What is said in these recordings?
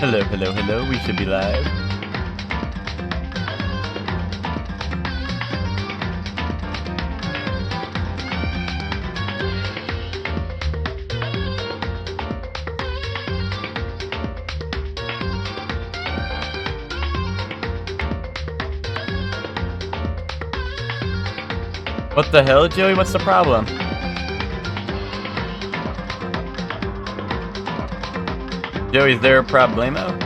Hello, hello, hello. We should be live. What the hell, Joey? What's the problem? Joey, is there a problemo?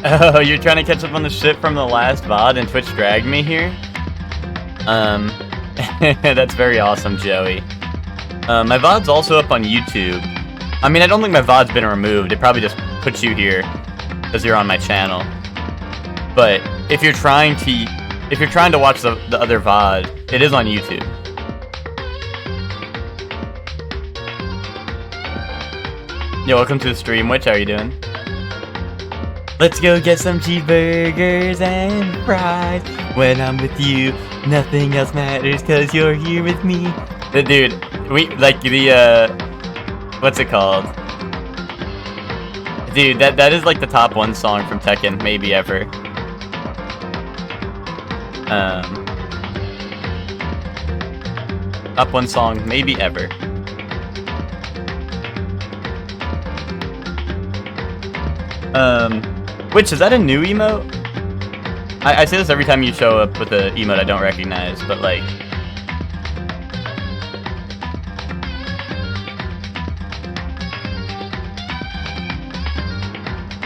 Oh, you're trying to catch up on the shit from the last VOD and Twitch dragged me here? That's very awesome, Joey. My VOD's also up on YouTube. I mean, I don't think my VOD's been removed. It probably just puts you here because you're on my channel. But if you're trying to watch the other VOD, it is on YouTube. Yo, welcome to the stream. Which, how are you doing? Let's go get some cheeseburgers and fries. When I'm with you, nothing else matters cause you're here with me. Dude, we, like, what's it called? Dude, that is like the top one song from Tekken, maybe ever. Top one song, maybe ever. Which, is that a new emote? I say this every time you show up with an emote I don't recognize, but like...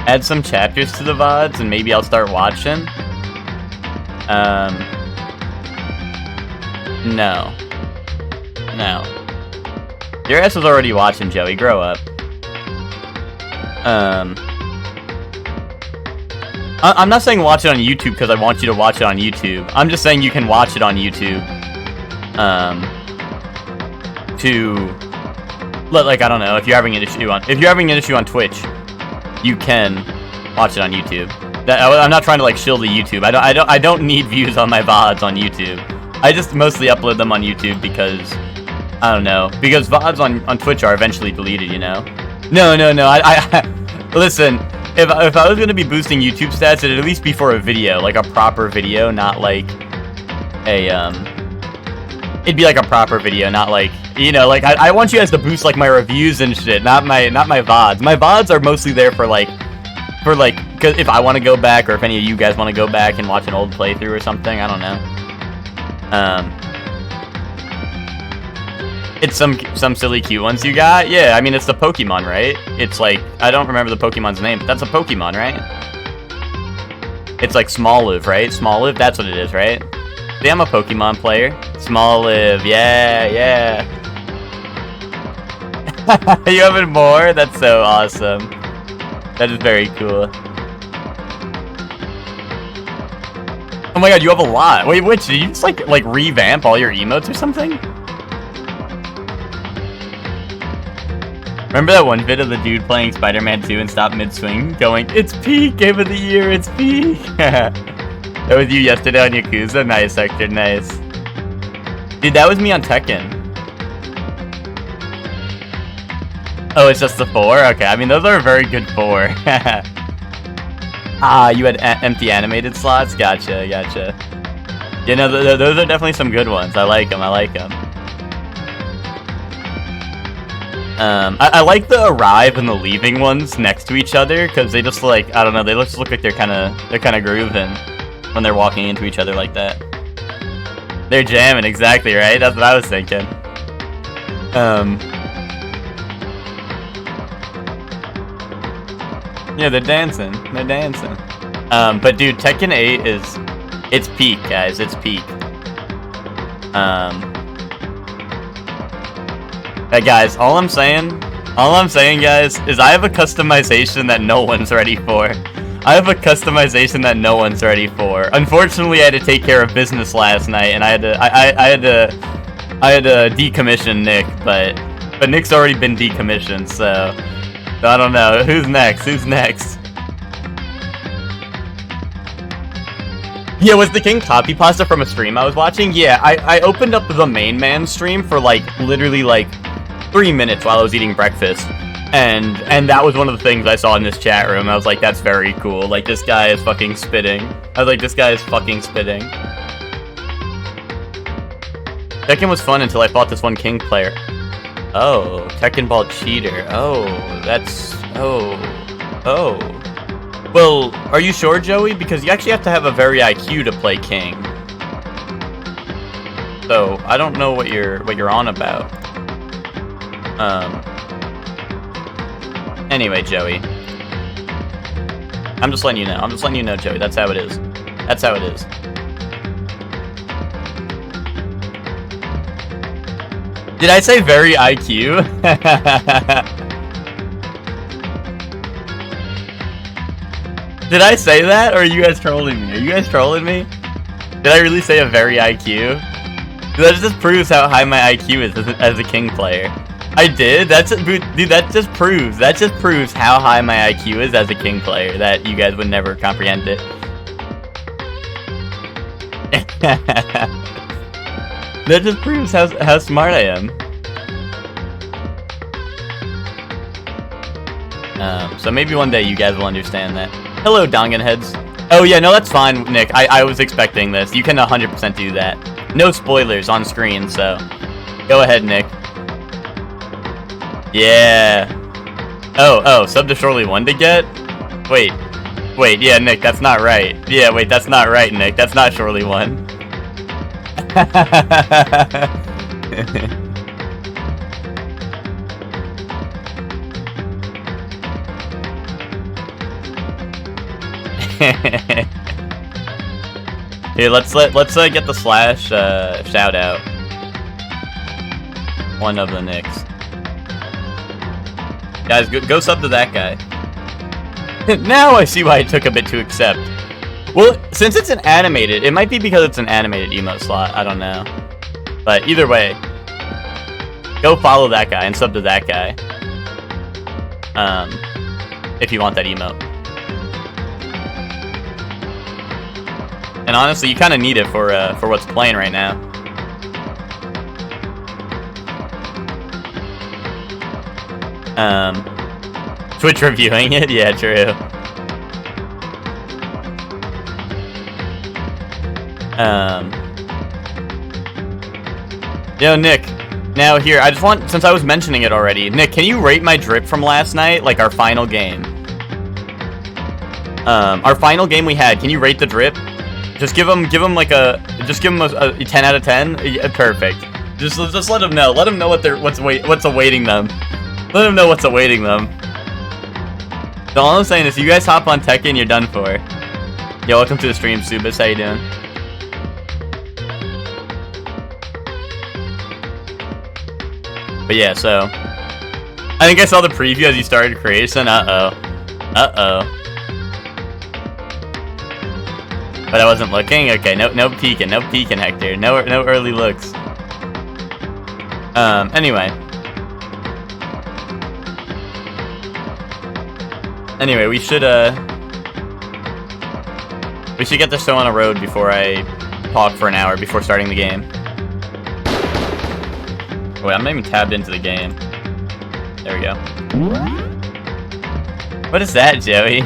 Add some chapters to the VODs and maybe I'll start watching. No. No. Your ass was already watching, Joey. Grow up. I'm not saying watch it on YouTube because I want you to watch it on YouTube. I'm just saying you can watch it on YouTube. Like, I don't know, if you're having an issue on Twitch, you can watch it on YouTube. I'm not trying to like shill the YouTube. I don't need views on my VODs on YouTube. I just mostly upload them on YouTube because I don't know, because VODs on Twitch are eventually deleted, you know. No. I listen. If I was gonna be boosting YouTube stats, it'd at least be for a video, like a proper video, not like a it'd be like a proper video, not like, you know, like I want you guys to boost like my reviews and shit, not my VODs. My VODs are mostly there for like, cause if I want to go back, or if any of you guys want to go back and watch an old playthrough or something, I don't know. It's some silly cute ones you got? Yeah, I mean, it's the Pokemon, right? It's like, I don't remember the Pokemon's name, but that's a Pokemon, right? It's like Smoliv, right? Smoliv, that's what it is, right? See, I'm a Pokemon player. Smoliv, yeah. You having more? That's so awesome. That is very cool. Oh my god, you have a lot. Wait, which, did you just like revamp all your emotes or something? Remember that one vid of the dude playing Spider-Man 2 and stopped mid-swing, going, "It's peak, game of the year, it's peak." That was you yesterday on Yakuza? Nice, Hector, nice. Dude, that was me on Tekken. Oh, it's just the 4? Okay, I mean, those are a very good 4. Ah, you had empty animated slots? Gotcha. You know, those are definitely some good ones. I like them. I like the arrive and the leaving ones next to each other because they just like, I don't know, they just look like they're kind of grooving when they're walking into each other like that. They're jamming, exactly, right? That's what I was thinking. Yeah, they're dancing. But dude, Tekken 8 it's peak, guys. It's peak. Guys, all I'm saying, guys, is I have a customization that no one's ready for. Unfortunately, I had to take care of business last night, and I had to I had to decommission Nick, but Nick's already been decommissioned, so I don't know. Who's next? Who's next? Yeah, was the king copy pasta from a stream I was watching? Yeah, I opened up the main man stream for like literally like 3 minutes while I was eating breakfast. And that was one of the things I saw in this chat room. I was like, that's very cool. Like, this guy is fucking spitting. I was like, this guy is fucking spitting. Tekken was fun until I fought this one king player. Oh, Tekken Ball cheater. Oh, that's... Oh. Well, are you sure, Joey? Because you actually have to have a very IQ to play king. So, I don't know what you're on about. Anyway, Joey. I'm just letting you know. I'm just letting you know, Joey. That's how it is. That's how it is. Did I say very IQ? Did I say that, or are you guys trolling me? Are you guys trolling me? Did I really say a very IQ? That just proves how high my IQ is as a king player. I did? Dude, that just proves how high my IQ is as a king player, that you guys would never comprehend it. That just proves how smart I am. So maybe one day you guys will understand that. Hello, Dongan heads. Oh yeah, no, that's fine, Nick. I was expecting this. You can 100% do that. No spoilers on screen, so go ahead, Nick. Yeah. Oh, sub to Shorely 1 to get? Wait, yeah, Nick, that's not right. Yeah, wait, that's not right, Nick. That's not Shorely 1. Here, let's get the slash shout out. One of the Nicks. Guys, go sub to that guy. Now I see why it took a bit to accept. Well, since it's an animated, it might be because it's an animated emote slot. I don't know. But either way, go follow that guy and sub to that guy. If you want that emote. And honestly, you kind of need it for what's playing right now. Twitch reviewing it? Yeah, true. Yo, Nick. Now here, I just want, since I was mentioning it already, Nick, can you rate my drip from last night, like our final game? Our final game we had, can you rate the drip? Just give him like a 10 out of 10. Yeah, perfect. Just let them know. Let them know what's awaiting them. Let them know what's awaiting them. So all I'm saying is, you guys hop on Tekken, you're done for. Yo, welcome to the stream, Subas. How you doing? But yeah, so I think I saw the preview as you started creation. But I wasn't looking. Okay, no peeking, Hector. No early looks. Anyway, we should get this show on a road before I talk for an hour before starting the game. Wait, I'm not even tabbed into the game. There we go. What is that, Joey?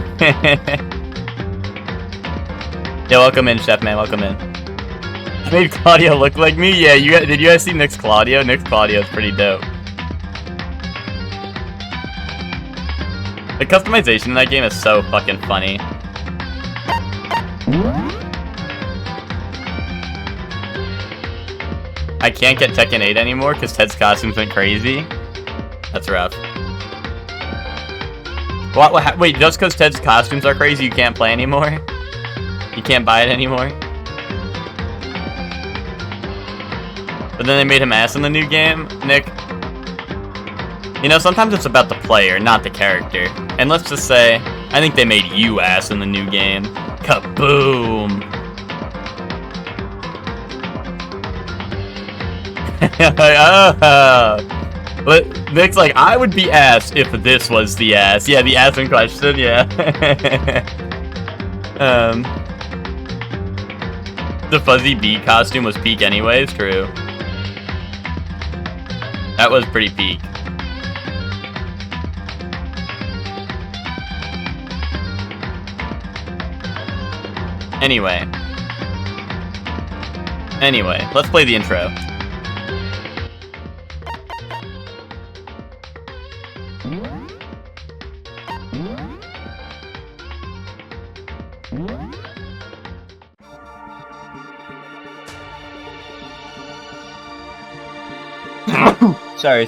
Yeah, welcome in, Chef Man. Welcome in. I made Claudio look like me? Yeah, did you guys see Nick's Claudio? Nick's Claudio is pretty dope. The customization in that game is so fucking funny. I can't get Tekken 8 anymore because Ted's costumes went crazy. That's rough. What, wait, just because Ted's costumes are crazy, you can't play anymore? You can't buy it anymore? But then they made him ass in the new game, Nick. You know, sometimes it's about the player, not the character. And let's just say, I think they made you ass in the new game. Kaboom! Nick's like, I would be ass if this was the ass. Yeah, the ass in question, yeah. The fuzzy bee costume was peak anyways, true. That was pretty peak. Anyway, let's play the intro. Sorry.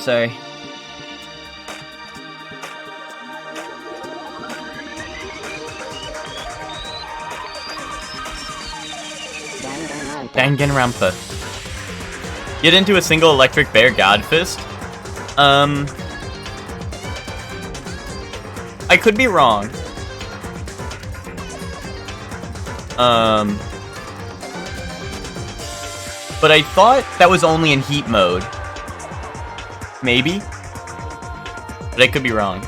Danganronpa. Get into a single electric bear god fist? I could be wrong. But I thought that was only in heat mode. Maybe? But I could be wrong.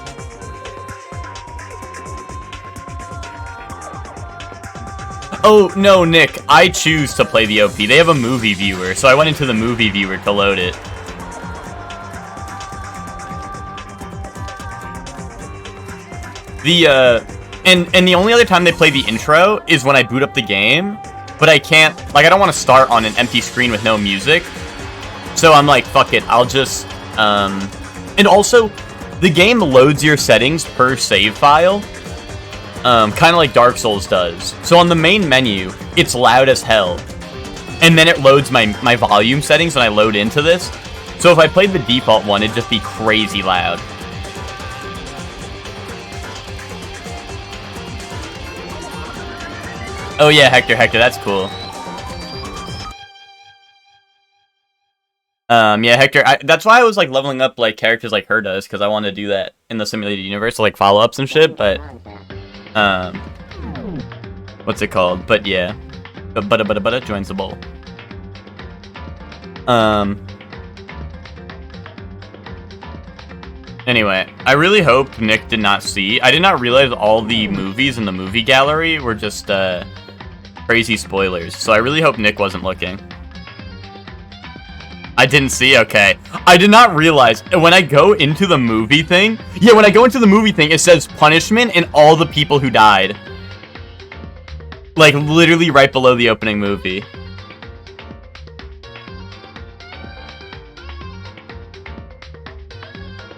Oh, no, Nick. I choose to play the OP. They have a movie viewer, so I went into the movie viewer to load it. And the only other time they play the intro is when I boot up the game, but I can't, like, I don't want to start on an empty screen with no music. So I'm like, fuck it, I'll just, and also, the game loads your settings per save file. Kind of like Dark Souls does. So on the main menu, it's loud as hell. And then it loads my volume settings when I load into this. So if I played the default one, it'd just be crazy loud. Oh yeah, Hector, that's cool. Yeah, Hector, that's why I was like leveling up like characters like her does, because I want to do that in the simulated universe, like follow-ups and shit, but what's it called? But yeah, but joins the bowl. Anyway, I really hope Nick did not see. I did not realize all the movies in the movie gallery were just crazy spoilers. So I really hope Nick wasn't looking. I didn't see, okay. I did not realize, when I go into the movie thing, yeah, when I go into the movie thing, it says punishment and all the people who died. Like, literally right below the opening movie.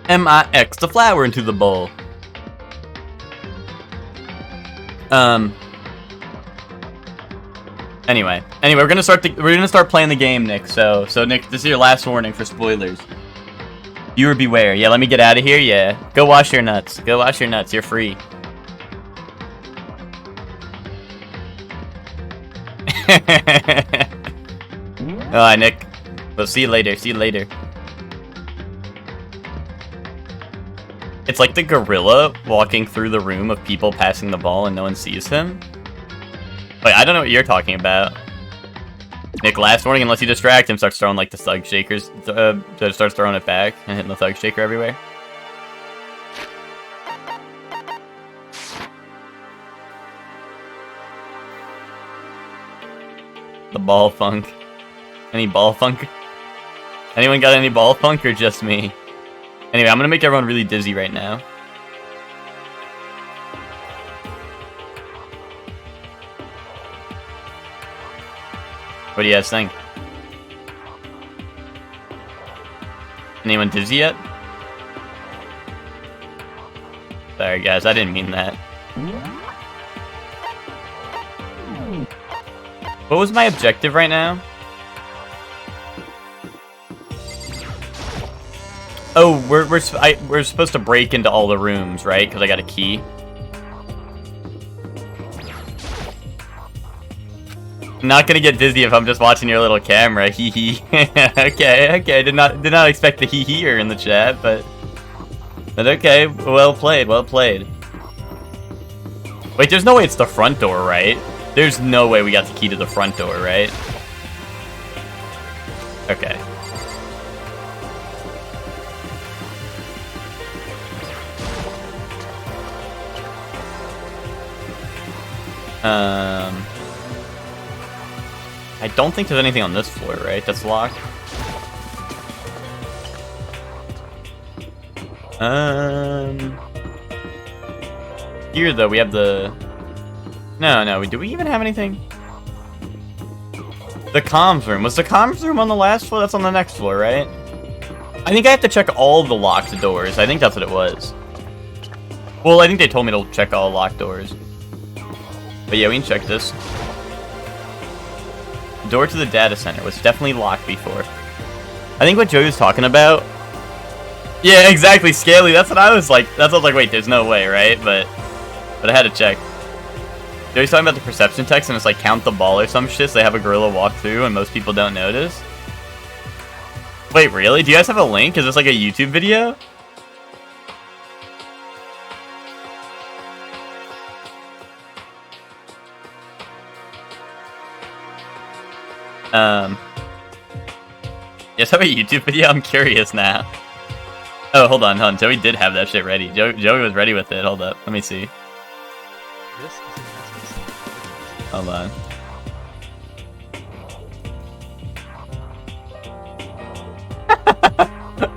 M-I-X the flower into the bowl. Anyway, we're gonna start playing the game, Nick. So Nick, this is your last warning for spoilers. Viewer beware. Yeah, let me get out of here. Yeah, go wash your nuts. Go wash your nuts. You're free. Alright, Nick. We'll see you later. See you later. It's like the gorilla walking through the room of people passing the ball and no one sees him. Wait, I don't know what you're talking about. Nick, last warning, unless you distract him, starts throwing like the thug shakers, starts throwing it back and hitting the thug shaker everywhere. The ball funk. Any ball funk? Anyone got any ball funk or just me? Anyway, I'm gonna make everyone really dizzy right now. What do you guys think? Anyone dizzy yet? Sorry guys, I didn't mean that. What was my objective right now? Oh, we're supposed to break into all the rooms, right? Because I got a key. I'm not gonna get dizzy if I'm just watching your little camera. Hee hee. Okay. Did not expect the hee heeer in the chat, but okay. Well played. Wait, there's no way it's the front door, right? There's no way we got the key to the front door, right? Okay. I don't think there's anything on this floor, right? That's locked. Here though we have the. No. Do we even have anything? The comms room. Was the comms room on the last floor? That's on the next floor, right? I think I have to check all the locked doors. I think that's what it was. Well, I think they told me to check all locked doors. But yeah, we can check this. The door to the data center was definitely locked before. I think what Joey was talking about. Yeah, exactly, Scaly. That's what I was like. That's what I was like, wait, there's no way, right? But I had to check. Joey's talking about the perception text, and it's like count the ball or some shit, so they have a gorilla walk through, and most people don't notice. Wait, really? Do you guys have a link? Is this like a YouTube video? Yes, have a YouTube video? I'm curious now. Oh, hold on. Joey did have that shit ready. Joey was ready with it. Hold up. Let me see. Hold on.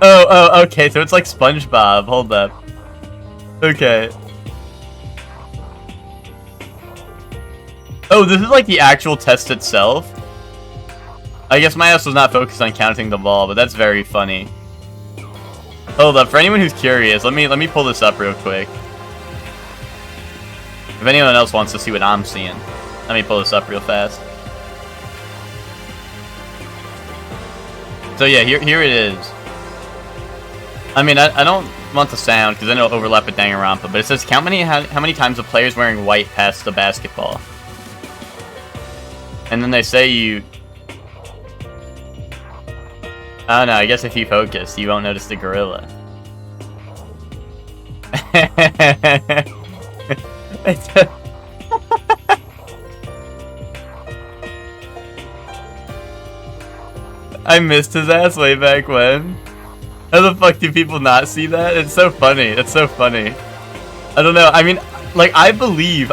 Oh, okay. So it's like SpongeBob. Hold up. Okay. Oh, this is like the actual test itself. I guess my ass was not focused on counting the ball, but that's very funny. Hold up, for anyone who's curious, let me pull this up real quick. If anyone else wants to see what I'm seeing, let me pull this up real fast. So yeah, here it is. I mean, I don't want the sound because then it'll overlap with Danganronpa, but it says how many times a player's wearing white pass the basketball. And then they say you. Oh no, I guess if you focus, you won't notice the gorilla. I missed his ass way back when. How the fuck do people not see that? It's so funny. It's so funny. I don't know. I mean, like I believe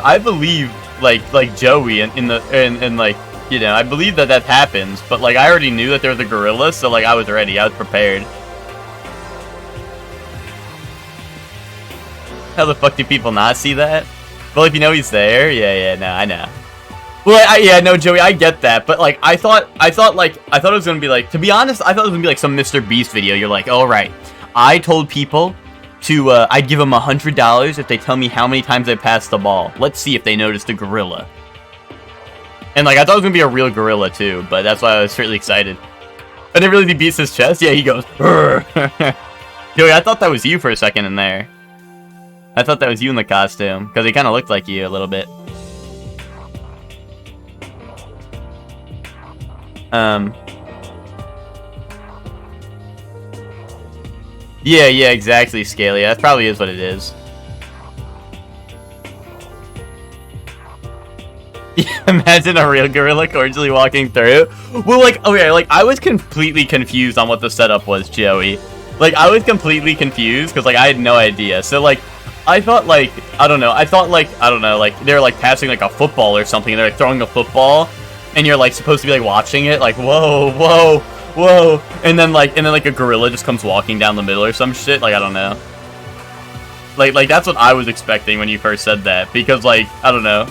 like Joey and like, you know, I believe that happens, but like I already knew that there was a gorilla, so like I was ready. I was prepared. How the fuck do people not see that? Well, if you know he's there, yeah, no, I know. Well, yeah, no, Joey, I get that, but like I thought it was gonna be like, to be honest, I thought it was gonna be like some Mr. Beast video. You're like, all right, I told people to I'd give them $100 if they tell me how many times I passed the ball. Let's see if they noticed a gorilla. And like I thought it was gonna be a real gorilla too, but that's why I was really excited. And it really beats his chest. Yeah, he goes. Joey, I thought that was you for a second in there. I thought that was you in the costume because he kind of looked like you a little bit. Yeah, exactly, Scaly. That probably is what it is. Imagine a real gorilla cordially walking through. Well, like, okay, like, I was completely confused on what the setup was, Joey. Like, I was completely confused, because, like, I had no idea. So, like, I thought, like, I don't know, like, they're, like, passing, like, a football or something, and they're, like, throwing a football, and you're, like, supposed to be, like, watching it, like, whoa, and then, like, a gorilla just comes walking down the middle or some shit, like, I don't know. Like, that's what I was expecting when you first said that, because, like, I don't know.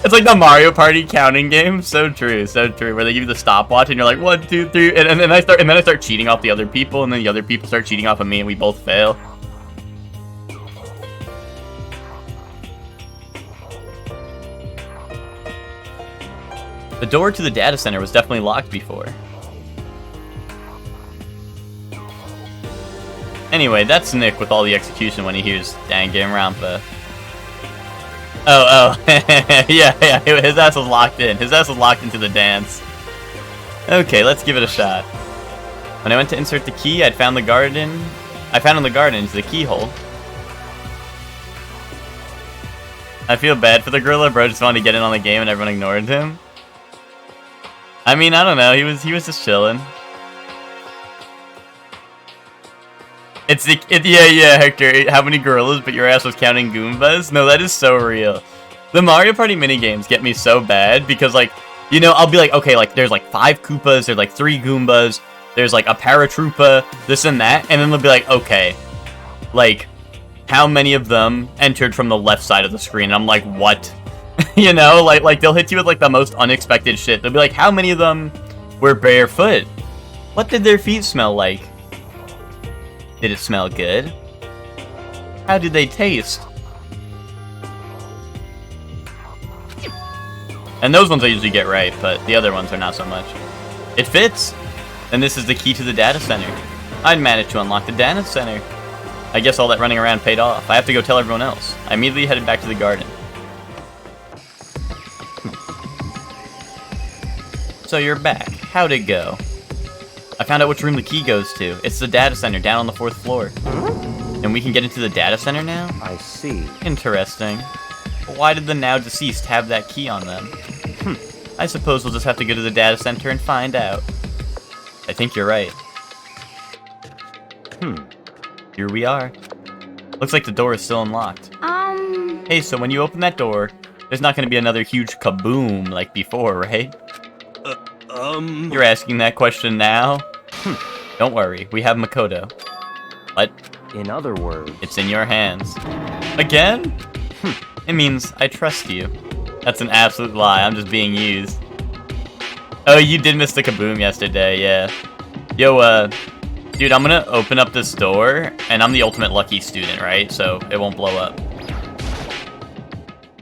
It's like the Mario Party counting game. So true, where they give you the stopwatch and you're like 1, 2, 3, and then I start cheating off the other people, and then the other people start cheating off of me, and we both fail. The door to the data center was definitely locked before. Anyway, that's Nick with all the execution when he hears Danganronpa. Oh, yeah, his ass was locked in. His ass was locked into the dance. Okay, let's give it a shot. When I went to insert the key, I found in the garden into the keyhole. I feel bad for the gorilla, bro just wanted to get in on the game and everyone ignored him. I mean, I don't know, he was just chilling. Yeah, Hector, how many gorillas, but your ass was counting Goombas? No, that is so real. The Mario Party minigames get me so bad because, like, you know, I'll be like, okay, like, there's like 5 Koopas, there's like 3 Goombas, there's like a Paratroopa, this and that, and then they'll be like, okay, like, how many of them entered from the left side of the screen? And I'm like, what? You know, like they'll hit you with like the most unexpected shit. They'll be like, how many of them were barefoot? What did their feet smell like? Did it smell good? How did they taste? And those ones I usually get right, but the other ones are not so much. It fits! And this is the key to the data center. I'd managed to unlock the data center. I guess all that running around paid off. I have to go tell everyone else. I immediately headed back to the garden. So you're back. How'd it go? I found out which room the key goes to. It's the data center down on the 4th floor. And we can get into the data center now? I see. Interesting. Why did the now deceased have that key on them? I suppose we'll just have to go to the data center and find out. I think you're right. Here we are. Looks like the door is still unlocked. Hey, so when you open that door, there's not gonna be another huge kaboom like before, right? You're asking that question now? Don't worry, we have Makoto. What? In other words... It's in your hands. Again? It means I trust you. That's an absolute lie, I'm just being used. Oh, you did miss the kaboom yesterday, yeah. Yo, dude, I'm gonna open up this door, and I'm the ultimate lucky student, right? So it won't blow up.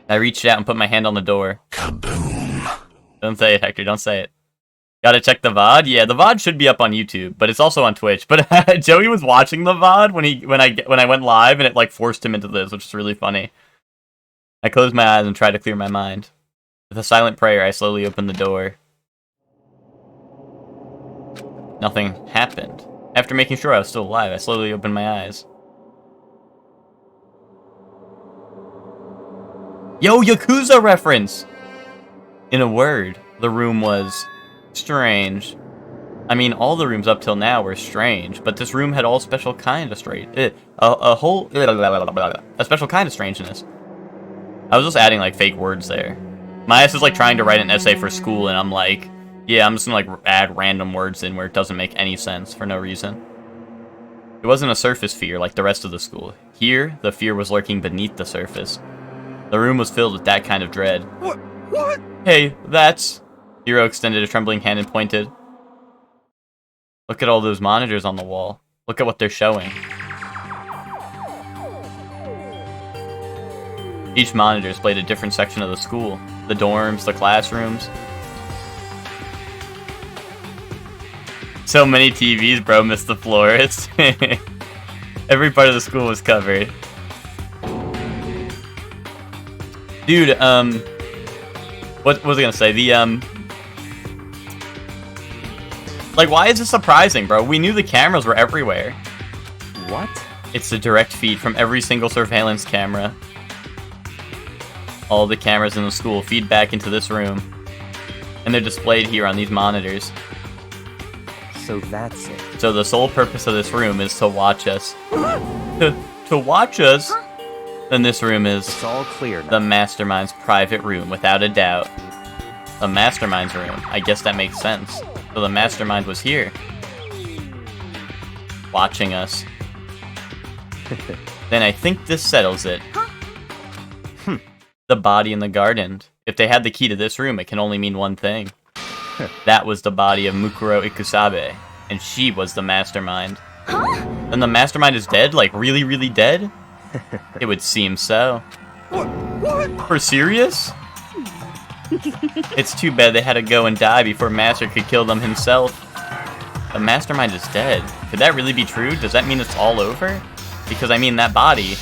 I reached out and put my hand on the door. Kaboom. Don't say it, Hector, don't say it. Gotta check the VOD? Yeah, the VOD should be up on YouTube, but it's also on Twitch. But Joey was watching the VOD when I went live, and it like forced him into this, which is really funny. I closed my eyes and tried to clear my mind. With a silent prayer, I slowly opened the door. Nothing happened. After making sure I was still alive, I slowly opened my eyes. Yo, Yakuza reference! In a word, the room was strange. I mean, all the rooms up till now were strange, but this room had all special kind of strange. A special kind of strangeness. I was just adding like fake words there. My ass is like trying to write an essay for school, and I'm like, yeah, I'm just gonna like add random words in where it doesn't make any sense for no reason. It wasn't a surface fear like the rest of the school. Here, the fear was lurking beneath the surface. The room was filled with that kind of dread. What? Hey, that's... Hiro extended a trembling hand and pointed. Look at all those monitors on the wall. Look at what they're showing. Each monitor displayed a different section of the school. The dorms, the classrooms. So many TVs, bro, missed the floors. Every part of the school was covered. Dude, what was I gonna say? Like, why is this surprising, bro? We knew the cameras were everywhere. What? It's the direct feed from every single surveillance camera. All the cameras in the school feed back into this room. And they're displayed here on these monitors. So that's it. So the sole purpose of this room is to watch us. To watch us? Then this room is It's all clear now. the Mastermind's private room, without a doubt. The Mastermind's room. I guess that makes sense. So the Mastermind was here. Watching us. Then I think this settles it. The body in the garden. If they had the key to this room, it can only mean one thing. That was the body of Mukuro Ikusabe, and she was the Mastermind. Then the Mastermind is dead? Like, really, really dead? It would seem so. What? For serious? It's too bad they had to go and die before Master could kill them himself. The Mastermind is dead. Could that really be true? Does that mean it's all over? Because, I mean, that body...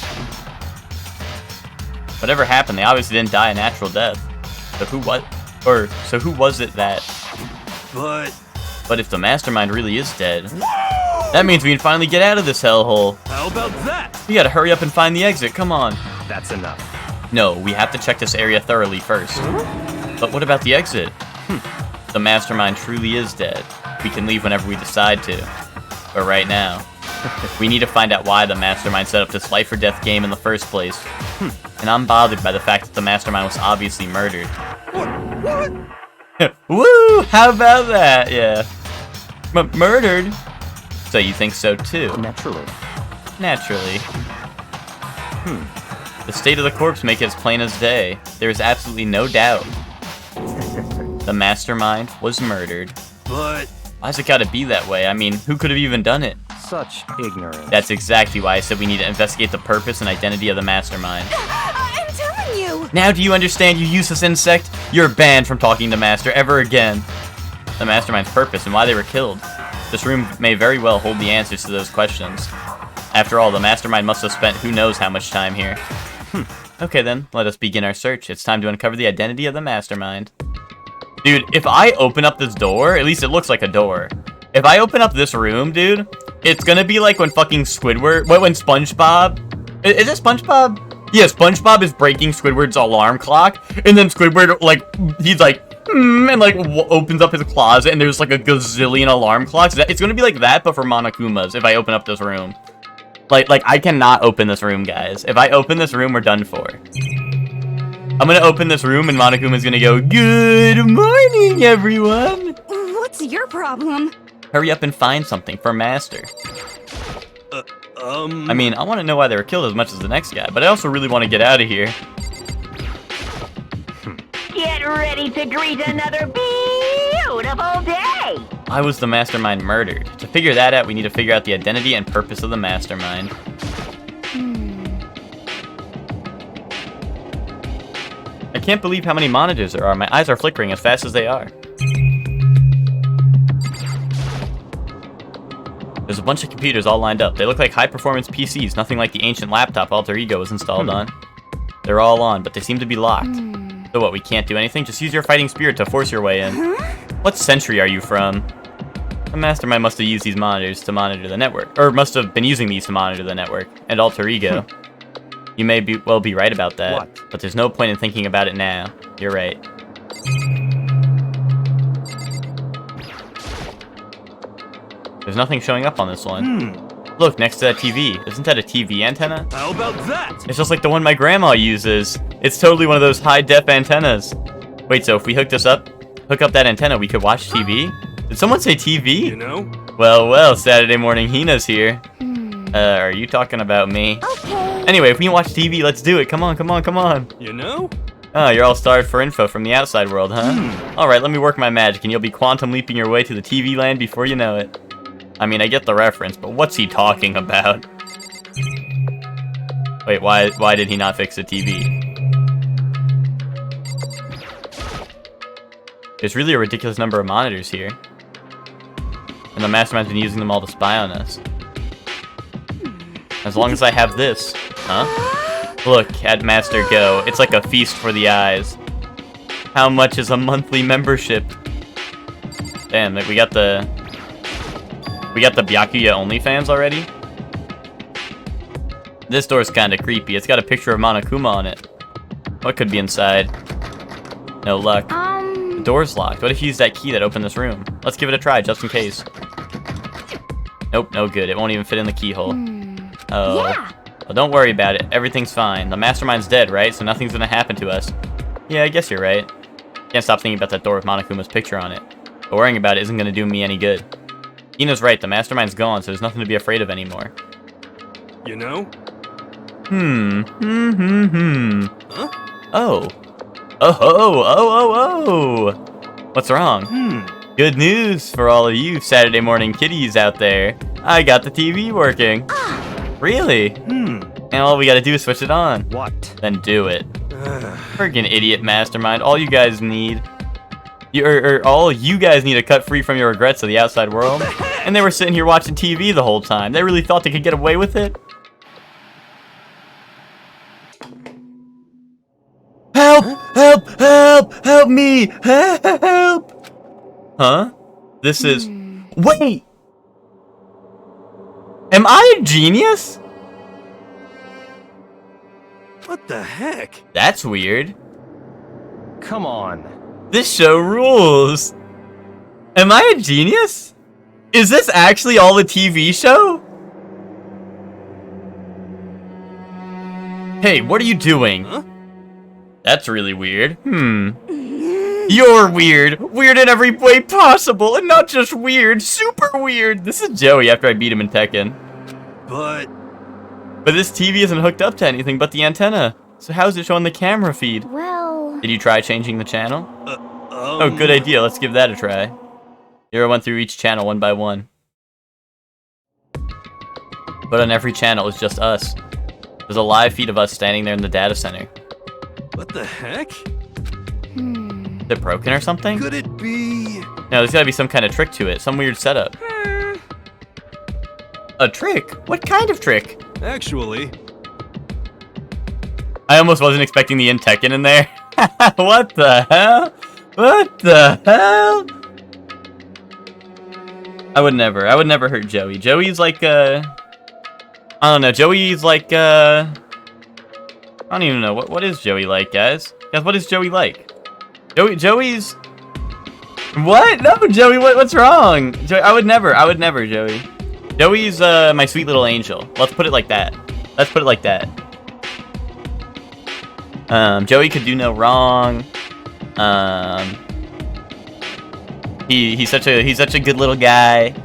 Whatever happened, they obviously didn't die a natural death. So who was it that... But if the Mastermind really is dead, that means we can finally get out of this hellhole. How about that? We gotta hurry up and find the exit, come on. That's enough. No, we have to check this area thoroughly first. But what about the exit? The Mastermind truly is dead. We can leave whenever we decide to. But right now, We need to find out why the mastermind set up this life or death game in the first place. And I'm bothered by the fact that the mastermind was obviously murdered. What? Woo! How about that? Yeah. Murdered? So you think so too? Naturally. Naturally. The state of the corpse make it as plain as day. There is absolutely no doubt. The mastermind was murdered. But Why's it gotta be that way? I mean, who could have even done it? such ignorance. That's exactly why I said we need to investigate the purpose and identity of the mastermind. I'm telling you! Now do you understand, you useless insect? You're banned from talking to Master ever again. The mastermind's purpose and why they were killed. This room may very well hold the answers to those questions. After all, the mastermind must have spent who knows how much time here. Okay then, let us begin our search. It's time to uncover the identity of the mastermind. Dude, if I open up this door, at least it looks like a door. If I open up this room, dude, it's gonna be like when fucking Squidward, when SpongeBob, is it SpongeBob? Yeah, SpongeBob is breaking Squidward's alarm clock, and then Squidward, like, he's like, and like opens up his closet, and there's like a gazillion alarm clocks. It's gonna be like that, but for Monokumas, if I open up this room. Like, I cannot open this room, guys. If I open this room, we're done for. I'm gonna open this room, and Monokuma's gonna go, "Good morning, everyone!" What's your problem? Hurry up and find something for Master. I mean, I want to know why they were killed as much as the next guy, but I also really want to get out of here. Get ready to greet another beautiful day! Why was the mastermind murdered? To figure that out, we need to figure out the identity and purpose of the mastermind. I can't believe how many monitors there are. My eyes are flickering as fast as they are. There's a bunch of computers all lined up. They look like high-performance PCs, nothing like the ancient laptop Alter Ego was installed on. They're all on, but they seem to be locked. So what, we can't do anything? Just use your fighting spirit to force your way in. What century are you from? The mastermind must have used these monitors to monitor the network, or must have been using these to monitor the network, and Alter Ego. You may well be right about that, What? but there's no point in thinking about it now. You're right. There's nothing showing up on this one. Look, next to that TV. Isn't that a TV antenna? How about that? It's just like the one my grandma uses. It's totally one of those high-def antennas. Wait, so if we hook up that antenna, we could watch TV? Did someone say TV? You know? Well, Saturday morning Hina's here. Are you talking about me? Okay. Anyway, if we can watch TV, let's do it. Come on. You know? Oh, you're all starved for info from the outside world, huh? Alright, let me work my magic, and you'll be quantum leaping your way to the TV land before you know it. I mean, I get the reference, but what's he talking about? Wait, why did he not fix the TV? There's really a ridiculous number of monitors here. And the mastermind's been using them all to spy on us. As long as I have this. Huh? Look at Master go. It's like a feast for the eyes. How much is a monthly membership? Damn, like we got the Byakuya OnlyFans already? This door's kinda creepy. It's got a picture of Monokuma on it. What could be inside? No luck. The door's locked. What if you use that key that opened this room? Let's give it a try, just in case. Nope, no good. It won't even fit in the keyhole. Oh. Yeah. Well, don't worry about it. Everything's fine. The mastermind's dead, right? So nothing's gonna happen to us. Yeah, I guess you're right. Can't stop thinking about that door with Monokuma's picture on it. But worrying about it isn't gonna do me any good. Ina's right. The mastermind's gone, so there's nothing to be afraid of anymore. You know? Huh? Oh. Oh. What's wrong? Good news for all of you Saturday morning kitties out there. I got the TV working. Really? And all we gotta do is switch it on. What? Then do it. Friggin' idiot mastermind. All you guys need... all you guys need to cut free from your regrets of the outside world. And they were sitting here watching TV the whole time. They really thought they could get away with it? Help me! Help! Huh? This is... Wait! Am I a genius? What the heck? That's weird. Come on. This show rules. Am I a genius? Is this actually all the TV show? Hey, what are you doing? Huh? That's really weird. You're weird. Weird in every way possible, and not just weird, super weird. This is Joey after I beat him in Tekken. But this TV isn't hooked up to anything but the antenna. So how's it showing the camera feed? Well... Did you try changing the channel? Oh, good idea. Let's give that a try. Here I went through each channel one by one. But on every channel, it's just us. There's a live feed of us standing there in the data center. what the heck? Is it broken or something? Could it be? No, there's gotta be some kind of trick to it. Some weird setup. A trick? What kind of trick? Actually, I almost wasn't expecting the Tekken in there. What the hell? What the hell? I would never hurt Joey. Joey's like, I don't know, Joey's like, I don't even know, what is Joey like, guys? Guys, what is Joey like? Joey's... What? No, Joey, what's wrong? Joey, I would never, Joey. Joey's, my sweet little angel. Let's put it like that. Let's put it like that. Joey could do no wrong. He's such a good little guy.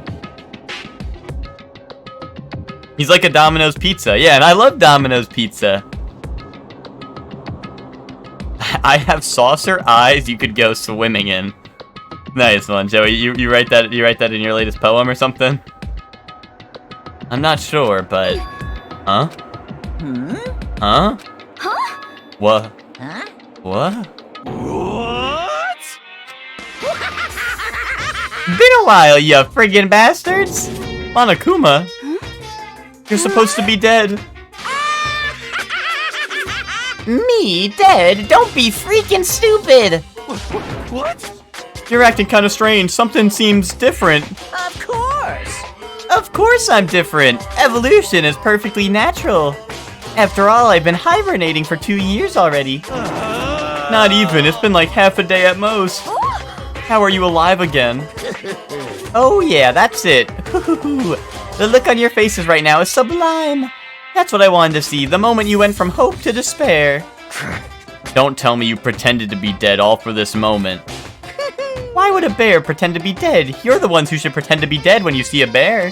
He's like a Domino's pizza. Yeah, and I love Domino's pizza. I have saucer eyes you could go swimming in. Nice one, Joey. You write that in your latest poem or something? I'm not sure, but huh? Huh? Huh? What? Huh? What? what? Been a while, you friggin' bastards! Monokuma? You're supposed to be dead. Me dead? Don't be freaking stupid! What? You're acting kind of strange. Something seems different. Of course! Of course I'm different. Evolution is perfectly natural. After all, I've been hibernating for 2 years already. Not even. It's been like half a day at most. How are you alive again? Oh yeah, that's it. The look on your faces right now is sublime. That's what I wanted to see, the moment you went from hope to despair. Don't tell me you pretended to be dead all for this moment. Why would a bear pretend to be dead? You're the ones who should pretend to be dead when you see a bear.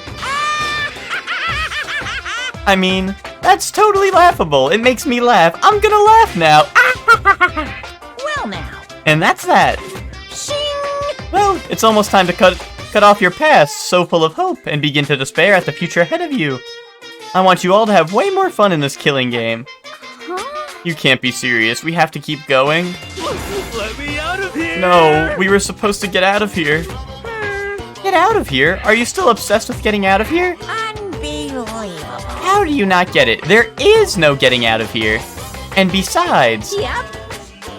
I mean, that's totally laughable. It makes me laugh. I'm gonna laugh now. Well now. And that's that. Shing! Well, it's almost time to cut off your past, so full of hope, and begin to despair at the future ahead of you. I want you all to have way more fun in this killing game. Huh? You can't be serious. We have to keep going. Let me out of here! No, we were supposed to get out of here. Get out of here? Are you still obsessed with getting out of here? Unbelievable. How do you not get it? There is no getting out of here. And besides, Yep.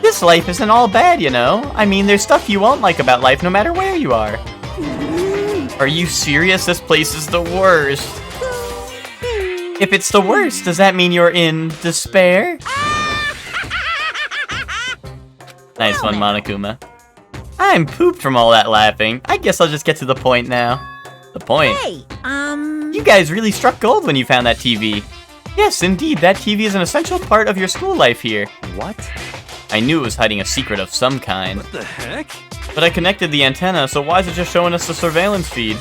this life isn't all bad, you know? I mean, there's stuff you won't like about life no matter where you are. Are you serious? This place is the worst. If it's the worst, does that mean you're in despair? Nice one, Monokuma. I'm pooped from all that laughing. I guess I'll just get to the point now. The point? Hey, You guys really struck gold when you found that TV. Yes, indeed, that TV is an essential part of your school life here. What? I knew it was hiding a secret of some kind. What the heck? But I connected the antenna, so why is it just showing us the surveillance feed?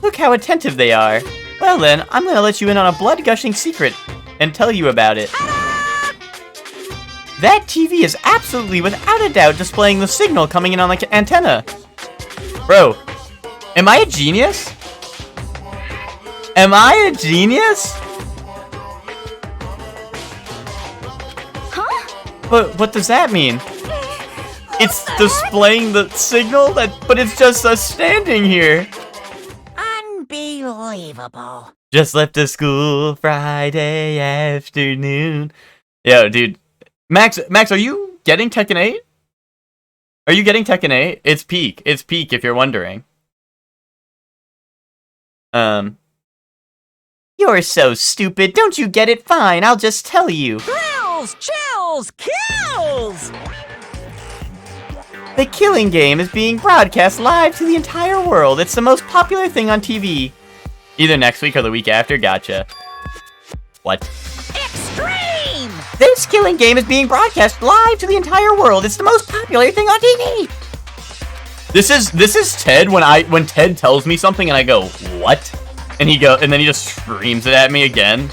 Look how attentive they are. Well then, I'm gonna let you in on a blood-gushing secret and tell you about it. That TV is absolutely without a doubt displaying the signal coming in on the antenna. Bro, am I a genius? Am I a genius? Huh? But what does that mean? It's displaying the signal, but it's just us standing here. unbelievable. Just left the school Friday afternoon. Yo, dude. Max, are you getting Tekken 8? Are you getting Tekken 8? It's peak. It's peak if you're wondering. You're so stupid. Don't you get it? Fine, I'll just tell you. Thrills, chills, kills! The Killing Game is being broadcast live to the entire world. It's the most popular thing on TV. Either next week or the week after, gotcha. What? Extreme! This killing game is being broadcast live to the entire world. It's the most popular thing on TV. This is Ted when Ted tells me something and I go, what? And then he just screams it at me again.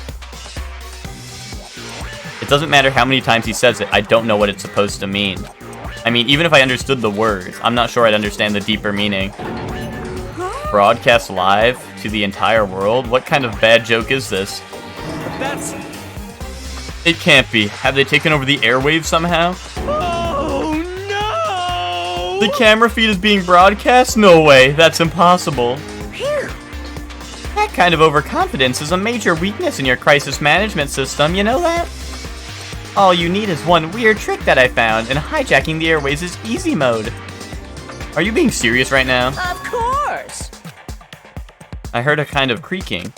It doesn't matter how many times he says it, I don't know what it's supposed to mean. I mean, even if I understood the words, I'm not sure I'd understand the deeper meaning. Broadcast live to the entire world? What kind of bad joke is this? That's... It can't be. Have they taken over the airwaves somehow? Oh, no! The camera feed is being broadcast? No way, that's impossible. That kind of overconfidence is a major weakness in your crisis management system, you know that? All you need is one weird trick that I found, and hijacking the airways is easy mode. Are you being serious right now? Of course. I heard a kind of creaking.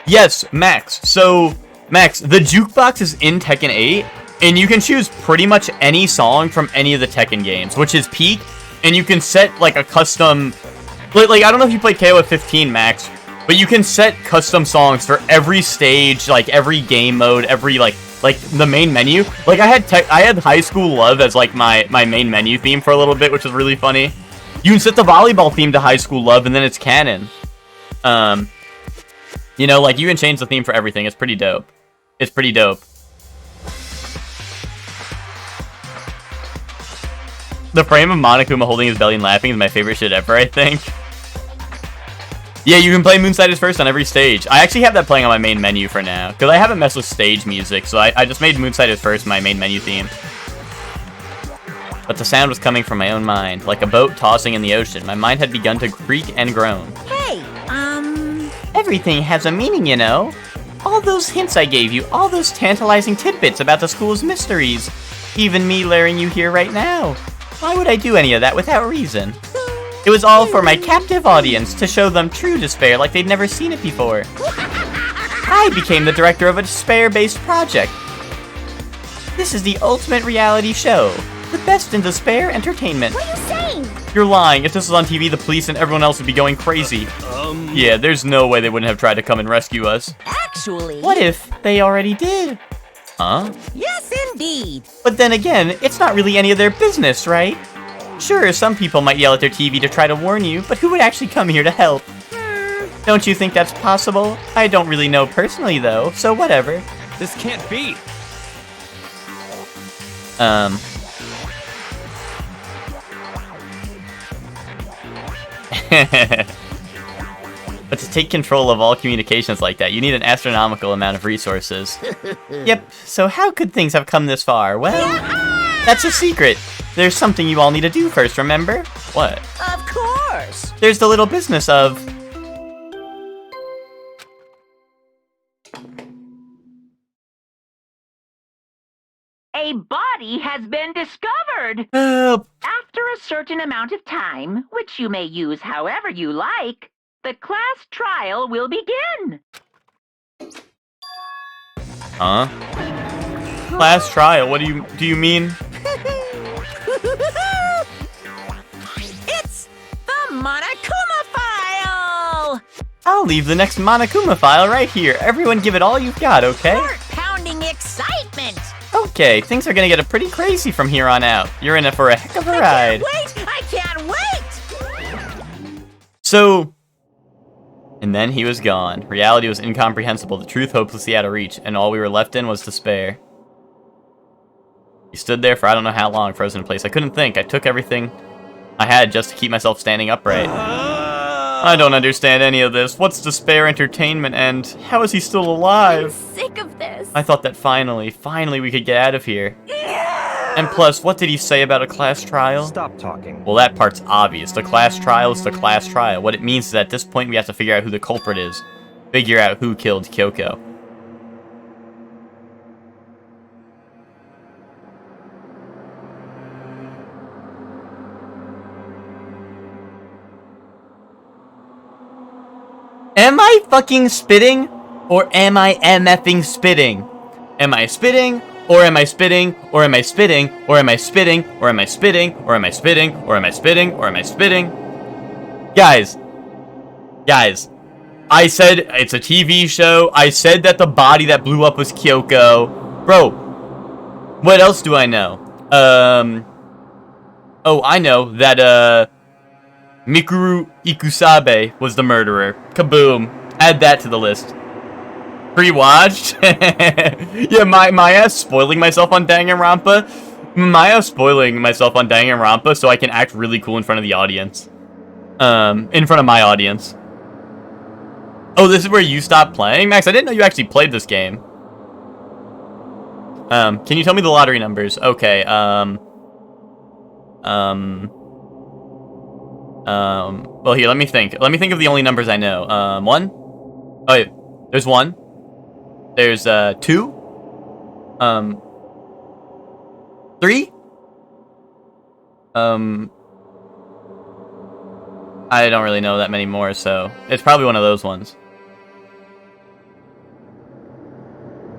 Yes, Max. So, Max, the jukebox is in Tekken 8, and you can choose pretty much any song from any of the Tekken games, which is peak, and you can set, like, a custom... Like, I don't know if you play KOF 15, Max, but you can set custom songs for every stage, like, every game mode, every, like the main menu. Like, I had High School Love as, like, my main menu theme for a little bit, which was really funny. You can set the volleyball theme to High School Love, and then it's canon. You know, like, you can change the theme for everything. It's pretty dope. It's pretty dope. The frame of Monokuma holding his belly and laughing is my favorite shit ever, I think. Yeah, you can play Moonsiders First on every stage. I actually have that playing on my main menu for now, because I haven't messed with stage music, so I just made Moonsiders First my main menu theme. But the sound was coming from my own mind, like a boat tossing in the ocean. My mind had begun to creak and groan. Hey, everything has a meaning, you know. All those hints I gave you, all those tantalizing tidbits about the school's mysteries. Even me luring you here right now. Why would I do any of that without reason? It was all for my captive audience, to show them true despair like they'd never seen it before. I became the director of a despair-based project. This is the ultimate reality show. The best in despair entertainment. What are you saying? You're lying. If this was on TV, the police and everyone else would be going crazy. Yeah, there's no way they wouldn't have tried to come and rescue us. Actually... What if they already did? Huh? Yes, indeed. But then again, it's not really any of their business, right? Sure, some people might yell at their TV to try to warn you, but who would actually come here to help? Don't you think that's possible? I don't really know personally, though, so whatever. This can't be. But to take control of all communications like that, you need an astronomical amount of resources. Yep, so how could things have come this far? Well, that's a secret. There's something you all need to do first, remember? What? Of course! There's the little business of... A body has been discovered. Help! After a certain amount of time, which you may use however you like, the class trial will begin. Huh? Class trial? What do you mean? It's the Monokuma file! I'll leave the next Monokuma file right here. Everyone give it all you've got, okay? Heart-pounding excitement! Okay, things are gonna get pretty crazy from here on out. You're in it for a heck of a ride. I can't wait! So... And then he was gone. Reality was incomprehensible, the truth hopelessly out of reach, and all we were left in was despair. He stood there for I don't know how long, frozen in place. I couldn't think. I took everything I had just to keep myself standing upright. I don't understand any of this. What's despair entertainment, and how is he still alive? I'm sick of this. I thought that finally we could get out of here. And plus, what did he say about a class trial? Stop talking. Well, that part's obvious. The class trial is the class trial. What it means is that at this point we have to figure out who the culprit is. Figure out who killed Kyoko. Am I fucking spitting? Or am I MFing spitting? Am I spitting? Or am I spitting? Or am I spitting? Or am I spitting? Or am I spitting? Or am I spitting? Or am I spitting? Or am I spitting? Guys. I said it's a TV show. I said that the body that blew up was Kyoko. Bro, What else do I know? Oh, I know that, Mikuru Ikusabe was the murderer. Kaboom. Add that to the list. Pre-watched? Yeah, my ass spoiling myself on Danganronpa. My ass spoiling myself on Danganronpa so I can act really cool in front of the audience. In front of my audience. Oh, this is where you stopped playing? Max, I didn't know you actually played this game. Can you tell me the lottery numbers? Okay, well, here, let me think. Let me think of the only numbers I know. 1? Oh, yeah. There's 1. There's, 2. 3. I don't really know that many more, so it's probably one of those ones.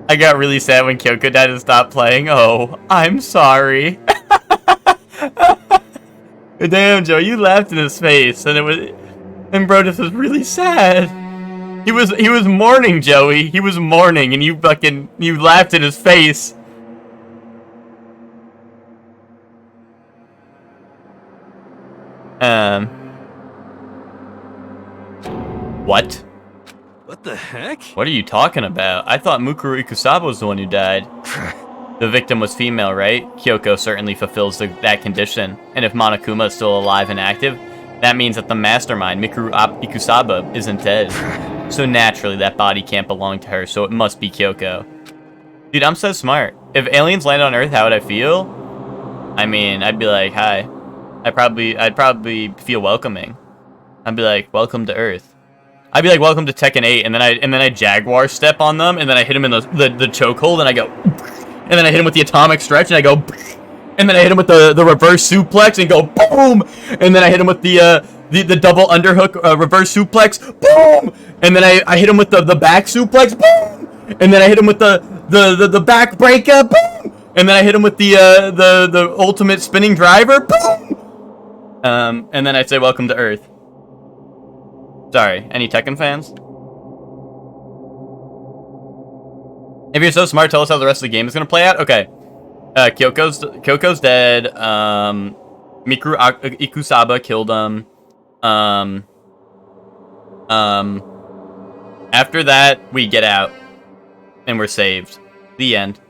I got really sad when Kyoko died and stopped playing. Oh, I'm sorry. Damn, Joe, you laughed in his face, and bro, this was really sad. He was mourning, Joey. He was mourning, and you laughed in his face. What? What the heck? What are you talking about? I thought Mukuru Ikusaba was the one who died. The victim was female, right? Kyoko certainly fulfills that condition. And if Monokuma is still alive and active, that means that the mastermind, Mikuru Ikusaba, isn't dead. So naturally, that body can't belong to her, so it must be Kyoko. Dude, I'm so smart. If aliens landed on Earth, how would I feel? I mean, I'd be like, hi. I'd probably feel welcoming. I'd be like, welcome to Earth. I'd be like, welcome to Tekken 8, and then I Jaguar step on them, and then I hit him in the chokehold, and I go, and then I hit him with the atomic stretch, and I go, and then I hit him with the reverse suplex, and go, boom, and then I hit him with the double underhook reverse suplex, boom, and then I hit him with the back suplex, boom, and then I hit him with the back breaker, boom, and then I hit him with the ultimate spinning driver, boom, and then I'd say, welcome to Earth. Sorry, any Tekken fans? If you're so smart, tell us how the rest of the game is gonna play out. Okay. Kyoko's dead. Mikuru Ikusaba killed him. After that, we get out. And we're saved. The end.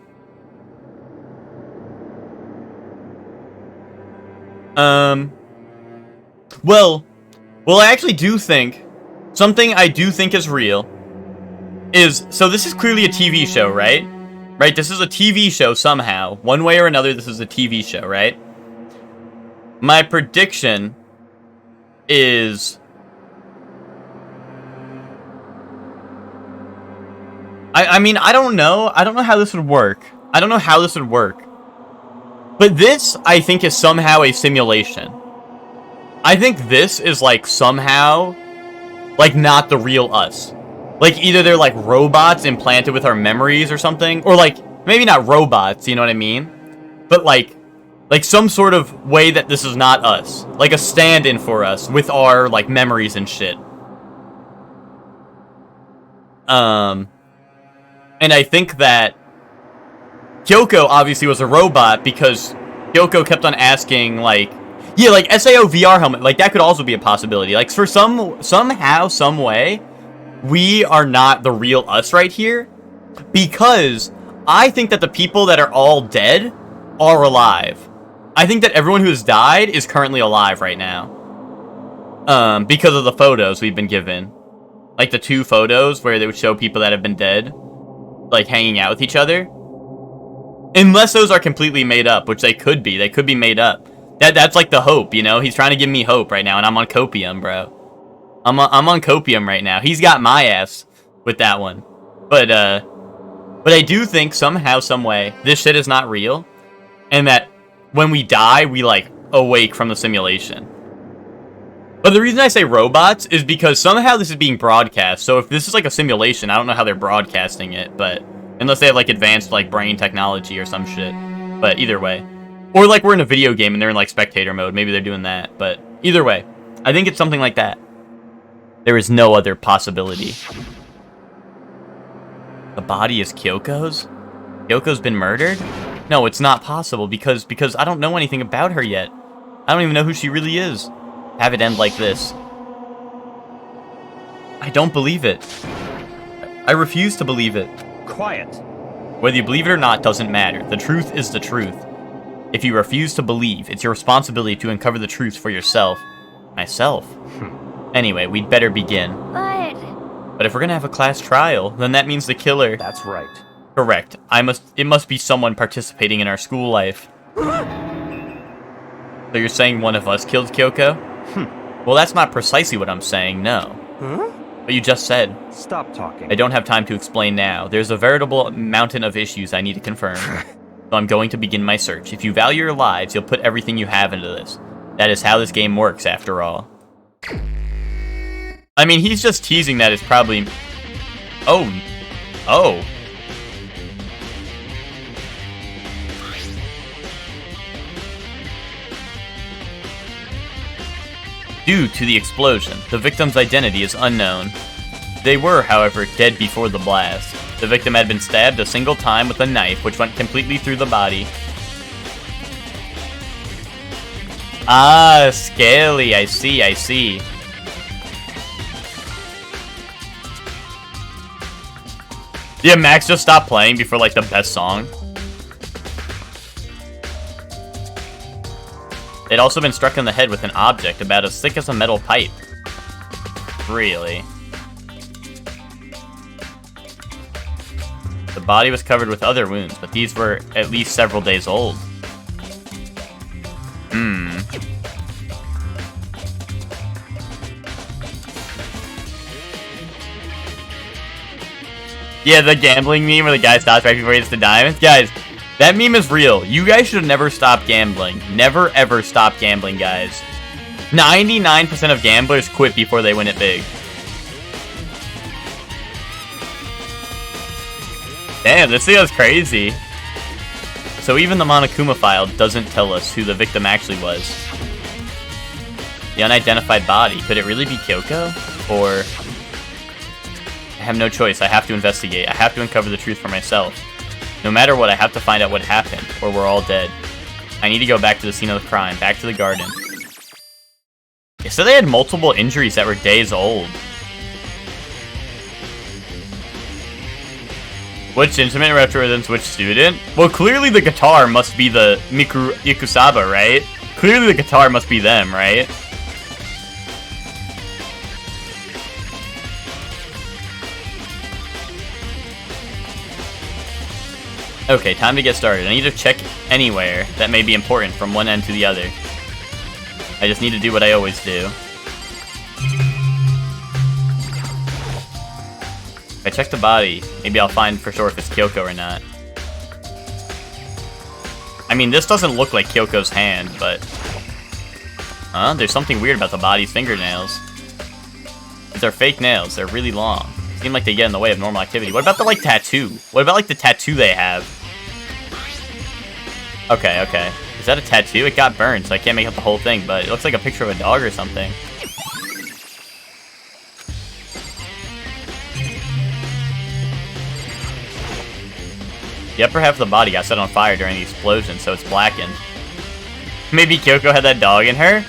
Well, I actually do think something I do think is real is, so this is clearly a TV show, right? Right, this is a TV show somehow. One way or another, this is a TV show, right? My prediction is... I mean, I don't know. I don't know how this would work. But this, I think, is somehow a simulation. I think this is, like, somehow... like, not the real us. Like, either they're, like, robots implanted with our memories or something. Or, like, maybe not robots, you know what I mean? But, like some sort of way that this is not us. Like, a stand-in for us with our, like, memories and shit. And I think that Kyoko obviously was a robot because Kyoko kept on asking, like... yeah, like, SAO VR helmet, like, that could also be a possibility. Like, for somehow, some way, we are not the real us right here. Because I think that the people that are all dead are alive. I think that everyone who has died is currently alive right now. Because of the photos we've been given. Like, the 2 photos where they would show people that have been dead, like, hanging out with each other. Unless those are completely made up, which they could be. They could be made up. That's like the hope, you know? He's trying to give me hope right now, and I'm on copium, bro. I'm on copium right now. He's got my ass with that one. But I do think somehow, some way, this shit is not real. And that when we die, we, like, awake from the simulation. But the reason I say robots is because somehow this is being broadcast. So if this is, like, a simulation, I don't know how they're broadcasting it, but... unless they have, like, advanced, like, brain technology or some shit. But either way. Or, like, we're in a video game and they're in, like, spectator mode. Maybe they're doing that. But either way, I think it's something like that. There is no other possibility. The body is Kyoko's? Kyoko's been murdered? No, it's not possible because I don't know anything about her yet. I don't even know who she really is. Have it end like this. I don't believe it. I refuse to believe it. Quiet. Whether you believe it or not doesn't matter. The truth is the truth. If you refuse to believe, it's your responsibility to uncover the truth for yourself. Myself? Anyway, we'd better begin. But if we're gonna have a class trial, then that means the killer... That's right. Correct. It must be someone participating in our school life. So you're saying one of us killed Kyoko? Well, that's not precisely what I'm saying, no. Huh? But you just said. Stop talking. I don't have time to explain now. There's a veritable mountain of issues I need to confirm. So I'm going to begin my search. If you value your lives, you'll put everything you have into this. That is how this game works, after all. I mean, he's just teasing that it's probably... Oh. Due to the explosion, the victim's identity is unknown. They were, however, dead before the blast. The victim had been stabbed a single time with a knife, which went completely through the body. Ah, scaly, I see. Yeah, Max just stopped playing before, like, the best song. They'd also been struck in the head with an object about as thick as a metal pipe. Really? The body was covered with other wounds, but these were at least several days old. Yeah, the gambling meme where the guy stops right before he hits the diamonds. Guys, that meme is real. You guys should have never stopped gambling. Never, ever stop gambling, guys. 99% of gamblers quit before they win it big. Damn, this thing was crazy. So even the Monokuma file doesn't tell us who the victim actually was. The unidentified body, could it really be Kyoko? Or... I have no choice, I have to investigate. I have to uncover the truth for myself. No matter what, I have to find out what happened, or we're all dead. I need to go back to the scene of the crime, back to the garden. Yeah, so they had multiple injuries that were days old. Which instrument represents which student? Well, clearly the guitar must be the Ikusaba, right? Clearly the guitar must be them, right? Okay, time to get started. I need to check anywhere that may be important from one end to the other. I just need to do what I always do. If I check the body, maybe I'll find for sure if it's Kyoko or not. I mean, this doesn't look like Kyoko's hand, but... Huh? There's something weird about the body's fingernails. These are fake nails. They're really long. Seem like they get in the way of normal activity. What about the, like, tattoo? What about, like, the tattoo they have? Okay. Is that a tattoo? It got burned, so I can't make out the whole thing, but it looks like a picture of a dog or something. The upper half of the body got set on fire during the explosion, so it's blackened. Maybe Kyoko had that dog in her?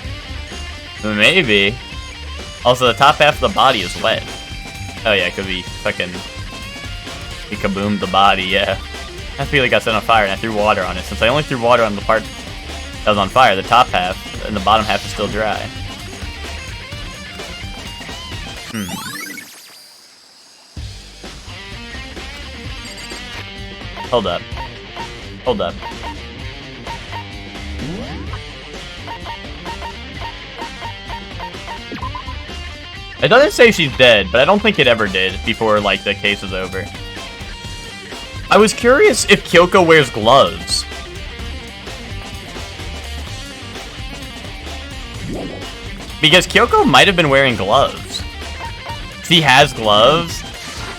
Maybe. Also, the top half of the body is wet. Oh yeah, it could be fucking... He kaboomed the body, yeah. I feel like I got set on fire and I threw water on it. Since I only threw water on the part that was on fire, the top half and the bottom half is still dry. Hold up. It doesn't say she's dead, but I don't think it ever did before, like, the case was over. I was curious if Kyoko wears gloves. Because Kyoko might have been wearing gloves. She has gloves?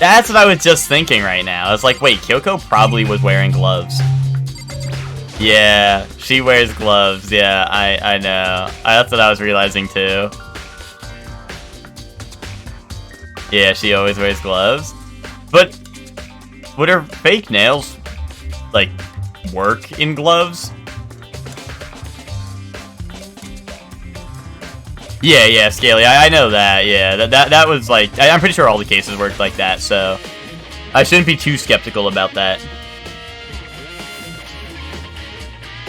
That's what I was just thinking right now. I was like, wait, Kyoko probably was wearing gloves. Yeah, she wears gloves. Yeah, I know. That's what I was realizing too. Yeah, she always wears gloves. But would her fake nails, like, work in gloves. Yeah, Scaly, I know that, yeah. That was like, I'm pretty sure all the cases worked like that, so I shouldn't be too skeptical about that.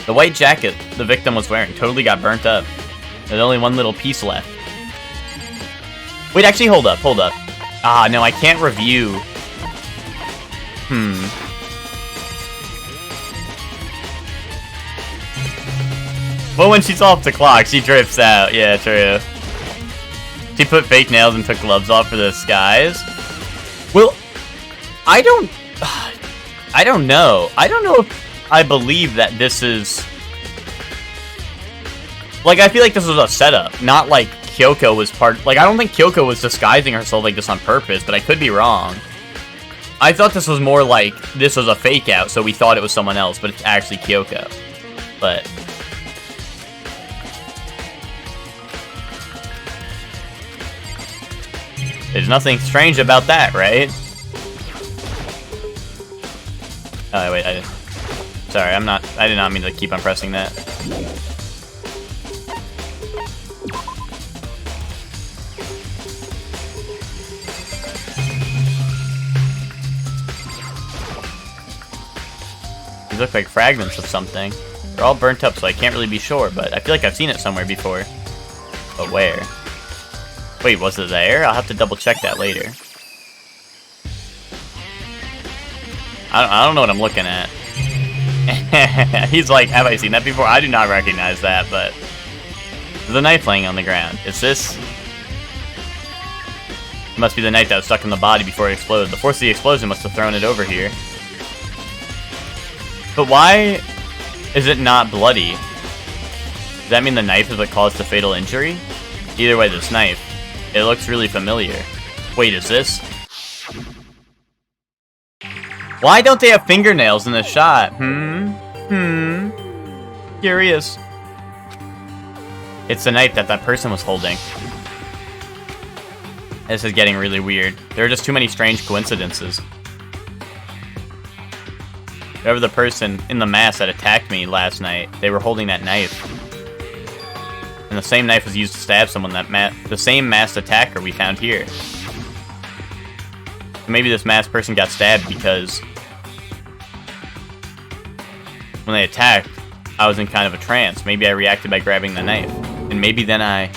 The white jacket the victim was wearing totally got burnt up. There's only one little piece left. Wait, actually, hold up. Ah, no, I can't review. Well, when she's off the clock, she drips out. Yeah, true. She put fake nails and took gloves off for the disguise. Well, I don't know. I don't know if I believe that this is... Like, I feel like this was a setup, not like Kyoko was part... Like, I don't think Kyoko was disguising herself like this on purpose, but I could be wrong. I thought this was more like, this was a fake out, so we thought it was someone else, but it's actually Kyoko. But... There's nothing strange about that, right? Oh, wait, sorry, I did not mean to keep on pressing that. These look like fragments of something. They're all burnt up, so I can't really be sure, but I feel like I've seen it somewhere before. But where? Wait, was it there? I'll have to double check that later. I don't know what I'm looking at. He's like, have I seen that before? I do not recognize that, but... There's a knife laying on the ground. Is this... It must be the knife that was stuck in the body before it exploded. The force of the explosion must have thrown it over here. But why is it not bloody? Does that mean the knife is what caused the fatal injury? Either way, this knife. It looks really familiar. Wait, is this? Why don't they have fingernails in this shot? Curious. It's the knife that person was holding. This is getting really weird. There are just too many strange coincidences. Whoever the person in the mask that attacked me last night, they were holding that knife. And the same knife was used to stab someone the same masked attacker we found here. Maybe this masked person got stabbed because when they attacked, I was in kind of a trance. Maybe I reacted by grabbing the knife. And maybe then I...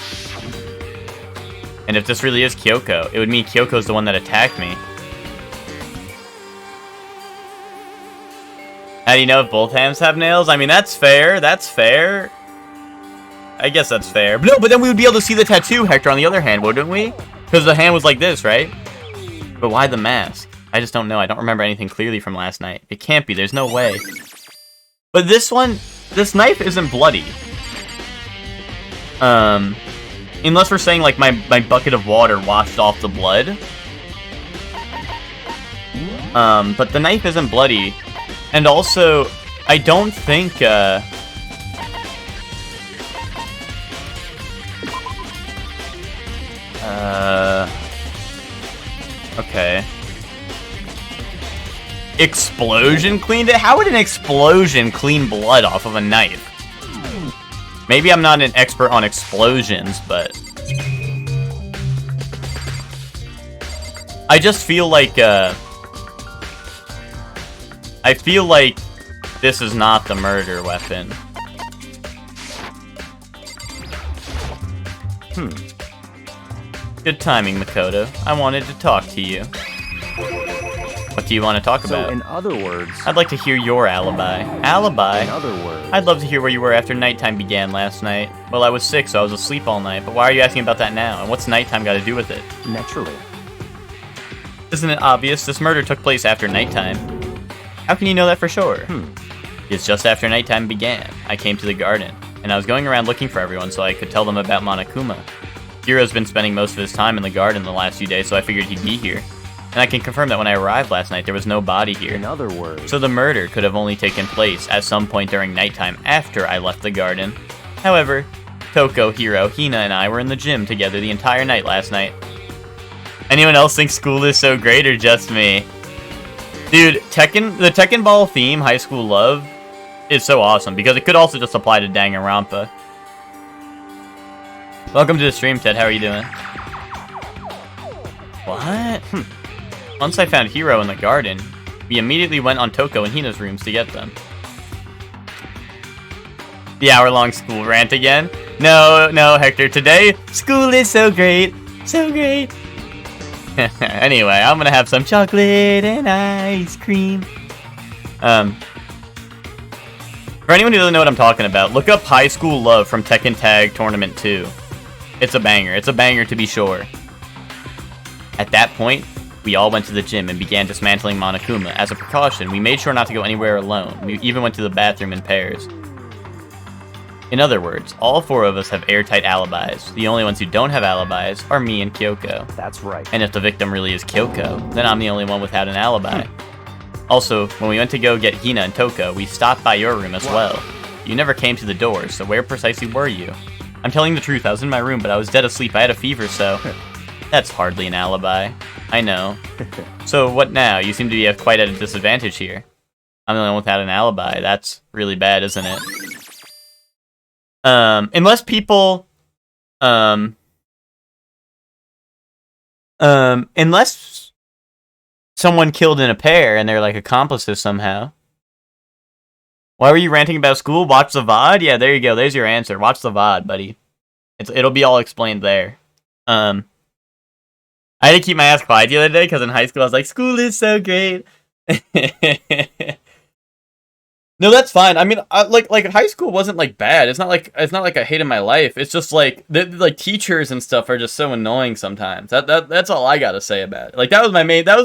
And if this really is Kyoko, it would mean Kyoko's the one that attacked me. How do you know if both hands have nails? I mean, that's fair. That's fair. I guess that's fair. But no, but then we would be able to see the tattoo, Hector, on the other hand, wouldn't we? Because the hand was like this, right? But why the mask? I just don't know. I don't remember anything clearly from last night. It can't be. There's no way. But this one, this knife isn't bloody. Unless we're saying, like, my bucket of water washed off the blood. But the knife isn't bloody. And also, I don't think, okay. Explosion cleaned it? How would an explosion clean blood off of a knife? Maybe I'm not an expert on explosions, but... I just feel like, I feel like this is not the murder weapon. Good timing, Makoto. I wanted to talk to you. What do you want to talk about? So, in other words... I'd like to hear your alibi. Alibi? In other words... I'd love to hear where you were after nighttime began last night. Well, I was sick, so I was asleep all night, but why are you asking about that now? And what's nighttime got to do with it? Naturally. Isn't it obvious? This murder took place after nighttime. How can you know that for sure? It's just after nighttime began. I came to the garden, and I was going around looking for everyone so I could tell them about Monokuma. Hiro's been spending most of his time in the garden the last few days, so I figured he'd be here. And I can confirm that when I arrived last night, there was no body here. In other words... So the murder could have only taken place at some point during nighttime after I left the garden. However, Toko, Hiro, Hina, and I were in the gym together the entire night last night. Anyone else think school is so great or just me? Dude, the Tekken Ball theme, High School Love, is so awesome, because it could also just apply to Danganronpa. Welcome to the stream, Ted. How are you doing? What? Once I found Hiro in the garden, we immediately went on Toko and Hina's rooms to get them. The hour-long school rant again? No, Hector. Today, school is so great. So great. Anyway, I'm gonna have some chocolate and ice cream. For anyone who doesn't know what I'm talking about, look up High School Love from Tekken Tag Tournament 2. It's a banger. It's a banger to be sure. At that point, we all went to the gym and began dismantling Monokuma. As a precaution, we made sure not to go anywhere alone. We even went to the bathroom in pairs. In other words, all four of us have airtight alibis. The only ones who don't have alibis are me and Kyoko. That's right. And if the victim really is Kyoko, then I'm the only one without an alibi. Also, when we went to go get Hina and Toko, we stopped by your room as well. You never came to the door, so where precisely were you? I'm telling the truth, I was in my room, but I was dead asleep. I had a fever, so... That's hardly an alibi. I know. So what now? You seem to be quite at a disadvantage here. I'm the only one without an alibi. That's really bad, isn't it? Unless people... unless someone killed in a pair and they're like accomplices somehow. Why were you ranting about school? Watch the VOD? Yeah, there you go. There's your answer. Watch the VOD, buddy. It'll be all explained there. I had to keep my ass quiet the other day because in high school I was like, school is so great. No, that's fine. I mean, like high school wasn't like bad. It's not like I hated my life. It's just like like teachers and stuff are just so annoying sometimes. That's all I gotta say about it. Like that was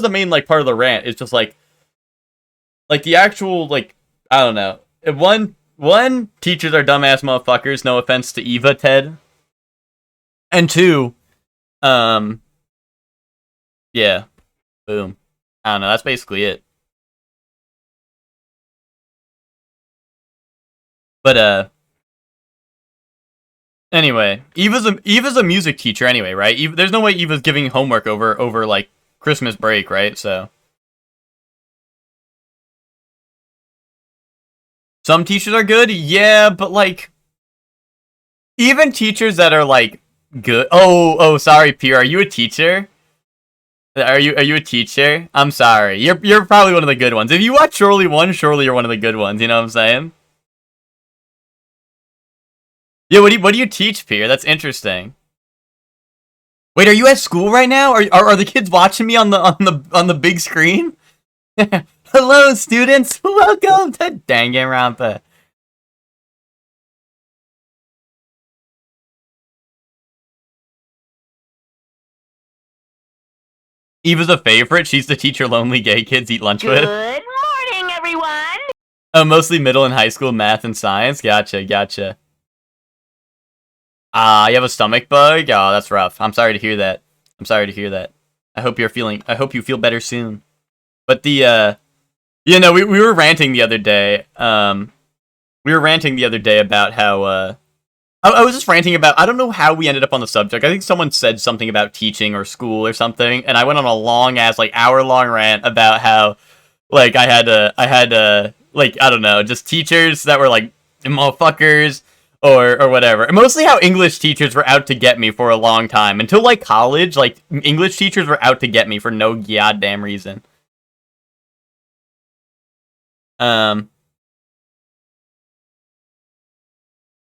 the main like part of the rant. It's just like the actual like I don't know. If one teachers are dumbass motherfuckers. No offense to Eva, Ted. And two, yeah, boom. I don't know. That's basically it. But anyway, Eva's a music teacher anyway, right? There's no way Eva's giving homework over like Christmas break, right? So some teachers are good, yeah, but like even teachers that are like good. Oh, sorry, Pierre. Are you a teacher? Are you a teacher? I'm sorry. You're probably one of the good ones. If you watch Surely 1, surely you're one of the good ones. You know what I'm saying? Yeah, what do you teach, Pierre? That's interesting. Wait, are you at school right now? Are the kids watching me on the big screen? Hello, students. Welcome to Danganronpa. Eva's a favorite. She's the teacher lonely gay kids eat lunch with. Good morning, everyone. Oh, mostly middle and high school math and science. Gotcha. You have a stomach bug? Oh, that's rough. I'm sorry to hear that. I hope you feel better soon. But we were ranting the other day. About how, I was just ranting about, I don't know how we ended up on the subject. I think someone said something about teaching or school or something, and I went on a long ass, like, hour-long rant about how, like, I had, like, I don't know, just teachers that were, like, motherfuckers, or whatever. Mostly how English teachers were out to get me for a long time. Until, like, college, like, English teachers were out to get me for no goddamn reason. How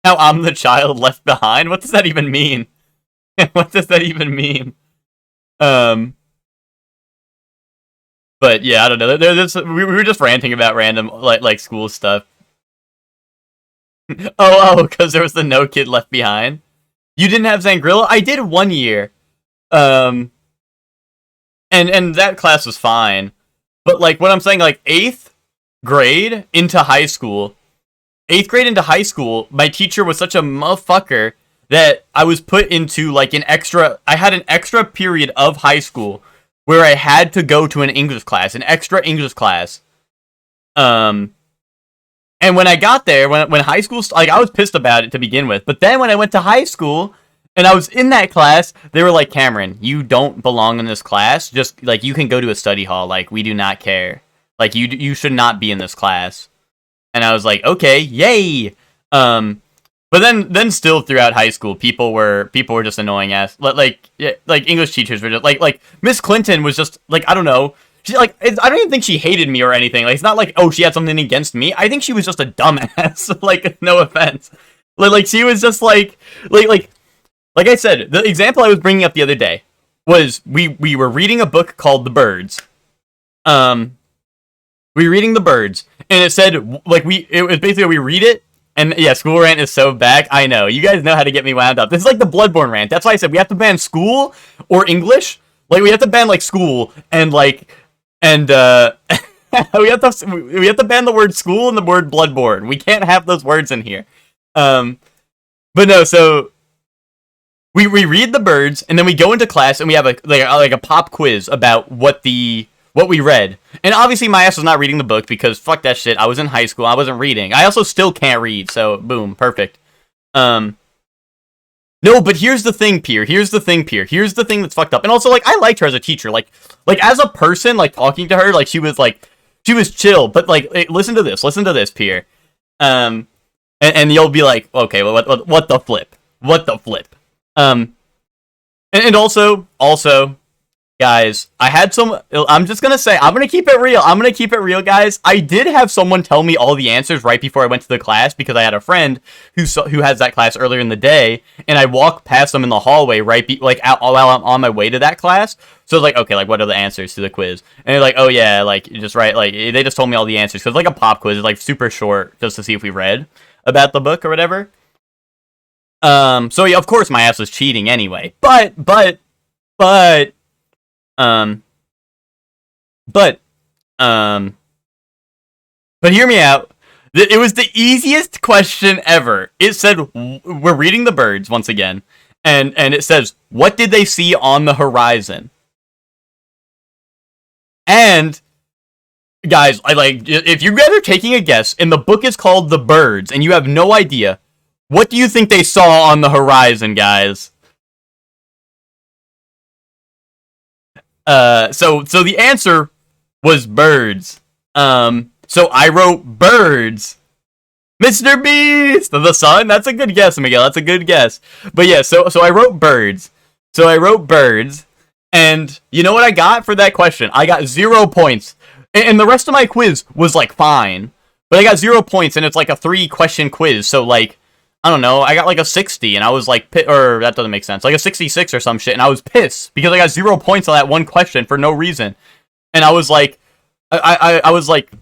I'm the child left behind? What does that even mean? What does that even mean? But yeah, I don't know. We were just ranting about random like school stuff. Because there was the no kid left behind. You didn't have Zangrilla? I did 1 year. And that class was fine. But like what I'm saying, like 8th grade into high school, my teacher was such a motherfucker that I was put into like I had an extra period of high school where I had to go to an extra English class. And when I got there, when high school, like, I was pissed about it to begin with. But then when I went to high school and I was in that class, they were like, Cameron, you don't belong in this class. Just, like, you can go to a study hall. Like, we do not care. Like, you should not be in this class. And I was like, okay, yay. But then still throughout high school, people were just annoying ass. Like English teachers were just like Miss Clinton was just like, I don't know. She like I don't even think she hated me or anything. Like it's not like, oh, she had something against me. I think she was just a dumbass. Like no offense. Like she was just like I said, the example I was bringing up the other day was we were reading a book called The Birds. We were reading The Birds, and it said it was basically we read it. And yeah, school rant is so back. I know. You guys know how to get me wound up. This is like the Bloodborne rant. That's why I said we have to ban school or English. Like we have to ban like school and we have to ban the word school and the word Bloodborne. We can't have those words in here. But no, so we read The Birds and then we go into class and we have a pop quiz about what we read. And obviously my ass was not reading the book because fuck that shit. I was in high school. I wasn't reading. I also still can't read. So boom, perfect. No, but here's the thing, Pierre. Here's the thing that's fucked up. And also like I liked her as a teacher. Like as a person, like talking to her, like she was chill. But like listen to this, Pierre. And you'll be like, okay, well, what the flip? What the flip? And also guys, I had I'm just gonna say, I'm gonna keep it real, guys. I did have someone tell me all the answers right before I went to the class because I had a friend who has that class earlier in the day, and I walked past them in the hallway while I'm on my way to that class. So I was like, okay, like what are the answers to the quiz? And they're like, oh yeah, like just right, like they just told me all the answers because like a pop quiz is like super short just to see if we read about the book or whatever. So yeah, of course my ass was cheating anyway, but hear me out. It was the easiest question ever. It said, we're reading The Birds once again, and it says, what did they see on the horizon? And guys, if you guys are taking a guess, and the book is called The Birds, and you have no idea, what do you think they saw on the horizon, guys? So the answer was birds. So I wrote birds. Mr. Beast! The sun? That's a good guess, Miguel. That's a good guess. But yeah, so I wrote birds. And you know what I got for that question? I got 0 points. And the rest of my quiz was like fine. But I got 0 points and it's like a 3-question quiz. So like, I don't know, I got like a 60 and I was like, or that doesn't make sense. Like a 66 or some shit and I was pissed because I got 0 points on that one question for no reason. And I was like, I was like,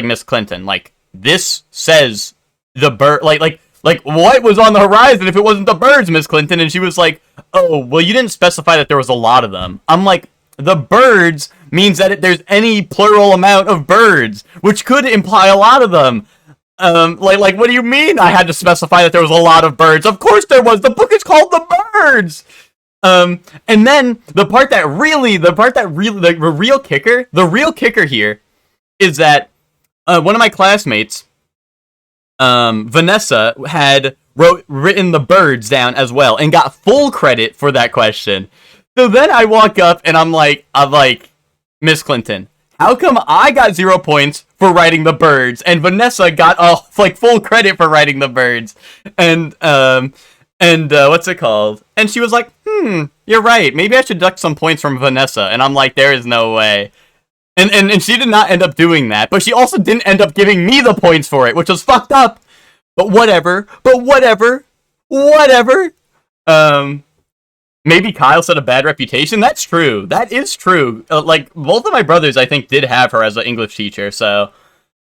Miss Clinton, like, this says the bird, like, what was on the horizon if it wasn't the birds, Miss Clinton? And she was like, oh, well, you didn't specify that there was a lot of them. I'm like, the birds means that there's any plural amount of birds, which could imply a lot of them. Like, what do you mean I had to specify that there was a lot of birds? Of course there was. The book is called The Birds. And then the real kicker here is that one of my classmates, Vanessa, had written The Birds down as well and got full credit for that question. So then I walk up and I'm like, Miss Clinton, how come I got 0 points for writing The Birds and Vanessa got full credit for writing The Birds? And what's it called? And she was like, you're right. Maybe I should deduct some points from Vanessa. And I'm like, there is no way. And she did not end up doing that, but she also didn't end up giving me the points for it, which was fucked up. But whatever. Maybe Kyle set a bad reputation. That's true. That is true. Like both of my brothers, I think, did have her as an English teacher. So,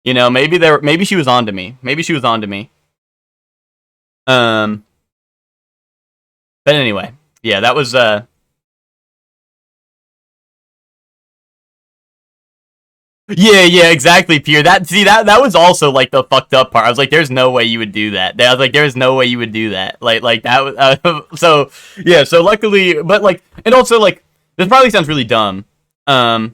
you know, maybe she was on to me. But anyway, yeah, that was Yeah, exactly, Pierre. That was also like the fucked up part. I was like, "There's no way you would do that." I was like, "There's no way you would do that." Like that was so yeah. So luckily, but like, and also like, this probably sounds really dumb. Is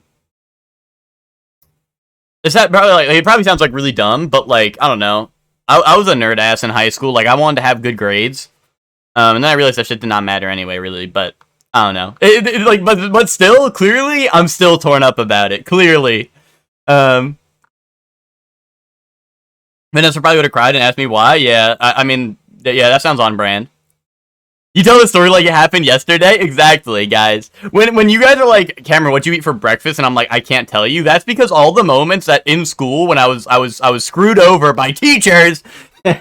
that probably like it probably sounds like really dumb, but like I don't know. I was a nerd ass in high school. Like I wanted to have good grades. And then I realized that shit did not matter anyway, really. But I don't know. But still, clearly, I'm still torn up about it. Clearly. Vanessa probably would have cried and asked me why. Yeah, I mean, yeah, that sounds on brand. You tell the story like it happened yesterday? Exactly, guys. When you guys are like, Cameron, what'd you eat for breakfast? And I'm like, I can't tell you. That's because all the moments that in school when I was screwed over by teachers.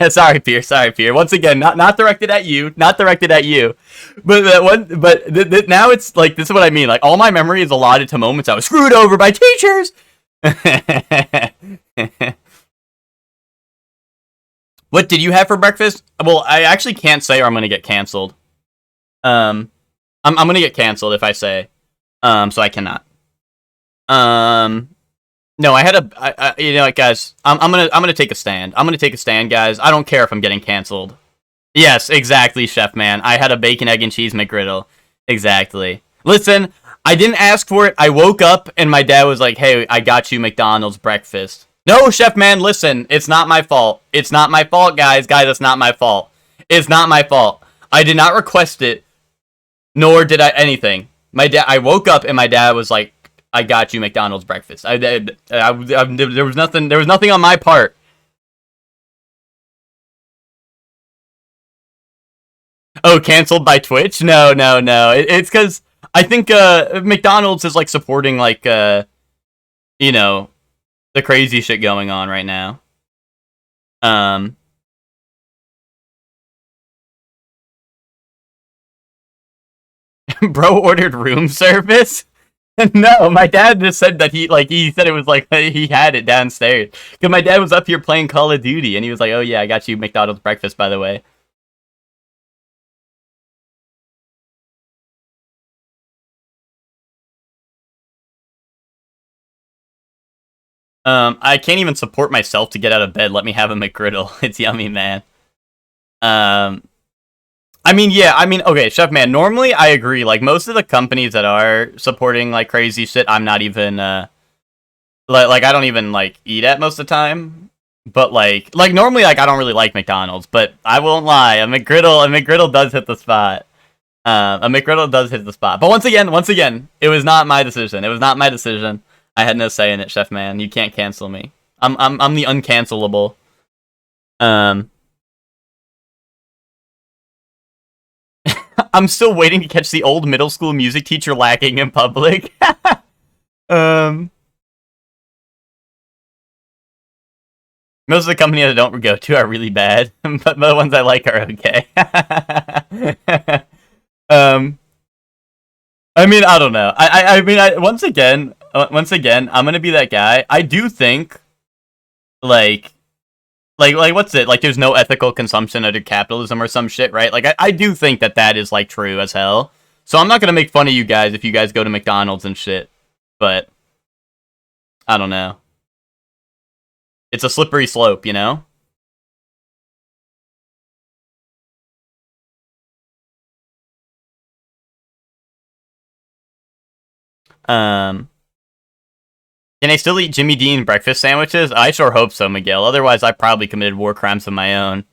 Sorry, Pierre. Once again, not directed at you. Not directed at you. But that one. But now it's like this is what I mean. Like all my memory is allotted to moments I was screwed over by teachers. What did you have for breakfast? Well, I actually can't say or I'm gonna get canceled. I'm gonna get canceled if I say. So I cannot. No, I had you know what, guys? I'm gonna take a stand. I'm gonna take a stand, guys. I don't care if I'm getting canceled. Yes, exactly, Chef Man. I had a bacon, egg, and cheese McGriddle. Exactly. Listen, I didn't ask for it. I woke up and my dad was like, "Hey, I got you McDonald's breakfast." No, Chef Man, listen. It's not my fault. It's not my fault, guys. Guys, it's not my fault. It's not my fault. I did not request it. Nor did I anything. I woke up and my dad was like, "I got you McDonald's breakfast." There was nothing. There was nothing on my part. Oh, canceled by Twitch? No. It's because I think McDonald's is like supporting like you know, the crazy shit going on right now. Bro ordered room service? No, my dad just said that he said it was like he had it downstairs. Cause my dad was up here playing Call of Duty and he was like, "Oh yeah, I got you McDonald's breakfast, by the way." I can't even support myself to get out of bed. Let me have a McGriddle. It's yummy, man. I mean, yeah, okay, Chef Man, normally I agree. Like, most of the companies that are supporting, like, crazy shit, I'm not even, like, I don't even, like, eat at most of the time. But, like, normally, like, I don't really like McDonald's, but I won't lie, a McGriddle does hit the spot. A McGriddle does hit the spot. But once again, it was not my decision. It was not my decision. I had no say in it, Chef Man. You can't cancel me. I'm the uncancelable. I'm still waiting to catch the old middle school music teacher lacking in public. Most of the companies I don't go to are really bad, but the ones I like are okay. I mean, I don't know. I mean, once again, I'm gonna be that guy. I do think, like, what's it? Like, there's no ethical consumption under capitalism or some shit, right? Like, I do think that is, like, true as hell. So I'm not gonna make fun of you guys if you guys go to McDonald's and shit. But, I don't know. It's a slippery slope, you know? Can I still eat Jimmy Dean breakfast sandwiches? I sure hope so, Miguel. Otherwise, I probably committed war crimes of my own.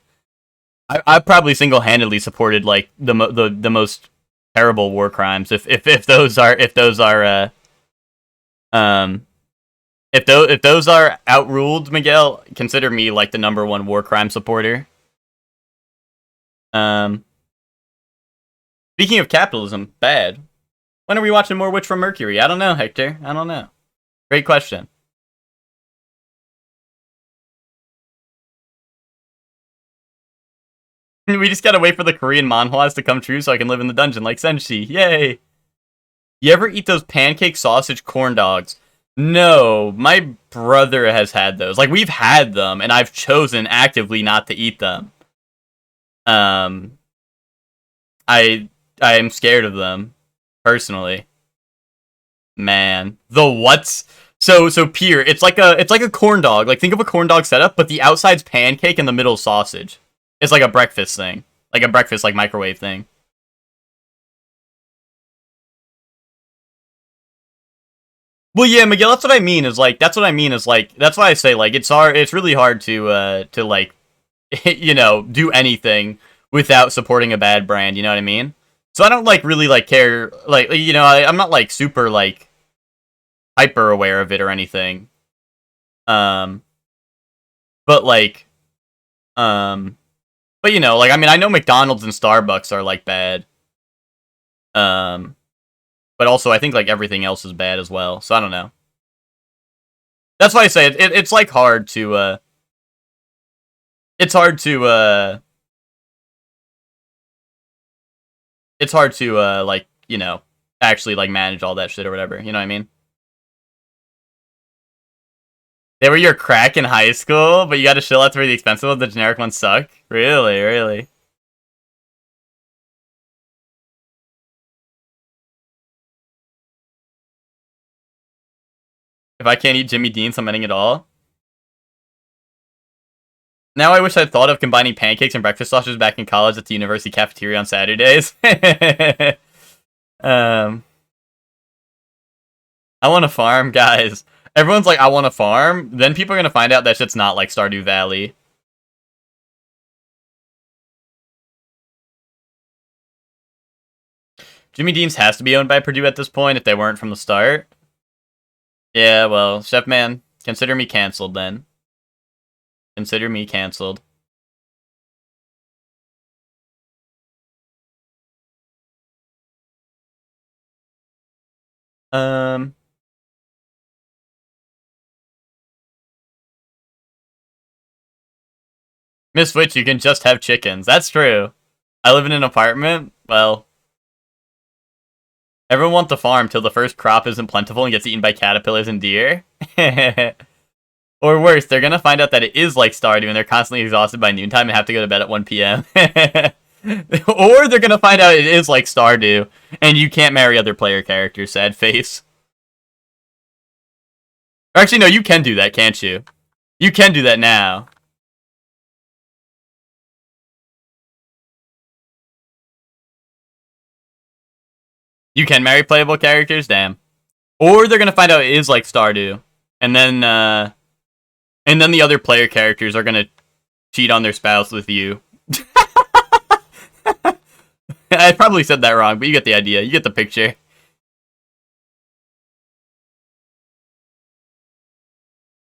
I probably single-handedly supported like the most terrible war crimes. If those are outruled, Miguel, consider me like the #1 war crime supporter. Speaking of capitalism, bad. When are we watching more Witch from Mercury? I don't know, Hector. I don't know. Great question. We just gotta wait for the Korean manhwas to come true so I can live in the dungeon like Senshi. Yay! You ever eat those pancake sausage corn dogs? No, my brother has had those. Like, we've had them, and I've chosen actively not to eat them. I am scared of them, personally. Man, the what's so Pier? It's like a corn dog. Like, think of a corn dog setup, but the outside's pancake and the middle's sausage. It's like a breakfast thing, like a breakfast like microwave thing. Well, yeah, Miguel. That's what I mean. That's why I say like it's really hard to like you know do anything without supporting a bad brand. You know what I mean? So I don't like really like care like you know I'm not like super like hyper aware of it or anything. But like But you know, like, I mean, I know McDonald's and Starbucks are, like, bad. But also, I think, like, everything else is bad as well, so I don't know. That's why I say it's, like, hard to, it's hard to, like, you know, actually, like, manage all that shit or whatever, you know what I mean? They were your crack in high school, but you got to shill out for the expensive ones, the generic ones suck? Really, really? If I can't eat Jimmy Dean, so I'm ending it all? Now I wish I'd thought of combining pancakes and breakfast sausages back in college at the university cafeteria on Saturdays. um, I want to farm, guys. Everyone's like, I want to farm. Then people are going to find out that shit's not like Stardew Valley. Jimmy Dean's has to be owned by Purdue at this point if they weren't from the start. Yeah, well, Chef Man, consider me canceled then. Consider me canceled. Miss Witch, you can just have chickens. That's true. I live in an apartment. Well, everyone wants to farm till the first crop isn't plentiful and gets eaten by caterpillars and deer. Or worse, they're gonna find out that it is like Stardew and they're constantly exhausted by noontime and have to go to bed at 1 p.m. Or they're gonna find out it is like Stardew and you can't marry other player characters, sad face. Or actually, no, you can do that, can't you? You can do that now. You can marry playable characters? Damn. Or they're gonna find out it is like Stardew. And then the other player characters are gonna cheat on their spouse with you. I probably said that wrong, but you get the idea. You get the picture.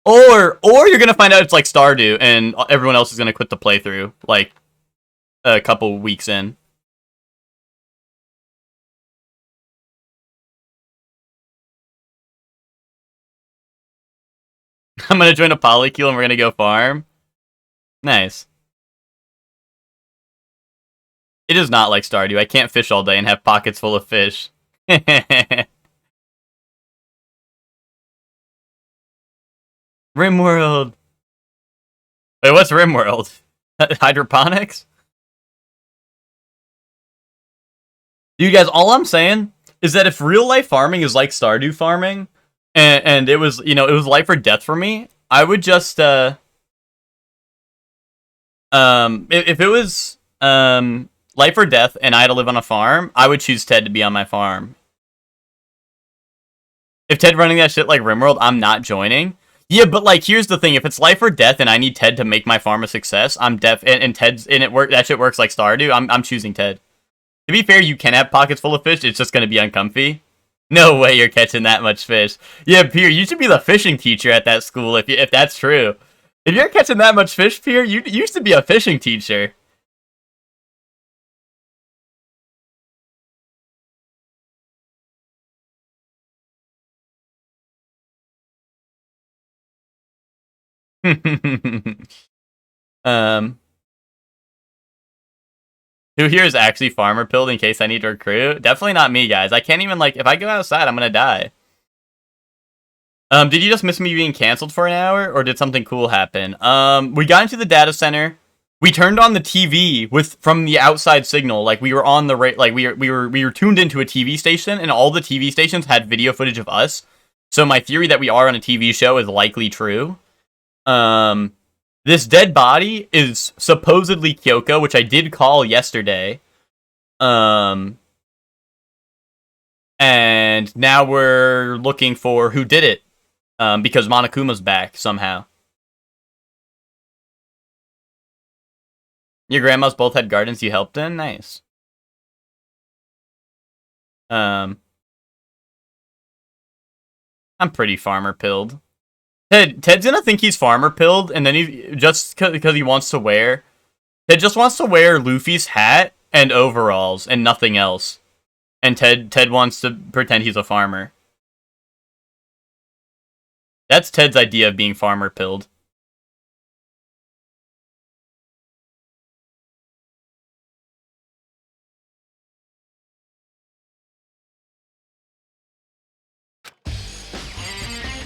Or you're gonna find out it's like Stardew, and everyone else is gonna quit the playthrough, like, a couple weeks in. I'm gonna join a polycule and we're gonna go farm. Nice. It is not like Stardew. I can't fish all day and have pockets full of fish. Rimworld. Wait, what's Rimworld? Hydroponics? You guys, all I'm saying is that if real life farming is like Stardew farming, and it was, you know, it was life or death for me, I would just, if it was, life or death and I had to live on a farm, I would choose Ted to be on my farm. If Ted running that shit like Rimworld, I'm not joining. Yeah, but like, here's the thing: if it's life or death, and I need Ted to make my farm a success, I'm and Ted's and it work. That shit works like Stardew. I'm choosing Ted. To be fair, you can have pockets full of fish. It's just gonna be uncomfy. No way you're catching that much fish. Yeah, Pierre, you should be the fishing teacher at that school if that's true. If you're catching that much fish, Pierre, you used to be a fishing teacher. um. Who here is actually farmer pilled in case I need to recruit? Definitely not me, guys. I can't even, like, if I go outside, I'm gonna die. Did you just miss me being canceled for an hour, or did something cool happen? We got into the data center. We turned on the TV from the outside signal. Like, we were on the like we were tuned into a TV station, and all the TV stations had video footage of us. So my theory that we are on a TV show is likely true. This dead body is supposedly Kyoko, which I did call yesterday. And now we're looking for who did it. Because Monokuma's back somehow. Your grandmas both had gardens you helped in? Nice. I'm pretty farmer pilled. Ted's gonna think he's farmer pilled, and then he just because he wants to wear. Ted just wants to wear Luffy's hat and overalls and nothing else. And Ted wants to pretend he's a farmer. That's Ted's idea of being farmer pilled.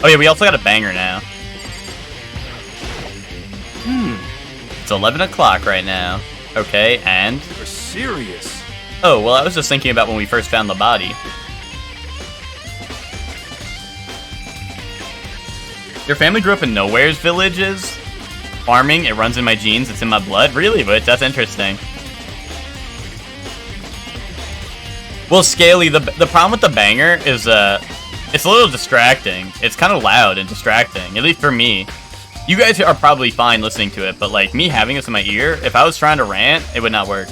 Oh yeah, we also got a banger now. It's 11 o'clock right now. Okay, and... You're serious. Oh, well, I was just thinking about when we first found the body. Your family grew up in Nowhere's villages? Farming, it runs in my genes, it's in my blood? Really, but that's interesting. Well, Scaly, the problem with the banger is, it's a little distracting. It's kind of loud and distracting, at least for me. You guys are probably fine listening to it, but like me having this in my ear, if I was trying to rant, it would not work.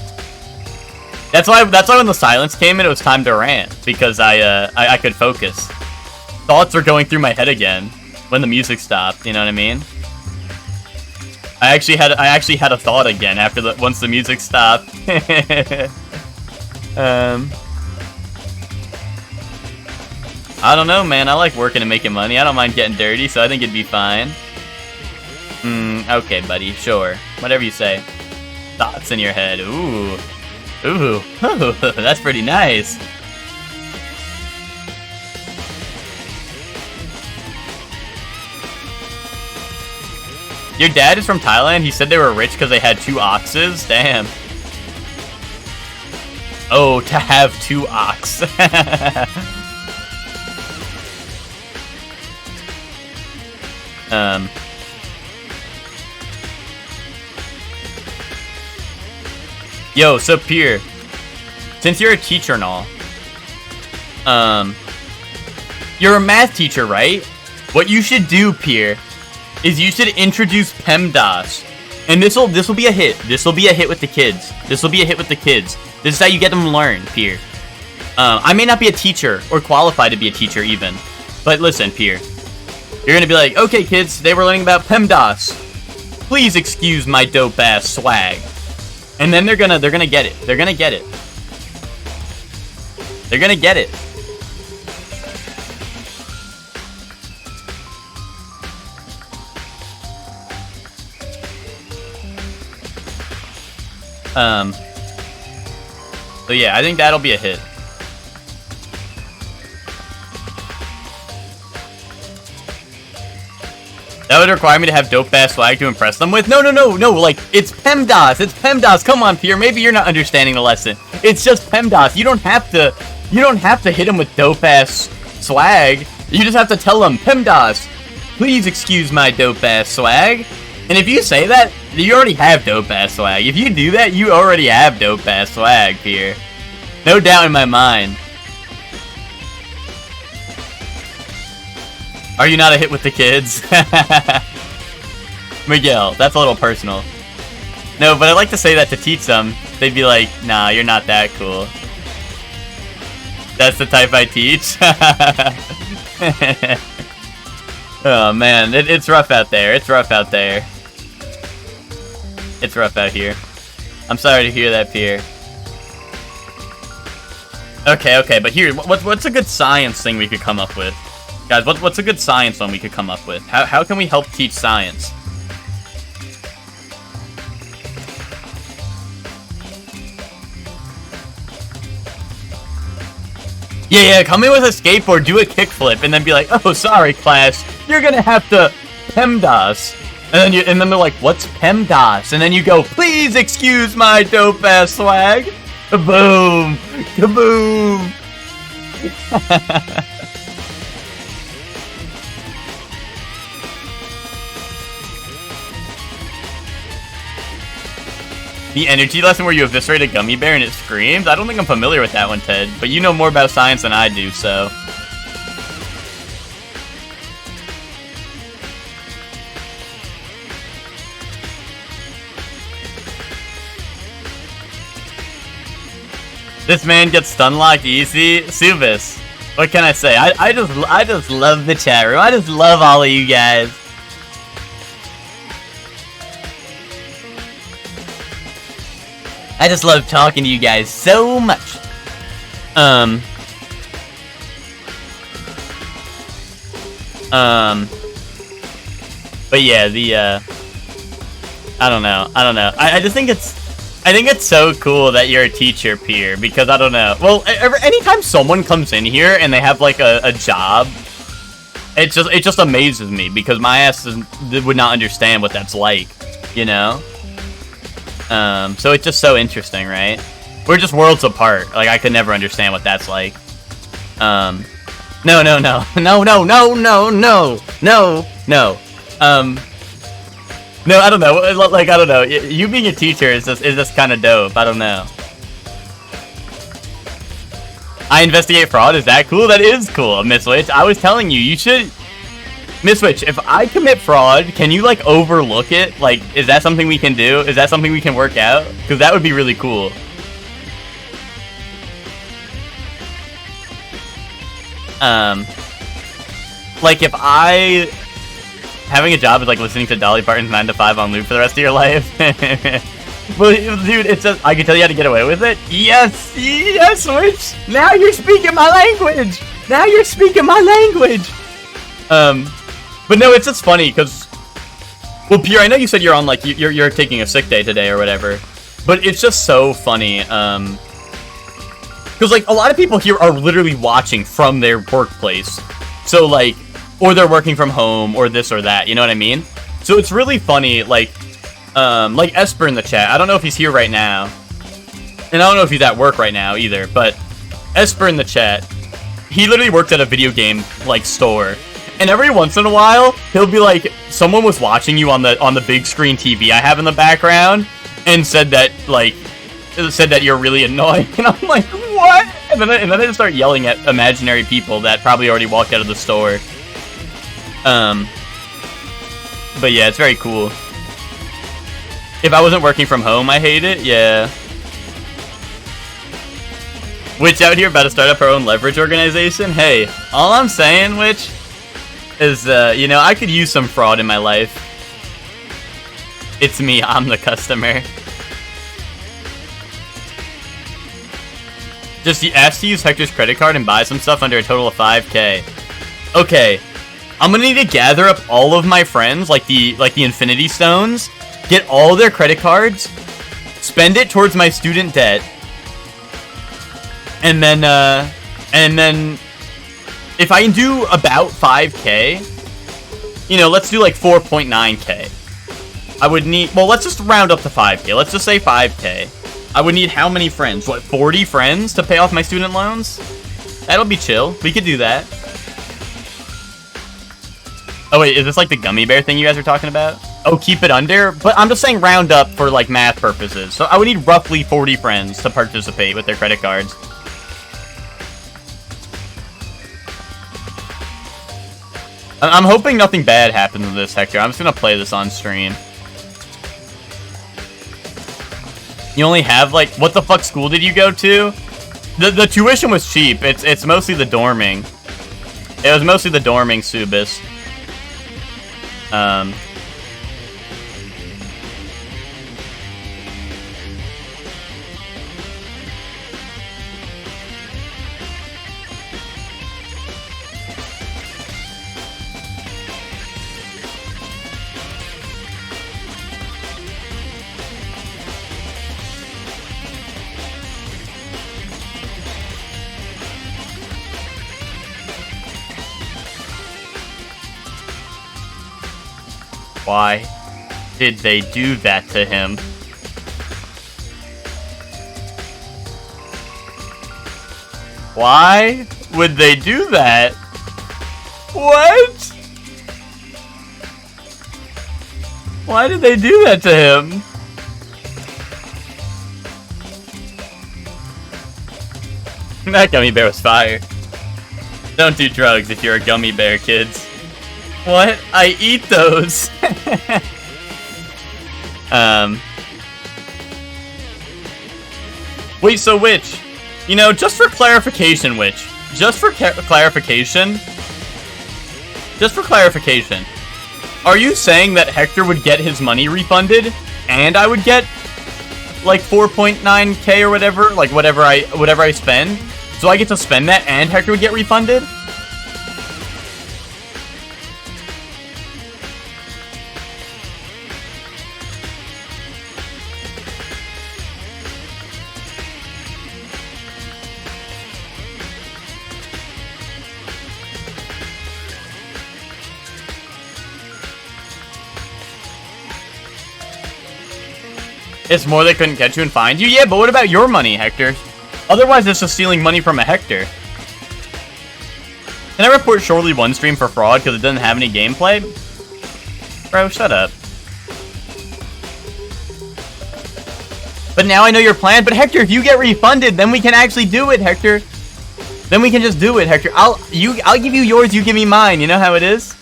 That's why when the silence came in, it was time to rant, because I could focus. Thoughts were going through my head again when the music stopped. You know what I mean? I actually had a thought again after once the music stopped. I don't know, man. I like working and making money. I don't mind getting dirty, so I think it'd be fine. Okay, buddy. Sure. Whatever you say. Thoughts in your head. Ooh. Ooh. That's pretty nice. Your dad is from Thailand? He said they were rich because they had 2 oxes? Damn. Oh, to have 2 ox. Yo, so Pierre, since you're a teacher and all, you're a math teacher, right? What you should do, Pierre, is you should introduce PEMDAS. And this'll be a hit. This'll be a hit with the kids. This'll be a hit with the kids. This is how you get them to learn, Pierre. I may not be a teacher, or qualified to be a teacher even. But listen, Pierre. You're gonna be like, okay kids, they were learning about PEMDAS. Please excuse my dope-ass swag. And then they're gonna get it. They're gonna get it. They're gonna get it. So yeah, I think that'll be a hit. That would require me to have dope-ass swag to impress them with? No, like, it's PEMDAS, it's PEMDAS, come on, Pierre, maybe you're not understanding the lesson. It's just PEMDAS, you don't have to hit them with dope-ass swag, you just have to tell them, PEMDAS, please excuse my dope-ass swag. And if you say that, you already have dope-ass swag. If you do that, you already have dope-ass swag, Pierre. No doubt in my mind. Are you not a hit with the kids? Miguel, that's a little personal. No, but I like to say that to teach them. They'd be like, nah, you're not that cool. That's the type I teach? Oh man, it's rough out there. It's rough out there. It's rough out here. I'm sorry to hear that, Pierre. Okay, but here, what's a good science thing we could come up with? Guys, what's a good science one we could come up with? How can we help teach science? Yeah, come in with a skateboard, do a kickflip, and then be like, oh, sorry, class, you're gonna have to PEMDAS. And then they're like, what's PEMDAS? And then you go, please excuse my dope-ass swag. Kaboom! Kaboom! The energy lesson where you eviscerate a gummy bear and it screams? I don't think I'm familiar with that one, Ted. But you know more about science than I do, so... This man gets stun locked easy. Subis, What can I say? I just love the chat room. I just love all of you guys. I just love talking to you guys so much. But yeah, I don't know. I just think it's so cool that you're a teacher, Pierre, because I don't know. Well, anytime someone comes in here and they have like a job, it just amazes me because my ass would not understand what that's like, you know? So it's just so interesting, right? We're just worlds apart. Like I could never understand what that's like. No. No, I don't know. Like, I don't know. You being a teacher is just kind of dope. I don't know. I investigate fraud. Is that cool? That is cool, Miss Witch. I was telling you, you should... Miss Witch, if I commit fraud, can you, like, overlook it? Like, is that something we can do? Is that something we can work out? Because that would be really cool. Like, if I... Having a job is like listening to Dolly Parton's 9 to 5 on loop for the rest of your life. Well, dude, it's just, I can tell you how to get away with it. Yes, Witch. Now you're speaking my language. But no, it's just funny because, well, Pierre, I know you said you're on like you're taking a sick day today or whatever, but it's just so funny. Because like a lot of people here are literally watching from their workplace, so like. Or they're working from home, or this or that, you know what I mean? So it's really funny, like Esper in the chat, I don't know if he's here right now, and I don't know if he's at work right now either, but Esper in the chat, he literally worked at a video game, like, store, and every once in a while, he'll be like, someone was watching you on the big screen TV I have in the background, and said that you're really annoying, and I'm like, what? And then I just start yelling at imaginary people that probably already walked out of the store. But yeah, it's very cool. If I wasn't working from home, I hate it, yeah. Witch out here about to start up her own leverage organization? Hey, all I'm saying, Witch, is, you know, I could use some fraud in my life. It's me, I'm the customer. Just ask to use Hector's credit card and buy some stuff under a total of 5K. Okay. I'm gonna need to gather up all of my friends, like the Infinity Stones, get all their credit cards, spend it towards my student debt, and then if I can do about 5K, you know, let's do like 4.9K. I would need, well, let's just round up to 5K. Let's just say 5K. I would need how many friends? What, 40 friends to pay off my student loans? That'll be chill. We could do that. Oh wait, is this like the gummy bear thing you guys were talking about? Oh, keep it under? But I'm just saying round up for like math purposes. So I would need roughly 40 friends to participate with their credit cards. I'm hoping nothing bad happens with this, Hector. I'm just gonna play this on stream. You only have like, what the fuck school did you go to? The tuition was cheap. It's mostly the dorming. It was mostly the dorming, Subis. Why did they do that to him? Why would they do that? What? Why did they do that to him? That gummy bear was fire. Don't do drugs if you're a gummy bear, kids. What? I eat those. Wait, so Witch, you know, just for clarification, Witch, just for clarification, are you saying that Hector would get his money refunded and I would get like 4.9k or whatever, like whatever I spend? So I get to spend that and Hector would get refunded? It's more they couldn't catch you and find you? Yeah, but what about your money, Hector? Otherwise, it's just stealing money from a Hector. Can I report Shorely 1 stream for fraud because it doesn't have any gameplay? Bro, shut up. But now I know your plan. But Hector, if you get refunded, then we can actually do it, Hector. Then we can just do it, Hector. I'll give you yours, you give me mine. You know how it is?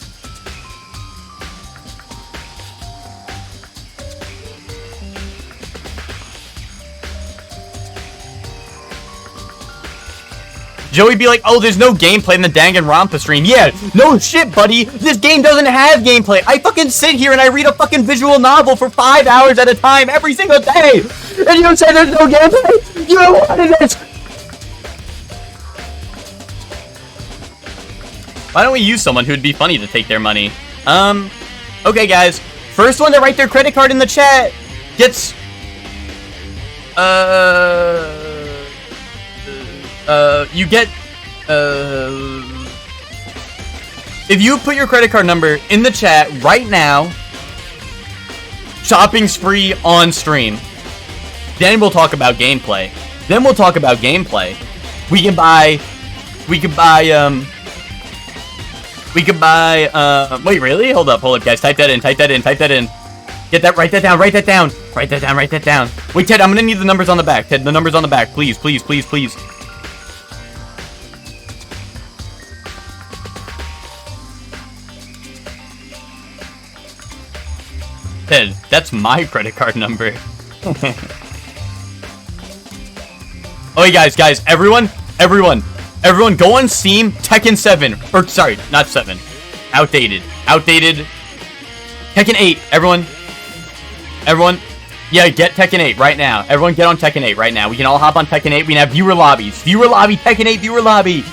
Joey be like, oh, there's no gameplay in the Danganronpa stream. Yeah, no shit, buddy. This game doesn't have gameplay. I fucking sit here and I read a fucking visual novel for 5 hours at a time every single day. And you say there's no gameplay? You know what it is? Why don't we use someone who'd be funny to take their money? Okay, guys. First one to write their credit card in the chat gets... you get, if you put your credit card number in the chat right now, shopping spree on stream, then we'll talk about gameplay. We can buy, wait, really? Hold up, guys, type that in. Get that, write that down. Write that down. Wait, Ted, I'm gonna need the numbers on the back. Ted, the numbers on the back, please. Ted, that's my credit card number. Oh, hey, guys, everyone, go on Steam, Tekken 7, or, sorry, not 7, outdated, Tekken 8, everyone, yeah, get Tekken 8 right now, everyone get on Tekken 8 right now, we can all hop on Tekken 8, we can have viewer lobbies, Tekken 8 viewer lobby.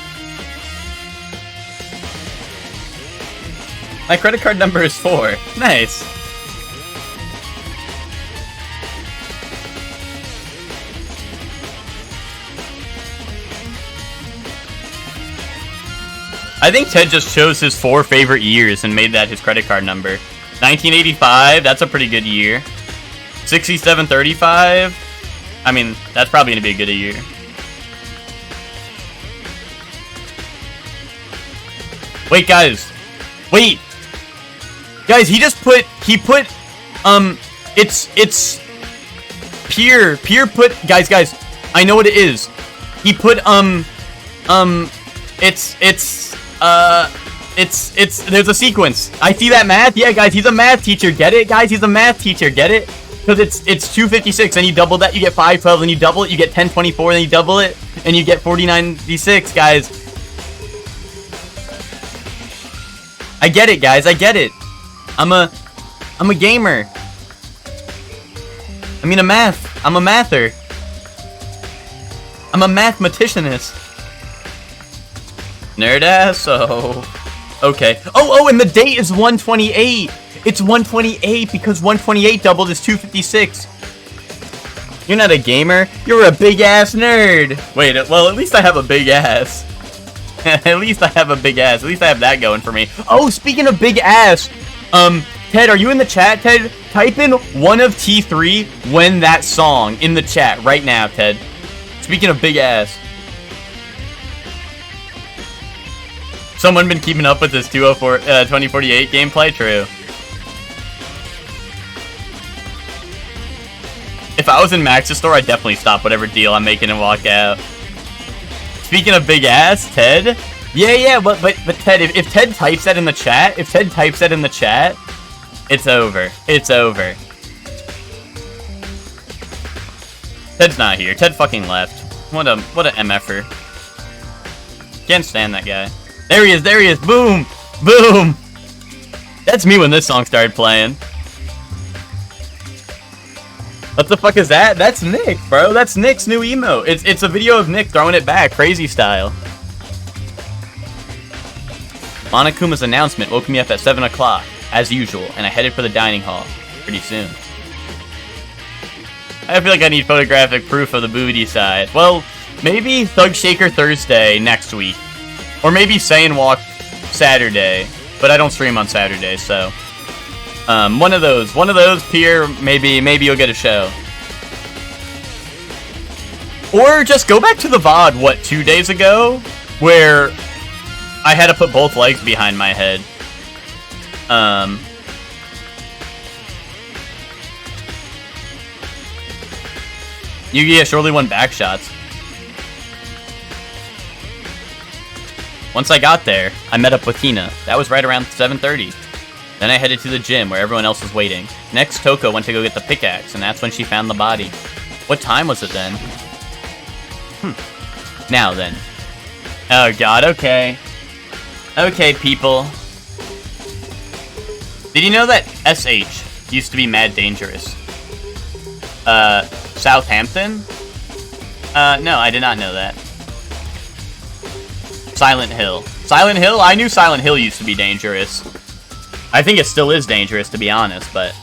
My credit card number is 4, nice. I think Ted just chose his 4 favorite years and made that his credit card number. 1985, that's a pretty good year. 6735, I mean, that's probably going to be a good year. Wait, guys. Wait. Guys, he put, it's, Pierre put, guys, I know what it is. He put, there's a sequence. I see that math. Yeah, guys, he's a math teacher. Get it, guys? He's a math teacher. Get it? Because it's 256, and you double that, you get 512, and you double it, you get 1024, and you double it, and you get 4096, guys. I get it, guys. I get it. I'm a gamer. I mean, I'm a mather. I'm a mathematicianist. Nerd ass, so... Okay. Oh, and the date is 128. It's 128 because 128 doubled is 256. You're not a gamer. You're a big-ass nerd. Wait, well, at least I have a big ass. At least I have a big ass. At least I have that going for me. Oh, speaking of big ass, Ted, are you in the chat, Ted? Type in one of T3 when that song in the chat right now, Ted. Speaking of big ass. Someone been keeping up with this 2048 gameplay? True. If I was in Max's store, I'd definitely stop whatever deal I'm making and walk out. Speaking of big ass, Ted. Yeah, but Ted, if Ted types that in the chat, it's over. It's over. Ted's not here. Ted fucking left. What a MFer. Can't stand that guy. There he is, there he is. Boom! Boom! That's me when this song started playing. What the fuck is that? That's Nick, bro. That's Nick's new emote. It's a video of Nick throwing it back, crazy style. Monokuma's announcement woke me up at 7 o'clock, as usual, and I headed for the dining hall pretty soon. I feel like I need photographic proof of the booty side. Well, maybe Thug Shaker Thursday next week. Or maybe Saiyan Walk Saturday. But I don't stream on Saturday, so... one of those, Pierre, maybe you'll get a show. Or just go back to the VOD, what, 2 days ago? Where I had to put both legs behind my head. Yu-Gi-Oh! Surely won back shots. Once I got there, I met up with Hina. That was right around 7:30. Then I headed to the gym where everyone else was waiting. Next, Toko went to go get the pickaxe, and that's when she found the body. What time was it then? Now then. Oh god, okay. Okay, people. Did you know that SH used to be mad dangerous? Southampton? No, I did not know that. Silent Hill. Silent Hill? I knew Silent Hill used to be dangerous. I think it still is dangerous, to be honest, but...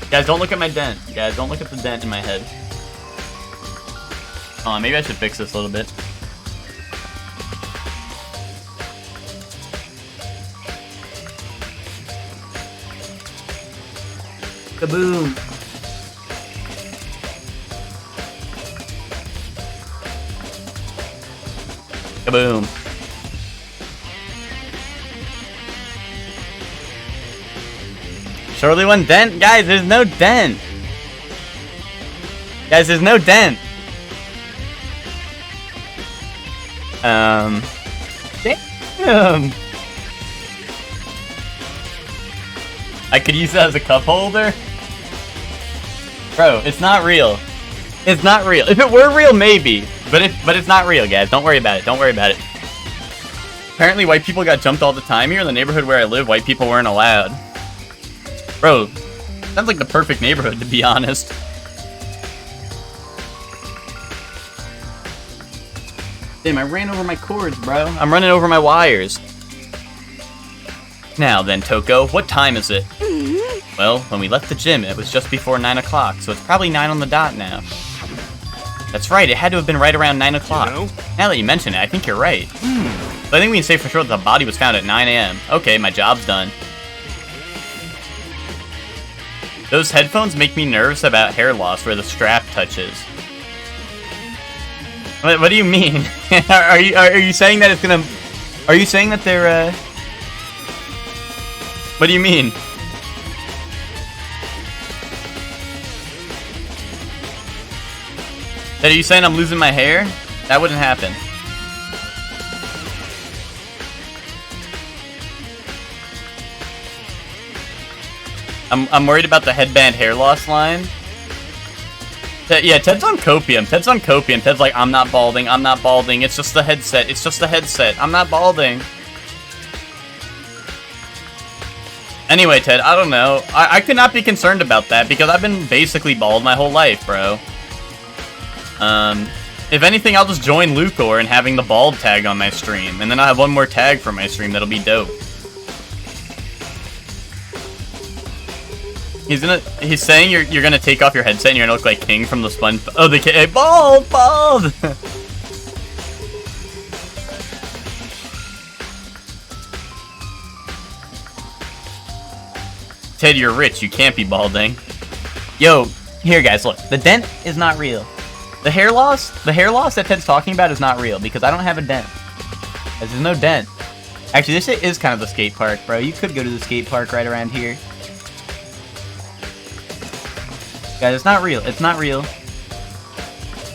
Guys, don't look at my dent. Guys, don't look at the dent in my head. Hold on, maybe I should fix this a little bit. Kaboom! Kaboom. Surely one dent? Guys, there's no dent. Guys, there's no dent. Damn. I could use that as a cup holder. Bro, it's not real. It's not real. If it were real, maybe. But it's not real, guys. Don't worry about it. Don't worry about it. Apparently, white people got jumped all the time here. In the neighborhood where I live, white people weren't allowed. Bro, sounds like the perfect neighborhood, to be honest. Damn, I ran over my cords, bro. I'm running over my wires. Now then, Toko, what time is it? Well, when we left the gym, it was just before 9 o'clock, so it's probably 9 on the dot now. That's right, it had to have been right around 9 o'clock. You know? Now that you mention it, I think you're right. So I think we can say for sure that the body was found at 9 a.m. Okay, my job's done. Those headphones make me nervous about hair loss where the strap touches. What do you mean? are you saying that it's gonna... Are you saying that they're, What do you mean? Are you saying I'm losing my hair? That wouldn't happen. I'm worried about the headband hair loss line. Yeah, Ted's on copium. Ted's on copium. Ted's like, I'm not balding. I'm not balding. It's just the headset. It's just the headset. I'm not balding. Anyway, Ted, I don't know. I could not be concerned about that because I've been basically bald my whole life, bro. If anything, I'll just join Lucor and having the bald tag on my stream, and then I'll have one more tag for my stream that'll be dope. He's saying you're gonna take off your headset and you're gonna look like King from the Sponge. Oh, the kid, bald. Ted, you're rich. You can't be balding. Yo, here, guys, look. The dent is not real. The hair loss that Ted's talking about is not real because I don't have a dent. There's no dent. Actually, this is kind of the skate park, bro. You could go to the skate park right around here. Guys, it's not real. It's not real.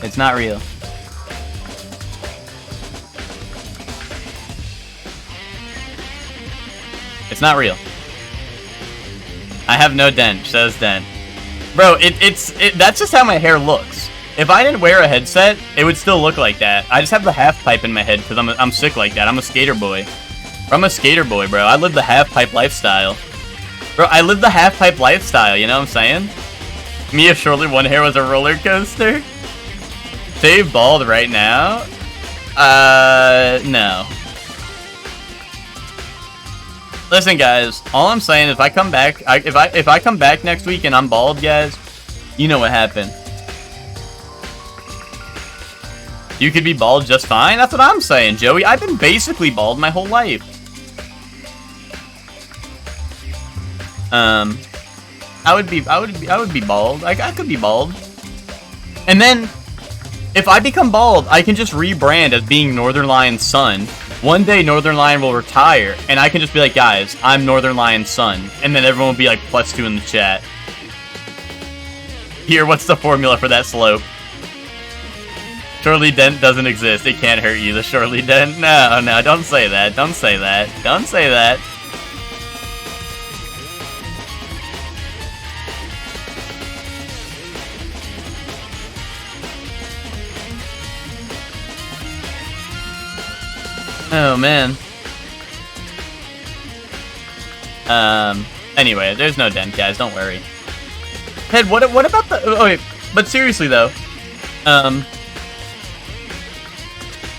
It's not real. It's not real. I have no dent, says dent. Bro, that's just how my hair looks. If I didn't wear a headset, it would still look like that. I just have the half pipe in my head because I'm sick like that. I'm a skater boy. I'm a skater boy, bro. I live the half pipe lifestyle. Bro, I live the half pipe lifestyle, you know what I'm saying? Me if Shortly One Hair was a roller coaster? Save bald right now? No. Listen, guys. All I'm saying is, if I come back, if I come back next week and I'm bald, guys, you know what happened. You could be bald just fine. That's what I'm saying, Joey. I've been basically bald my whole life. I would be bald. I could be bald. And then, if I become bald, I can just rebrand as being Northern Lion's son. One day, Northern Lion will retire, and I can just be like, guys, I'm Northern Lion's son. And then everyone will be like, +2 in the chat. Here, what's the formula for that slope? Shortly Dent doesn't exist. It can't hurt you, the Shortly Dent. No, no, don't say that. Don't say that. Don't say that. Oh, man. Anyway, there's no dent, guys. Don't worry. Ted, what about the... Oh, wait. But seriously, though.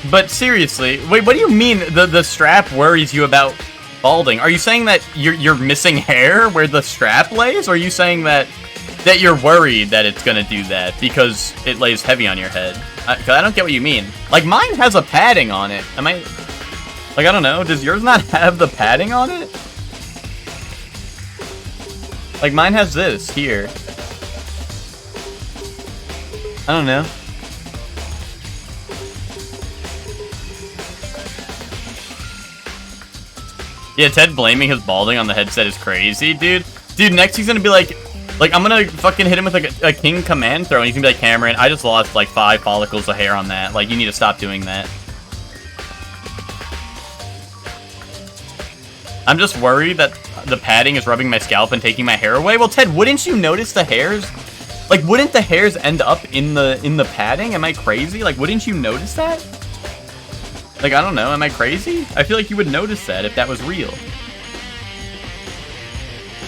But seriously, wait, what do you mean the strap worries you about balding? Are you saying that you're missing hair where the strap lays? Or are you saying that you're worried that it's gonna do that because it lays heavy on your head? 'Cause I don't get what you mean. Like, mine has a padding on it. Am I... Like, I don't know. Does yours not have the padding on it? Like, mine has this here. I don't know. Yeah, Ted blaming his balding on the headset is crazy, dude. Dude, next he's gonna be like, I'm gonna fucking hit him with, like, a king command throw, and he's gonna be like, Cameron, I just lost, like, 5 follicles of hair on that. Like, you need to stop doing that. I'm just worried that the padding is rubbing my scalp and taking my hair away. Well, Ted, wouldn't you notice the hairs? Like, wouldn't the hairs end up in the padding? Am I crazy? Like, wouldn't you notice that? Like, I don't know. Am I crazy? I feel like you would notice that if that was real.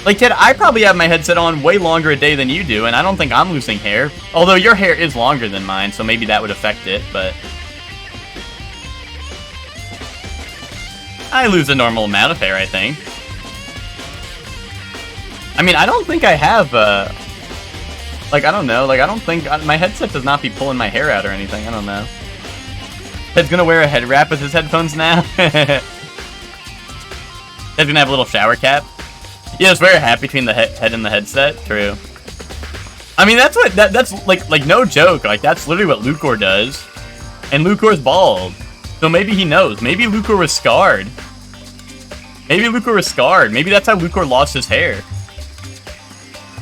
Like, Ted, I probably have my headset on way longer a day than you do, and I don't think I'm losing hair. Although your hair is longer than mine, so maybe that would affect it, but... I lose a normal amount of hair, I think. I mean, I don't think I have, like, I don't know. Like, I don't think... My headset does not be pulling my hair out or anything. I don't know. Ted's gonna wear a head wrap with his headphones now. Ted's gonna have a little shower cap. Yeah, just wear a hat between the head and the headset. True. I mean, that's what... That's, like, no joke. Like, that's literally what Lucor does. And Lucor's bald. So maybe he knows. Maybe Lucor was scarred. Maybe Lucor was scarred. Maybe that's how Lucor lost his hair.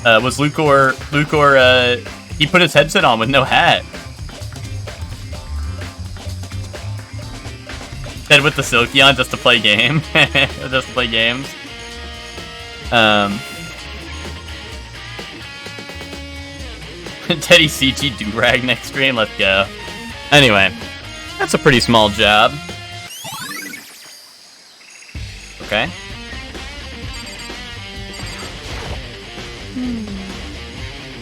Was Lucor, he put his headset on with no hat. Ted with the silky on just to play game. Just to play games. Teddy CG do-rag next stream, let's go. Anyway, that's a pretty small job. Okay.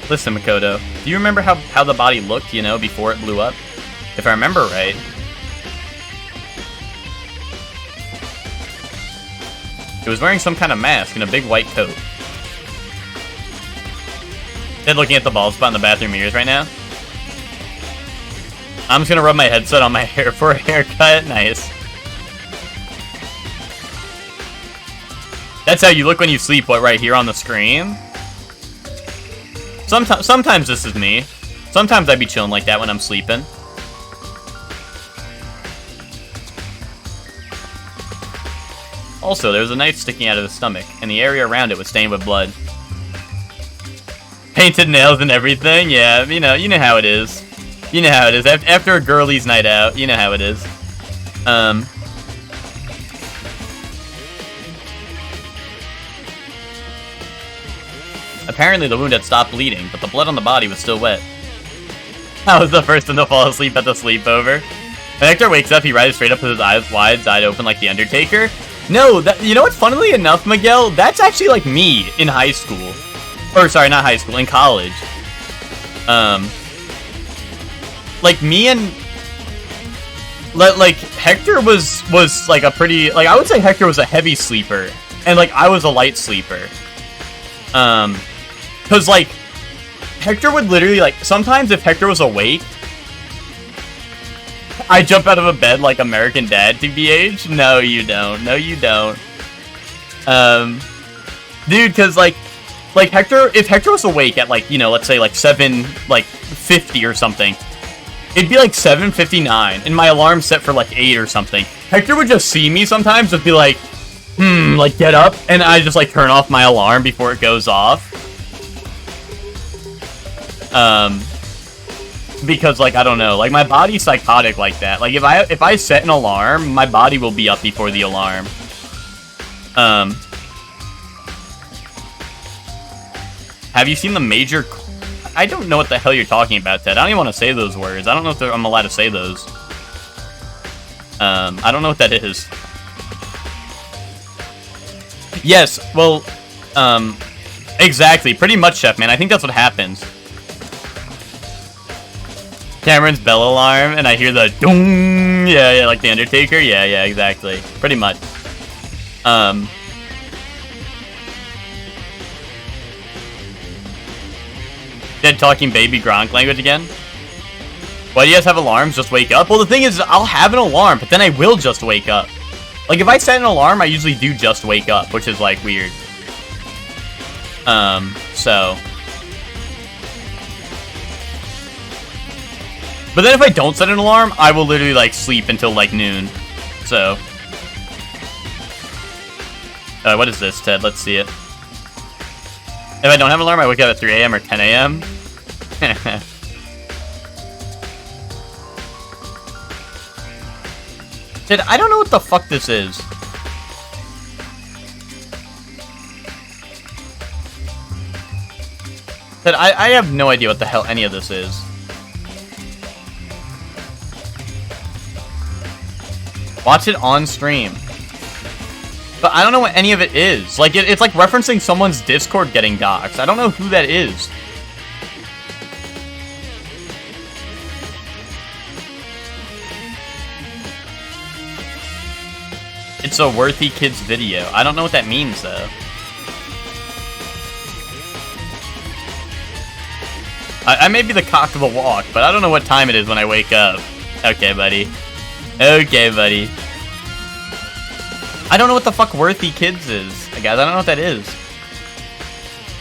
Listen, Makoto, do you remember how the body looked, you know, before it blew up? If I remember right. It was wearing some kind of mask and a big white coat. Ted looking at the bald spot in the bathroom mirrors right now. I'm just gonna rub my headset on my hair for a haircut. Nice. That's how you look when you sleep, what, right here on the screen? Sometimes this is me. Sometimes I be chilling like that when I'm sleeping. Also, there was a knife sticking out of his stomach, and the area around it was stained with blood. Painted nails and everything? Yeah, you know how it is. You know how it is. After a girlie's night out, you know how it is. Apparently the wound had stopped bleeding, but the blood on the body was still wet. I was the first one to fall asleep at the sleepover. When Hector wakes up, he rises straight up with his eyes wide open like the Undertaker. No, you know what? Funnily enough, Miguel, that's actually like me in high school. Or sorry, not high school, in college. Like me and like Hector was like a pretty, like I would say Hector was a heavy sleeper, and like I was a light sleeper. Cause like Hector would literally like sometimes if Hector was awake, I jump out of a bed like American Dad, TBH. No, you don't. No, you don't. Dude, cause like Hector, if Hector was awake at like, you know, let's say like 7:50 or something, it'd be like 7:59, and my alarm set for like 8 or something. Hector would just see me sometimes, just be like, like get up, and I just like turn off my alarm before it goes off. Because like I don't know, like my body's psychotic like that. Like if I set an alarm, my body will be up before the alarm. Have you seen the major? I don't know what the hell you're talking about, Ted. I don't even want to say those words. I don't know if I'm allowed to say those. I don't know what that is. Yes, well, exactly. Pretty much, Chef Man. I think that's what happens. Cameron's bell alarm, and I hear the dong. Yeah, like the Undertaker. Yeah, exactly. Pretty much. Dead talking baby Gronk language again. Why do you guys have alarms? Just wake up? Well, the thing is, I'll have an alarm, but then I will just wake up. Like, if I set an alarm, I usually do just wake up, which is, like, weird. So. But then if I don't set an alarm, I will literally, like, sleep until, like, noon. So. What is this, Ted? Let's see it. If I don't have an alarm, I wake up at 3 a.m. or 10 a.m. Dude, I don't know what the fuck this is. Dude, I have no idea what the hell any of this is. Watch it on stream. But I don't know what any of it is. Like, it's like referencing someone's Discord getting doxxed. I don't know who that is. It's a Worthy Kids video. I don't know what that means, though. I may be the cock of the walk, but I don't know what time it is when I wake up. Okay, buddy. Okay, buddy. I don't know what the fuck Worthy Kids is. Guys, I don't know what that is.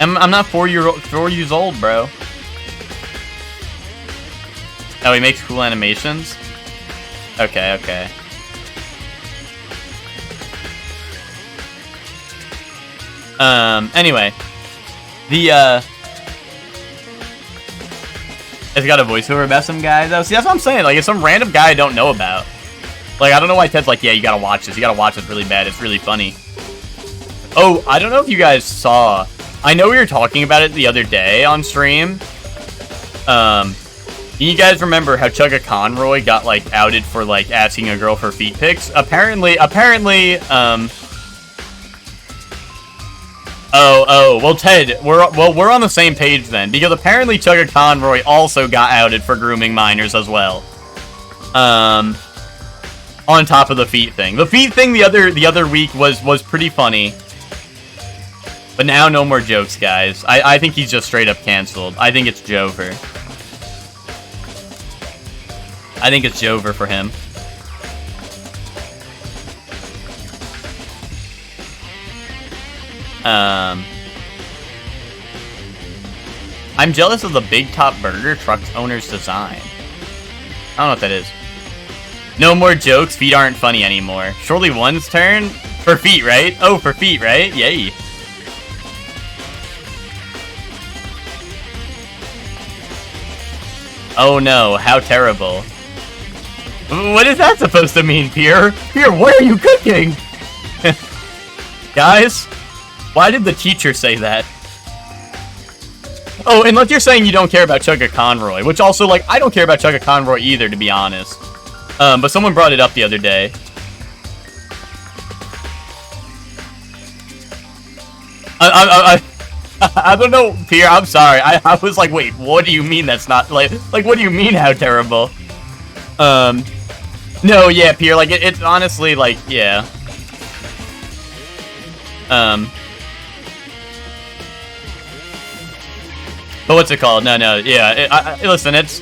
I'm not 4 years old, bro. Oh, he makes cool animations? Okay, okay. Anyway. It's got a voiceover about some guy, though. See, that's what I'm saying. Like, it's some random guy I don't know about. Like, I don't know why Ted's like, yeah, you gotta watch this. You gotta watch this really bad. It's really funny. Oh, I don't know if you guys saw. I know we were talking about it the other day on stream. You guys remember how Chugga Conroy got, like, outed for, like, asking a girl for feet pics? Apparently, well, Ted, we're on the same page then, because apparently Chugga Conroy also got outed for grooming minors as well. On top of the feet thing. The feet thing the other week was pretty funny. But now no more jokes, guys. I think he's just straight up canceled. I think it's Jover. I think it's Jover for him. I'm jealous of the Big Top Burger truck's owner's design. I don't know what that is. No more jokes, feet aren't funny anymore. Surely one's turn? For feet, right? Oh, for feet, right? Yay. Oh no, how terrible. What is that supposed to mean, Pierre? Pierre, what are you cooking? Guys, why did the teacher say that? Oh, unless you're saying you don't care about Chugga Conroy, which also, like, I don't care about Chugga Conroy either, to be honest. But someone brought it up the other day. I don't know, Pierre, I'm sorry. I was like, wait, what do you mean that's not, like, what do you mean how terrible? No, yeah, Pierre, like, it's honestly, like, yeah. But what's it called? No, yeah, listen, it's,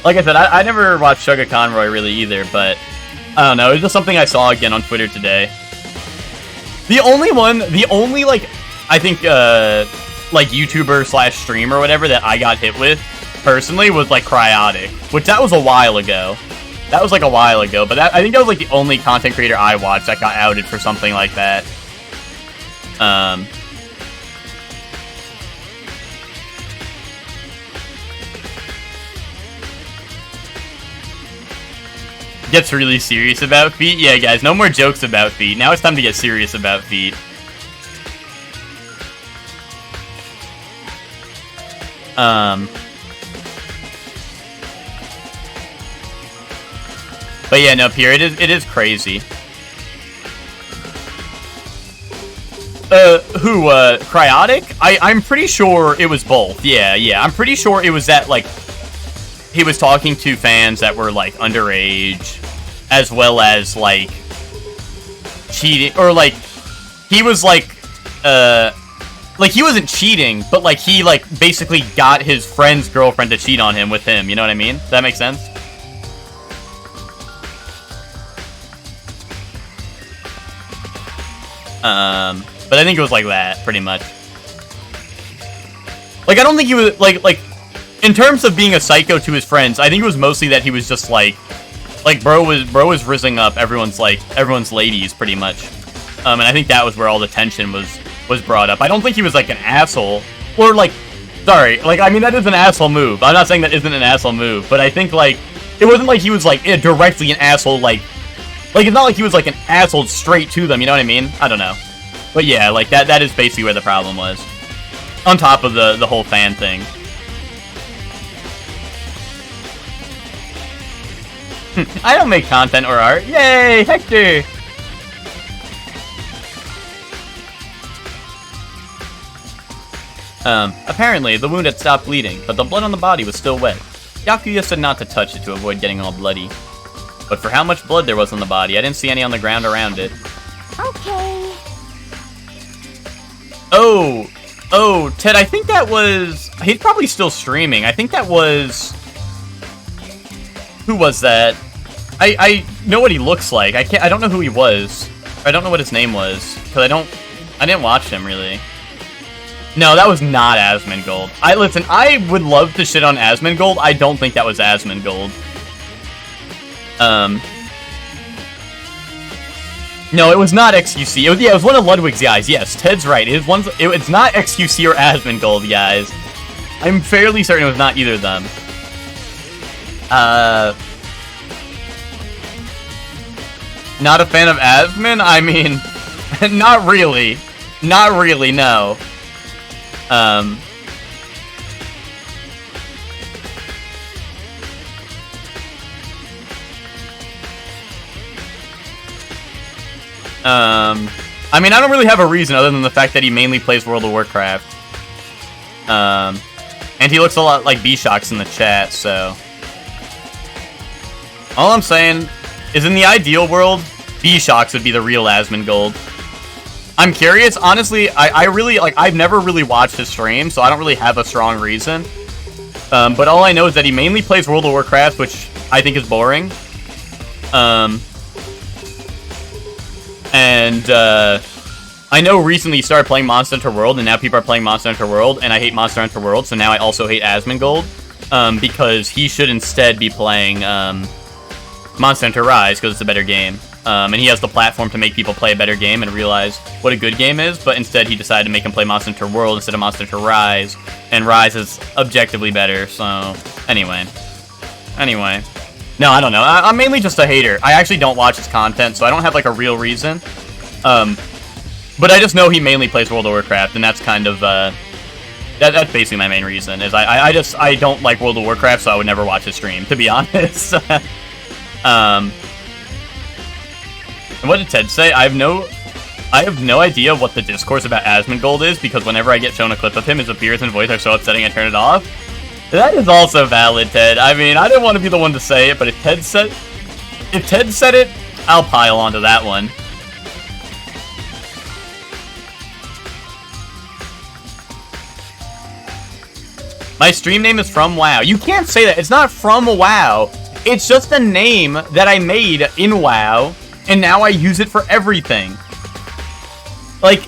like I said, I never watched Chugga Conroy really either, but, I don't know, it was just something I saw again on Twitter today. The only, like, I think, like, YouTuber slash streamer or whatever that I got hit with, personally, was, like, Cryotic, which that was a while ago. That was, like, a while ago, but I think that was, like, the only content creator I watched that got outed for something like that. Gets really serious about feet? Yeah, guys, no more jokes about feet. Now it's time to get serious about feet. But yeah, no, Pierre, it is crazy. Cryotic? I'm pretty sure it was both. Yeah, I'm pretty sure it was that, like, he was talking to fans that were, like, underage, as well as, like, cheating, or, like, he was, like, he wasn't cheating, but, like, he, like, basically got his friend's girlfriend to cheat on him with him, you know what I mean? Does that make sense? But I think it was like that, pretty much. Like, I don't think he was, like, in terms of being a psycho to his friends, I think it was mostly that he was just, like, bro was rizzing up everyone's ladies, pretty much. And I think that was where all the tension was brought up. I don't think he was, like, an asshole, or, like, sorry, like, I mean, that is an asshole move. I'm not saying that isn't an asshole move, but I think, like, it wasn't like he was, like, directly an asshole, like, it's not like he was, like, an asshole straight to them, you know what I mean? I don't know. But yeah, like, that is basically where the problem was. On top of the whole fan thing. I don't make content or art. Yay, Hector! Apparently, the wound had stopped bleeding, but the blood on the body was still wet. Yakuya said not to touch it to avoid getting all bloody. But for how much blood there was on the body, I didn't see any on the ground around it. Okay. Oh, Ted, I think that was... He's probably still streaming. I think that was... Who was that? I know what he looks like. I don't know who he was. I don't know what his name was. Because I didn't watch him, really. No, that was not Asmongold. Listen, I would love to shit on Asmongold. I don't think that was Asmongold. No, it was not XQC. It was one of Ludwig's guys. Yes, Ted's right. It's not XQC or Asmongold, guys. I'm fairly certain it was not either of them. Not a fan of Asmon? I mean, not really. Not really, no. I mean, I don't really have a reason other than the fact that he mainly plays World of Warcraft. And he looks a lot like B-Shox in the chat, so... All I'm saying is in the ideal world, B-Shox would be the real Asmongold. I'm curious, honestly, I really, like, I've never really watched his stream, so I don't really have a strong reason. But all I know is that he mainly plays World of Warcraft, which I think is boring. I know recently he started playing Monster Hunter World, and now people are playing Monster Hunter World, and I hate Monster Hunter World, so now I also hate Asmongold, because he should instead be playing, Monster Hunter Rise, because it's a better game. And he has the platform to make people play a better game and realize what a good game is, but instead he decided to make him play Monster Hunter World instead of Monster Hunter Rise, and Rise is objectively better, so, anyway. No, I don't know. I'm mainly just a hater. I actually don't watch his content, so I don't have, like, a real reason. But I just know he mainly plays World of Warcraft, and that's kind of That's basically my main reason, is I don't like World of Warcraft, so I would never watch his stream, to be honest. And what did Ted say? I have no idea what the discourse about Asmongold is, because whenever I get shown a clip of him, his appearance and voice are so upsetting I turn it off. That is also valid, Ted. I mean, I didn't want to be the one to say it, but if Ted said it, I'll pile onto that one. My stream name is from WoW. You can't say that. It's not from WoW. It's just a name that I made in WoW, and now I use it for everything. Like,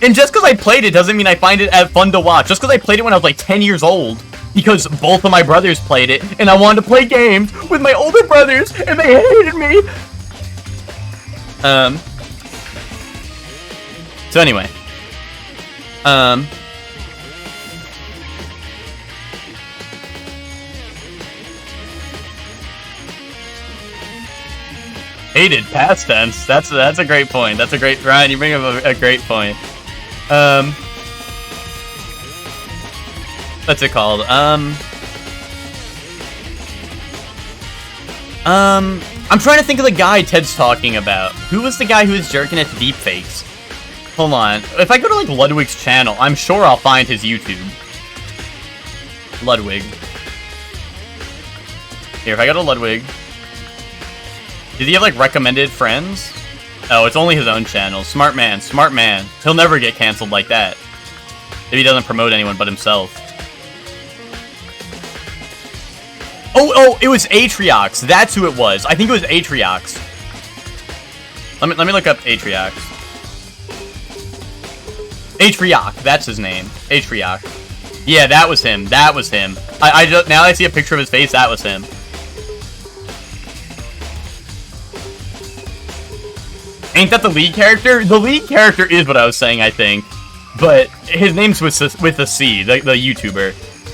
and just because I played it doesn't mean I find it fun to watch. Just because I played it when I was like 10 years old, because both of my brothers played it, and I wanted to play games with my older brothers, and they hated me. So anyway. Hated past tense. That's a great point. That's a great, Ryan. You bring up a great point. What's it called? I'm trying to think of the guy Ted's talking about. Who was the guy who was jerking at deepfakes? Hold on. If I go to like Ludwig's channel, I'm sure I'll find his YouTube. Ludwig. Here, if I go to Ludwig. Did he have, like, recommended friends? Oh, it's only his own channel. Smart man, smart man. He'll never get canceled like that. If he doesn't promote anyone but himself. Oh, it was Atriox. That's who it was. I think it was Atriox. Let me look up Atriox. Atriox, that's his name. Atriox. Yeah, that was him. That was him. I just, now I see a picture of his face, that was him. Ain't that the lead character? The lead character is what I was saying, I think. But his name's with a C, the YouTuber.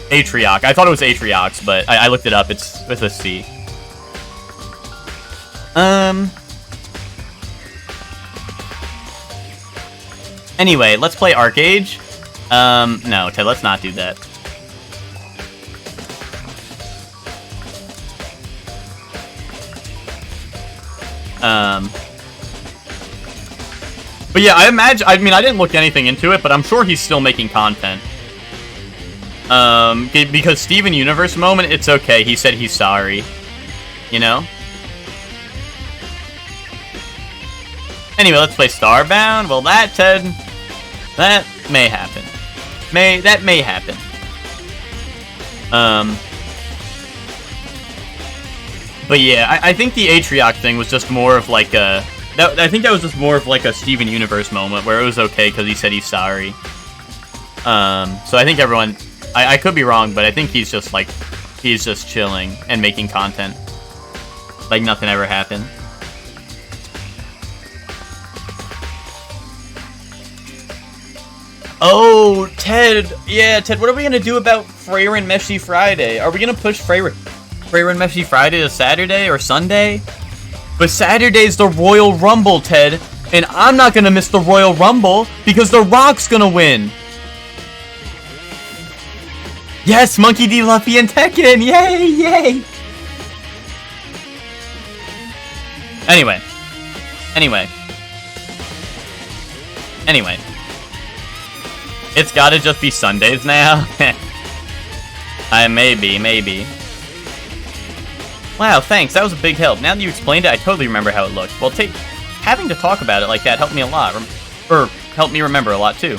Atriox. I thought it was Atriox, but I looked it up. It's with a C. Anyway, let's play Arcade. No, Ted, let's not do that. But yeah, I mean, I didn't look anything into it, but I'm sure he's still making content. Because Steven Universe moment, it's okay. He said he's sorry. You know? Anyway, let's play Starbound. Well, that, Ted, that may happen. That may happen. But yeah, I think the Atriox thing was just more of like a... I think that was just more of like a Steven Universe moment where it was okay because he said he's sorry. So I think everyone... I could be wrong, but I think he's just like... He's just chilling and making content. Like nothing ever happened. Oh, Ted. Yeah, Ted, what are we going to do about Freyr and Meshy Friday? Are we going to push Freyr and Meshy Friday to Saturday or Sunday? But Saturday's the Royal Rumble, Ted. And I'm not going to miss the Royal Rumble because The Rock's going to win. Yes, Monkey D. Luffy and Tekken. Yay, yay. Anyway. It's gotta just be Sundays now. Maybe. Wow, thanks. That was a big help. Now that you explained it, I totally remember how it looked. Well, having to talk about it like that helped me a lot. Or helped me remember a lot, too.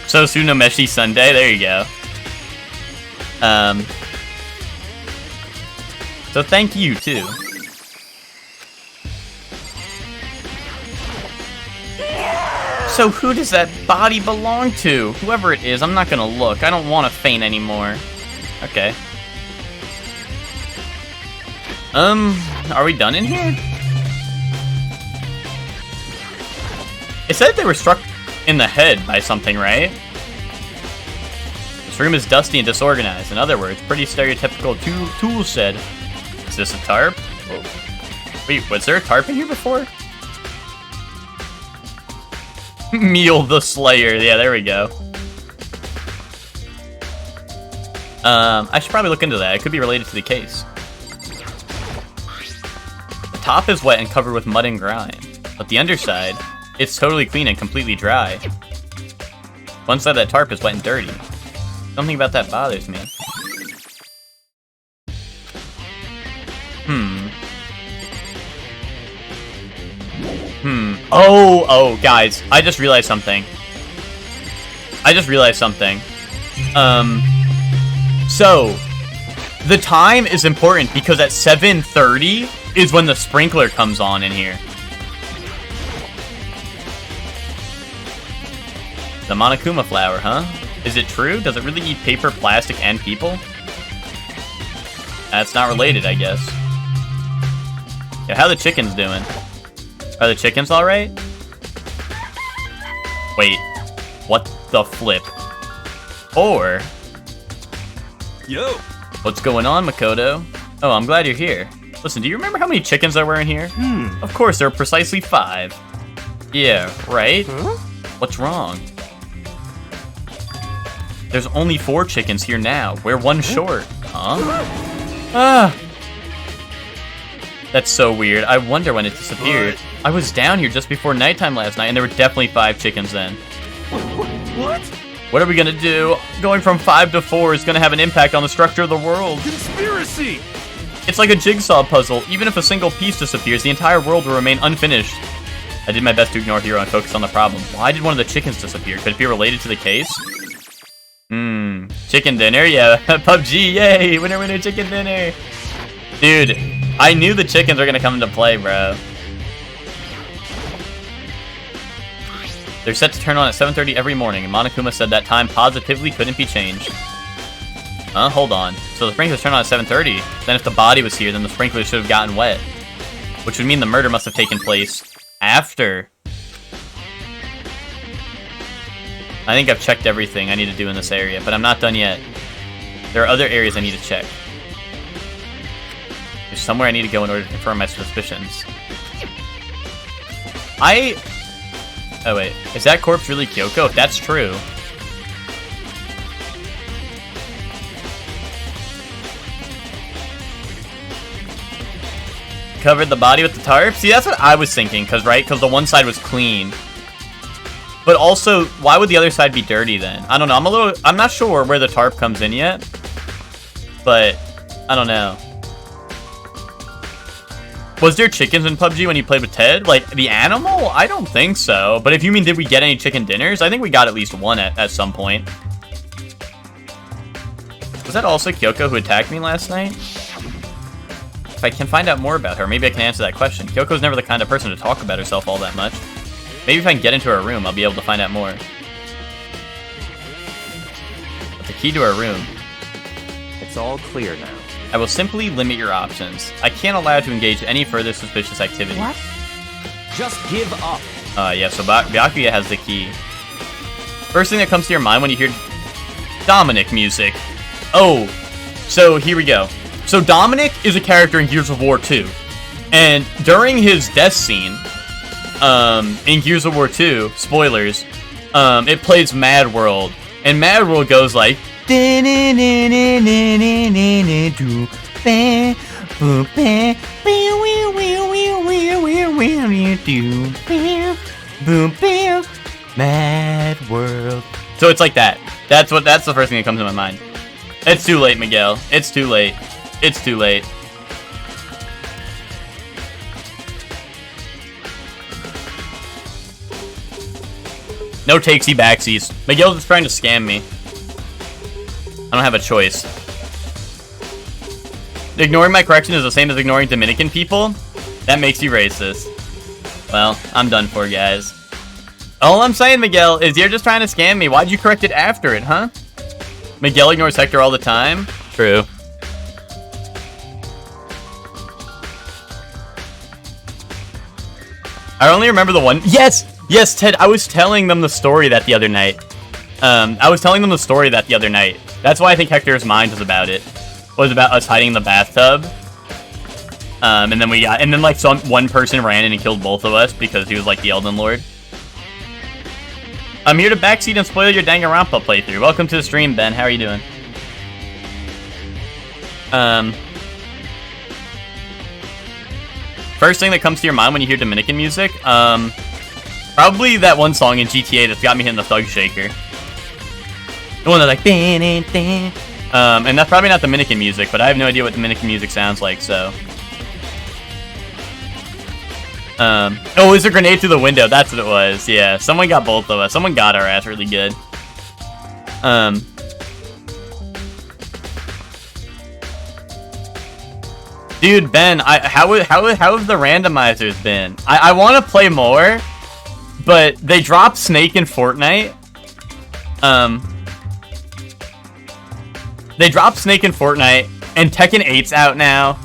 So soon, no Meshi Sunday. There you go. So thank you, too. So who does that body belong to? Whoever it is, I'm not gonna look. I don't want to faint anymore. Okay. Are we done in here? It said they were struck in the head by something, right? This room is dusty and disorganized. In other words, pretty stereotypical tool shed. Is this a tarp? Whoa. Wait, was there a tarp in here before? Meal the Slayer. Yeah, there we go. I should probably look into that. It could be related to the case. The top is wet and covered with mud and grime, but the underside, it's totally clean and completely dry. One side of that tarp is wet and dirty. Something about that bothers me. Oh, guys, I just realized something. So, the time is important because at 7:30 is when the sprinkler comes on in here. The Monokuma flower, huh? Is it true? Does it really eat paper, plastic, and people? That's not related, I guess. Yeah, how the chickens doing? Are the chickens alright? Wait, what the flip? Or... Yo! What's going on, Makoto? Oh, I'm glad you're here. Listen, do you remember how many chickens there were in here? Of course, there are precisely 5. Yeah, right? Huh? What's wrong? There's only 4 chickens here now. We're 1 short. Huh? Ah! That's so weird. I wonder when it disappeared. What? I was down here just before nighttime last night, and there were definitely 5 chickens then. What? What are we gonna do? Going from 5 to 4 is gonna have an impact on the structure of the world. Conspiracy! It's like a jigsaw puzzle. Even if a single piece disappears, the entire world will remain unfinished. I did my best to ignore Hero and focus on the problem. Why did one of the chickens disappear? Could it be related to the case? Chicken dinner? Yeah, PUBG, yay! Winner, winner, chicken dinner! Dude, I knew the chickens were gonna come into play, bro. They're set to turn on at 7:30 every morning, and Monokuma said that time positively couldn't be changed. Huh? Hold on. So the sprinklers turn on at 7:30. Then if the body was here, then the sprinklers should have gotten wet. Which would mean the murder must have taken place after. I think I've checked everything I need to do in this area, but I'm not done yet. There are other areas I need to check. There's somewhere I need to go in order to confirm my suspicions. Oh wait, is that corpse really Kyoko? If that's true... Covered the body with the tarp? See, that's what I was thinking, because the one side was clean. But also, why would the other side be dirty then? I don't know, I'm not sure where the tarp comes in yet. But, I don't know. Was there chickens in PUBG when you played with Ted? Like, the animal? I don't think so. But if you mean, did we get any chicken dinners? I think we got at least one at some point. Was that also Kyoko who attacked me last night? If I can find out more about her, maybe I can answer that question. Kyoko's never the kind of person to talk about herself all that much. Maybe if I can get into her room, I'll be able to find out more. But the key to her room. It's all clear now. I will simply limit your options. I can't allow you to engage in any further suspicious activity. What? Just give up. Yeah, so Byakuya has the key. First thing that comes to your mind when you hear Dominic music. Oh, so here we go. So Dominic is a character in Gears of War 2. And during his death scene, in Gears of War 2, spoilers, it plays Mad World. And Mad World goes like... Mad World. So it's like that. That's the first thing that comes to my mind. It's too late, Miguel. It's too late. It's too late. No takesy backsies. Miguel's just trying to scam me. I don't have a choice. Ignoring my correction is the same as ignoring Dominican people? That makes you racist. Well, I'm done for, guys. All I'm saying, Miguel, is you're just trying to scam me. Why'd you correct it after it, huh? Miguel ignores Hector all the time? True. I only remember the one... Yes! Yes, Ted, I was telling them the story that the other night. That's why I think Hector's mind was about it. Was about us hiding in the bathtub. And then like one person ran in and killed both of us because he was like the Elden Lord. I'm here to backseat and spoil your Danganronpa playthrough. Welcome to the stream, Ben. How are you doing? First thing that comes to your mind when you hear Dominican music, probably that one song in GTA that's got me hitting the Thug Shaker. The one that's like, and that's probably not Dominican music, but I have no idea what Dominican music sounds like, so. Oh, it's a grenade through the window. That's what it was. Yeah, someone got both of us. Someone got our ass really good. Dude, Ben, how have the randomizers been? I want to play more, but they dropped Snake in Fortnite. They dropped Snake in Fortnite, and Tekken 8's out now.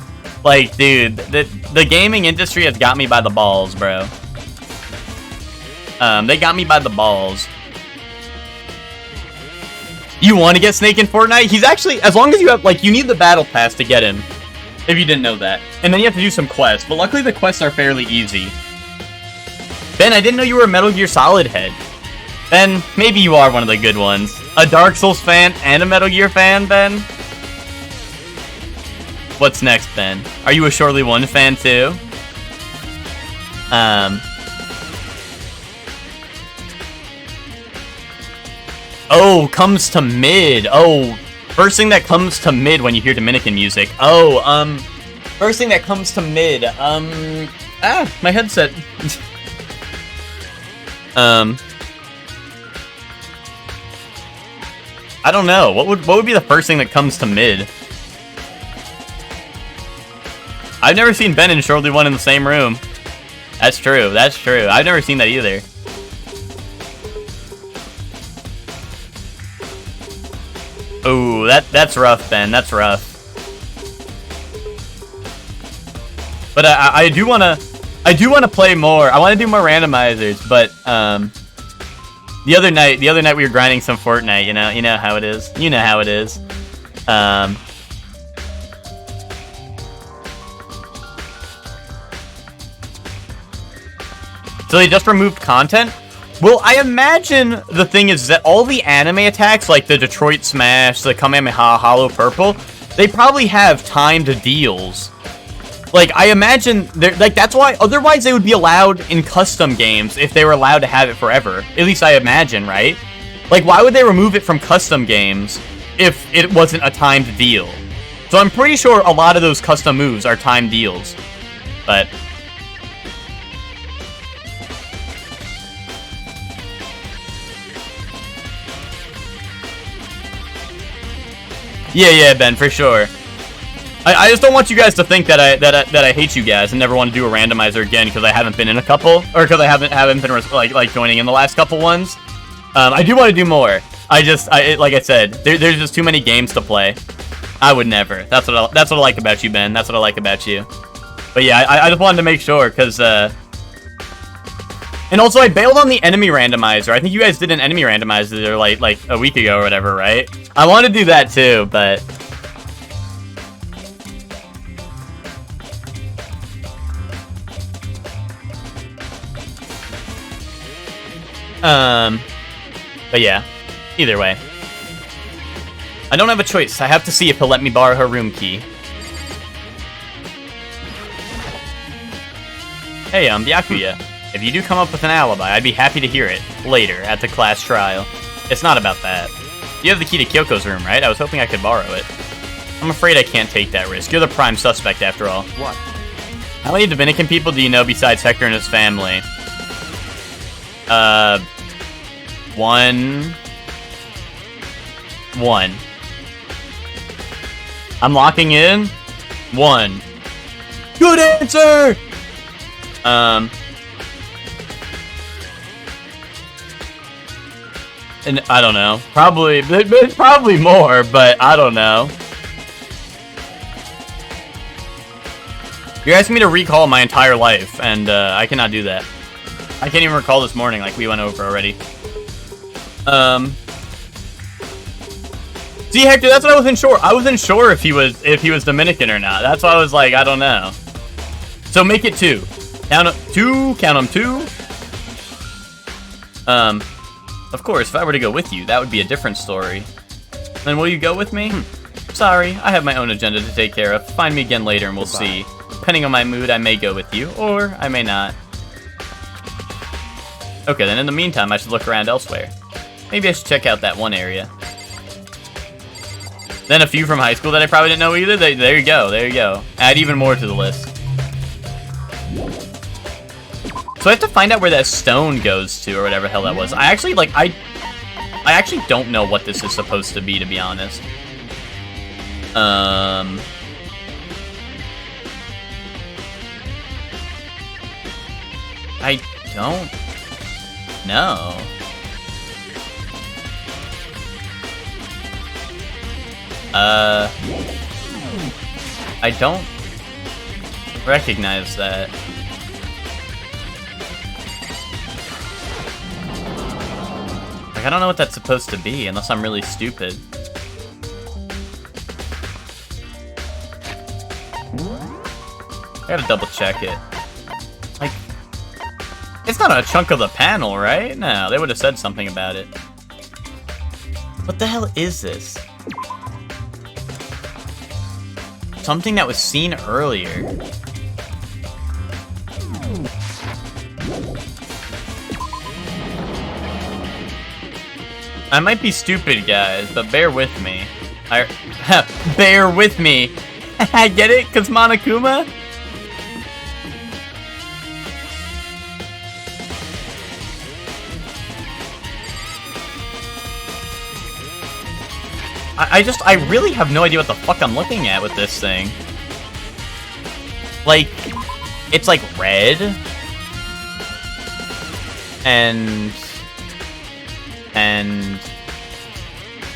Like, dude, the gaming industry has got me by the balls, bro. They got me by the balls. You want to get Snake in Fortnite? He's actually, as long as you have, like, you need the battle pass to get him. If you didn't know that. And then you have to do some quests, but luckily the quests are fairly easy. Ben, I didn't know you were a Metal Gear Solid head. Ben, maybe you are one of the good ones. A Dark Souls fan and a Metal Gear fan, Ben? What's next, Ben? Are you a Shortly 1 fan too? Oh, comes to mid. Oh, first thing that comes to mid when you hear Dominican music. Oh, first thing that comes to mid. My headset. I don't know. What would be the first thing that comes to mid? I've never seen Ben and Shortly 1 in the same room. That's true. That's true. I've never seen that either. Ooh, that's rough, Ben. That's rough. But I do wanna play more. I wanna do more randomizers. But the other night we were grinding some Fortnite. You know how it is. You know how it is. So they just removed content? Well, I imagine the thing is that all the anime attacks, like the Detroit Smash, the Kamehameha, Hollow Purple, they probably have timed deals. Like, I imagine, like, that's why, otherwise they would be allowed in custom games if they were allowed to have it forever. At least I imagine, right? Like, why would they remove it from custom games if it wasn't a timed deal? So I'm pretty sure a lot of those custom moves are timed deals. But... Yeah, Ben, for sure. I just don't want you guys to think that I hate you guys and never want to do a randomizer again because I haven't been in a couple, or because I haven't been like joining in the last couple ones. I do want to do more. Like I said, there's just too many games to play. I would never. That's what I like about you, Ben. That's what I like about you. But yeah, I just wanted to make sure because and also I bailed on the enemy randomizer. I think you guys did an enemy randomizer like a week ago or whatever, right? I want to do that too, but yeah, either way. I don't have a choice. I have to see if he'll let me borrow her room key. Hey, Byakuya. If you do come up with an alibi, I'd be happy to hear it later at the class trial. It's not about that. You have the key to Kyoko's room, right? I was hoping I could borrow it. I'm afraid I can't take that risk. You're the prime suspect after all. What? How many Dominican people do you know besides Hector and his family? One. I'm locking in. 1. Good answer! And I don't know. Probably more, but I don't know. You're asking me to recall my entire life, and I cannot do that. I can't even recall this morning, like we went over already. See, Hector, that's what I wasn't sure. I wasn't sure if he was Dominican or not. That's why I was like, I don't know. So make it 2. Count 'em 2. Count 'em 2. Of course, if I were to go with you, that would be a different story. Then will you go with me? Sorry, I have my own agenda to take care of. Find me again later and we'll see. Depending on my mood, I may go with you, or I may not. Okay, then in the meantime, I should look around elsewhere. Maybe I should check out that one area. Then a few from high school that I probably didn't know either. There you go, there you go. Add even more to the list. So I have to find out where that stone goes to, or whatever the hell that was. I actually, like, I actually don't know what this is supposed to be honest. I don't know. I don't recognize that. Like, I don't know what that's supposed to be, unless I'm really stupid. I gotta double check it. Like, it's not a chunk of the panel, right? No, they would have said something about it. What the hell is this? Something that was seen earlier. I might be stupid, guys, but bear with me. Bear with me. I get it? 'Cause Monokuma? I really have no idea what the fuck I'm looking at with this thing. Like, it's like red. And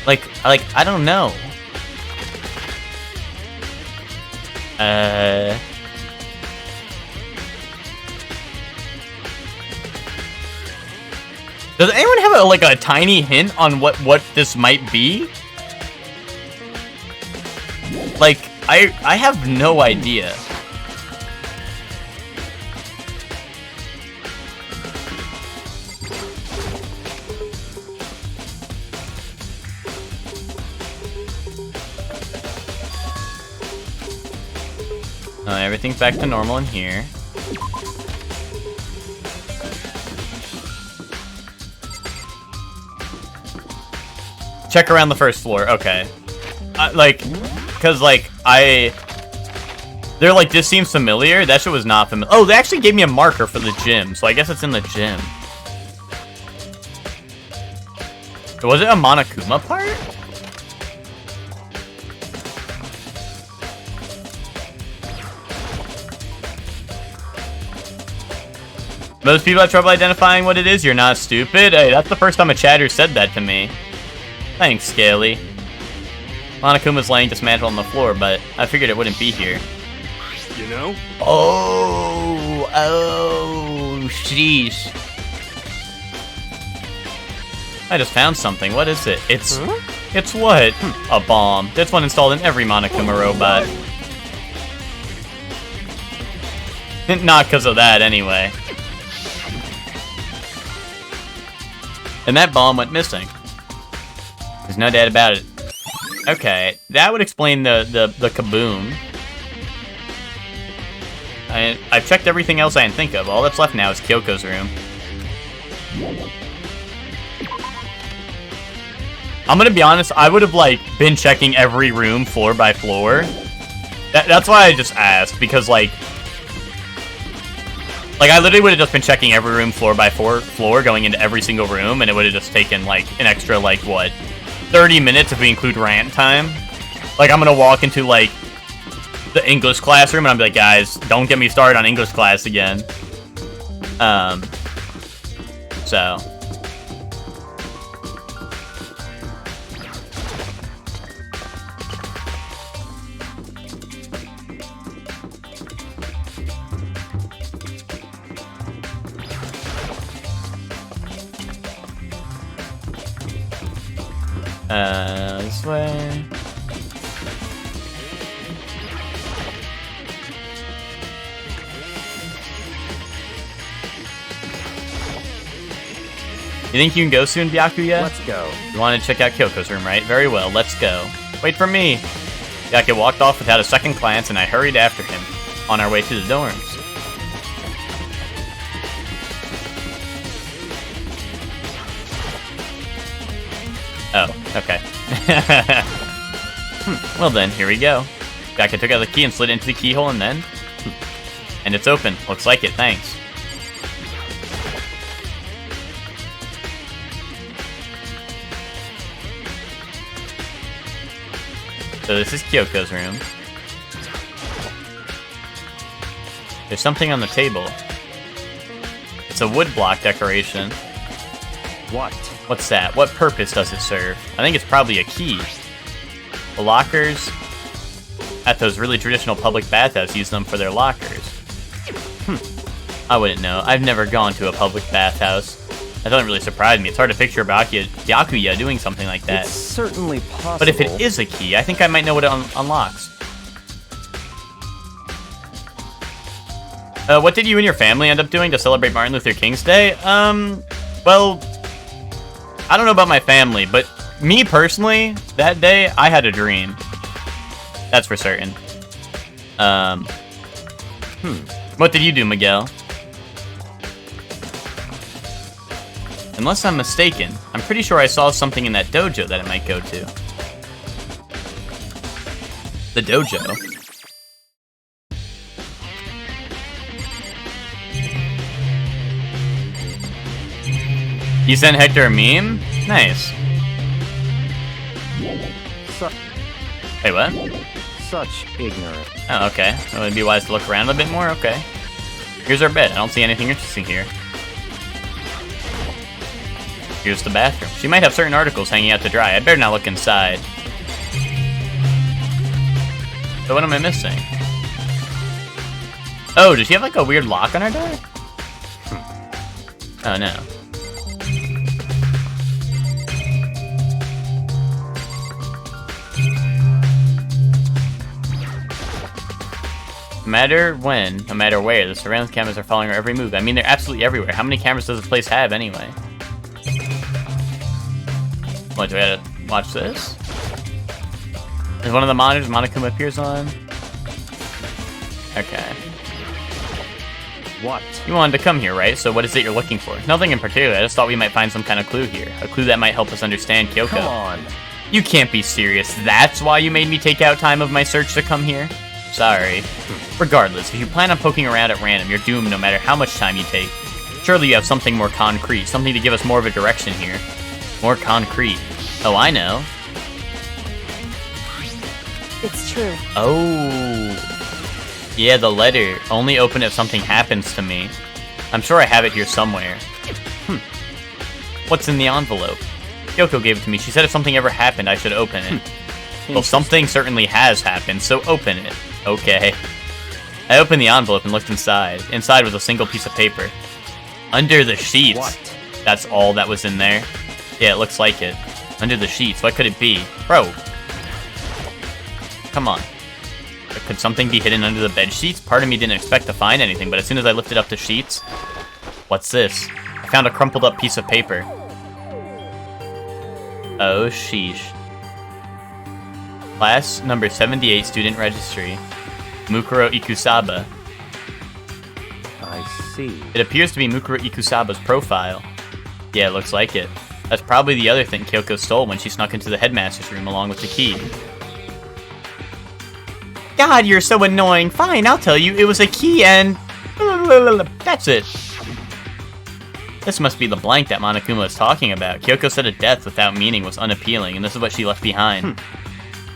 like, I don't know. Does anyone have a tiny hint on what this might be? Like, I have no idea. Everything's back to normal in here. Check around the first floor. Okay. Cause they're like, this seems familiar. That shit was not familiar. Oh, they actually gave me a marker for the gym, so I guess it's in the gym. Was it a Monokuma part? Most people have trouble identifying what it is. You're not stupid. Hey, that's the first time a chatter said that to me. Thanks, Scaly. Monokuma's laying dismantled on the floor, but I figured it wouldn't be here. You know? Oh, sheesh. I just found something. What is it? It's what? A bomb. This one installed in every Monokuma robot. Not because of that, anyway. And that bomb went missing. There's no doubt about it. Okay, that would explain the kaboom. I've checked everything else I can think of. All that's left now is Kyoko's room. I'm gonna be honest, I would have been checking every room floor by floor. That's why I just asked, because I literally would have just been checking every room floor by floor, going into every single room, and it would have just taken an extra what, 30 minutes if we include rant time. I'm gonna walk into the English classroom and I'm like, guys, don't get me started on English class again. So this way. You think you can go soon, Byakuya? Let's go. You want to check out Kyoko's room, right? Very well, let's go. Wait for me. Yake walked off without a second glance, and I hurried after him, on our way to the dorms. Oh, okay. Well then, here we go. Yake took out the key and slid into the keyhole, and then... And it's open. Looks like it, thanks. So this is Kyoko's room. There's something on the table. It's a wood block decoration. What? What's that? What purpose does it serve? I think it's probably a key. The lockers at those really traditional public bathhouses use them for their lockers. I wouldn't know. I've never gone to a public bathhouse. That doesn't really surprise me. It's hard to picture Byakuya doing something like that. It's certainly possible. But if it is a key, I think I might know what it unlocks. What did you and your family end up doing to celebrate Martin Luther King's Day? Well, I don't know about my family, but me personally, that day, I had a dream. That's for certain. What did you do, Miguel? Unless I'm mistaken, I'm pretty sure I saw something in that dojo that I might go to. The dojo? You sent Hector a meme? Nice. Hey, what? Such ignorance. Oh, okay. It would be wise to look around a bit more? Okay. Here's our bed. I don't see anything interesting here. Here's the bathroom. She might have certain articles hanging out to dry. I better not look inside. So what am I missing? Oh, does she have like a weird lock on her door? Oh no. No matter when, no matter where, the surveillance cameras are following her every move. I mean, they're absolutely everywhere. How many cameras does this place have anyway? What, do I gotta watch this? Is one of the monitors Monokuma appears on? Okay. What? You wanted to come here, right? So what is it you're looking for? Nothing in particular. I just thought we might find some kind of clue here. A clue that might help us understand Kyoko. Come on. You can't be serious. That's why you made me take out time of my search to come here? Sorry. Regardless, if you plan on poking around at random, you're doomed no matter how much time you take. Surely you have something more concrete, something to give us more of a direction here. More concrete. Oh, I know. It's true. Oh. Yeah, the letter. Only open if something happens to me. I'm sure I have it here somewhere. What's in the envelope? Kyoko gave it to me. She said if something ever happened, I should open it. Well, something certainly has happened, so open it. Okay. I opened the envelope and looked inside. Inside was a single piece of paper. Under the sheets. What? That's all that was in there? Yeah, it looks like it. Under the sheets. What could it be? Bro. Come on. Could something be hidden under the bed sheets? Part of me didn't expect to find anything, but as soon as I lifted up the sheets... What's this? I found a crumpled up piece of paper. Oh, sheesh. Class number 78 student registry. Mukuro Ikusaba. I see. It appears to be Mukuro Ikusaba's profile. Yeah, it looks like it. That's probably the other thing Kyoko stole when she snuck into the headmaster's room along with the key. God, you're so annoying. Fine, I'll tell you. It was a key and... That's it. This must be the blank that Monokuma is talking about. Kyoko said a death without meaning was unappealing, and this is what she left behind.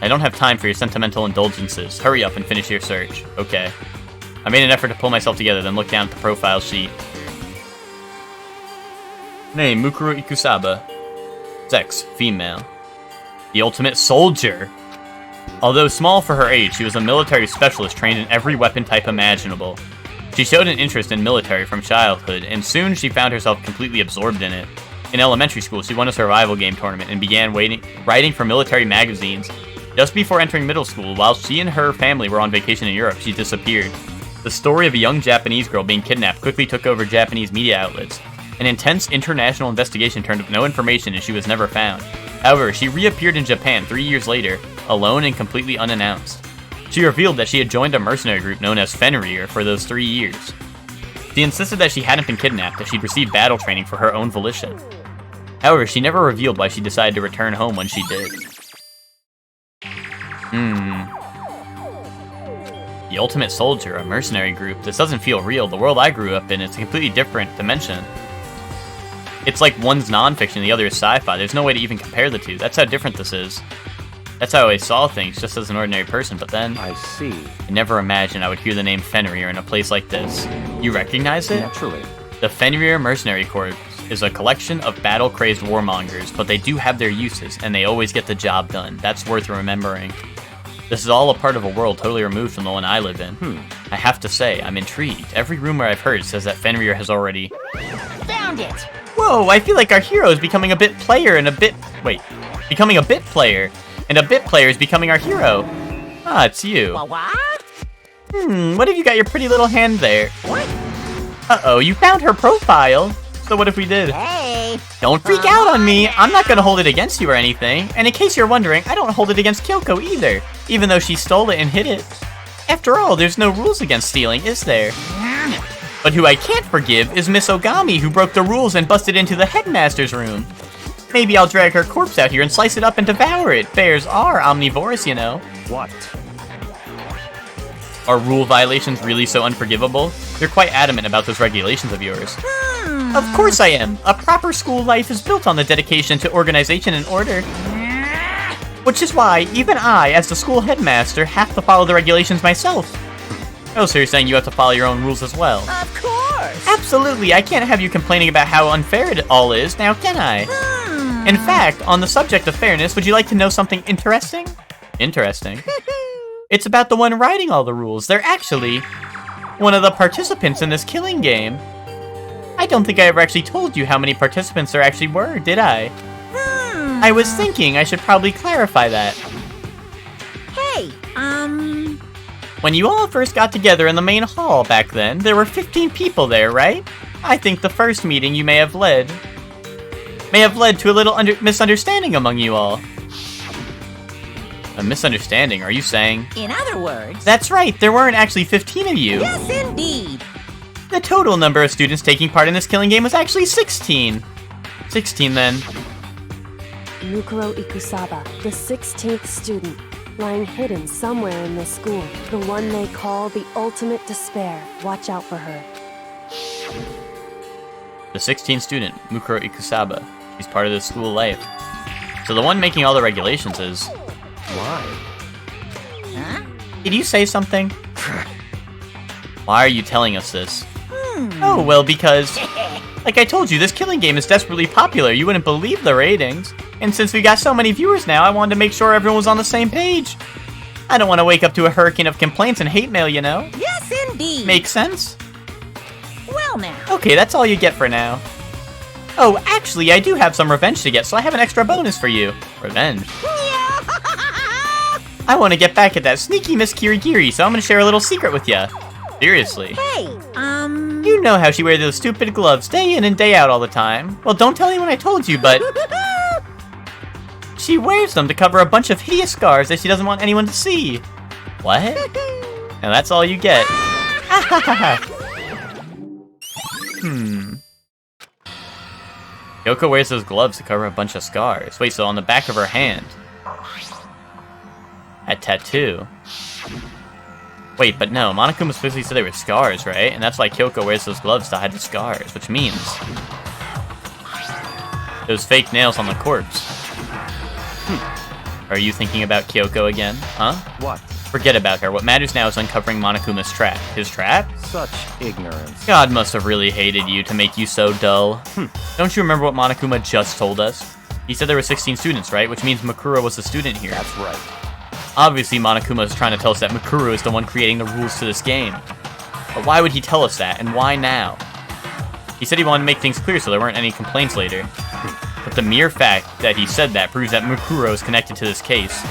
I don't have time for your sentimental indulgences. Hurry up and finish your search. Okay. I made an effort to pull myself together, then looked down at the profile sheet. Name, Mukuro Ikusaba. Sex, female. The ultimate soldier. Although small for her age, she was a military specialist trained in every weapon type imaginable. She showed an interest in military from childhood, and soon she found herself completely absorbed in it. In elementary school, she won a survival game tournament and began writing for military magazines. Just before entering middle school, while she and her family were on vacation in Europe, she disappeared. The story of a young Japanese girl being kidnapped quickly took over Japanese media outlets. An intense international investigation turned up no information and she was never found. However, she reappeared in Japan 3 years later, alone and completely unannounced. She revealed that she had joined a mercenary group known as Fenrir for those 3 years. She insisted that she hadn't been kidnapped, that she'd received battle training for her own volition. However, she never revealed why she decided to return home when she did. The Ultimate Soldier, a mercenary group. This doesn't feel real. The world I grew up in is a completely different dimension. It's like one's non-fiction, the other is sci-fi. There's no way to even compare the two. That's how different this is. That's how I saw things, just as an ordinary person, but then... I see. I never imagined I would hear the name Fenrir in a place like this. You recognize it? Naturally. The Fenrir Mercenary Corps is a collection of battle-crazed warmongers, but they do have their uses, and they always get the job done. That's worth remembering. This is all a part of a world totally removed from the one I live in. I have to say, I'm intrigued. Every rumor I've heard says that Fenrir has already... Found it! Whoa, I feel like our hero is becoming a bit player and a bit... Wait. Becoming a bit player, and a bit player is becoming our hero. Ah, it's you. What? What have you got your pretty little hand there? What? Uh-oh, you found her profile. So what if we did? Hey! Don't freak out on me. I'm not gonna hold it against you or anything. And in case you're wondering, I don't hold it against Kyoko either, even though she stole it and hid it. After all, there's no rules against stealing, is there? But who I can't forgive is Miss Ogami, who broke the rules and busted into the headmaster's room. Maybe I'll drag her corpse out here and slice it up and devour it. Bears are omnivorous, you know. What? Are rule violations really so unforgivable? You're quite adamant about those regulations of yours. Of course I am. A proper school life is built on the dedication to organization and order. Which is why, even I, as the school headmaster, have to follow the regulations myself. Oh, so you're saying you have to follow your own rules as well? Of course! Absolutely, I can't have you complaining about how unfair it all is, now can I? In fact, on the subject of fairness, would you like to know something interesting? Interesting. It's about the one writing all the rules. They're actually one of the participants in this killing game. I don't think I ever actually told you how many participants there actually were, did I? I was thinking I should probably clarify that. Hey, When you all first got together in the main hall back then, there were 15 people there, right? I think the first meeting you may have led to a little misunderstanding among you all. A misunderstanding, are you saying? in other words... That's right, there weren't actually 15 of you. Yes, indeed. The total number of students taking part in this killing game was actually 16. 16 then. Mukuro Ikusaba, the 16th student, lying hidden somewhere in this school. The one they call the ultimate despair. Watch out for her. The 16th student, Mukuro Ikusaba. She's part of the school life. So the one making all the regulations is... Why? Did you say something? Why are you telling us this? Oh, well, because... Like I told you, this killing game is desperately popular. You wouldn't believe the ratings. And since we got so many viewers now, I wanted to make sure everyone was on the same page. I don't want to wake up to a hurricane of complaints and hate mail, you know? Yes, indeed. Makes sense? Well now. Okay, that's all you get for now. Oh, actually, I do have some revenge to get, so I have an extra bonus for you. Revenge? I want to get back at that sneaky Miss Kirigiri, so I'm going to share a little secret with ya. Seriously. Hey, You know how she wears those stupid gloves day in and day out all the time. Well, don't tell anyone I told you, but... she wears them to cover a bunch of hideous scars that she doesn't want anyone to see. What? Now that's all you get. Yoko wears those gloves to cover a bunch of scars. Wait, so on the back of her hand... a tattoo. Wait, but no, Monokuma specifically said they were scars, right? And that's why Kyoko wears those gloves to hide the scars, which means... those fake nails on the corpse. Are you thinking about Kyoko again, huh? What? Forget about her. What matters now is uncovering Monokuma's trap. His trap? Such ignorance. God must have really hated you to make you so dull. Don't you remember what Monokuma just told us? He said there were 16 students, right? Which means Mukuro was the student here. That's right. Obviously, Monokuma is trying to tell us that Mukuro is the one creating the rules to this game. But why would he tell us that, and why now? He said he wanted to make things clear so there weren't any complaints later. But the mere fact that he said that proves that Mukuro is connected to this case.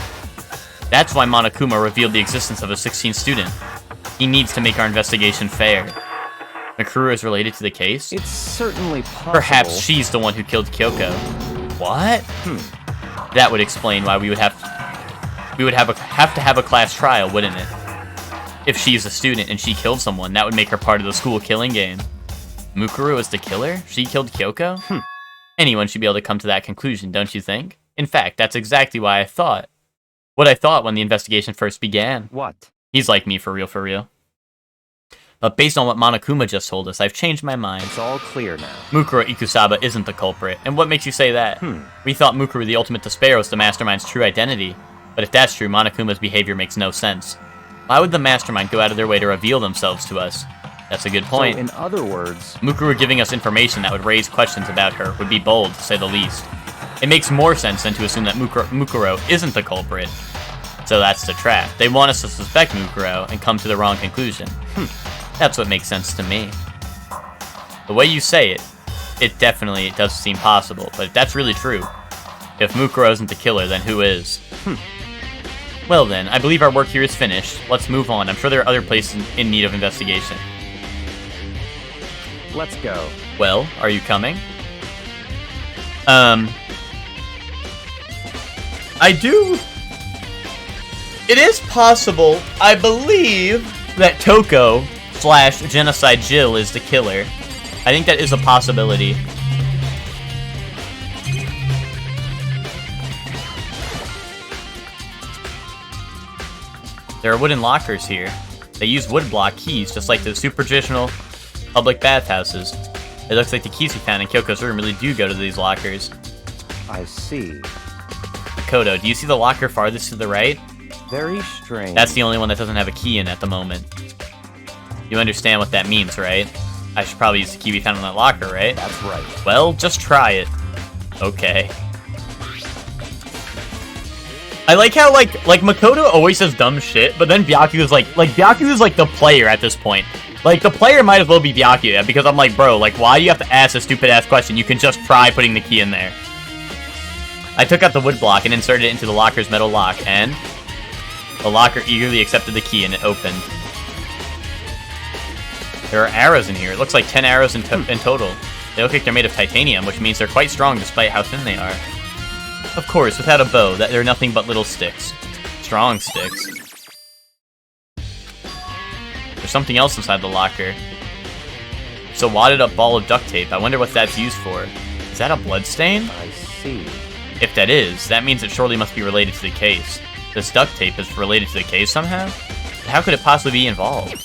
That's why Monokuma revealed the existence of a 16th student. He needs to make our investigation fair. Mukuro is related to the case? It's certainly possible. Perhaps she's the one who killed Kyoko. What? That would explain why we We would have to have a class trial, wouldn't it? If she's a student and she killed someone, that would make her part of the school killing game. Mukuro is the killer? She killed Kyoko? Anyone should be able to come to that conclusion, don't you think? In fact, that's exactly why what I thought when the investigation first began. What? He's like me, for real, for real. But based on what Monokuma just told us, I've changed my mind. It's all clear now. Mukuro Ikusaba isn't the culprit, and what makes you say that? We thought Mukuro the Ultimate Despair was the Mastermind's true identity, but if that's true, Monokuma's behavior makes no sense. Why would the Mastermind go out of their way to reveal themselves to us? That's a good point. So in other words, Mukuro giving us information that would raise questions about her would be bold, to say the least. It makes more sense than to assume that Mukuro isn't the culprit. So that's the trap. They want us to suspect Mukuro and come to the wrong conclusion. That's what makes sense to me. The way you say it, it definitely does seem possible, but if that's really true, if Mukuro isn't the killer, then who is? Well then, I believe our work here is finished. Let's move on. I'm sure there are other places in need of investigation. let's go. Well, are you coming? I do. It is possible, I believe, that Toko / Genocide Jill is the killer. I think that is a possibility. There are wooden lockers here. They use woodblock keys, just like the super traditional public bathhouses. It looks like the keys we found in Kyoko's room really do go to these lockers. I see. Makoto, do you see the locker farthest to the right? Very strange. That's the only one that doesn't have a key in at the moment. You understand what that means, right? I should probably use the key we found in that locker, right? That's right. Well, just try it. Okay. I like how, like Makoto always says dumb shit, but then Byaku's like Byaku is like the player at this point. Like, the player might as well be Byaku, yeah, because I'm like, bro, like, why do you have to ask a stupid-ass question? You can just try putting the key in there. I took out the wood block and inserted it into the locker's metal lock, and the locker eagerly accepted the key and it opened. There are arrows in here. It looks like 10 arrows in total. They look like they're made of titanium, which means they're quite strong despite how thin they are. Of course, without a bow, they're nothing but little sticks. Strong sticks. There's something else inside the locker. It's a wadded up ball of duct tape. I wonder what that's used for. Is that a blood stain? I see. If that is, that means it surely must be related to the case. This duct tape is related to the case somehow? But how could it possibly be involved?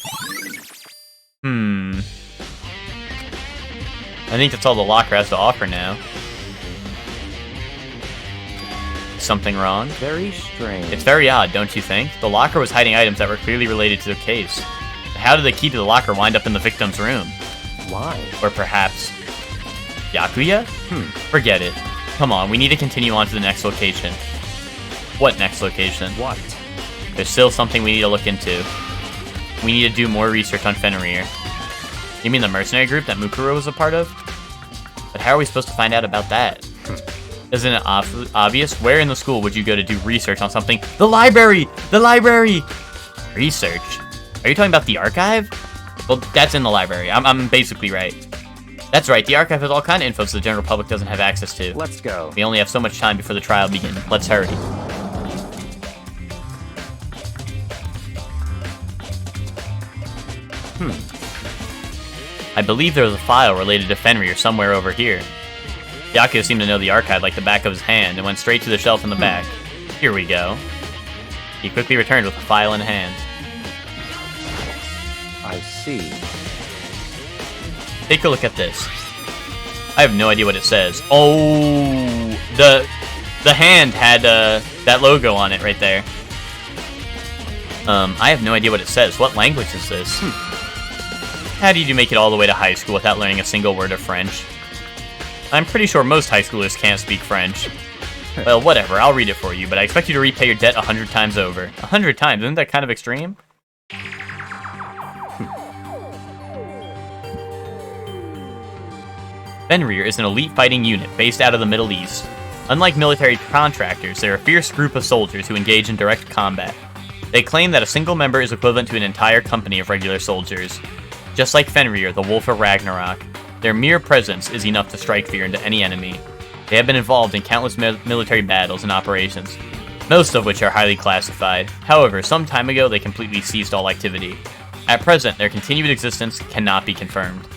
I think that's all the locker has to offer now. Something wrong? Very strange. It's very odd, don't you think? The locker was hiding items that were clearly related to the case. How did the key to the locker wind up in the victim's room? Why? Or perhaps Byakuya? Forget it. Come on, we need to continue on to the next location. What next location? What? There's still something we need to look into. We need to do more research on Fenrir. You mean the mercenary group that Mukuro was a part of? But how are we supposed to find out about that? Isn't it obvious? Where in the school would you go to do research on something? The library! The library! Research? Are you talking about the archive? Well, that's in the library. I'm basically right. That's right, the archive has all kind of info the general public doesn't have access to. Let's go. We only have so much time before the trial begins. Let's hurry. I believe there was a file related to Fenrir somewhere over here. Byakuya seemed to know the archive like the back of his hand and went straight to the shelf in the back. Here we go. He quickly returned with the file in hand. I see. Take a look at this. I have no idea what it says. Oh, the hand had that logo on it right there. I have no idea what it says. What language is this? How did you make it all the way to high school without learning a single word of French? I'm pretty sure most high schoolers can't speak French. Well, whatever, I'll read it for you, but I expect you to repay your debt 100 times over. 100 times? Isn't that kind of extreme? Fenrir is an elite fighting unit based out of the Middle East. Unlike military contractors, they're a fierce group of soldiers who engage in direct combat. They claim that a single member is equivalent to an entire company of regular soldiers. Just like Fenrir, the Wolf of Ragnarok, their mere presence is enough to strike fear into any enemy. They have been involved in countless military battles and operations. most of which are highly classified. However, some time ago they completely ceased all activity. At present, their continued existence cannot be confirmed.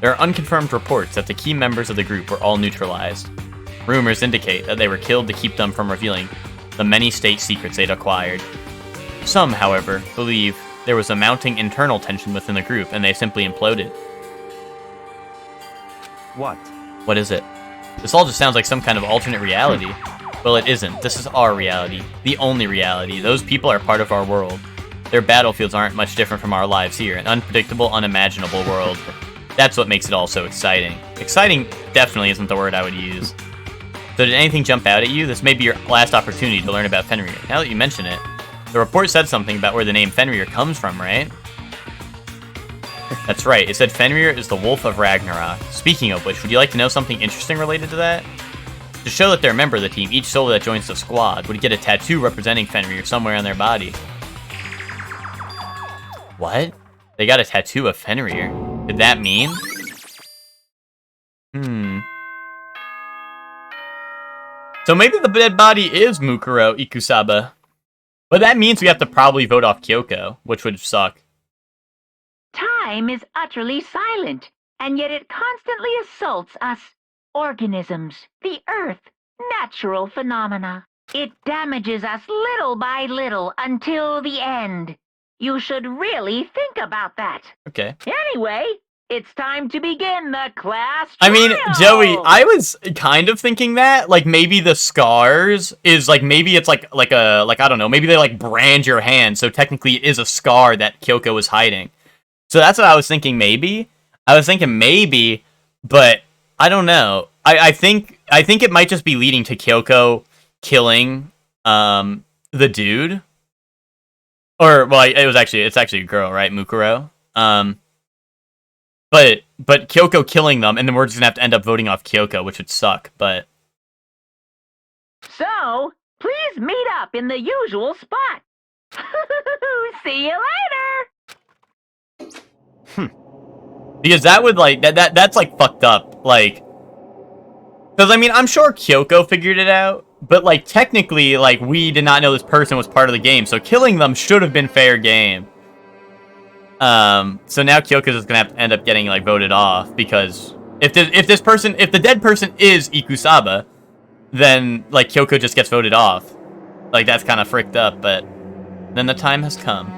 There are unconfirmed reports that the key members of the group were all neutralized. Rumors indicate that they were killed to keep them from revealing the many state secrets they'd acquired. Some, however, believe there was a mounting internal tension within the group and they simply imploded. What? What is it? This all just sounds like some kind of alternate reality. Well, it isn't. This is our reality. The only reality. Those people are part of our world. Their battlefields aren't much different from our lives here. An unpredictable, unimaginable world. That's what makes it all so exciting. Exciting definitely isn't the word I would use. So did anything jump out at you? This may be your last opportunity to learn about Fenrir. Now that you mention it, the report said something about where the name Fenrir comes from, right? That's right, it said Fenrir is the Wolf of Ragnarok. Speaking of which, would you like to know something interesting related to that? To show that they're a member of the team, each solo that joins the squad would get a tattoo representing Fenrir somewhere on their body. What? They got a tattoo of Fenrir? Did that mean? So maybe the dead body is Mukuro Ikusaba. But that means we have to probably vote off Kyoko, which would suck. Time is utterly silent, and yet it constantly assaults us. Organisms, the earth, natural phenomena. It damages us little by little until the end. You should really think about that. Okay. Anyway, it's time to begin the class I mean, trial. Joey, I was kind of thinking that, like, maybe the scars is, like, maybe it's, like, I don't know, maybe they, like, brand your hand, so technically it is a scar that Kyoko was hiding. So that's what I was thinking, maybe. I was thinking maybe, but I don't know. I think it might just be leading to Kyoko killing, the dude. Or, well, it's actually a girl, right? Mukuro. But Kyoko killing them, and then we're just gonna have to end up voting off Kyoko, which would suck, but... So, please meet up in the usual spot. See you later. Because that would, like, that's, like, fucked up, like... Because, I mean, I'm sure Kyoko figured it out, but, like, technically, like, we did not know this person was part of the game, so killing them should have been fair game. So now Kyoko's just gonna have to end up getting, like, voted off, because if the dead person is Ikusaba, then, like, Kyoko just gets voted off. Like, that's kind of fricked up, but then the time has come.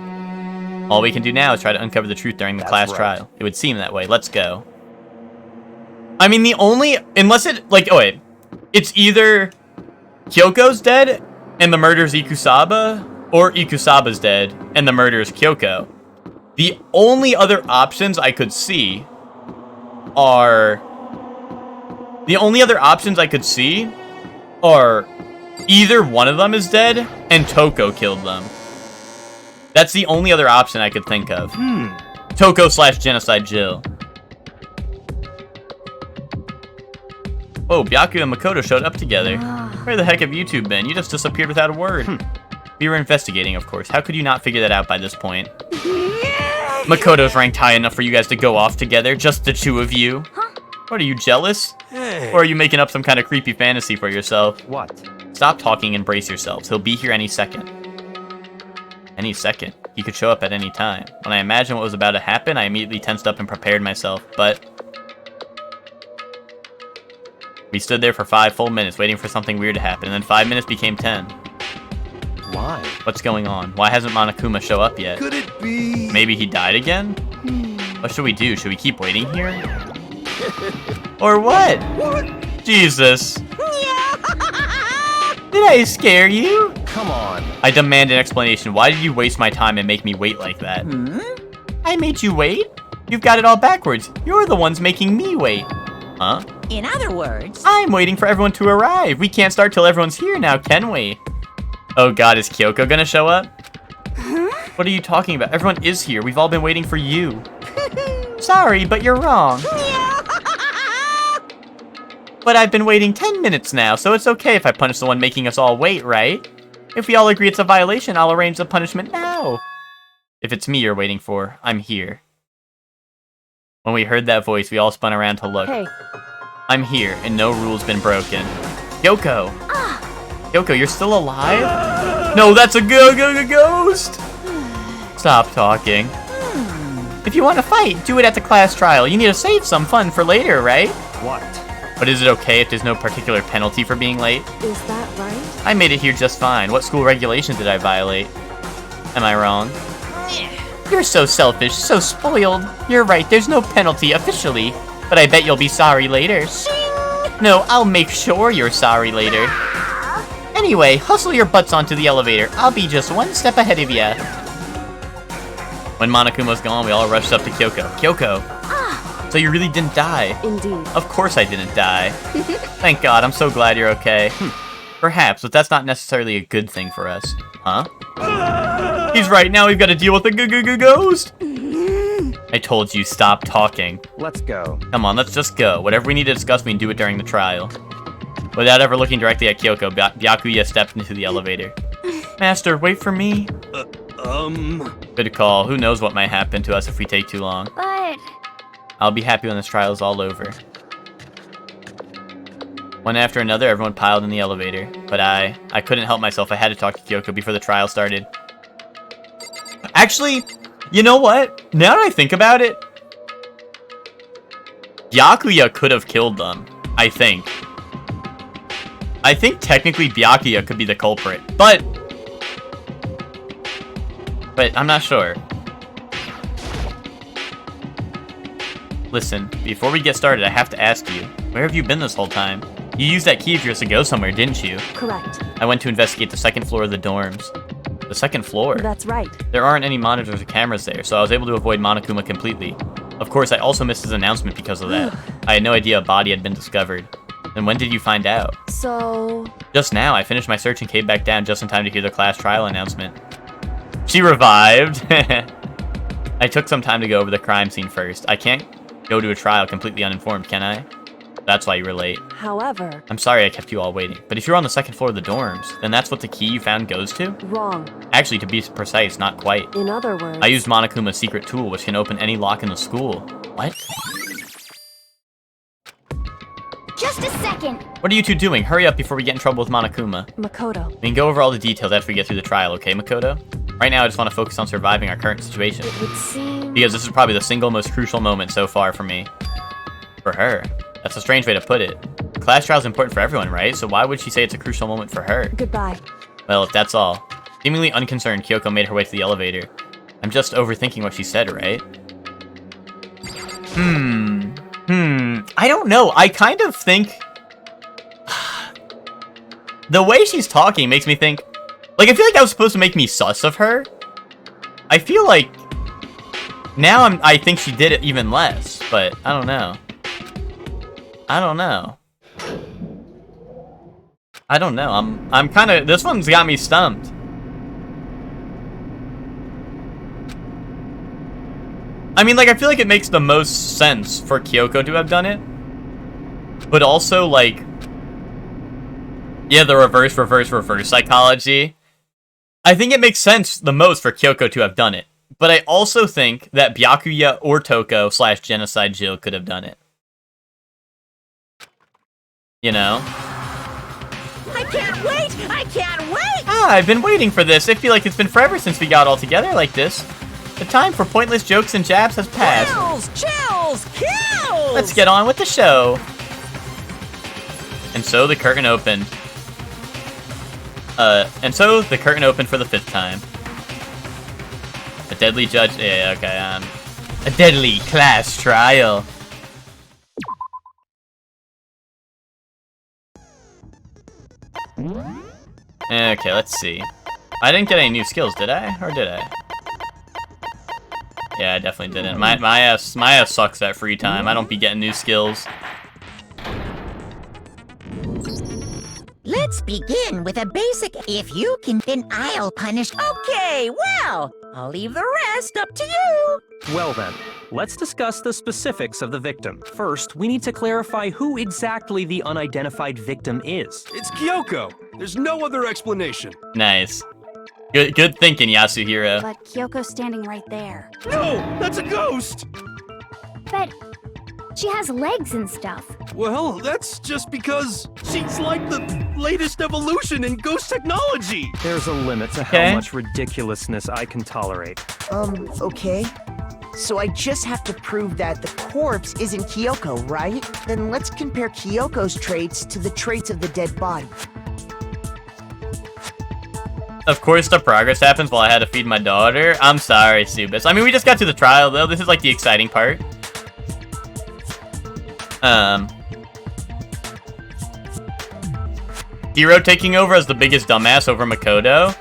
All we can do now is try to uncover the truth during the class trial. It would seem that way. Let's go. I mean, unless it, like, oh wait, it's either Kyoko's dead and the murder's Ikusaba, or Ikusaba's dead and the murder's Kyoko. The only other options I could see are either one of them is dead and Toko killed them. That's the only other option I could think of. Toko / Genocide Jill. Oh, Byaku and Makoto showed up together. Where the heck have you two been? You just disappeared without a word. We were investigating, of course. How could you not figure that out by this point? Makoto's ranked high enough for you guys to go off together, just the two of you. What, are you jealous? Or are you making up some kind of creepy fantasy for yourself? What? Stop talking and brace yourselves. He'll be here any second. Any second. He could show up at any time. When I imagined what was about to happen, I immediately tensed up and prepared myself, but... We stood there for 5 full minutes waiting for something weird to happen, and then 5 minutes became 10. Why? What's going on? Why hasn't Monokuma show up yet? Could it be? Maybe he died again? What should we do? Should we keep waiting here? Or what? Jesus. Did I scare you? Come on. I demand an explanation. Why did you waste my time and make me wait like that? I made you wait? You've got it all backwards. You're the ones making me wait. Huh? In other words, I'm waiting for everyone to arrive. We can't start till everyone's here now, can we? Oh god, is Kyoko gonna show up? What are you talking about? Everyone is here. We've all been waiting for you. Sorry, but you're wrong. But I've been waiting 10 minutes now, so it's okay if I punish the one making us all wait, right? If we all agree it's a violation, I'll arrange the punishment now. If it's me you're waiting for, I'm here. When we heard that voice, we all spun around to look. Hey, I'm here, and no rule's been broken. Kyoko! Kyoko, you're still alive? No, that's a ghost! Stop talking. If you want to fight, do it at the class trial. You need to save some fun for later, right? What? But is it okay if there's no particular penalty for being late? Is that right? I made it here just fine. What school regulations did I violate? Am I wrong? You're so selfish, so spoiled. You're right, there's no penalty officially. But I bet you'll be sorry later. No, I'll make sure you're sorry later. Anyway, hustle your butts onto the elevator. I'll be just one step ahead of ya. When Monokuma's gone, we all rushed up to Kyoko. Kyoko! So you really didn't die? Indeed. Of course I didn't die. Thank God, I'm so glad you're okay. Perhaps, but that's not necessarily a good thing for us. Huh? He's right, now we've got to deal with the ghost! I told you, stop talking. Let's go. Come on, let's just go. Whatever we need to discuss, we can do it during the trial. Without ever looking directly at Kyoko, Byakuya stepped into the elevator. Master, wait for me. Good call. Who knows what might happen to us if we take too long. But... I'll be happy when this trial is all over. One after another, everyone piled in the elevator. But I couldn't help myself. I had to talk to Kyoko before the trial started. Actually, you know what? Now that I think about it, Byakuya could have killed them, I think. I think technically Byakuya could be the culprit, but I'm not sure. Listen, before we get started, I have to ask you, where have you been this whole time? You used that key of yours to go somewhere, didn't you? Correct. I went to investigate the second floor of the dorms. The second floor? That's right. There aren't any monitors or cameras there, so I was able to avoid Monokuma completely. Of course, I also missed his announcement because of that. I had no idea a body had been discovered. Then when did you find out? So... Just now, I finished my search and came back down just in time to hear the class trial announcement. She revived! I took some time to go over the crime scene first. I can't go to a trial completely uninformed, can I? That's why you were late. However... I'm sorry I kept you all waiting, but if you're on the second floor of the dorms, then that's what the key you found goes to? Wrong. Actually, to be precise, not quite. In other words... I used Monokuma's secret tool, which can open any lock in the school. What? Just a second. What are you two doing? Hurry up before we get in trouble with Monokuma. Makoto. We can go over all the details after we get through the trial, okay, Makoto? Right now, I just want to focus on surviving our current situation. It would seem... Because this is probably the single most crucial moment so far for me. For her. That's a strange way to put it. The class trial is important for everyone, right? So why would she say it's a crucial moment for her? Goodbye. Well, if that's all. Seemingly unconcerned, Kyoko made her way to the elevator. I'm just overthinking what she said, right? I don't know. I kind of think... the way she's talking makes me think... Like, I feel like that was supposed to make me sus of her. I feel like... Now I think she did it even less, but I don't know. I don't know. I'm kind of... This one's got me stumped. I mean, like, I feel like it makes the most sense for Kyoko to have done it. But also, like... Yeah, the reverse psychology. I think it makes sense the most for Kyoko to have done it. But I also think that Byakuya or Toko / Genocide Jill could have done it. You know? I can't wait! I can't wait! Ah, I've been waiting for this. I feel like it's been forever since we got all together like this. The time for pointless jokes and jabs has passed. Chills! Kills! Let's get on with the show. And so the curtain opened. For the 5th time. A deadly judge. Yeah, okay. A deadly class trial. Okay, let's see. I didn't get any new skills, did I? Or did I? Yeah, I definitely didn't. My ass sucks at free time. I don't be getting new skills. Let's begin with a basic if you can, then I'll punish. Okay, well, I'll leave the rest up to you. Well then, let's discuss the specifics of the victim. First, we need to clarify who exactly the unidentified victim is. It's Kyoko. There's no other explanation. Nice. Good thinking, Yasuhiro. But Kyoko's standing right there. No, that's a ghost. But she has legs and stuff. Well, that's just because she's like the latest evolution in ghost technology. There's a limit to Okay. how much ridiculousness I can tolerate. Okay. So I just have to prove that the corpse isn't Kyoko, right? Then let's compare Kyoko's traits to the traits of the dead body. Of course, the progress happens while I had to feed my daughter. I'm sorry, Subis. I mean, we just got to the trial, though. This is, like, the exciting part. Hiro taking over as the biggest dumbass over Makoto?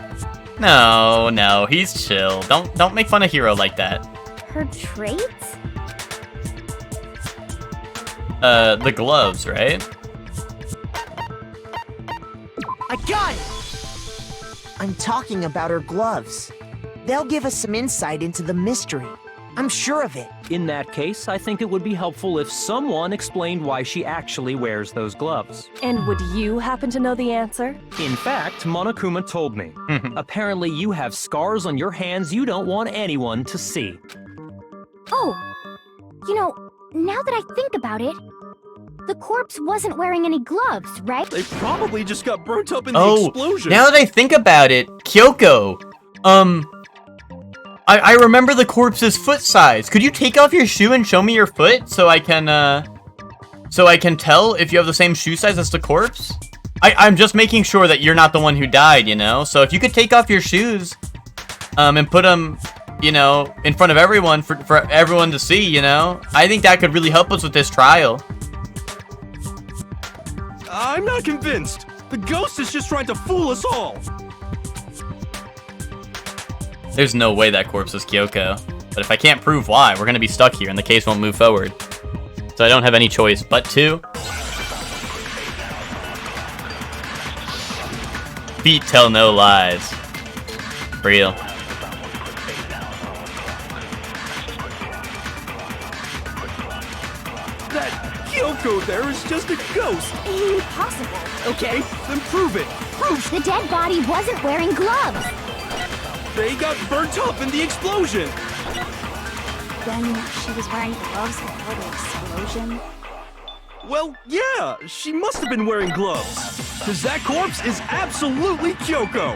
No, he's chill. Don't make fun of Hiro like that. Her traits? The gloves, right? I got it! I'm talking about her gloves. They'll give us some insight into the mystery. I'm sure of it. In that case, I think it would be helpful if someone explained why she actually wears those gloves. And would you happen to know the answer? In fact, Monokuma told me. Apparently you have scars on your hands you don't want anyone to see. Oh, you know, now that I think about it, the corpse wasn't wearing any gloves, right? They probably just got burnt up in the explosion. Now that I think about it, Kyoko, I remember the corpse's foot size. Could you take off your shoe and show me your foot so I can tell if you have the same shoe size as the corpse? I'm just making sure that you're not the one who died, you know? So if you could take off your shoes, and put them, you know, in front of everyone for everyone to see, you know? I think that could really help us with this trial. I'm not convinced. The ghost is just trying to fool us all. There's no way that corpse is Kyoko. But if I can't prove why, we're gonna be stuck here and the case won't move forward. So I don't have any choice but to... Feet tell no lies. Real. That Kyoko there is just a ghost. Impossible. Okay, then prove it. Prove The dead body wasn't wearing gloves. they got burnt up in the explosion. Then she was wearing gloves before the explosion. Well, yeah, she must have been wearing gloves. Because that corpse is absolutely Kyoko.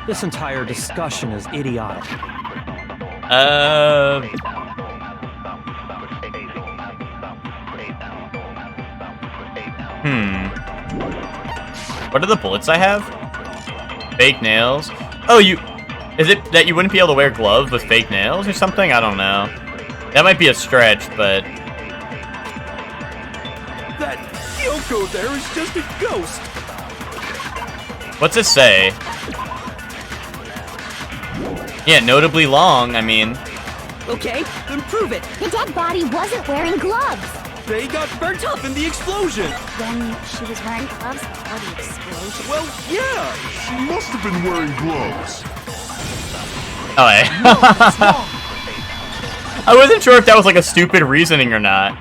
This entire discussion is idiotic. What are the bullets I have? Fake nails. Oh, is it that you wouldn't be able to wear gloves with fake nails or something? I don't know. That might be a stretch, but... That Kyoko there is just a ghost. What's it say? Yeah, notably long, I mean... Okay, then prove it. The dead body wasn't wearing gloves. They got burnt up in the explosion. Then she was wearing gloves before the explosion. Well, yeah, she must have been wearing gloves. Oh, hey. I wasn't sure if that was like a stupid reasoning or not.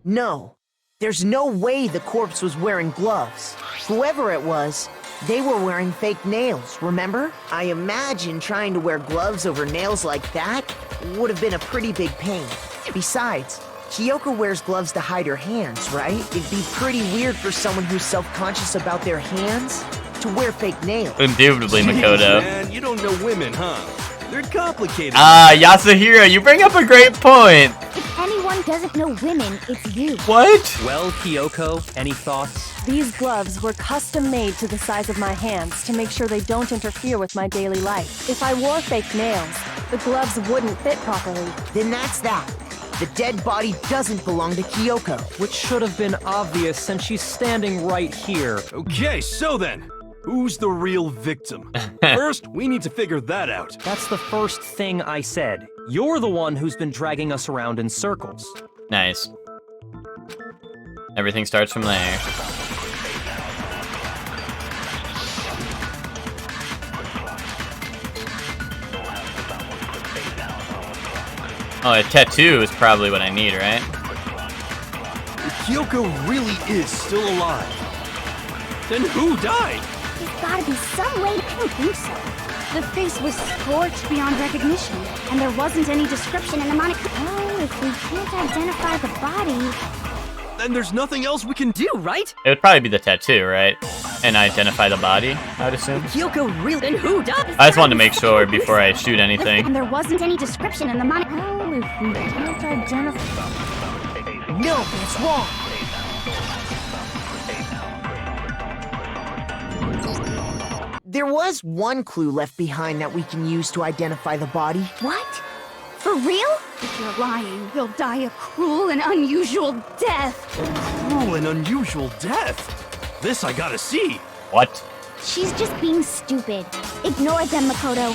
No, there's no way the corpse was wearing gloves. Whoever it was, they were wearing fake nails, remember? I imagine trying to wear gloves over nails like that would have been a pretty big pain. Besides, Kyoko wears gloves to hide her hands, right? It'd be pretty weird for someone who's self-conscious about their hands to wear fake nails. Indubitably, Jeez, Makoto. man, you don't know women, huh? They're complicated. Yasuhiro, you bring up a great point. If anyone doesn't know women, it's you. What? Well, Kyoko, any thoughts? These gloves were custom made to the size of my hands to make sure they don't interfere with my daily life. If I wore fake nails, the gloves wouldn't fit properly. Then that's that. The dead body doesn't belong to Kyoko. Which should have been obvious since she's standing right here. Okay, so then, who's the real victim? First, we need to figure that out. That's the first thing I said. You're the one who's been dragging us around in circles. Nice. Everything starts from there. Oh, a tattoo is probably what I need, right? If Kyoko really is still alive, then who died? There's gotta be some way. I don't think so. The face was scorched beyond recognition, and there wasn't any description in the moniker. Oh, if we can't identify the body... Then there's nothing else we can do, right? It would probably be the tattoo, right? And identify the body, I would assume. Kyoko really... Then who does? I just wanted to make sure before I shoot anything. And there wasn't any description in the monitor. Well, if we can't identify... No, it's wrong. There was one clue left behind that we can use to identify the body. What? For real? If you're lying, you'll die a cruel and unusual death. Cruel and unusual death. This I gotta see. What? She's just being stupid. Ignore them, Makoto.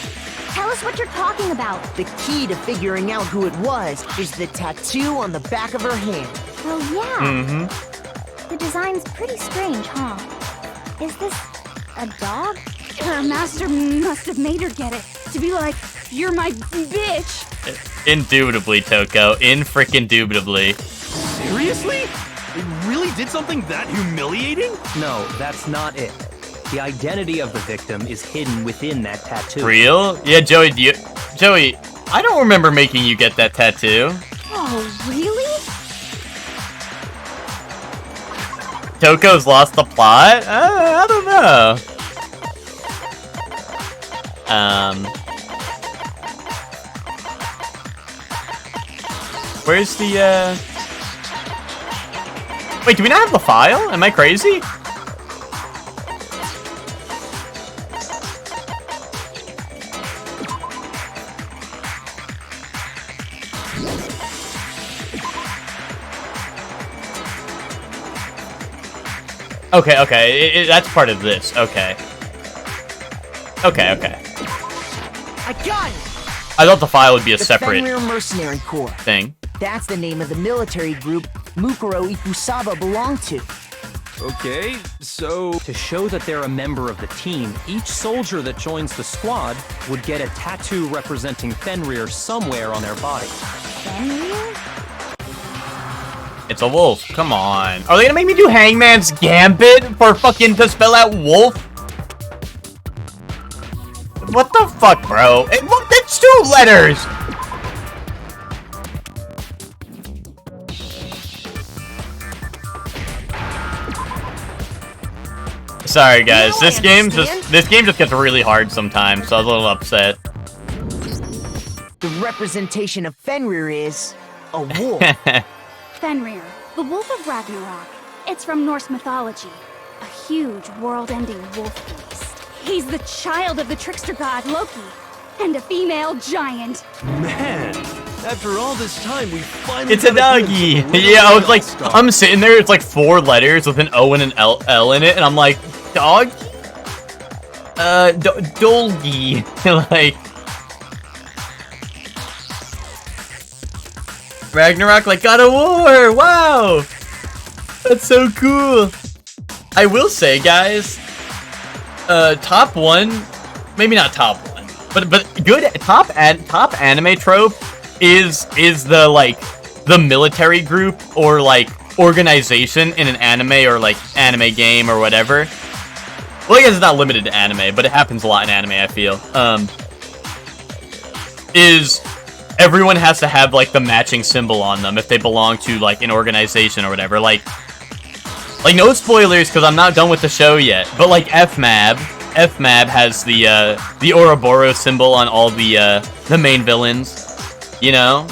Tell us what you're talking about. The key to figuring out who it was is the tattoo on the back of her hand. Oh, yeah. Mm-hmm. The design's pretty strange, huh? Is this a dog? Her master must have made her get it. To be like, you're my bitch. Indubitably, Toko. In-frickin-dubitably. Seriously? It really did something that humiliating? No, that's not it. The identity of the victim is hidden within that tattoo. Real? Yeah, Joey, Joey, I don't remember making you get that tattoo. Oh, really? Toko's lost the plot? I don't know. Where's the, Wait, do we not have the file? Am I crazy? Okay, that's part of this. Okay. Okay. I got it! I thought the file would be a separate Fenrir Mercenary Corps. thing. That's the name of the military group Mukuro Ikusaba belonged to. Okay, so... To show that they're a member of the team, each soldier that joins the squad would get a tattoo representing Fenrir somewhere on their body. Fenrir? It's a wolf. Come on. Are they gonna make me do Hangman's Gambit for fucking to spell out wolf? What the fuck, bro? Look, that's 2 letters! Sorry guys, this game just gets really hard sometimes, so I was a little upset. The representation of Fenrir is a wolf. Fenrir, the Wolf of Ragnarok. It's from Norse mythology. A huge, world-ending wolf beast. He's the child of the trickster god Loki, and a female giant. Man, after all this time, we finally... It's a doggy! Yeah, I was like, I'm sitting there, it's like 4 letters with an O and an L in it, and I'm like, dog? Dolgy. Like... Ragnarok, like, God of War! Wow! That's so cool! I will say, guys, top 1, maybe not top 1, but good top anime trope is the, like, the military group or, like, organization in an anime or, like, anime game or whatever. Well, I guess it's not limited to anime, but it happens a lot in anime, I feel. Is everyone has to have, like, the matching symbol on them if they belong to, like, an organization or whatever. Like, no spoilers, because I'm not done with the show yet, but, like, FMAB has the Ouroboros symbol on all the main villains, you know?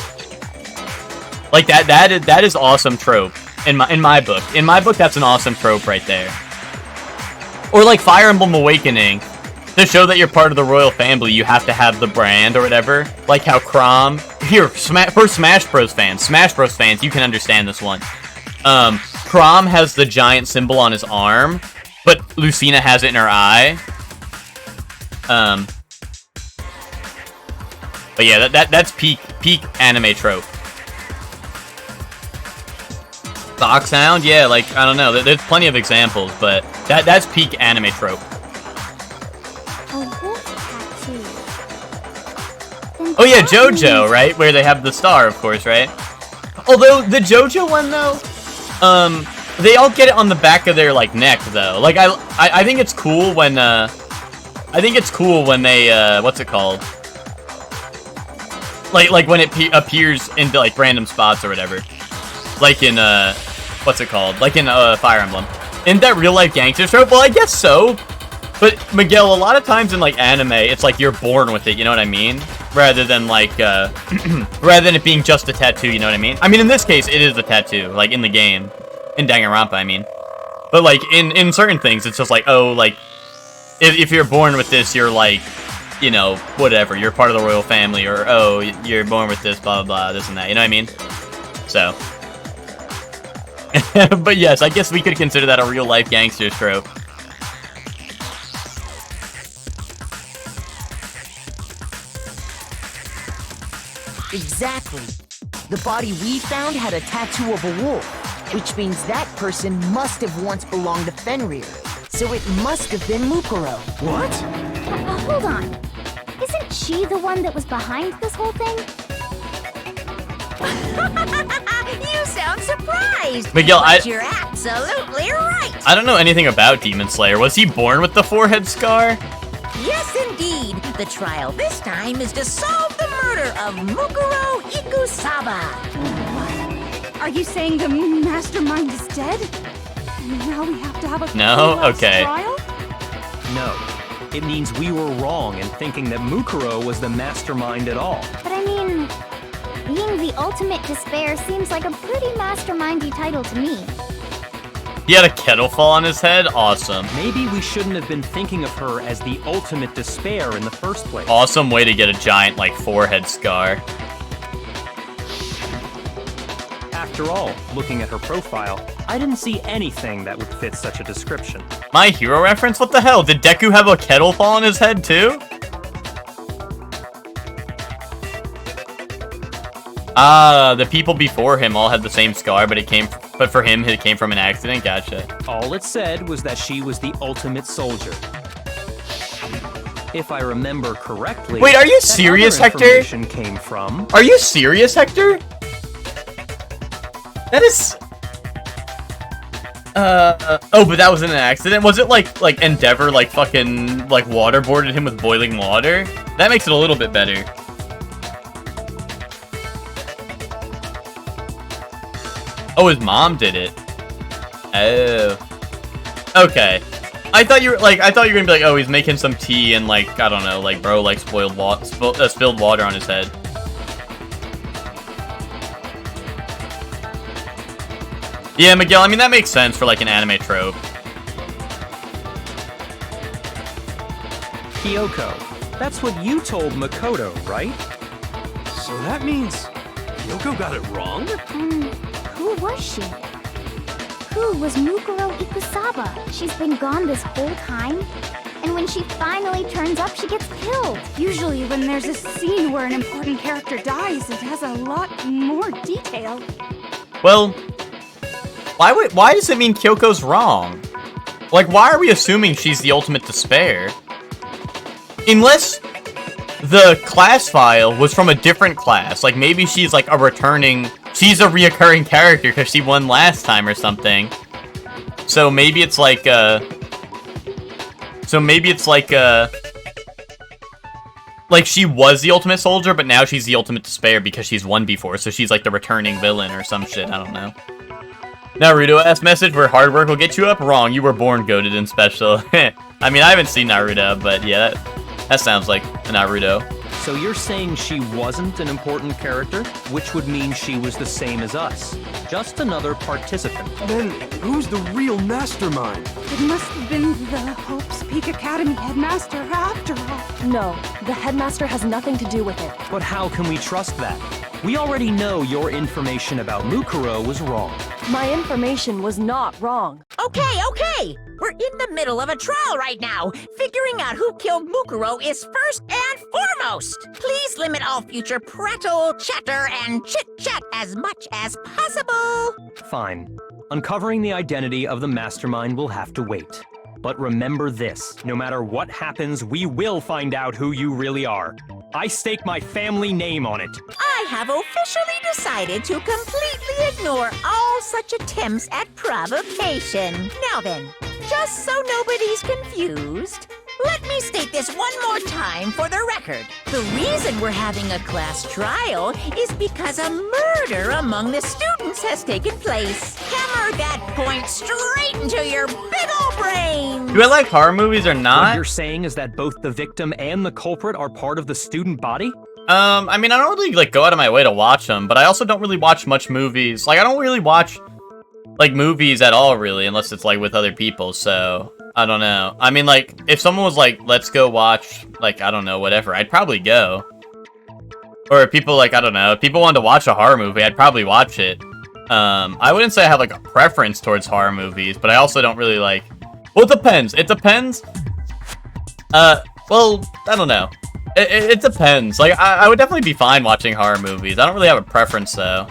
Like, that is awesome trope in my book. In my book, that's an awesome trope right there. Or, like, Fire Emblem Awakening. To show that you're part of the royal family, you have to have the brand or whatever. Like how Chrom... Here, for Smash Bros. Fans, you can understand this one. Chrom has the giant symbol on his arm, but Lucina has it in her eye. But yeah, that's peak anime trope. The Ox Sound? Yeah, like, I don't know. There's plenty of examples, but that's peak anime trope. Oh yeah, JoJo, right? Where they have the star, of course, right? Although, the JoJo one, though, they all get it on the back of their, like, neck, though. Like, I think it's cool when, they, what's it called? like when it appears into like random spots or whatever. Like in what's it called? Like in Fire Emblem. Isn't that real life gangster trope? Well, I guess so. But Miguel, a lot of times in like anime, it's like you're born with it, you know what I mean? Rather than like rather than it being just a tattoo, you know what I mean? I mean, in this case, it is a tattoo, like in the game. In Danganronpa, I mean. But like in certain things, it's just like, oh, like if you're born with this, you're like, you know, whatever, you're part of the royal family, or oh, you're born with this, blah, blah, blah, this and that, you know what I mean? So. But yes, I guess we could consider that a real-life gangster trope. Exactly. The body we found had a tattoo of a wolf, which means that person must have once belonged to Fenrir. So it must have been Mukuro. What? Hold on. Isn't she the one that was behind this whole thing? You sound surprised. Miguel, but you're absolutely right. I don't know anything about Demon Slayer. Was he born with the forehead scar? Yes, indeed. The trial this time is to solve the murder of Mukuro Ikusaba. Are you saying the mastermind is dead? And now we have to have a No? Okay. trial? No. It means we were wrong in thinking that Mukuro was the mastermind at all. But I mean, being the ultimate despair seems like a pretty mastermindy title to me. He had a kettle fall on his head? Awesome. Maybe we shouldn't have been thinking of her as the ultimate despair in the first place. Awesome way to get a giant, like, forehead scar. After all, looking at her profile, I didn't see anything that would fit such a description. My Hero reference? What the hell? Did Deku have a kettle fall on his head, too? Ah, the people before him all had the same scar, but for him, it came from an accident? Gotcha. All it said was that she was the ultimate soldier. If I remember correctly... Wait, are you serious, that other Hector? information came from... Are you serious, Hector? That is... oh, but that wasn't an accident? Was it like Endeavor, like, fucking, like, waterboarded him with boiling water? That makes it a little bit better. Oh, his mom did it. Oh. Okay. I thought you were gonna be like, oh, he's making some tea and, like, I don't know, like, bro, like, spilled water on his head. Yeah, Miguel, I mean, that makes sense for, like, an anime trope. Kyoko. That's what you told Makoto, right? So that means Kyoko got it wrong? Who was she? Who was Mukuro Ikusaba? She's been gone this whole time? And when she finally turns up, she gets killed. Usually when there's a scene where an important character dies, it has a lot more detail. Well, why does it mean Kyoko's wrong? Like, why are we assuming she's the ultimate despair? Unless the class file was from a different class. Like, maybe she's, like, she's a reoccurring character because she won last time or something. So maybe it's like, like, she was the ultimate soldier, but now she's the ultimate despair because she's won before, so she's, like, the returning villain or some shit, I don't know. Naruto-esque message where hard work will get you up? Wrong, you were born goated and special. I mean, I haven't seen Naruto, but yeah, that sounds like Naruto. So you're saying she wasn't an important character, which would mean she was the same as us. Just another participant. Then who's the real mastermind? It must have been the Hope's Peak Academy headmaster after all. No, the headmaster has nothing to do with it. But how can we trust that? We already know your information about Mukuro was wrong. My information was not wrong. Okay. We're in the middle of a trial right now. Figuring out who killed Mukuro is first and foremost. Please limit all future prattle, chatter, and chit-chat as much as possible. Fine. Uncovering the identity of the mastermind will have to wait. But remember this, no matter what happens, we will find out who you really are. I stake my family name on it. I have officially decided to completely ignore all such attempts at provocation. Now then, just so nobody's confused, Let me state this one more time for the record. The reason we're having a class trial is because a murder among the students has taken place. Hammer that point straight into your big ol' brain. Do I like horror movies or What not? you're saying is that both the victim and the culprit are part of the student body? I mean, I don't really, like, go out of my way to watch them, but I also don't really watch much movies. Like, I don't really watch, like, movies at all, really, unless it's, like, with other people, so... I don't know. I mean, like, if someone was like, let's go watch, like, I don't know, whatever, I'd probably go. Or if people, like, I don't know, if people wanted to watch a horror movie, I'd probably watch it. I wouldn't say I have, like, a preference towards horror movies, but I also don't really, like... Well, it depends. It depends. Well, I don't know. It depends. Like, I would definitely be fine watching horror movies. I don't really have a preference, though.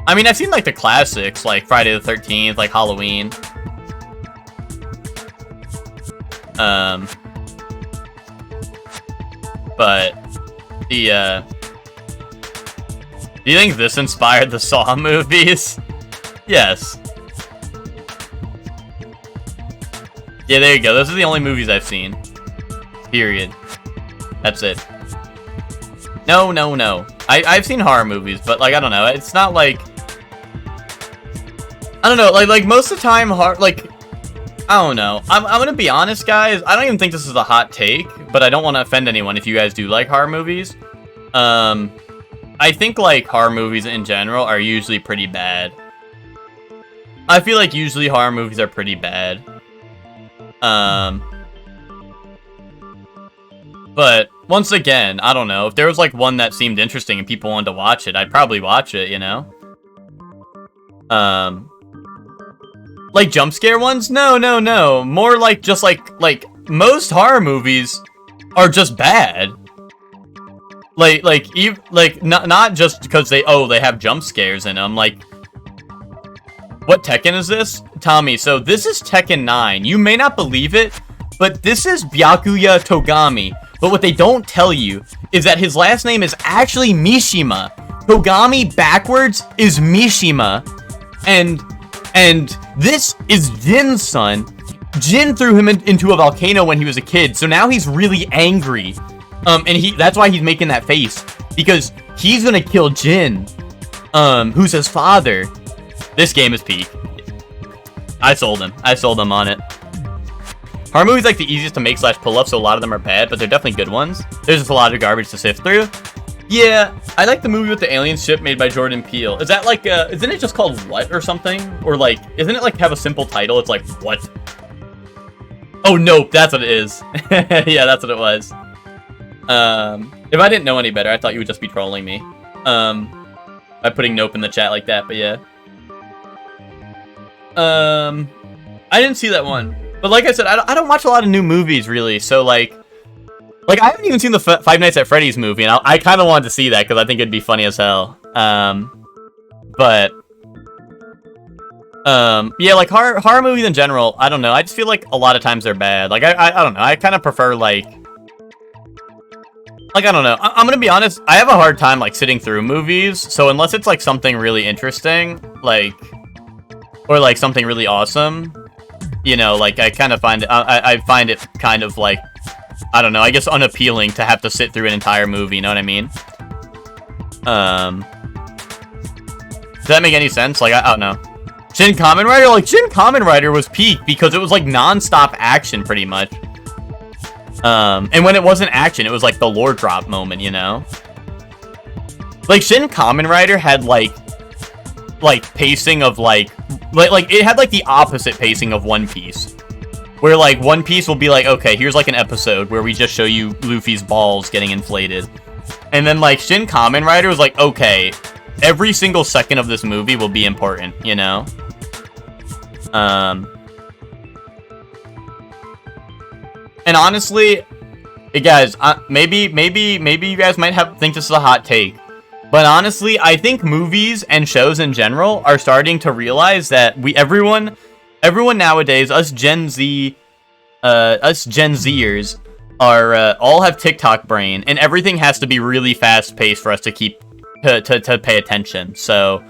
I mean, I've seen, like, the classics, like Friday the 13th, like Halloween. But the do you think this inspired the Saw movies? Yes. Yeah, there you go. Those are the only movies I've seen. Period. That's it. No. I've seen horror movies, but, like, I don't know. It's not like... I don't know. Like most of the time, like... I don't know. I'm gonna be honest, guys. I don't even think this is a hot take, but I don't want to offend anyone if you guys do like horror movies. I think, like, horror movies in general are usually pretty bad. I feel like usually horror movies are pretty bad. But, once again, I don't know. If there was, like, one that seemed interesting and people wanted to watch it, I'd probably watch it, you know? Like, jump scare ones? No. More like, just like, most horror movies are just bad. Not just because they have jump scares in them. Like, what Tekken is this? Tommy, so this is Tekken 9. You may not believe it, but this is Byakuya Togami. But what they don't tell you is that his last name is actually Mishima. Togami backwards is Mishima. And this is Jin's son. Jin threw him into a volcano when he was a kid, so now he's really angry. And that's why he's making that face. Because he's gonna kill Jin, who's his father. This game is peak. I sold him on it. Horror movies like the easiest to make / pull up, so a lot of them are bad, but they're definitely good ones. There's just a lot of garbage to sift through. Yeah, I like the movie with the alien ship made by Jordan Peele. Is that like, isn't it just called What or something? Or like, isn't it like have a simple title? It's like, What? Oh, Nope, that's what it is. Yeah, that's what it was. If I didn't know any better, I thought you would just be trolling me. By putting Nope in the chat like that, but yeah. I didn't see that one. But like I said, I don't watch a lot of new movies, really, so like I haven't even seen the Five Nights at Freddy's movie, and I kind of wanted to see that, because I think it'd be funny as hell. Yeah, like, horror movies in general, I don't know, I just feel like a lot of times they're bad. Like, I don't know, I kind of prefer, like, I don't know, I'm gonna be honest, I have a hard time, like, sitting through movies, so unless it's, like, something really interesting, like, or, like, something really awesome, you know, like, I kind of find it, I find it kind of, like, I don't know, I guess unappealing to have to sit through an entire movie, you know what I mean? Does that make any sense? Like, I don't know. Shin Kamen Rider? Like, Shin Kamen Rider was peak because it was, like, non-stop action, pretty much. And when it wasn't action, it was, like, the lore drop moment, you know? Like, Shin Kamen Rider had, like, pacing of, like, it had, like, the opposite pacing of One Piece. Where, like, One Piece will be like, okay, here's, like, an episode where we just show you Luffy's balls getting inflated. And then, like, Shin Kamen Rider was like, okay, every single second of this movie will be important, you know? And honestly, hey guys, maybe you guys might think this is a hot take. But honestly, I think movies and shows in general are starting to realize that everyone nowadays, us Gen Zers, are all have TikTok brain, and everything has to be really fast paced for us to keep to pay attention. So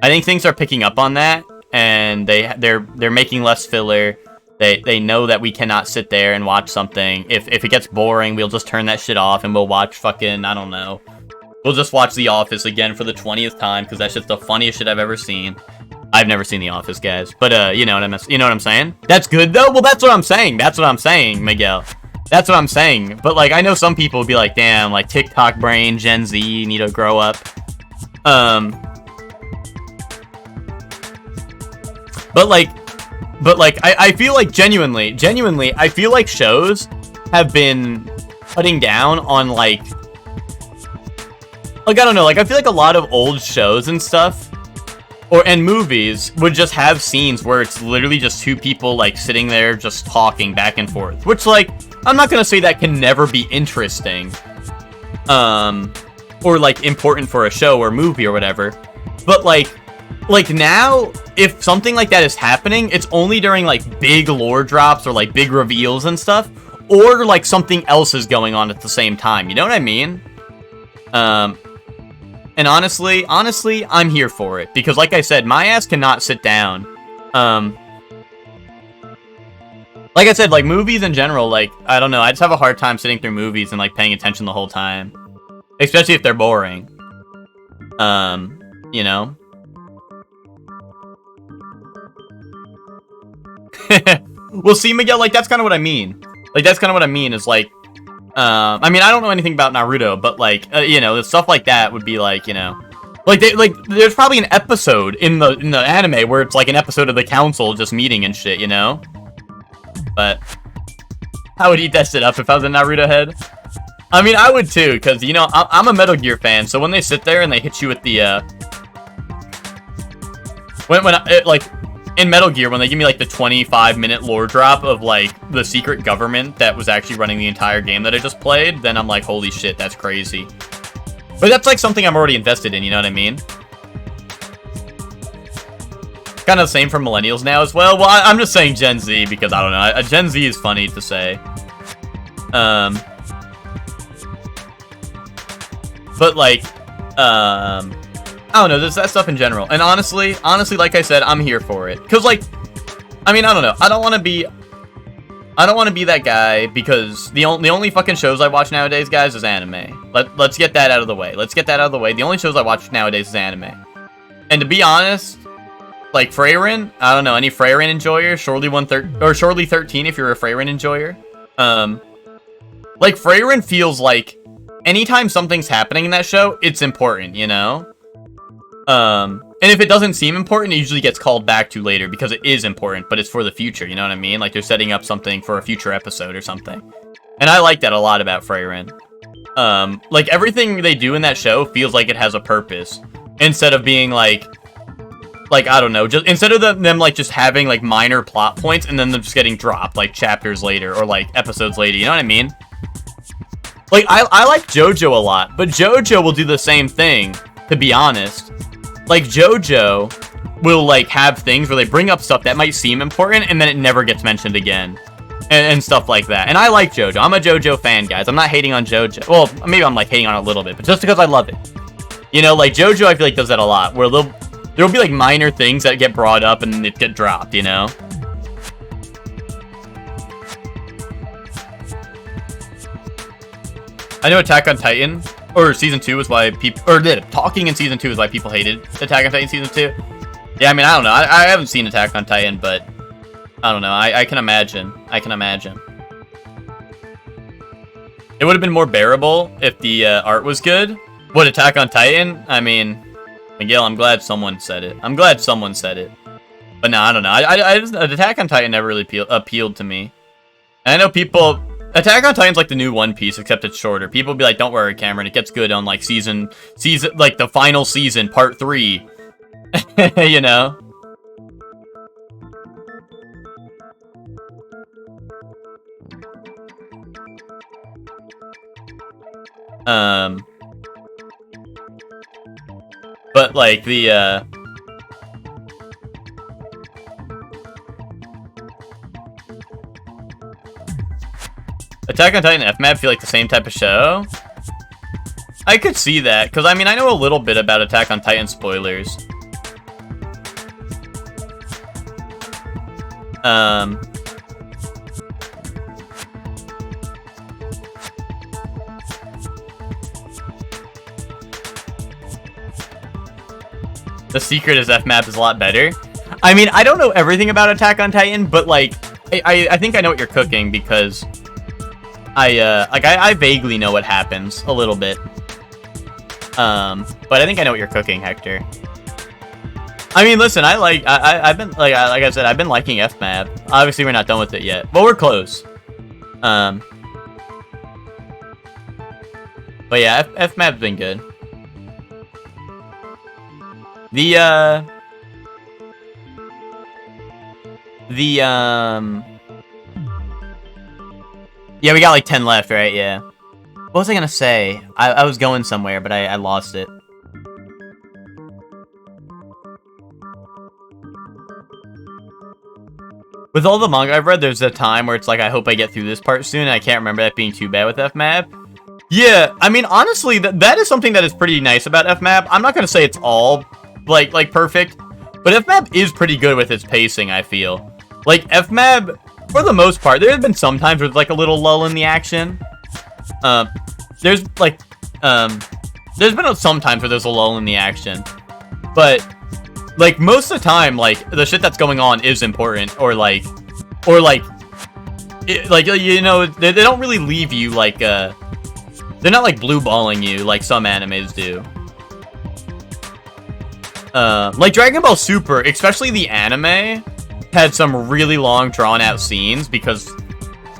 I think things are picking up on that, and they're making less filler. They know that we cannot sit there and watch something. If it gets boring, we'll just turn that shit off and we'll watch fucking, I don't know. We'll just watch The Office again for the 20th time because that's just the funniest shit I've ever seen. I've never seen The Office, guys, but you know what I'm saying? That's good though. Well, that's what I'm saying. That's what I'm saying, Miguel. That's what I'm saying. But like, I know some people would be like, damn, like TikTok brain, Gen Z, need to grow up. But like, I feel like genuinely, I feel like shows have been cutting down on like, I don't know, like I feel like a lot of old shows and stuff, and movies would just have scenes where it's literally just two people like sitting there just talking back and forth, which like, I'm not gonna say that can never be interesting, or like important for a show or movie or whatever, but like now, if something like that is happening, it's only during like big lore drops or like big reveals and stuff, or like something else is going on at the same time, you know what I mean? And honestly, I'm here for it, because like I said, my ass cannot sit down. Like I said, like movies in general, like, I don't know, I just have a hard time sitting through movies and like paying attention the whole time. Especially if they're boring. You know? Well, see, Miguel, like, that's kind of what I mean. Like, that's kind of what I mean, is like, I mean, I don't know anything about Naruto, but like, you know, stuff like that would be like, you know, like there's probably an episode in the anime where it's like an episode of the council just meeting and shit, you know? But how would he test it up if I was a Naruto head? I mean, I would too, because, you know, I'm a Metal Gear fan, so when they sit there and they hit you with the, like, in Metal Gear, when they give me, like, the 25-minute lore drop of, like, the secret government that was actually running the entire game that I just played, then I'm like, holy shit, that's crazy. But that's, like, something I'm already invested in, you know what I mean? Kind of the same for millennials now as well. Well, I'm just saying Gen Z because, I don't know, Gen Z is funny to say. But, like, I don't know, there's that stuff in general. And honestly, like I said, I'm here for it. Because, like, I mean, I don't know. I don't want to be that guy, because the only fucking shows I watch nowadays, guys, is anime. Let's get that out of the way. The only shows I watch nowadays is anime. And to be honest, like, Freyrin, I don't know, any Freyrin enjoyer? Surely 13 if you're a Freyrin enjoyer. Like, Freyrin feels like anytime something's happening in that show, it's important, you know? And if it doesn't seem important, it usually gets called back to later because it is important, but it's for the future, you know what I mean? Like, they're setting up something for a future episode or something. And I like that a lot about Freyrin. Like, everything they do in that show feels like it has a purpose, instead of being like, I don't know, just instead of them like just having like minor plot points and then them just getting dropped like chapters later or like episodes later, you know what I mean? Like, I like JoJo a lot, but JoJo will do the same thing, to be honest. Like, JoJo will, like, have things where they bring up stuff that might seem important, and then it never gets mentioned again. And stuff like that. And I like JoJo. I'm a JoJo fan, guys. I'm not hating on JoJo. Well, maybe I'm, like, hating on it a little bit, but just because I love it. You know, like, JoJo, I feel like, does that a lot, where there'll be, like, minor things that get brought up and it get dropped, you know? I know Attack on Titan, or Season 2 is why people, talking in Season 2 is why people hated Attack on Titan Season 2. Yeah, I mean, I don't know. I haven't seen Attack on Titan, but I don't know. I can imagine. It would have been more bearable if the art was good. What, Attack on Titan? I mean, Miguel, I'm glad someone said it. But no, I don't know. I just, Attack on Titan never really appealed to me. And I know people... Attack on Titan's like the new One Piece, except it's shorter. People be like, don't worry, Cameron, it gets good on like season, like the final season, part 3. You know? But like the, Attack on Titan and FMAP feel like the same type of show? I could see that, because I mean, I know a little bit about Attack on Titan spoilers. The secret is FMAP is a lot better. I mean, I don't know everything about Attack on Titan, but like, I think I know what you're cooking because I vaguely know what happens a little bit. But I think I know what you're cooking, Hector. I mean, listen, I've been like I said, I've been liking FMAP. Obviously, we're not done with it yet, but we're close. But yeah, FMAP's been good. Yeah, we got like 10 left, right? Yeah. What was I gonna say? I was going somewhere, but I lost it. With all the manga I've read, there's a time where it's like, I hope I get through this part soon, and I can't remember that being too bad with FMAP. Yeah, I mean, honestly, that is something that is pretty nice about FMAP. I'm not gonna say it's all, like perfect, but FMAP is pretty good with its pacing, I feel. Like, FMAP, for the most part, there have been some times with, like, a little lull in the action. There's been some times where there's a lull in the action. But, like, most of the time, like, the shit that's going on is important, you know, they don't really leave you, like, they're not, like, blue balling you like some animes do. Like, Dragon Ball Super, especially the anime, had some really long, drawn-out scenes, because,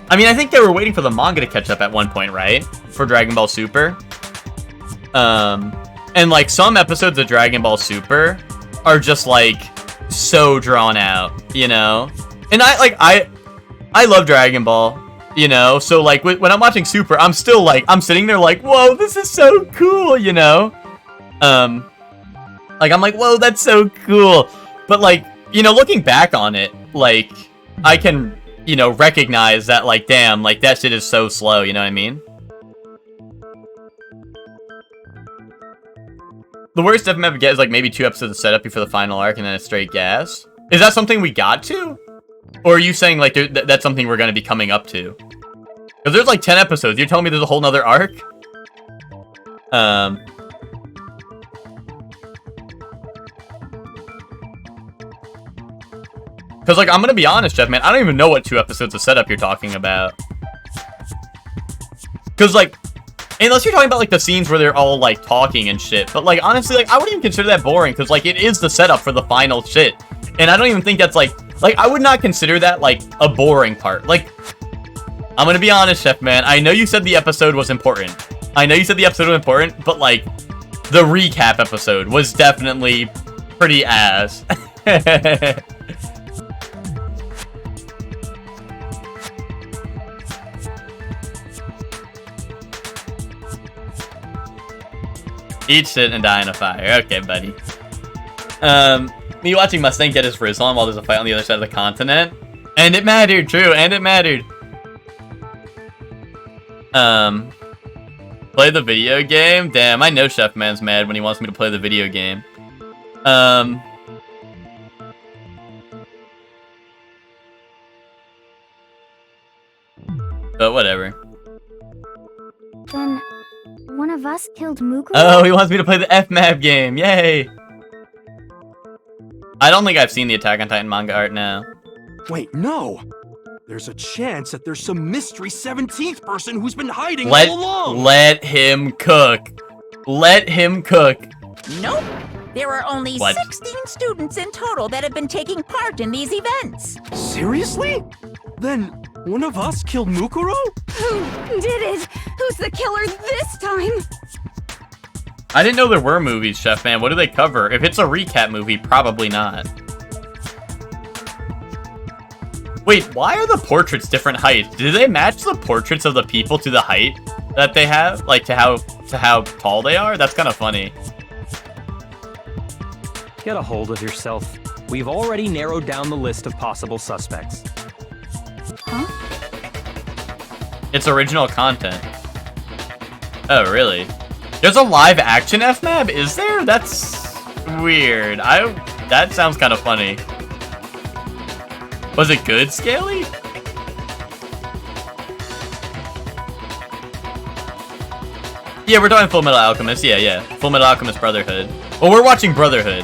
I mean, I think they were waiting for the manga to catch up at one point, right? For Dragon Ball Super. And, like, some episodes of Dragon Ball Super are just, like, so drawn out, you know? And I love Dragon Ball, you know? So, like, when I'm watching Super, I'm still, like, I'm sitting there like, whoa, this is so cool, you know? Like, I'm like, whoa, that's so cool. But, like, you know, looking back on it, like, I can, you know, recognize that, like, damn, like, that shit is so slow, you know what I mean? The worst FMF get is, like, maybe 2 episodes of setup before the final arc and then a straight gas. Is that something we got to? Or are you saying, like, that's something we're going to be coming up to? Because there's, like, 10 episodes. You're telling me there's a whole nother arc? Because, like, I'm going to be honest, Jeff, man, I don't even know what 2 episodes of setup you're talking about. Because, like, unless you're talking about, like, the scenes where they're all, like, talking and shit. But, like, honestly, like, I wouldn't even consider that boring. Because, like, it is the setup for the final shit. And I don't even think that's, like, I would not consider that, like, a boring part. Like, I'm going to be honest, Chef, man. I know you said the episode was important. But, like, the recap episode was definitely pretty ass. Eat shit and die in a fire. Okay, buddy. Me watching Mustang get his frizz on while there's a fight on the other side of the continent. And it mattered, true, and it mattered. Play the video game? Damn, I know Chef Man's mad when he wants me to play the video game. But whatever. Then one of us killed Mukuro? Oh, he wants me to play the FMAP game. Yay! I don't think I've seen the Attack on Titan manga art now. Wait, no! There's a chance that there's some mystery 17th person who's been hiding all along! Let him cook. Let him cook. Nope. There are only 16 students in total that have been taking part in these events. Seriously? Then one of us killed Mukuro? Who did it? Who's the killer this time? I didn't know there were movies, Chef Man. What do they cover? If it's a recap movie, probably not. Wait, why are the portraits different heights? Do they match the portraits of the people to the height that they have? Like, to how tall they are? That's kind of funny. Get a hold of yourself. We've already narrowed down the list of possible suspects. Huh? It's original content. Oh, really? There's a live action FMAP? Is there? That's weird. That sounds kind of funny. Was it good, Scaly? Yeah, we're talking Full Metal Alchemist. Yeah. Full Metal Alchemist Brotherhood. Well, we're watching Brotherhood.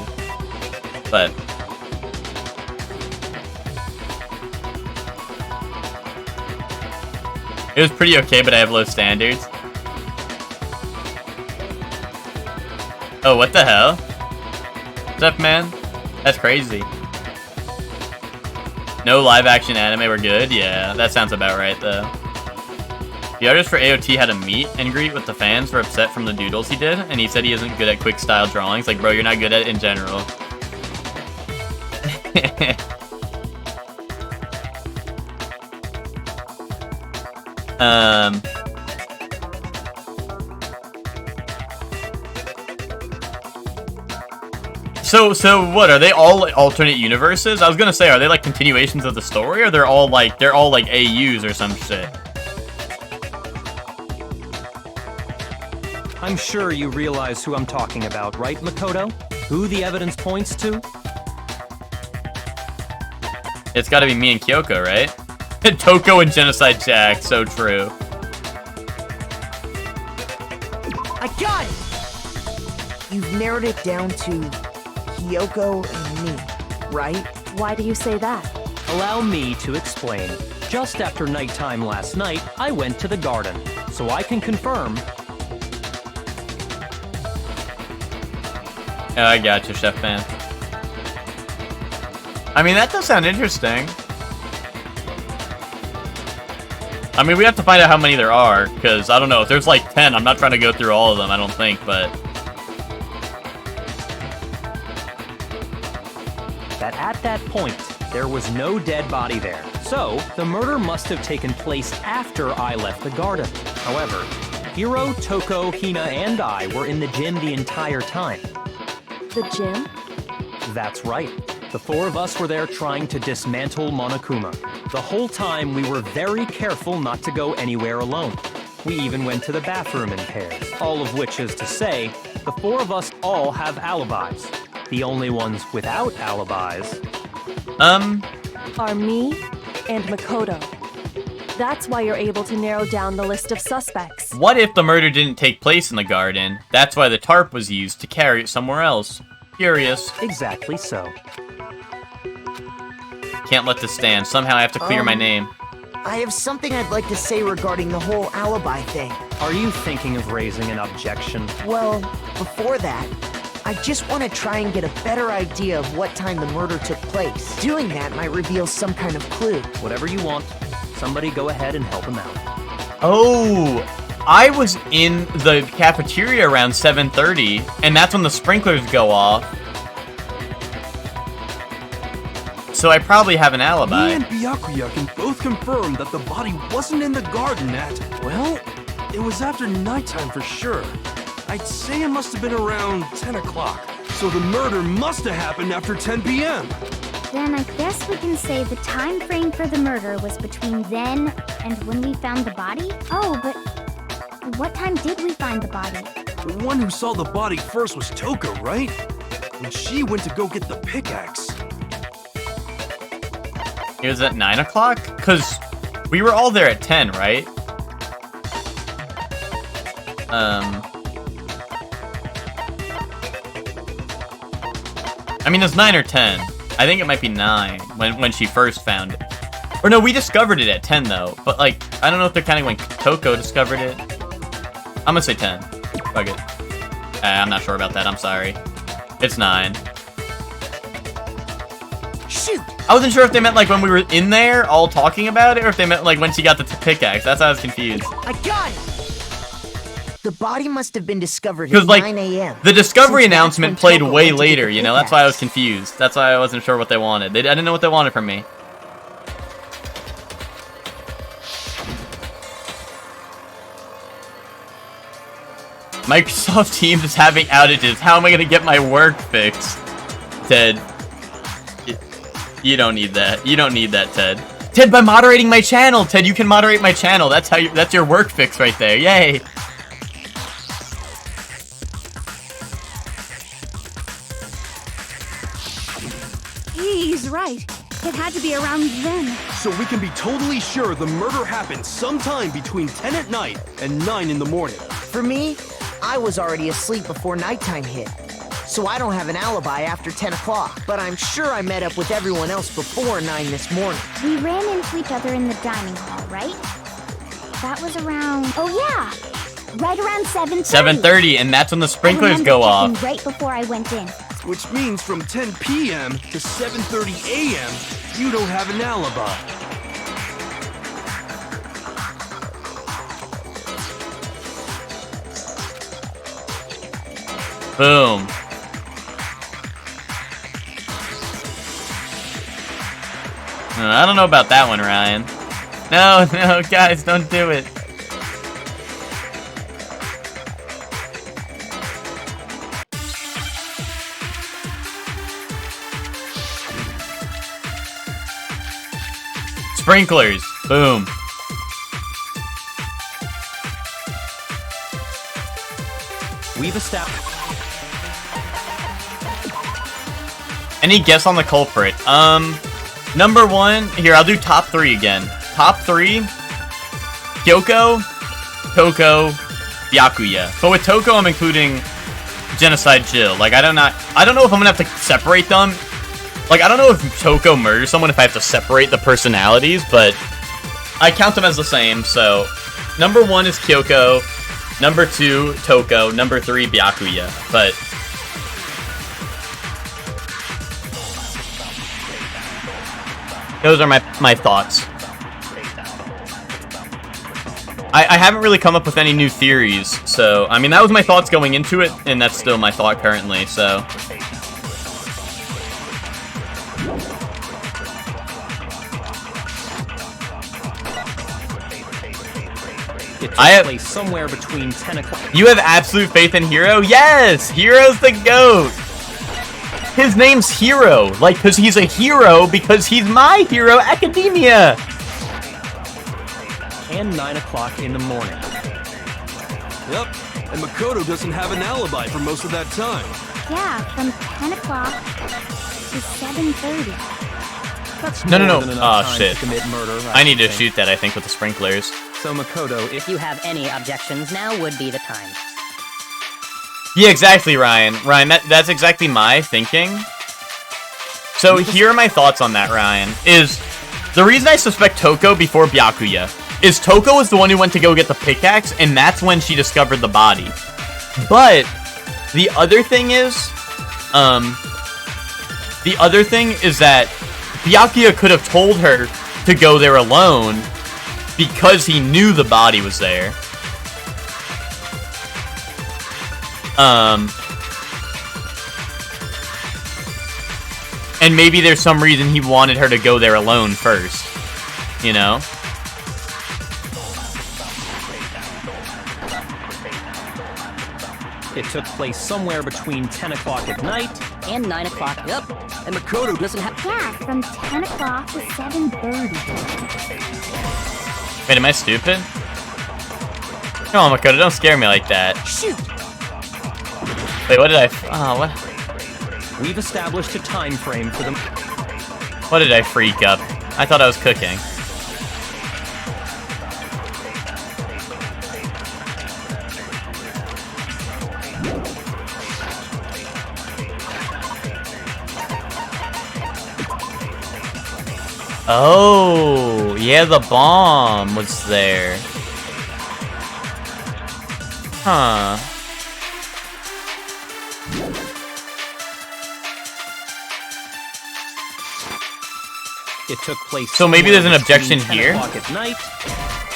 But it was pretty okay, but I have low standards. Oh, what the hell? What's up, man? That's crazy. No live action anime, we're good? Yeah, that sounds about right, though. The artist for AOT had a meet and greet with the fans for upset from the doodles he did, and he said he isn't good at quick style drawings. Like, bro, you're not good at it in general. So what, are they all like, alternate universes? I was gonna say, are they like continuations of the story, or they're all like AUs or some shit? I'm sure you realize who I'm talking about, right, Makoto? Who the evidence points to? It's gotta be me and Kyoko, right? Toko and Genocide Jack, so true. I got it! You've narrowed it down to Kyoko and me, right? Why do you say that? Allow me to explain. Just after nighttime last night, I went to the garden, so I can confirm. Oh, I gotcha, Chef Man. I mean, that does sound interesting. I mean, we have to find out how many there are, because, I don't know, if there's like 10, I'm not trying to go through all of them, I don't think, but... That at that point, there was no dead body there. So, the murder must have taken place after I left the garden. However, Hiro, Toko, Hina, and I were in the gym the entire time. The gym? That's right. The four of us were there trying to dismantle Monokuma. The whole time, we were very careful not to go anywhere alone. We even went to the bathroom in pairs. All of which is to say, the four of us all have alibis. The only ones without alibis... are me and Makoto. That's why you're able to narrow down the list of suspects. What if the murder didn't take place in the garden? That's why the tarp was used to carry it somewhere else. Curious. Exactly so. Can't let this stand. Somehow I have to clear my name. I have something I'd like to say regarding the whole alibi thing. Are you thinking of raising an objection? Well, before that, I just want to try and get a better idea of what time the murder took place. Doing that might reveal some kind of clue. Whatever you want. Somebody go ahead and help him out. Oh, I was in the cafeteria around 7:30, and that's when the sprinklers go off. So I probably have an alibi. Me and Byakuya can both confirm that the body wasn't in the garden at... Well, it was after nighttime for sure. I'd say it must have been around 10 o'clock. So the murder must have happened after 10 p.m. Then I guess we can say the time frame for the murder was between then and when we found the body? Oh, but what time did we find the body? The one who saw the body first was Toko, right? And she went to go get the pickaxe. It was at 9 o'clock? Because we were all there at 10, right? I mean, it's 9 or 10. I think it might be 9 when she first found it. Or no, we discovered it at 10 though. But like, I don't know if they're counting when Toko discovered it. I'm gonna say 10. Fuck it. I'm not sure about that. I'm sorry. It's 9. Shoot! I wasn't sure if they meant like when we were in there all talking about it, or if they meant like when she got the pickaxe. That's how I was confused. I got it! The body must have been discovered Because at like 9 a.m. the discovery Since that's announcement when played Toko way went to get later. the You know, that's why I was pickaxe. confused. That's why I wasn't sure what they wanted. I didn't know what they wanted from me. Microsoft Teams is having outages. How am I gonna get my work fixed? Ted, you don't need that. You don't need that, Ted. Ted, by moderating my channel, Ted, you can moderate my channel. That's how you. That's your work fix right there. Yay! He's right. It had to be around then. So we can be totally sure the murder happened sometime between 10 at night and 9 in the morning. For me, I was already asleep before nighttime hit. so I don't have an alibi after 10 o'clock. But I'm sure I met up with everyone else before 9 this morning. We ran into each other in the dining hall, right? That was around... Oh, yeah! Right around 7:30. 7:30, and that's when the sprinklers go off. Right before I went in. Which means from 10 p.m. to 7:30 a.m., you don't have an alibi. Boom. I don't know about that one, Ryan. No, guys, don't do it. Sprinklers. Boom. We've established... Any guess on the culprit? Number 1, here, I'll do top 3 again. Top 3, Kyoko, Toko, Byakuya. But with Toko, I'm including Genocide Jill. Like, I don't know if I'm gonna have to separate them. Like, I don't know if Toko murders someone if I have to separate the personalities, but I count them as the same, so... Number 1 is Kyoko, number 2, Toko, number 3, Byakuya, but... Those are my thoughts. I haven't really come up with any new theories, so... I mean, that was my thoughts going into it, and that's still my thought currently, so... I have place somewhere between 10 o'clock. You have absolute faith in Hiro? Yes! Hiro's the GOAT! His name's Hiro, like, because he's a hero, because he's My Hero Academia! And 9 o'clock in the morning. Yep, and Makoto doesn't have an alibi for most of that time. Yeah, from 10 o'clock to 7:30. That's No. more than enough Oh, time shit. to commit murder, I need to think. shoot that, I think, with the sprinklers. So Makoto, If you have any objections, now would be the time. Yeah, exactly, Ryan. Ryan, that's exactly my thinking. So here are my thoughts on that, Ryan. Is the reason I suspect Toko before Byakuya is Toko was the one who went to go get the pickaxe, and that's when she discovered the body. But the other thing is that Byakuya could have told her to go there alone because he knew the body was there. And maybe there's some reason he wanted her to go there alone first, you know? it took place somewhere between 10 o'clock at night And 9 o'clock. Yep. And Makoto doesn't have... Yeah, from 10 o'clock to 7:30. Wait, am I stupid? Come on, Makoto, don't scare me like that. Shoot! Wait, what did I... Oh, what? We've established a time frame for them. What did I freak up? I thought I was cooking. Oh, yeah, the bomb was there. Huh. It took place. So maybe there's an somewhere objection between 10 here? o'clock at night.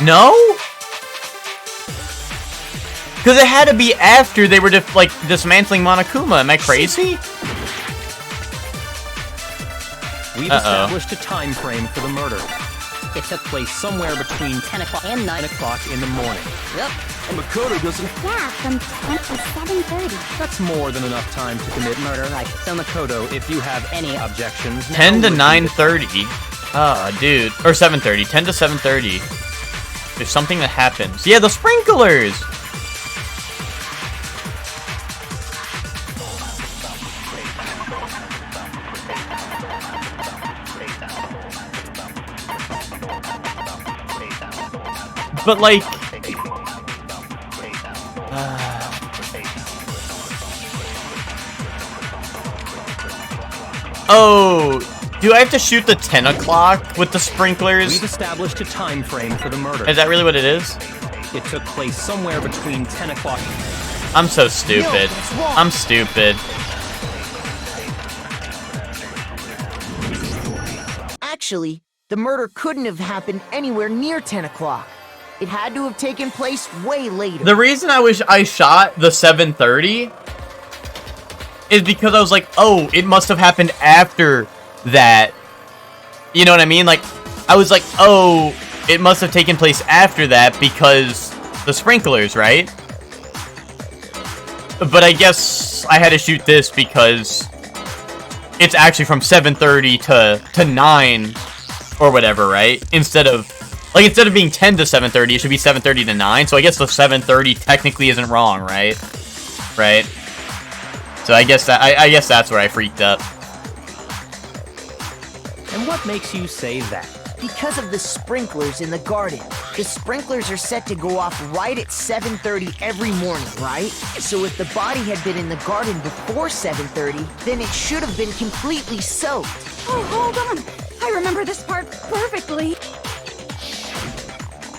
No? Because it had to be after they were dismantling Monokuma. Am I crazy? We've established a time frame for the murder. It took place somewhere between 10 o'clock and 9 o'clock in the morning. Yep. And Makoto doesn't... Yeah, from 10 to 7:30. That's more than enough time to commit murder. So Makoto, if you have any objections... 10 to now would be the 9:30. Ah, dude. Or 7:30. 10 to 7:30. There's something that happens. Yeah, the sprinklers! But like... Oh, do I have to shoot the 10 o'clock with the sprinklers? We've established a time frame for the murder. Is that really what it is? It took place somewhere between 10 o'clock. I'm so stupid. I'm stupid. Actually, the murder couldn't have happened anywhere near 10 o'clock. It had to have taken place way later. The reason I wish I shot the 7:30 is because I was like, oh, it must have happened after that. You know what I mean? Like, I was like, oh, it must have taken place after that because the sprinklers, right? But I guess I had to shoot this because it's actually from 7:30 to 9 or whatever, right? Instead of being 10 to 7:30, it should be 7:30 to 9. So I guess the 7:30 technically isn't wrong, right? Right? So I guess that's where I freaked up. And what makes you say that? Because of the sprinklers in the garden. The sprinklers are set to go off right at 7:30 every morning, right? So if the body had been in the garden before 7:30, then it should have been completely soaked. Oh, hold on. I remember this part perfectly.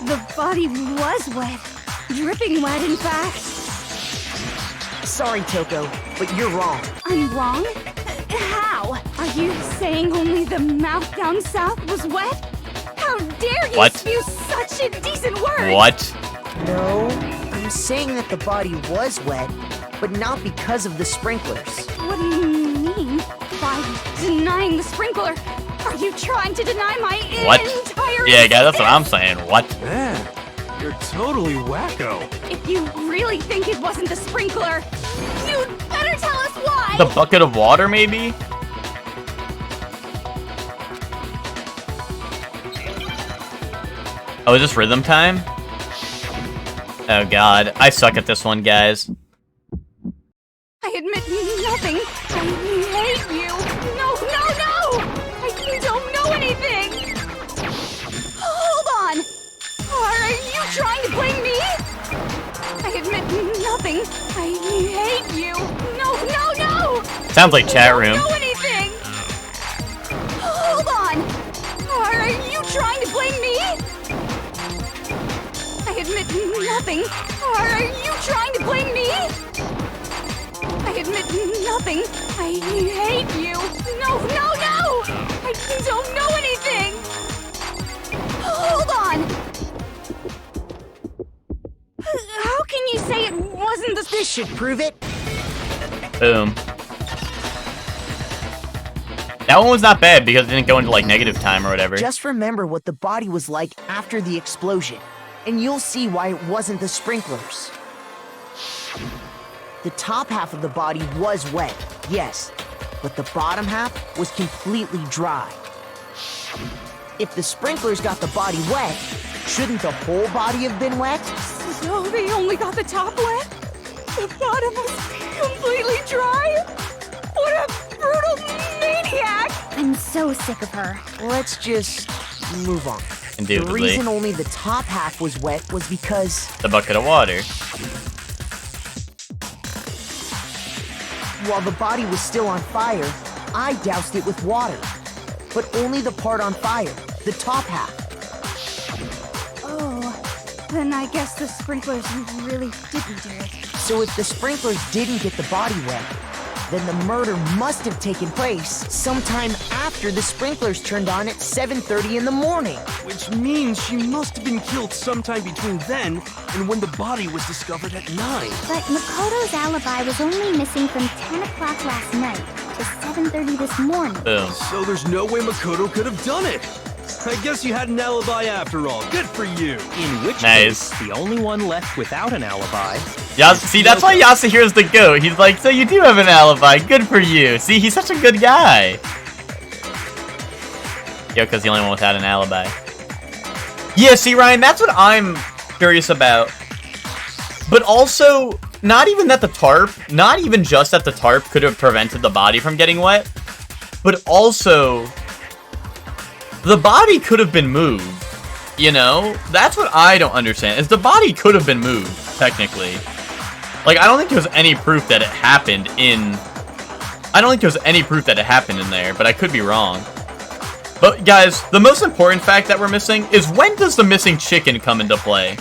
The body was wet. Dripping wet, in fact. Sorry, Toko, but you're wrong. I'm wrong? How? Are you saying only the mouth down south was wet? How dare you What? spew such indecent words? What? No, I'm saying that the body was wet, but not because of the sprinklers. What do you mean? By denying the sprinkler, are you trying to deny my What? entire Yeah, guys, that's what I'm existence? saying. What? Man, you're totally wacko. If you really think it wasn't the sprinkler, you'd better tell us why! The bucket of water, maybe? Oh, is this rhythm time? Oh god, I suck at this one, guys. I admit nothing. I hate you. No, no, no! I don't know anything! Hold on! Are you trying to blame me? I admit nothing. I hate you. No, no, no! Sounds like chat room. I don't know anything! Hold on! Are you trying to blame me? I admit nothing. Are you trying to blame me? I admit nothing. I hate you. No, no, no! I don't know anything! Hold on! How can you say it wasn't the... This should prove it. Boom. That one was not bad because it didn't go into like negative time or whatever. Just remember what the body was like after the explosion, and you'll see why it wasn't the sprinklers. The top half of the body was wet, yes, but the bottom half was completely dry. If the sprinklers got the body wet, shouldn't the whole body have been wet? So they only got the top wet? The bottom was completely dry? What a brutal maniac! I'm so sick of her. Let's just move on. The Indubitably. reason only the top half was wet was because The bucket of water. while the body was still on fire, I doused it with water. But only the part on fire, the top half. Oh, then I guess the sprinklers really didn't do it. So if the sprinklers didn't get the body wet, then the murder must have taken place sometime after the sprinklers turned on at 7:30 in the morning. Which means she must have been killed sometime between then and when the body was discovered at 9. But Makoto's alibi was only missing from 10 o'clock last night to 7:30 this morning. Boom. So there's no way Makoto could have done it. I guess you had an alibi after all. Good for you. In which Nice. case, the only one left without an alibi. See, that's why Yasuhiro's the GOAT. He's like, so you do have an alibi. Good for you. See, he's such a good guy. Yoko's the only one without an alibi. Yeah, see, Ryan, that's what I'm curious about. But also, not even that the tarp, not even just that the tarp could have prevented the body from getting wet, but also, the body could have been moved. You know? That's what I don't understand, is the body could have been moved, technically. Like, I don't think there's any proof that it happened in I don't think there's any proof that it happened in there, but I could be wrong. But guys, the most important fact that we're missing is when does the missing chicken come into play?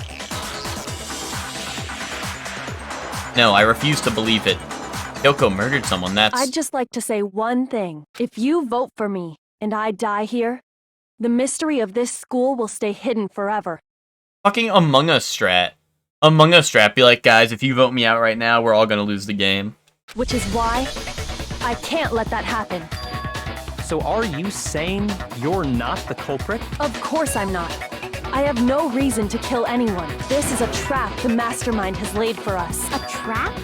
No, I refuse to believe it. Kyoko murdered someone, that's... I'd just like to say one thing. If you vote for me, and I die here, the mystery of this school will stay hidden forever. Fucking Among Us strat. Among Us strat, be like, guys, if you vote me out right now, we're all gonna lose the game. Which is why I can't let that happen. So are you saying you're not the culprit? Of course I'm not. I have no reason to kill anyone. This is a trap the mastermind has laid for us. A trap?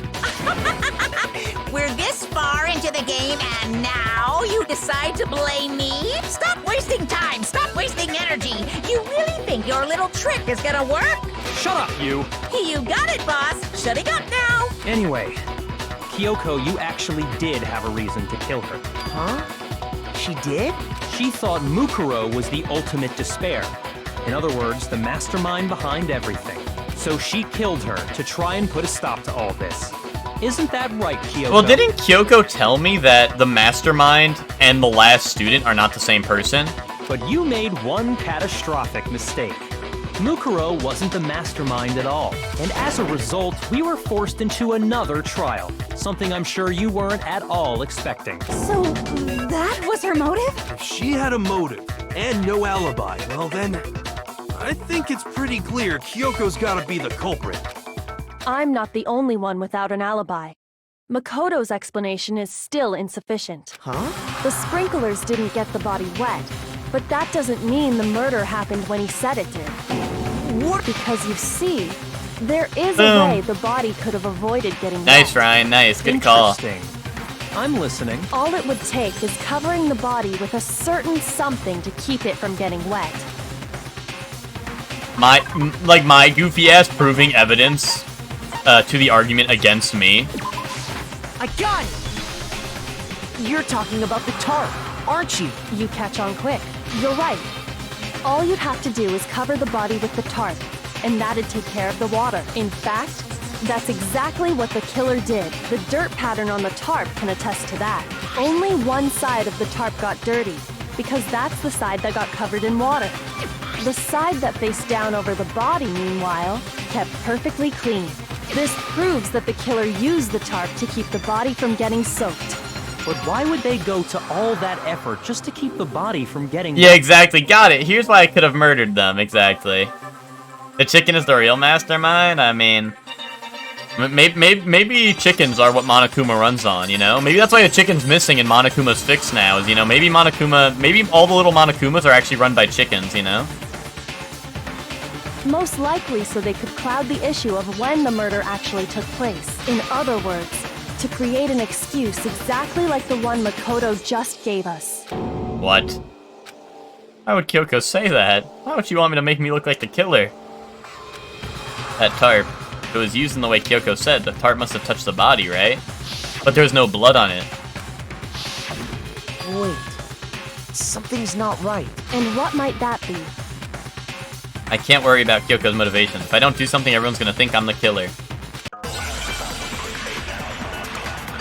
We're this far into the game, and now you decide to blame me? Stop wasting time! Stop wasting energy! You really think your little trick is gonna work? Shut up, you! You got it, boss! Shutting up now! Anyway, Kyoko, you actually did have a reason to kill her. Huh? She did? She thought Mukuro was the ultimate despair. In other words, the mastermind behind everything. So she killed her to try and put a stop to all this. Isn't that right, Kyoko? Well, didn't Kyoko tell me that the mastermind and the last student are not the same person? But you made one catastrophic mistake. Mukuro wasn't the mastermind at all, and as a result, we were forced into another trial, something I'm sure you weren't at all expecting. So, that was her motive? If she had a motive and no alibi, well then, I think it's pretty clear Kyoko's gotta be the culprit. I'm not the only one without an alibi. Makoto's explanation is still insufficient. Huh? The sprinklers didn't get the body wet, but that doesn't mean the murder happened when he said it did. What? Because you see, there is Boom. a way the body could have avoided getting Nice, wet. Ryan, nice. Good call. Interesting. I'm listening. All it would take is covering the body with a certain something to keep it from getting wet. My goofy ass proving evidence to the argument against me. I got it! You're talking about the tarp, aren't you? You catch on quick. You're right. All you'd have to do is cover the body with the tarp, and that'd take care of the water. In fact, that's exactly what the killer did. The dirt pattern on the tarp can attest to that. Only one side of the tarp got dirty, because that's the side that got covered in water. The side that faced down over the body, meanwhile, kept perfectly clean. This proves that the killer used the tarp to keep the body from getting soaked. But why would they go to all that effort just to keep the body from getting... Yeah, exactly. Got it. Here's why I could have murdered them. Exactly. The chicken is the real mastermind? I mean... Maybe chickens are what Monokuma runs on, you know? Maybe that's why the chicken's missing and Monokuma's fixed now, is, you know, maybe all the little Monokumas are actually run by chickens, you know? Most likely so they could cloud the issue of when the murder actually took place. In other words, to create an excuse exactly like the one Makoto just gave us. What? Why would Kyoko say that? Why would she want me to make me look like the killer? That tarp. If it was used in the way Kyoko said, the tarp must have touched the body, right? But there was no blood on it. Wait. Something's not right. And what might that be? I can't worry about Kyoko's motivations. If I don't do something, everyone's gonna think I'm the killer.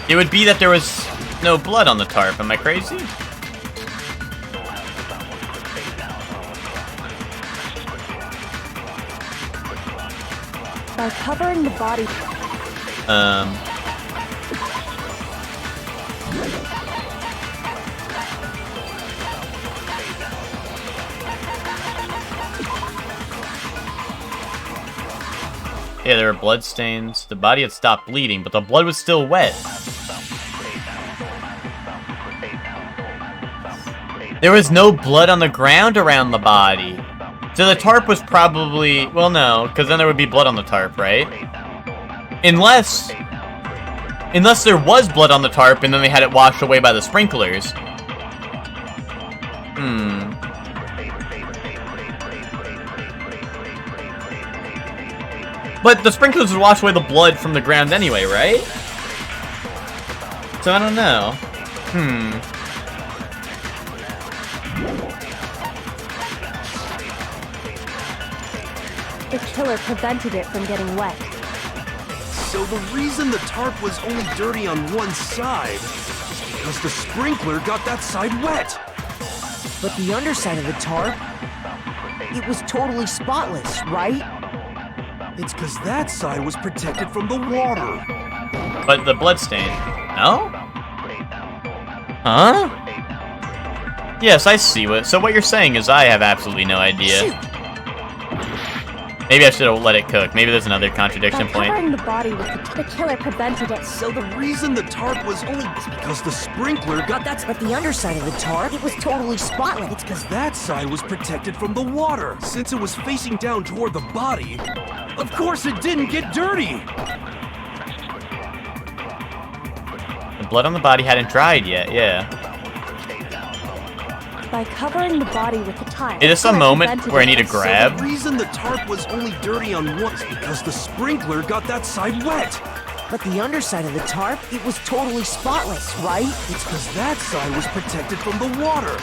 It would be that there was no blood on the tarp. Am I crazy? By covering the body... Yeah, there were blood stains. The body had stopped bleeding, but the blood was still wet. There was no blood on the ground around the body. So the tarp was probably... Well, no, because then there would be blood on the tarp, right? Unless there was blood on the tarp and then they had it washed away by the sprinklers. But the sprinklers would wash away the blood from the ground anyway, right? So I don't know. The killer prevented it from getting wet. So the reason the tarp was only dirty on one side because the sprinkler got that side wet. But the underside of the tarp, it was totally spotless, right? It's because that side was protected from the water. But the bloodstain. No? Huh? Yes, I see what. So what you're saying is I have absolutely no idea. Shoot. Maybe I should have let it cook. Maybe there's another contradiction By point. covering the body with the killer prevented it. So the reason the tarp was only because the sprinkler got that. But the underside of the tarp, it was totally spotless. It's because that side was protected from the water. Since it was facing down toward the body, of course it didn't get dirty. The blood on the body hadn't dried yet, yeah. By covering the body with the tarp. Is this a killer moment prevented where I it. need to So grab? the reason the tarp was only dirty on one is because the sprinkler got that side wet. But the underside of the tarp, it was totally spotless, right? It's because that side was protected from the water.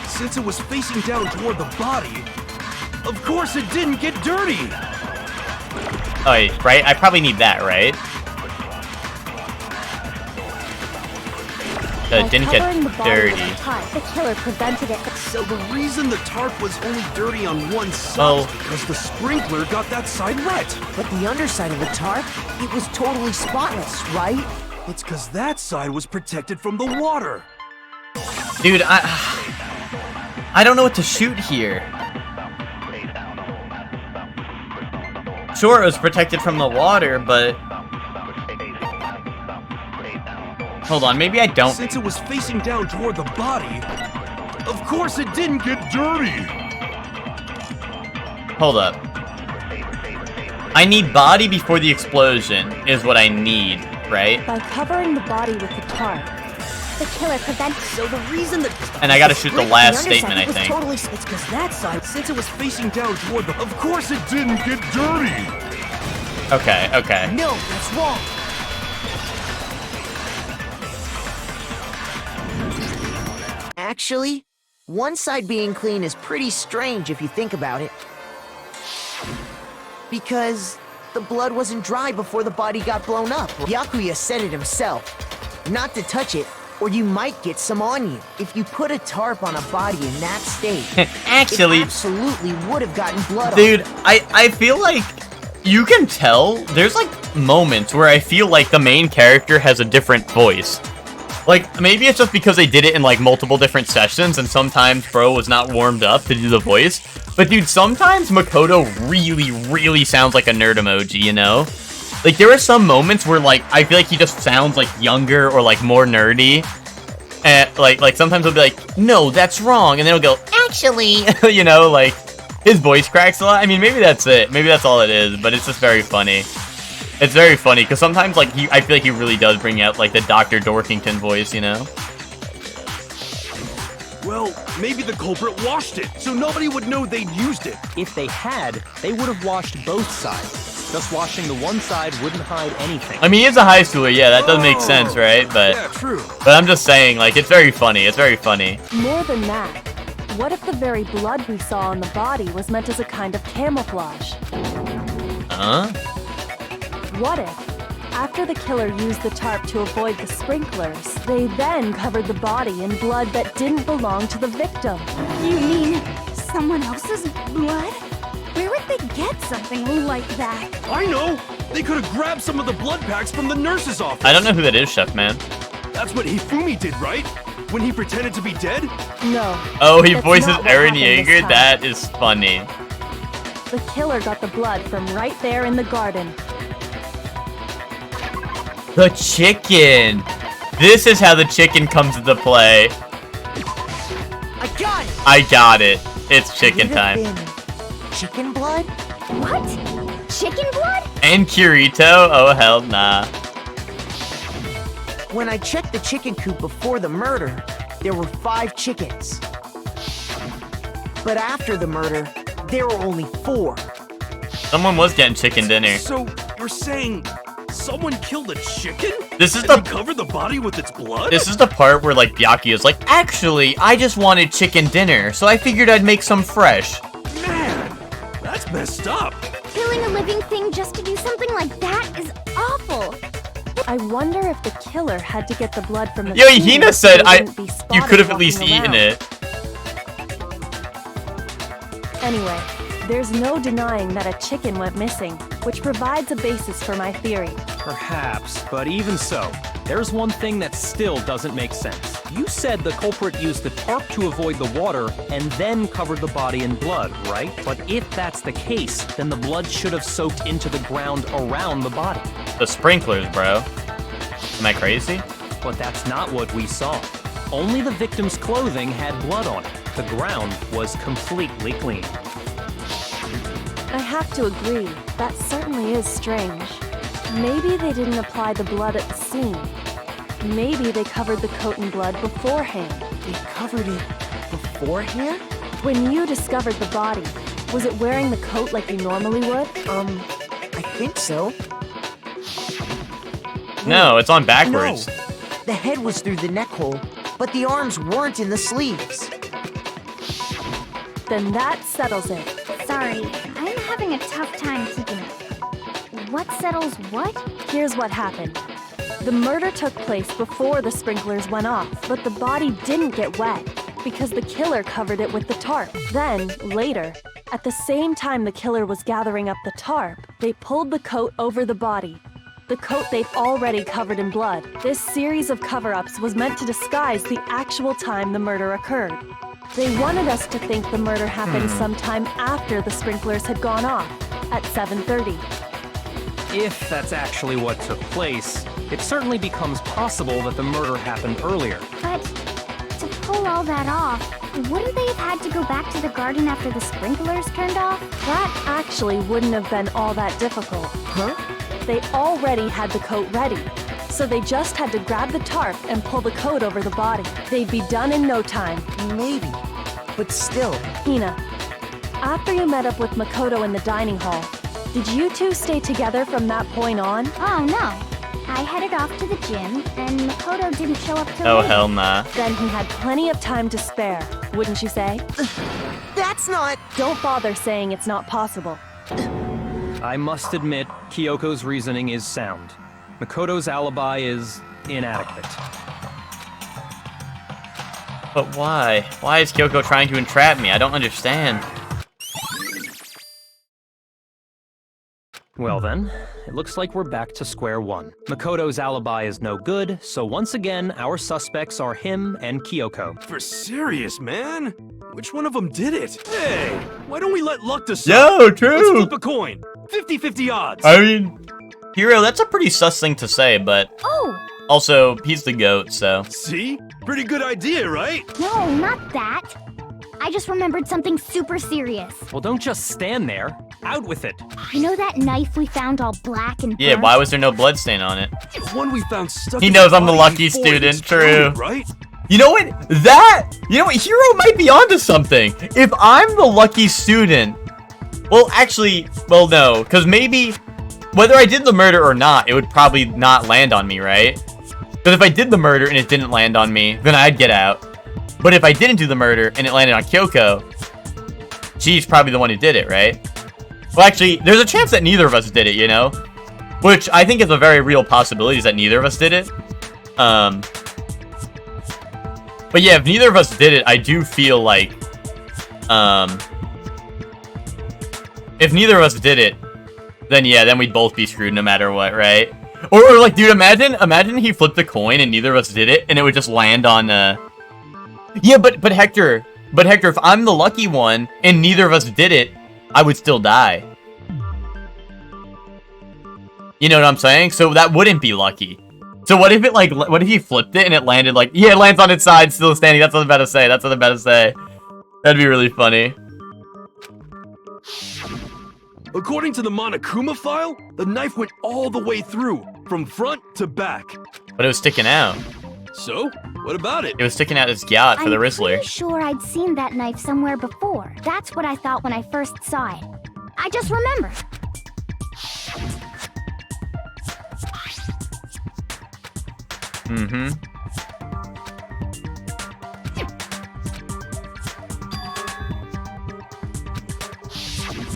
Since it was facing down toward the body, of course it didn't get dirty. Oh, wait, right? I probably need that, right? By It didn't covering get the body with dirty. the tarp, the killer prevented it. So the reason the tarp was only dirty on one side Oh. is because the sprinkler got that side wet. But the underside of the tarp, it was totally spotless, right? It's because that side was protected from the water. Dude, I don't know what to shoot here. Sure, it was protected from the water, but... Hold on, maybe I don't... Since it was facing down toward the body, of course it didn't get dirty. Hold up. I need body before the explosion, is what I need, right? By covering the body with the tarp. The killer prevented. So the reason that... And I gotta shoot the last underside, statement, I it was think. Totally, it's because that side, Since it was facing down toward the... Of course it didn't get dirty. Okay, okay. no, that's wrong. Actually, one side being clean is pretty strange if you think about it. Because the blood wasn't dry before the body got blown up. Byakuya said it himself. Not to touch it, or you might get some on you. If you put a tarp on a body in that state, Actually, it absolutely would have gotten blood on dude, I feel like you can tell there's like moments where I feel like the main character has a different voice. Like, maybe it's just because they did it in like multiple different sessions and sometimes bro was not warmed up to do the voice. But dude, sometimes Makoto really sounds like a nerd emoji, you know? Like, there are some moments where like, I feel like he just sounds like younger or like more nerdy. And like sometimes he'll be like, no, that's wrong. And then he'll go, actually, you know, like his voice cracks a lot. I mean, maybe that's it. Maybe that's all it is, but it's just very funny. It's very funny because sometimes like I feel like he really does bring out like the Dr. Dorkington voice, you know? Well, maybe the culprit washed it, so nobody would know they'd used it. If they had, they would have washed both sides. Just washing the one side wouldn't hide anything. I mean, he is a high schooler, yeah, that does make sense, right? Yeah, true. But I'm just saying, like, it's very funny. It's very funny. More than that, what if the very blood we saw on the body was meant as a kind of camouflage? Huh? What if, after the killer used the tarp to avoid the sprinklers, they then covered the body in blood that didn't belong to the victim? You mean someone else's blood? Where would they get something like that? I know! They could have grabbed some of the blood packs from the nurse's office. I don't know who that is, Chef Man. That's what Hifumi did, right? When he pretended to be dead? No. Oh, he That's voices not what Eren happened this Yeager? time. That is funny. The killer got the blood from right there in the garden. The chicken! This is how the chicken comes into play. I got it! I got it. It's chicken Could it have time. been chicken blood? What? Chicken blood? And Kirito? Oh, hell nah. When I checked the chicken coop before the murder, there were 5 chickens. But after the murder, there were only 4. Someone was getting chicken dinner. So, you're saying someone killed a chicken? This is And the they covered the body with its blood? This is the part where like Byakuya is like, actually, I just wanted chicken dinner, so I figured I'd make some fresh. Man, that's messed up. Killing a living thing just to do something like that is awful. But I wonder if the killer had to get the blood from the Yo, fiend Hina so said it wouldn't be you spotted could have at least walking eaten around. it. Anyway, there's no denying that a chicken went missing, which provides a basis for my theory. Perhaps, but even so, there's one thing that still doesn't make sense. You said the culprit used the tarp to avoid the water and then covered the body in blood, right? But if that's the case, then the blood should have soaked into the ground around the body. The sprinklers, bro. Am I crazy? But that's not what we saw. Only the victim's clothing had blood on it. The ground was completely clean. I have to agree, that certainly is strange. Maybe they didn't apply the blood at the scene. Maybe they covered the coat in blood beforehand. They covered it beforehand? When you discovered the body, was it wearing the coat like you normally would? I think so. No, it's on backwards. No. The head was through the neck hole, but the arms weren't in the sleeves. Then that settles it. Sorry, I'm having a tough time keeping up. What settles what? Here's what happened. The murder took place before the sprinklers went off, but the body didn't get wet because the killer covered it with the tarp. Then, later, at the same time the killer was gathering up the tarp, they pulled the coat over the body. The coat they've already covered in blood. This series of cover-ups was meant to disguise the actual time the murder occurred. They wanted us to think the murder happened sometime after the sprinklers had gone off, at 7:30. If that's actually what took place, it certainly becomes possible that the murder happened earlier. But to pull all that off, wouldn't they have had to go back to the garden after the sprinklers turned off? That actually wouldn't have been all that difficult. Huh? They already had the coat ready, so they just had to grab the tarp and pull the coat over the body. They'd be done in no time. Maybe. But still. Hina, after you met up with Makoto in the dining hall, did you two stay together from that point on? Oh no. I headed off to the gym, and Makoto didn't show up till Oh, late. hell nah. Then he had plenty of time to spare, wouldn't you say? That's not... Don't bother saying it's not possible. I must admit, Kyoko's reasoning is sound. Makoto's alibi is inadequate. But why? Why is Kyoko trying to entrap me? I don't understand. Well then, it looks like we're back to square one. Makoto's alibi is no good, so once again, our suspects are him and Kyoko. For serious, man? Which one of them did it? Hey, why don't we let luck decide? Yo, Let's true! flip a coin. 50-50 odds. I mean, Hiro, that's a pretty sus thing to say, but Oh! also, he's the GOAT, so. See? Pretty good idea, right? No, not that. I just remembered something super serious. Well, don't just stand there. Out with it. You know that knife we found all black and Yeah, burnt? why was there no bloodstain on it? The one we found stuck He in knows the I'm the body lucky before it student, exploded, true. right? You know what? Hiro might be onto something. If I'm the lucky student, well, actually, well, no, because maybe, whether I did the murder or not, it would probably not land on me, right? Because if I did the murder and it didn't land on me, then I'd get out. But if I didn't do the murder and it landed on Kyoko, she's probably the one who did it, right? Well, actually, there's a chance that neither of us did it, you know? Which I think is a very real possibility, is that neither of us did it. But yeah, if neither of us did it, I do feel like, if neither of us did it, then yeah, then we'd both be screwed no matter what, right? Or like, dude, imagine he flipped the coin and neither of us did it, and it would just land on, yeah, but Hector, if I'm the lucky one and neither of us did it, I would still die. You know what I'm saying? So that wouldn't be lucky. So what if he flipped it and it landed like, yeah, it lands on its side, still standing. That's what I'm about to say. That'd be really funny. According to the Monokuma file, the knife went all the way through, from front to back. But it was sticking out. So, what about it? It was sticking out as gyat for the Rizzler. I'm pretty sure I'd seen that knife somewhere before. That's what I thought when I first saw it. I just remembered. Mm-hmm.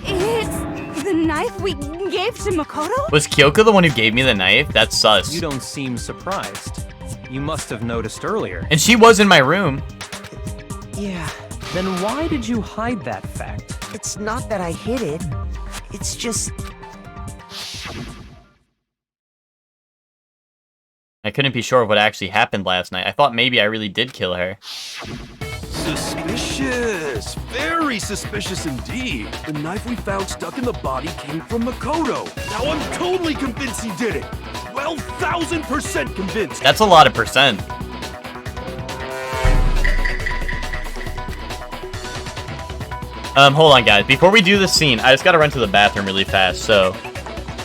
It's The knife we gave to Makoto? Was Kyoko the one who gave me the knife? That's sus. You don't seem surprised. You must have noticed earlier. And she was in my room. Yeah, Then why did you hide that fact? it's not that I hid it. It's just... I couldn't be sure of what actually happened last night. I thought maybe I really did kill her. Suspicious! Very suspicious indeed. The knife we found stuck in the body came from Makoto. Now I'm totally convinced he did it. 12,000% convinced. That's a lot of percent. Hold on, guys. Before we do this scene, I just gotta run to the bathroom really fast. So,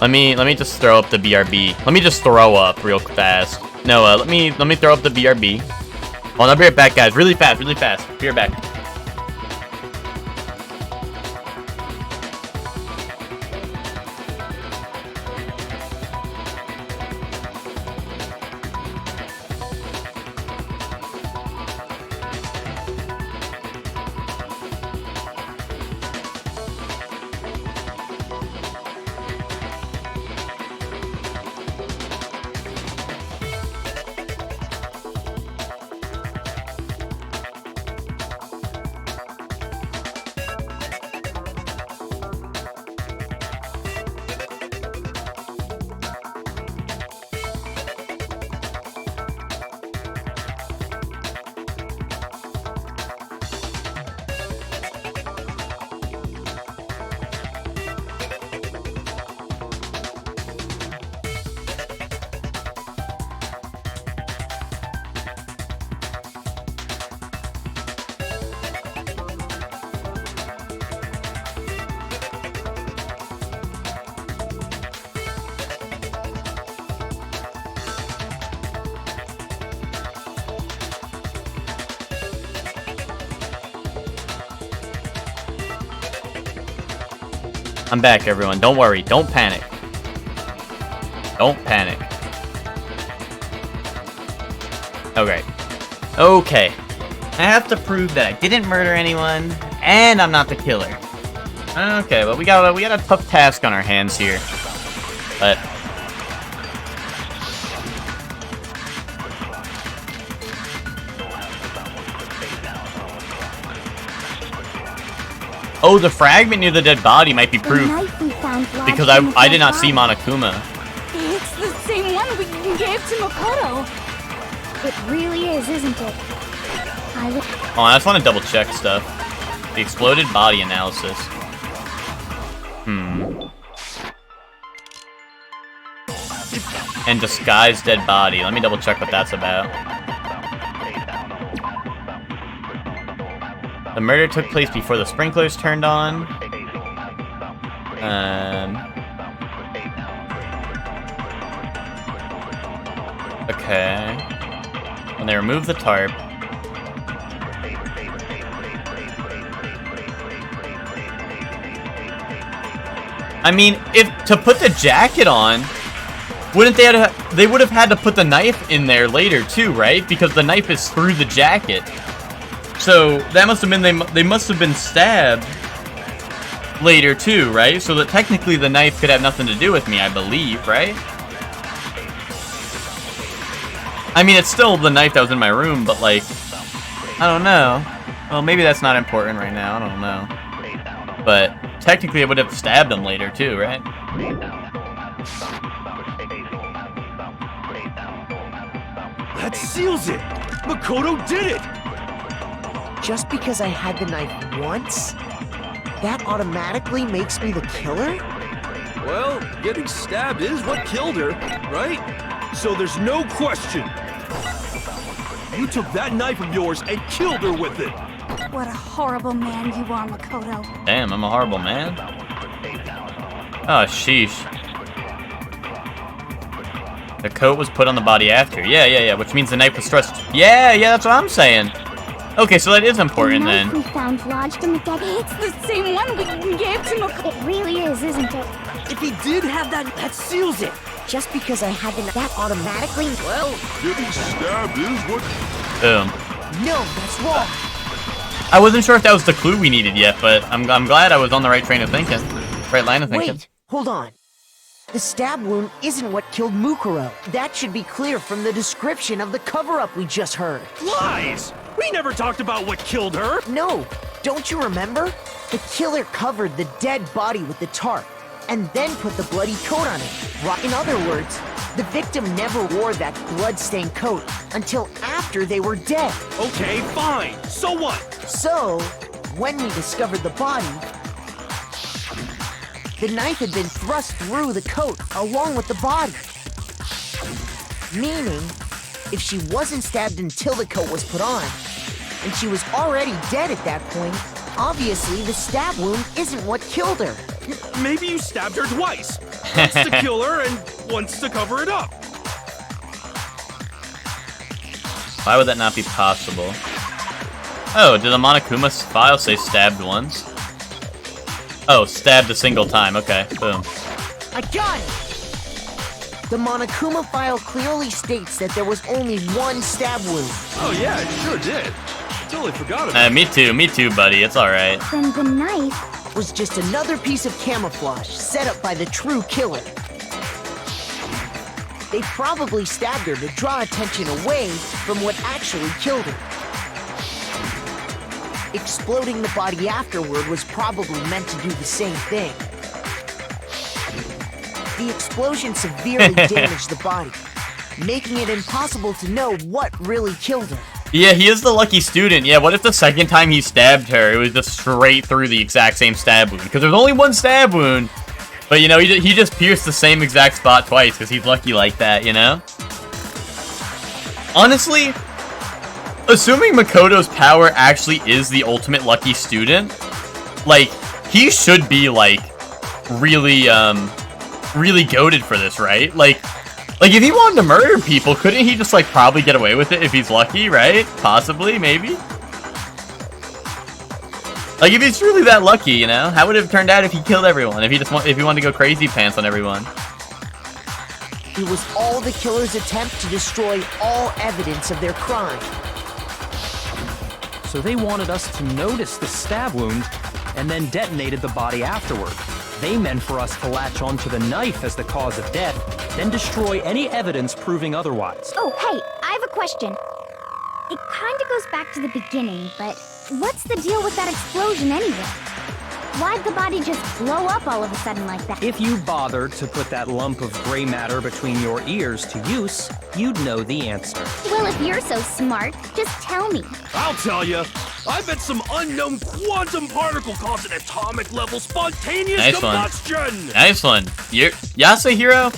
let me just throw up the BRB. Let me just throw up real fast. No, let me throw up the BRB. Oh, I'll be right back, guys. Really fast, really fast. Be right back. I'm back, everyone. Don't worry. Don't panic. Don't panic. Okay. Okay. I have to prove that I didn't murder anyone, and I'm not the killer. Okay, well we got a tough task on our hands here. But oh, the fragment near the dead body might be proof. Because I did not see Monokuma. It's the same one we gave to Makoto. It really is, isn't it? Oh, I just want to double check stuff. The exploded body analysis. And disguised dead body. Let me double check what that's about. The murder took place before the sprinklers turned on. Okay. When they removed the tarp. I mean, if to put the jacket on, wouldn't they would have had to put the knife in there later too, right? Because the knife is through the jacket. So that must have been they must have been stabbed later too, right? So that technically the knife could have nothing to do with me, I believe, right? I mean, it's still the knife that was in my room, but like, I don't know. Well, maybe that's not important right now. I don't know. But technically, I would have stabbed him later too, right? That seals it! Makoto did it! Just because I had the knife once, that automatically makes me the killer? Well, getting stabbed is what killed her, right? So there's no question. You took that knife of yours and killed her with it. What a horrible man you are, Makoto. Damn, I'm a horrible man. Oh, sheesh. The coat was put on the body after. Yeah, which means the knife was thrust. Yeah, that's what I'm saying. Okay, so that is important then. We found lodged in the dead. It's the same one we gave to Makoto. It really is, isn't it? If he did have that seals it. Just because I had that automatically, well... Getting stabbed is what... Boom. No, that's wrong. I wasn't sure if that was the clue we needed yet, but I'm glad I was on the right train of thinking. Great line of thinking. Wait, hold on. The stab wound isn't what killed Mukuro. That should be clear from the description of the cover-up we just heard. Lies! We never talked about what killed her! No, don't you remember? The killer covered the dead body with the tarp, and then put the bloody coat on it. In other words, the victim never wore that blood-stained coat until after they were dead. Okay, fine. So what? So, when we discovered the body, the knife had been thrust through the coat along with the body. Meaning, if she wasn't stabbed until the coat was put on, and she was already dead at that point, obviously the stab wound isn't what killed her. Maybe you stabbed her twice. Once to kill her and once to cover it up. Why would that not be possible? Oh, did the Monokuma file say stabbed once? Oh, stabbed a single time. Okay, boom. I got it! The Monokuma file clearly states that there was only one stab wound. Oh yeah, it sure did. Totally forgot about it. Me too, buddy. It's alright. Then the knife was just another piece of camouflage set up by the true killer. They probably stabbed her to draw attention away from what actually killed her. Exploding the body afterward was probably meant to do the same thing. The explosion severely damaged the body, making it impossible to know what really killed her. Yeah, he is the lucky student. Yeah, what if the second time he stabbed her, it was just straight through the exact same stab wound? Because there's only one stab wound, but you know, he just pierced the same exact spot twice because he's lucky like that, you know? Honestly, assuming Makoto's power actually is the ultimate lucky student, like, he should be, like, really goated for this, right? Like, if he wanted to murder people, couldn't he just, like, probably get away with it if he's lucky, right? Possibly, maybe? Like, if he's really that lucky, you know? How would it have turned out if he killed everyone? If he wanted to go crazy pants on everyone? It was all the killer's attempt to destroy all evidence of their crime. So they wanted us to notice the stab wound and then detonated the body afterward. They meant for us to latch onto the knife as the cause of death, then destroy any evidence proving otherwise. Oh, hey, I have a question. It kinda goes back to the beginning, but what's the deal with that explosion anyway? Why'd the body just blow up all of a sudden like that? If you bothered to put that lump of gray matter between your ears to use, you'd know the answer. Well, if you're so smart, just tell me. I'll tell you. I bet some unknown quantum particle caused an atomic level spontaneous combustion. Nice one. Yasuhiro,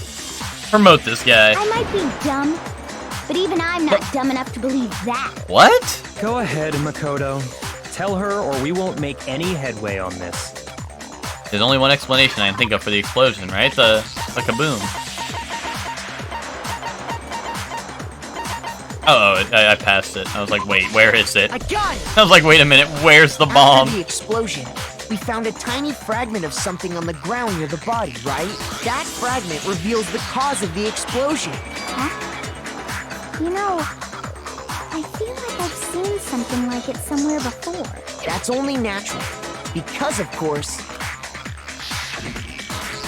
promote this guy. I might be dumb, but even I'm not dumb enough to believe that. What? Go ahead, Makoto. Tell her or we won't make any headway on this. There's only one explanation I can think of for the explosion, right? The kaboom. Oh, I passed it. I was like, wait, where is it? I got it! I was like, wait a minute, where's the bomb? After the explosion, we found a tiny fragment of something on the ground near the body, right? That fragment reveals the cause of the explosion. Huh? You know, I feel like I've seen something like it somewhere before. That's only natural, because of course,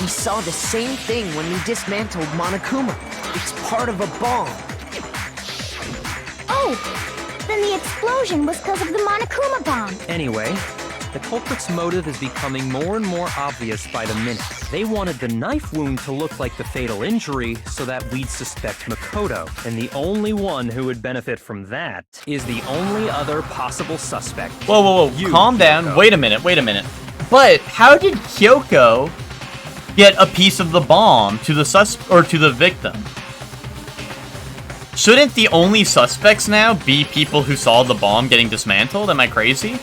we saw the same thing when we dismantled Monokuma. It's part of a bomb. Oh, then the explosion was because of the Monokuma bomb. Anyway, the culprit's motive is becoming more and more obvious by the minute. They wanted the knife wound to look like the fatal injury so that we'd suspect Makoto. And the only one who would benefit from that is the only other possible suspect. Whoa. Calm down. Kyoko. Wait a minute. But how did Kyoko get a piece of the bomb to the victim? Shouldn't the only suspects now be people who saw the bomb getting dismantled? Am I crazy?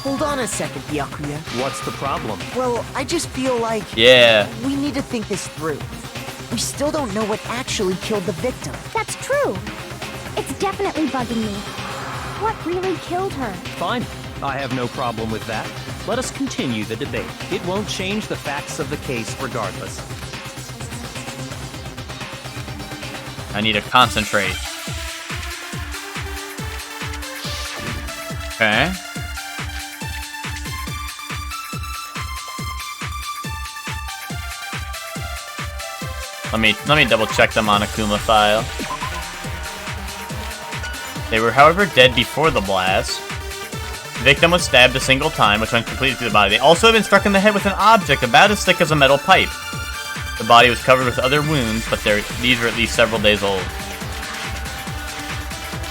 Hold on a second, Byakuya. What's the problem? Well, I just feel like... Yeah. We need to think this through. We still don't know what actually killed the victim. That's true. It's definitely bugging me. What really killed her? Fine. I have no problem with that. Let us continue the debate. It won't change the facts of the case regardless. I need to concentrate. Okay. Let me double check the Monokuma file. They were, however, dead before the blast. The victim was stabbed a single time, which went completely through the body. They also had been struck in the head with an object about as thick as a metal pipe. The body was covered with other wounds, but these were at least several days old.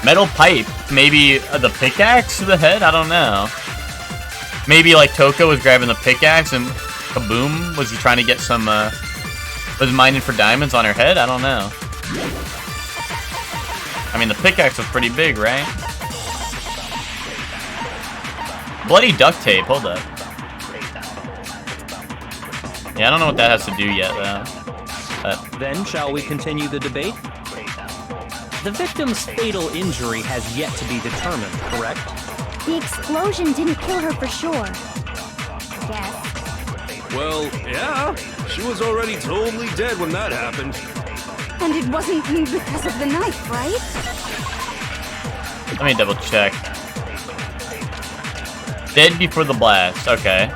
Metal pipe? Maybe the pickaxe to the head? I don't know. Maybe like Toko was grabbing the pickaxe and kaboom, was he trying to get some, was mining for diamonds on her head? I don't know. I mean, the pickaxe was pretty big, right? Bloody duct tape, hold up. Yeah, I don't know what that has to do yet, though. Then, shall we continue the debate? The victim's fatal injury has yet to be determined, correct? The explosion didn't kill her for sure. Yes. Well, yeah. She was already totally dead when that happened. And it wasn't because of the knife, right? Let me double check. Dead before the blast, okay.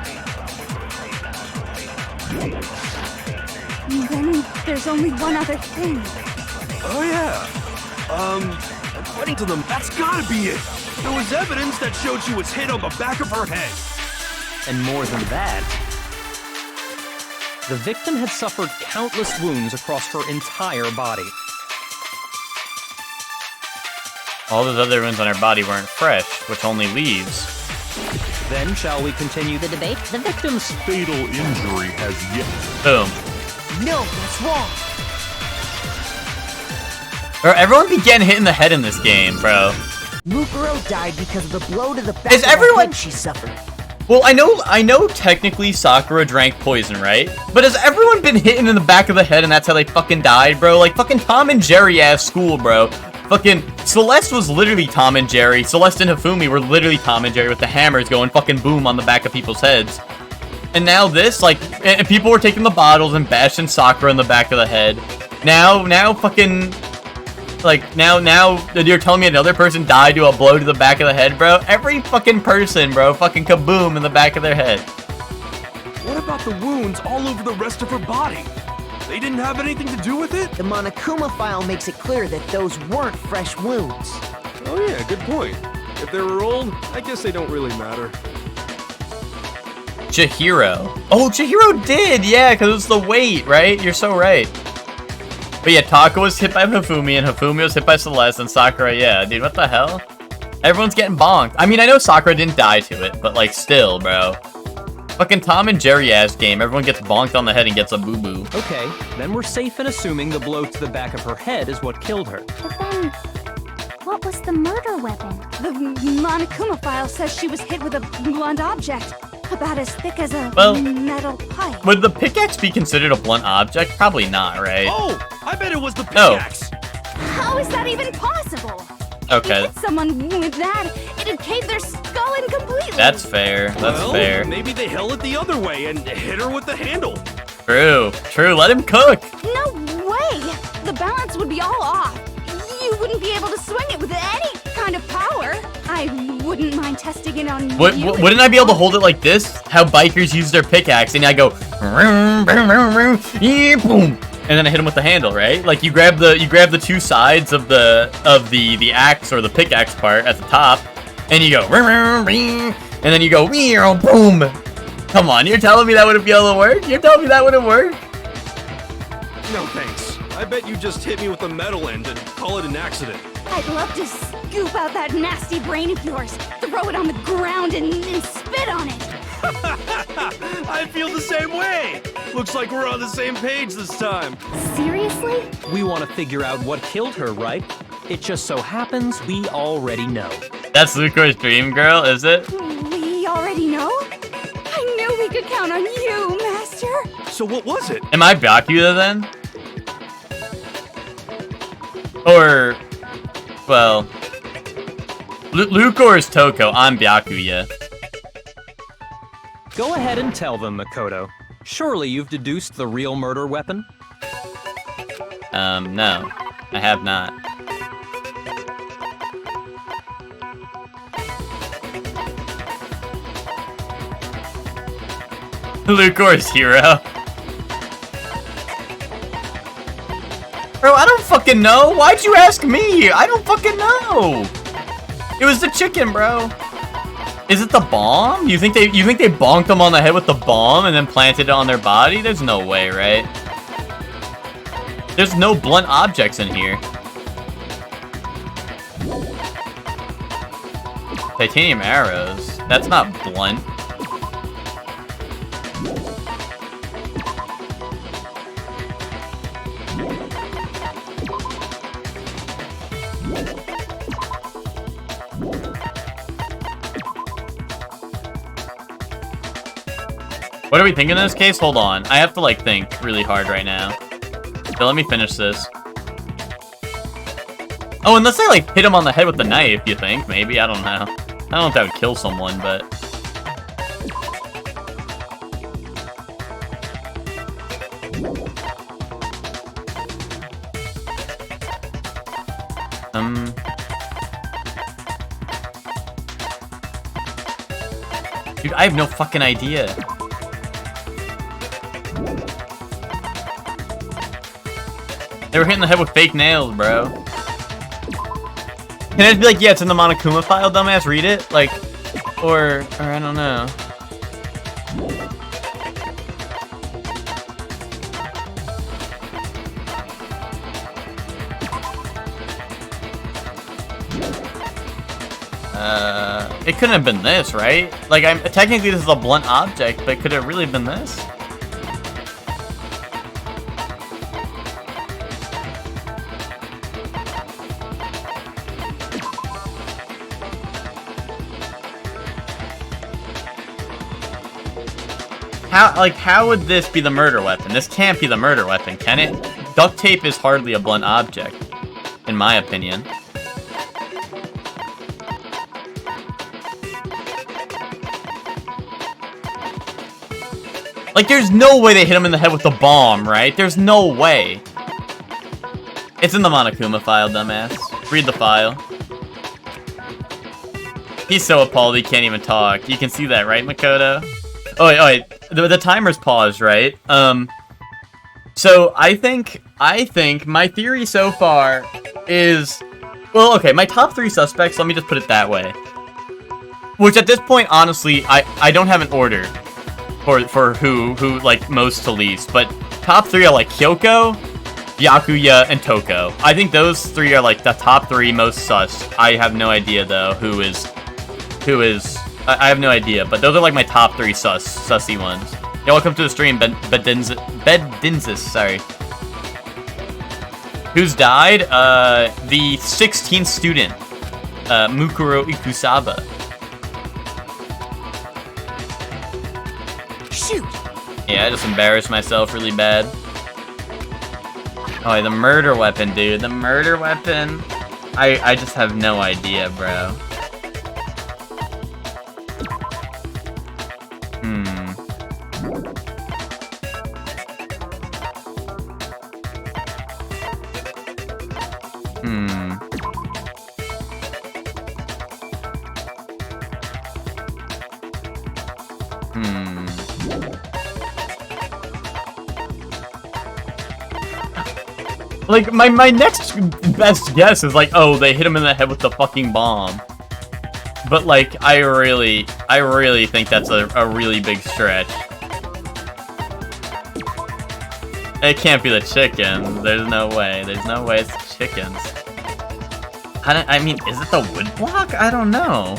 Then there's only one other thing. Oh, yeah. According to them, that's gotta be it. There was evidence that showed she was hit on the back of her head. And more than that, the victim had suffered countless wounds across her entire body. All those other wounds on her body weren't fresh, which only leaves. Then, shall we continue the debate? The victim's Fatal injury has yet. Boom. No, that's wrong. Bro, everyone be getting hit in the head in this game, bro. Mukuro died because of the blow to the back Is of everyone- the head she suffered. Well, I know technically Sakura drank poison, right? But has everyone been hitting in the back of the head and that's how they fucking died, bro? Like fucking Tom and Jerry ass school, bro. Fucking Celeste was literally Tom and Jerry. Celeste and Hifumi were literally Tom and Jerry with the hammers going fucking boom on the back of people's heads. And now this, like, and people were taking the bottles and bashing Sakura in the back of the head. Now fucking, like, now you're telling me another person died to a blow to the back of the head, bro? Every fucking person, bro, fucking kaboom in the back of their head. What about the wounds all over the rest of her body? They didn't have anything to do with it? The Monokuma file makes it clear that those weren't fresh wounds. Oh yeah, good point. If they were old, I guess they don't really matter. Chihiro. Oh, Chihiro did, yeah, because it was the weight, right? You're so right. But yeah, Taka was hit by Hifumi, and Hifumi was hit by Celeste, and Sakura, yeah, dude, what the hell? Everyone's getting bonked. I mean, I know Sakura didn't die to it, but like, still, bro. Fucking Tom and Jerry ass game, everyone gets bonked on the head and gets a boo-boo. Okay, then we're safe in assuming the blow to the back of her head is what killed her. But then, what was the murder weapon? The Monokuma file says she was hit with a blunt object, about as thick as a Well, metal pipe. Would the pickaxe be considered a blunt object? Probably not, right? Oh, I bet it was the No. pickaxe. How is that even possible? Okay, If hit someone with that, it'd cave their skull in completely. that's fair, that's Well, fair. maybe they held it the other way and hit her with the handle. True, let him cook. No way! The balance would be all off. You wouldn't be able to swing it with any kind of power. I wouldn't mind testing it on you. Wouldn't I be able to hold it like this? How bikers use their pickaxe, and I go, boom, and then I hit him with the handle, right? Like you grab the two sides of the axe or the pickaxe part at the top, and you go, and then you go, boom. Come on, you're telling me that wouldn't be able to work? You're telling me that wouldn't work? No thanks. I bet you just hit me with the metal end and call it an accident. I'd love to scoop out that nasty brain of yours, throw it on the ground, and spit on it. I feel the same way. Looks like we're on the same page this time. Seriously? We want to figure out what killed her, right? It just so happens we already know. That's Lucor's dream girl, is it? We already know? I knew we could count on you, Master. So what was it? Am I Byakuya then? Or, well, Lucor is Toko, I'm Byakuya. Go ahead and tell them, Makoto. Surely you've deduced the real murder weapon? No, I have not. Lucor's hero. Bro, I don't fucking know. Why'd you ask me? I don't fucking know. It was the chicken, bro. Is it the bomb? You think they bonked them on the head with the bomb and then planted it on their body? There's no way, right? There's no blunt objects in here. Titanium arrows. That's not blunt. What are we thinking in this case? Hold on. I have to, like, think really hard right now. So let me finish this. Oh, unless I, like, hit him on the head with the knife, you think? Maybe? I don't know. I don't know if that would kill someone, but... Dude, I have no fucking idea. They were hitting the head with fake nails, bro. Can I just be like, yeah, it's in the Monokuma file, dumbass, read it? Like, or I don't know. It couldn't have been this, right? Like, technically this is a blunt object, but could it really have been this? How would this be the murder weapon? This can't be the murder weapon, can it? Duct tape is hardly a blunt object, in my opinion. Like, there's no way they hit him in the head with the bomb, right? There's no way. It's in the Monokuma file, dumbass. Read the file. He's so appalled he can't even talk. You can see that, right, Makoto? Oh, wait. The timer's paused, right? So I think my theory so far is... Well, okay, my top 3 suspects, let me just put it that way. Which, at this point, honestly, I don't have an order. For who, like, most to least. But top 3 are, like, Kyoko, Byakuya, and Toko. I think those 3 are, like, the top 3 most sus. I have no idea, though, who is... I have no idea, but those are, like, my top 3 sussy ones. Yeah, welcome to the stream, Bedinsis, sorry. Who's died? The 16th student, Mukuro Ikusaba. Shoot! Yeah, I just embarrassed myself really bad. Oh, the murder weapon, dude. The murder weapon. I just have no idea, bro. Like, my next best guess is like, oh, they hit him in the head with the fucking bomb. But, like, I really think that's a really big stretch. It can't be the chicken. There's no way. There's no way it's the chickens. I mean, is it the wood block? I don't know.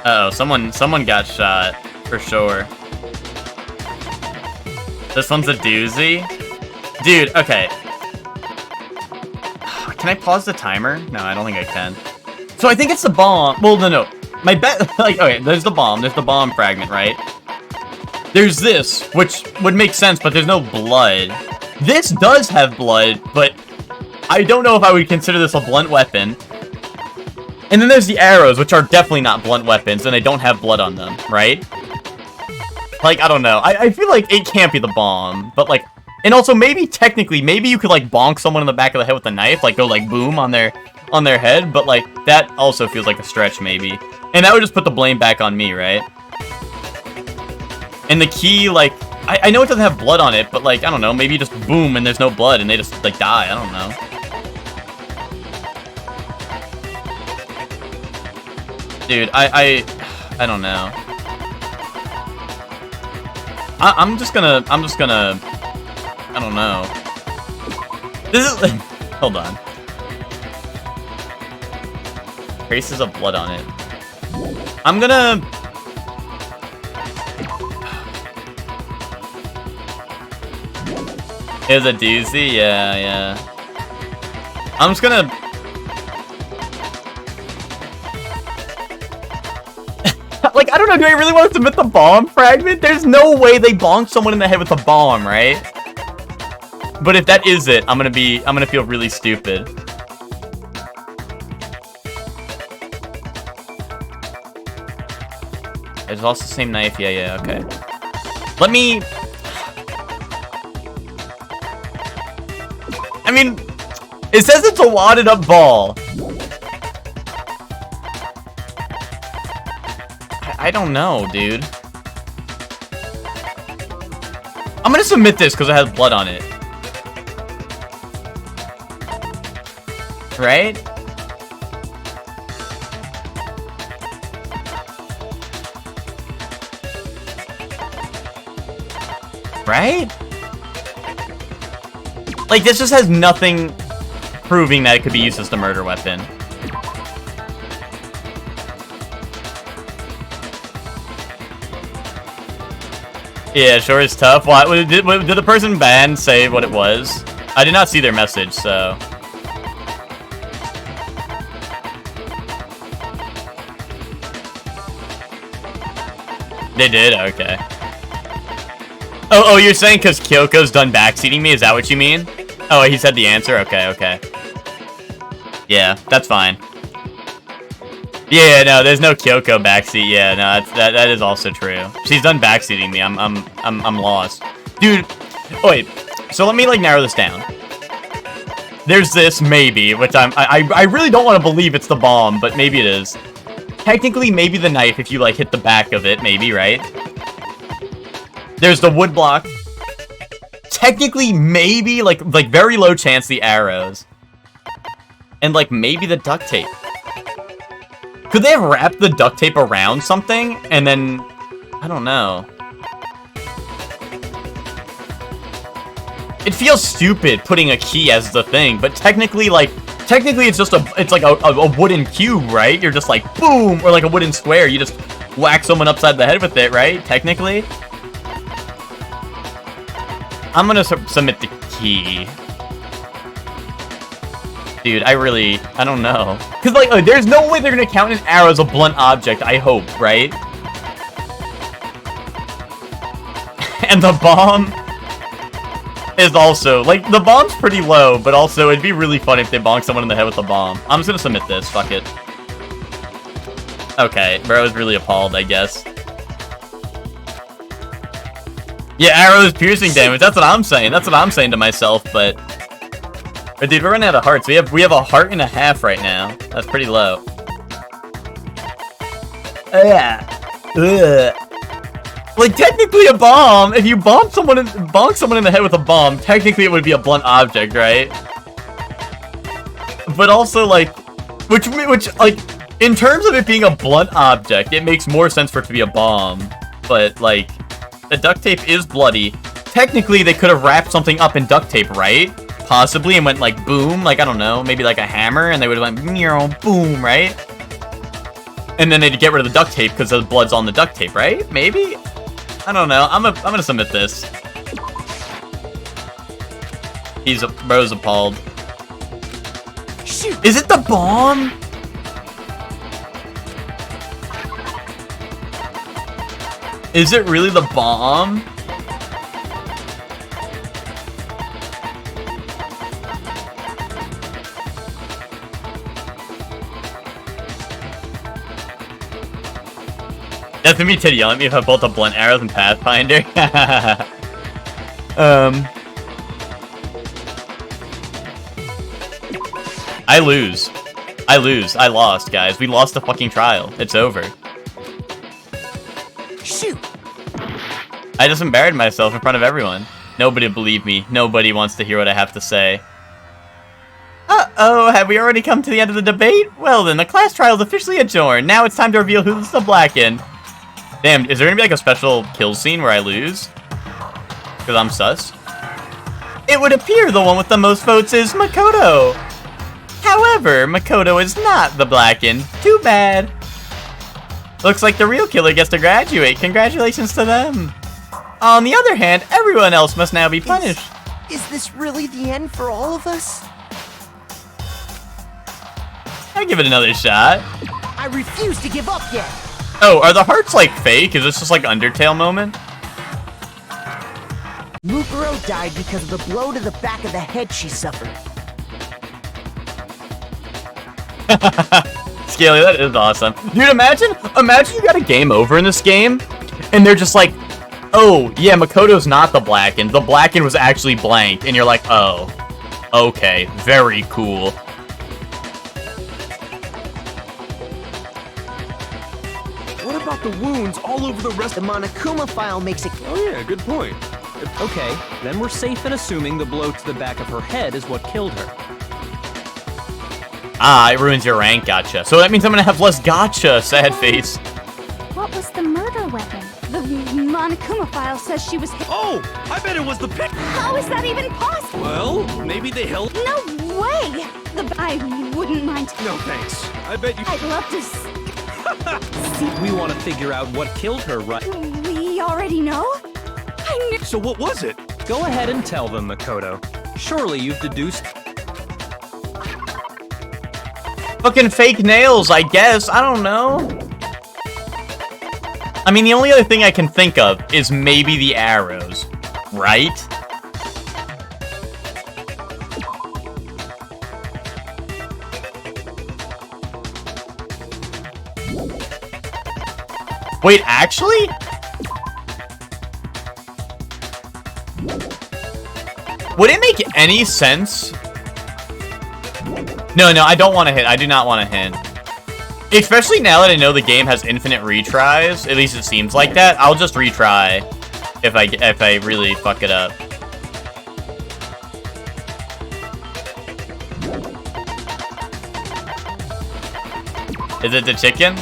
Uh-oh, someone got shot, for sure. This one's a doozy? Dude, okay. Can I pause the timer? No, I don't think I can. So I think it's the bomb. Well, no. My bet, like, okay, there's the bomb fragment, right? There's this, which would make sense, but there's no blood. This does have blood, but I don't know if I would consider this a blunt weapon. And then there's the arrows, which are definitely not blunt weapons, and they don't have blood on them, right? Like, I don't know. I feel like it can't be the bomb, but like, and also maybe technically, maybe you could like bonk someone in the back of the head with a knife, like go like boom on their head, but like that also feels like a stretch maybe. And that would just put the blame back on me, right? And the key, like, I know it doesn't have blood on it, but like, I don't know, maybe you just boom and there's no blood and they just like die, I don't know. Dude, I don't know. I'm just gonna, I don't know. This is, hold on. Traces of blood on it. I'm gonna... It was a doozy? Yeah. I'm just gonna... Like, I don't know, do I really want to submit the bomb fragment? There's no way they bonked someone in the head with a bomb, right? But if that is it, I'm gonna feel really stupid. It's also the same knife, yeah, okay. Let me... I mean, it says it's a wadded up ball. I don't know, dude. I'm gonna submit this because it has blood on it. Right? Right? Like, this just has nothing proving that it could be used as the murder weapon. Yeah, sure is tough. Why, did the person banned say what it was? I did not see their message, so... They did? Okay. Oh, you're saying because Kyoko's done backseating me? Is that what you mean? Oh, he said the answer? Okay. Yeah, that's fine. Yeah, no, there's no Kyoko backseat. Yeah, no, that is also true. She's done backseating me. I'm lost. Dude, oh wait. So let me like narrow this down. There's this maybe, which I really don't want to believe it's the bomb, but maybe it is. Technically, maybe the knife if you like hit the back of it, maybe, right? There's the wood block. Technically, maybe like very low chance the arrows. And like maybe the duct tape. Could they have wrapped the duct tape around something and then I don't know. It feels stupid putting a key as the thing, but technically it's just it's like a wooden cube, right? You're just like boom, or like a wooden square. You just whack someone upside the head with it, right? Technically. I'm gonna submit the key. Dude, I don't know. Cause like, there's no way they're gonna count an arrow as a blunt object, I hope, right? And the bomb is also, like, the bomb's pretty low, but also it'd be really fun if they bonk someone in the head with a bomb. I'm just gonna submit this, fuck it. Okay, bro is really appalled, I guess. Yeah, arrows piercing damage, that's what I'm saying. That's what I'm saying to myself, but... Dude, we're running out of hearts. We have a heart and a half right now. That's pretty low. Yeah. Ugh. Like, technically a bomb, if you bonk someone in the head with a bomb, technically it would be a blunt object, right? But also, like, which, like, in terms of it being a blunt object, it makes more sense for it to be a bomb. But, like, the duct tape is bloody. Technically, they could have wrapped something up in duct tape, right? Possibly, and went, like, boom, like, I don't know, maybe like a hammer, and they would have went, boom, right? And then they'd get rid of the duct tape because the blood's on the duct tape, right? Maybe? I don't know. I'm gonna submit this. Bro's appalled. Shoot. Is it the bomb? Is it really the bomb? it's gonna be Titty yelling at me if I pull up blunt arrows and Pathfinder. I lose. I lost, guys. We lost the fucking trial. It's over. Shoot! I just embarrassed myself in front of everyone. Nobody believed me. Nobody wants to hear what I have to say. Uh-oh, have we already come to the end of the debate? Well then, the class trial is officially adjourned. Now it's time to reveal who's the blackened. Damn, is there gonna be like a special kill scene where I lose? Because I'm sus? It would appear the one with the most votes is Makoto. However, Makoto is not the blackened. Too bad. Looks like the real killer gets to graduate. Congratulations to them. On the other hand, everyone else must now be punished. Is this really the end for all of us? I'll give it another shot. I refuse to give up yet. Oh, are the hearts like fake? Is this just like Undertale moment? Mukuro died because of the blow to the back of the head she suffered. Scaly, that is awesome. Dude, imagine you got a game over in this game, and they're just like, oh, yeah, Makoto's not the blackened. The blackened was actually blank, and you're like, oh, okay, very cool. What about the wounds all over the rest? The Monokuma file makes it... Oh yeah, good point. Okay, then we're safe in assuming the blow to the back of her head is what killed her. Ah, it ruins your rank, gotcha. So that means I'm gonna have less gotcha, sad face. What was the murder weapon? The Monokuma file says she was hit. Oh, I bet it was the pick. How is that even possible? Well, maybe they held. No way! I wouldn't mind. No thanks. I bet you. I'd love to see. We want to figure out what killed her, right? We already know? I knew. So what was it? Go ahead and tell them, Makoto. Surely you've deduced... Fucking fake nails, I guess. I don't know. I mean, the only other thing I can think of is maybe the arrows, right? Wait, actually? Would it make any sense? No, I don't want to hit. I do not want to hit. Especially now that I know the game has infinite retries. At least it seems like that. I'll just retry if I really fuck it up. Is it the chicken?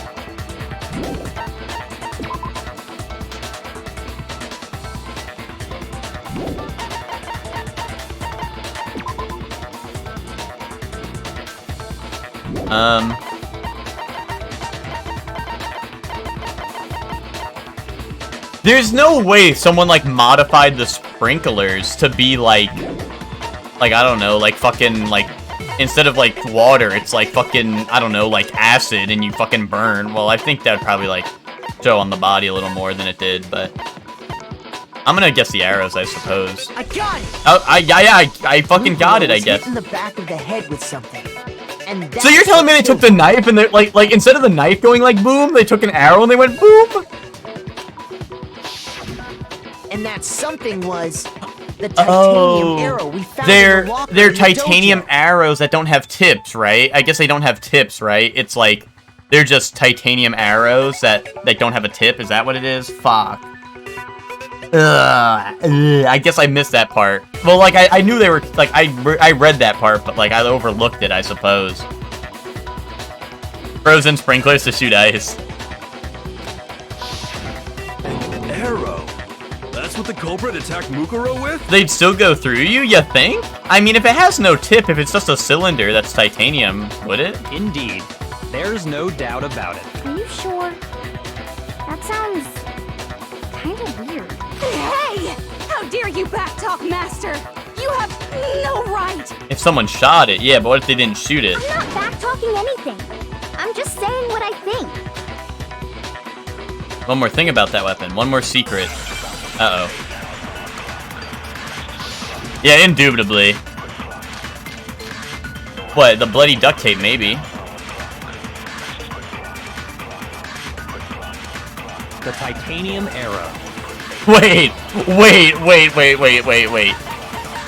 There's no way someone, like, modified the sprinklers to be, like, I don't know, like, fucking, like, instead of, like, water, it's, like, fucking, I don't know, like, acid, and you fucking burn. Well, I think that would probably, like, show on the body a little more than it did, but... I'm gonna guess the arrows, I suppose. I got it! Oh, I fucking got it, I guess. Hit in the back of the head with something. And So you're telling me they took the knife and they're like instead of the knife going like boom, they took an arrow and they went boom? And that something was the titanium arrow we found in the locker they're in the titanium dojo. arrows that don't have tips, right? I guess they don't have tips, right? It's like they're just titanium arrows that don't have a tip. Is that what it is? Fuck. I guess I missed that part. Well, like, I knew they were, like, I read that part, but, like, I overlooked it, I suppose. Frozen sprinklers to shoot ice. An arrow. That's what the culprit attacked Mukuro with? They'd still go through you, you think? I mean, if it has no tip, if it's just a cylinder that's titanium, would it? Indeed. There's no doubt about it. Are you sure? That sounds kind of weird. Hey! How dare you backtalk, Master? You have no right! If someone shot it, yeah, but what if they didn't shoot it? I'm not back-talking anything. I'm just saying what I think. One more thing about that weapon. One more secret. Uh-oh. Yeah, indubitably. What, the bloody duct tape, maybe. the titanium arrow. Wait.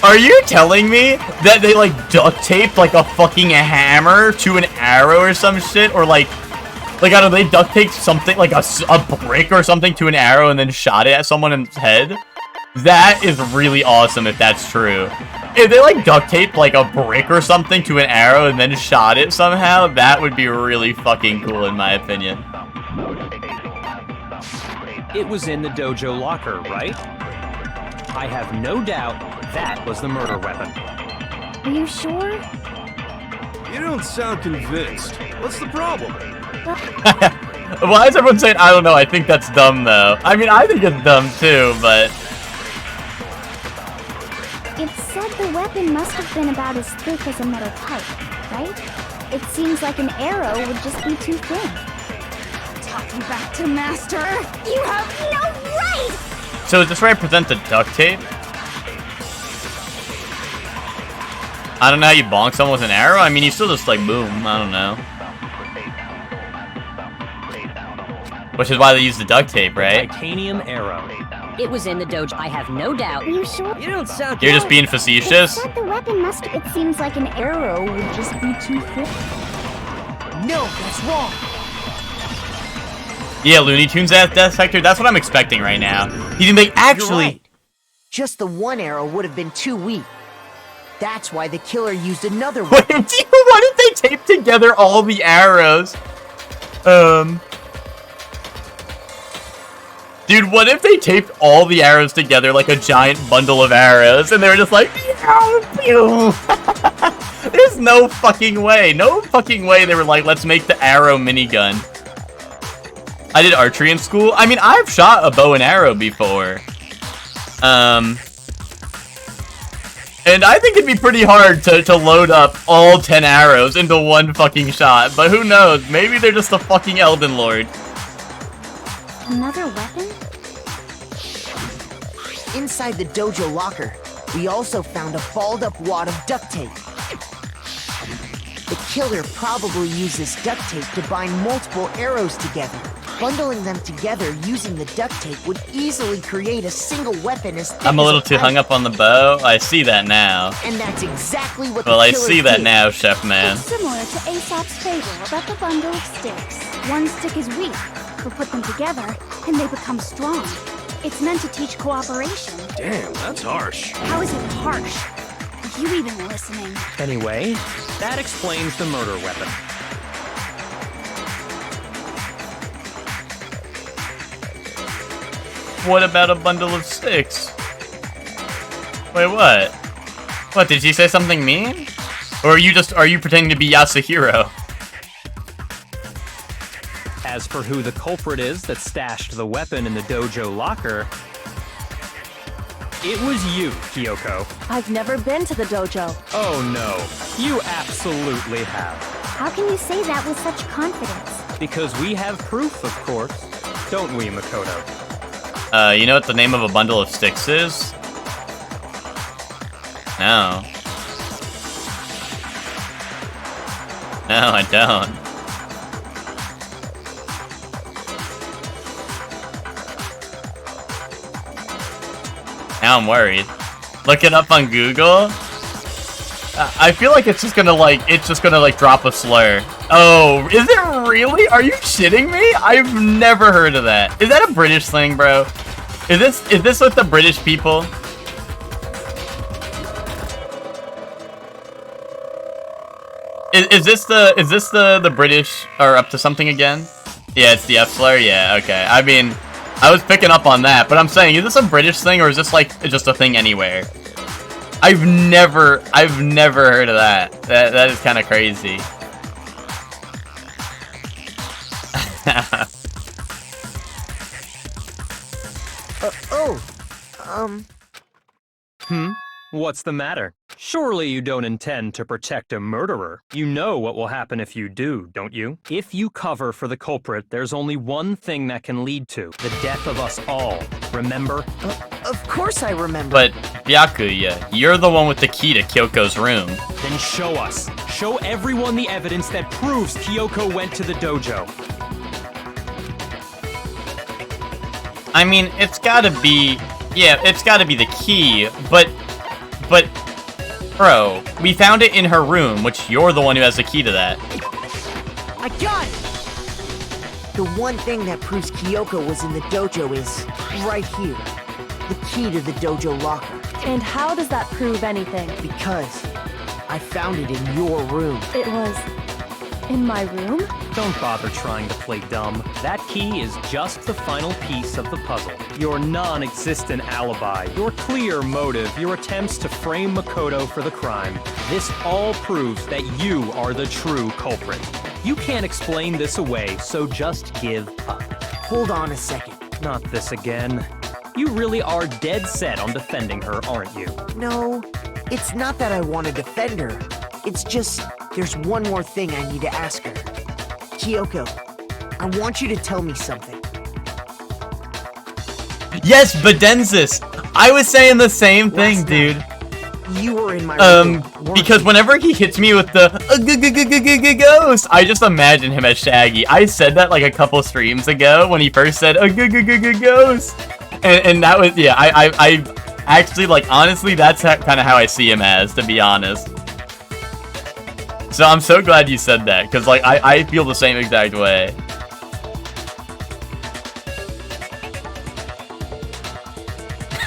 Are you telling me that they like duct taped like a fucking hammer to an arrow or some shit? Or like I don't know, they duct taped something like a brick or something to an arrow and then shot it at someone's head? That is really awesome if that's true. If they like duct taped like a brick or something to an arrow and then shot it somehow, that would be really fucking cool in my opinion. It was in the dojo locker, right? I have no doubt that was the murder weapon. Are you sure? You don't sound convinced. What's the problem? Why is everyone saying, I don't know, I think that's dumb though? I mean, I think it's dumb too, but... It said the weapon must have been about as thick as a metal pipe, right? It seems like an arrow would just be too thin. Talking back to Master, you have no right! So is this represent the duct tape? I don't know how you bonk someone with an arrow. I mean, you still just like boom. I don't know. Which is why they use the duct tape, right? Titanium arrow. It was in the dojo. I have no doubt. Are you sure? You don't sound. You're just being facetious? It said the weapon must... It seems like an arrow would just be too thick. No, that's wrong. Yeah, Looney Tunes Death Sector. That's what I'm expecting right now. You think they actually... You're right. Just the one arrow would have been too weak. That's why the killer used another one. Wait, why did they tape together all the arrows? Dude, what if they taped all the arrows together like a giant bundle of arrows and they were just like, there's no fucking way. No fucking way they were like, let's make the arrow minigun. I did archery in school. I mean, I've shot a bow and arrow before. And I think it'd be pretty hard to load up all 10 arrows into one fucking shot. But who knows? Maybe they're just a fucking Elden Lord. Another weapon? Inside the dojo locker, we also found a balled up wad of duct tape. The killer probably used this duct tape to bind multiple arrows together. Bundling them together using the duct tape would easily create a single weapon as thick I'm a little as too hung up on the bow. I see that now. And that's exactly what Well, the I killer see that did. now, Chef Man. It's similar to Aesop's fable about the bundle of sticks. One stick is weak, but put them together, and they become strong. It's meant to teach cooperation. Damn, that's harsh. How is it harsh? Are you even listening? Anyway, that explains the murder weapon. What about a bundle of sticks? Wait, what? What, did she say something mean? Or are you pretending to be Yasuhiro? As for who the culprit is that stashed the weapon in the dojo locker, it was you, Kyoko. I've never been to the dojo. Oh no, you absolutely have. How can you say that with such confidence? Because we have proof, of course. Don't we, Makoto? You know what the name of a bundle of sticks is? No. No, I don't. Now I'm worried. Look it up on Google. I feel like it's just gonna like drop a slur. Oh, is it really? Are you shitting me? I've never heard of that. Is that a British thing, bro? Is this with the British people? Is this the British are up to something again? Yeah, it's the F slur. Yeah, okay. I mean, I was picking up on that, but I'm saying, is this a British thing or is this like just a thing anywhere? I've never heard of that. That is kind of crazy. What's the matter? Surely you don't intend to protect a murderer. You know what will happen if you do, don't you? If you cover for the culprit, there's only one thing that can lead to the death of us all. Remember? Of course I remember. But, Byakuya, you're the one with the key to Kyoko's room. Then show us. Show everyone the evidence that proves Kyoko went to the dojo. I mean, it's gotta be... Yeah, it's gotta be the key, but... Bro, we found it in her room, which you're the one who has the key to that. I got it! The one thing that proves Kyoko was in the dojo is right here. The key to the dojo locker. And how does that prove anything? Because I found it in your room. It was in my room? Don't bother trying to play dumb. That key is just the final piece of the puzzle. Your non-existent alibi, your clear motive, your attempts to frame Makoto for the crime. This all proves that you are the true culprit. You can't explain this away, so just give up. Hold on a second. Not this again. You really are dead set on defending her, aren't you? No, it's not that I want to defend her. It's just, there's one more thing I need to ask her. Kyoko, I want you to tell me something. Yes, Badenzis! I was saying the same thing, dude. You were in my room, because whenever he hits me with the ghost, I just imagine him as Shaggy. I said that like a couple streams ago when he first said ghost. And that was, yeah, I actually, like, honestly, that's kind of how I see him as, to be honest. So I'm so glad you said that, because, like, I feel the same exact way.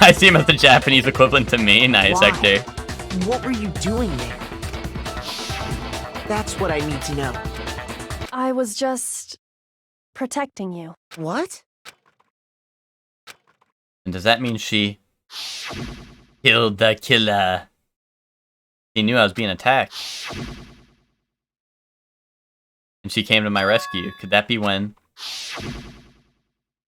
I see him as the Japanese equivalent to me. Nice, Why? Hector. What were you doing there? That's what I need to know. I was just protecting you. What? And does that mean she killed the killer? She knew I was being attacked. And she came to my rescue. Could that be when?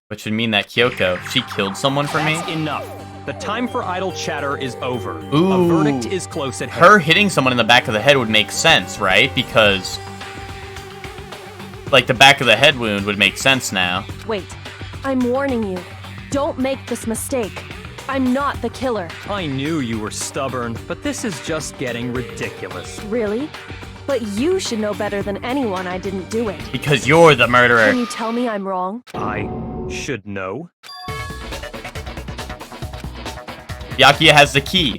Which would mean that Kyoko, she killed someone for me? That's enough. The time for idle chatter is over. Ooh. A verdict is close at hand. Her hitting someone in the back of the head would make sense, right? Because, like, the back of the head wound would make sense now. Wait, I'm warning you. Don't make this mistake. I'm not the killer. I knew you were stubborn, but this is just getting ridiculous. Really? But you should know better than anyone I didn't do it. Because you're the murderer. Can you tell me I'm wrong? I should know. Byakuya has the key.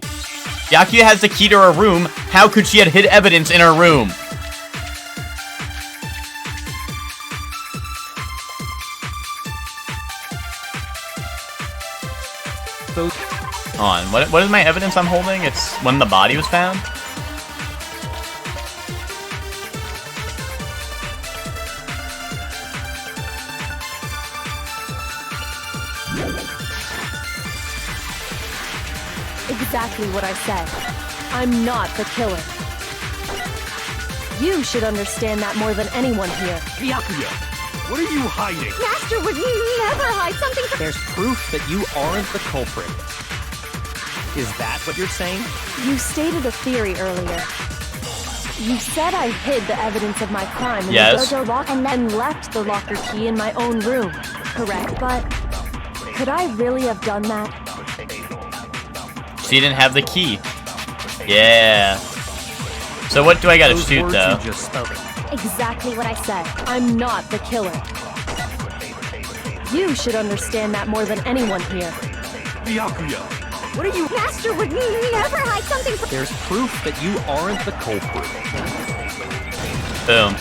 Byakuya has the key to her room. How could she have hid evidence in her room? On. What is my evidence I'm holding? It's when the body was found? Exactly what I said. I'm not the killer. You should understand that more than anyone here. Byakuya, what are you hiding? Master would never hide something from— There's proof that you aren't the culprit. Is that what you're saying? You stated a theory earlier. You said I hid the evidence of my crime in Yes. the dojo lock and then left the locker key in my own room. Correct, but could I really have done that? She didn't have the key. Yeah. So what do I gotta Those shoot, words though? you just spoke. Exactly what I said. I'm not the killer. You should understand that more than anyone here. Byakuya, What are you— Master would never hide something from— There's proof that you aren't the culprit. Boom.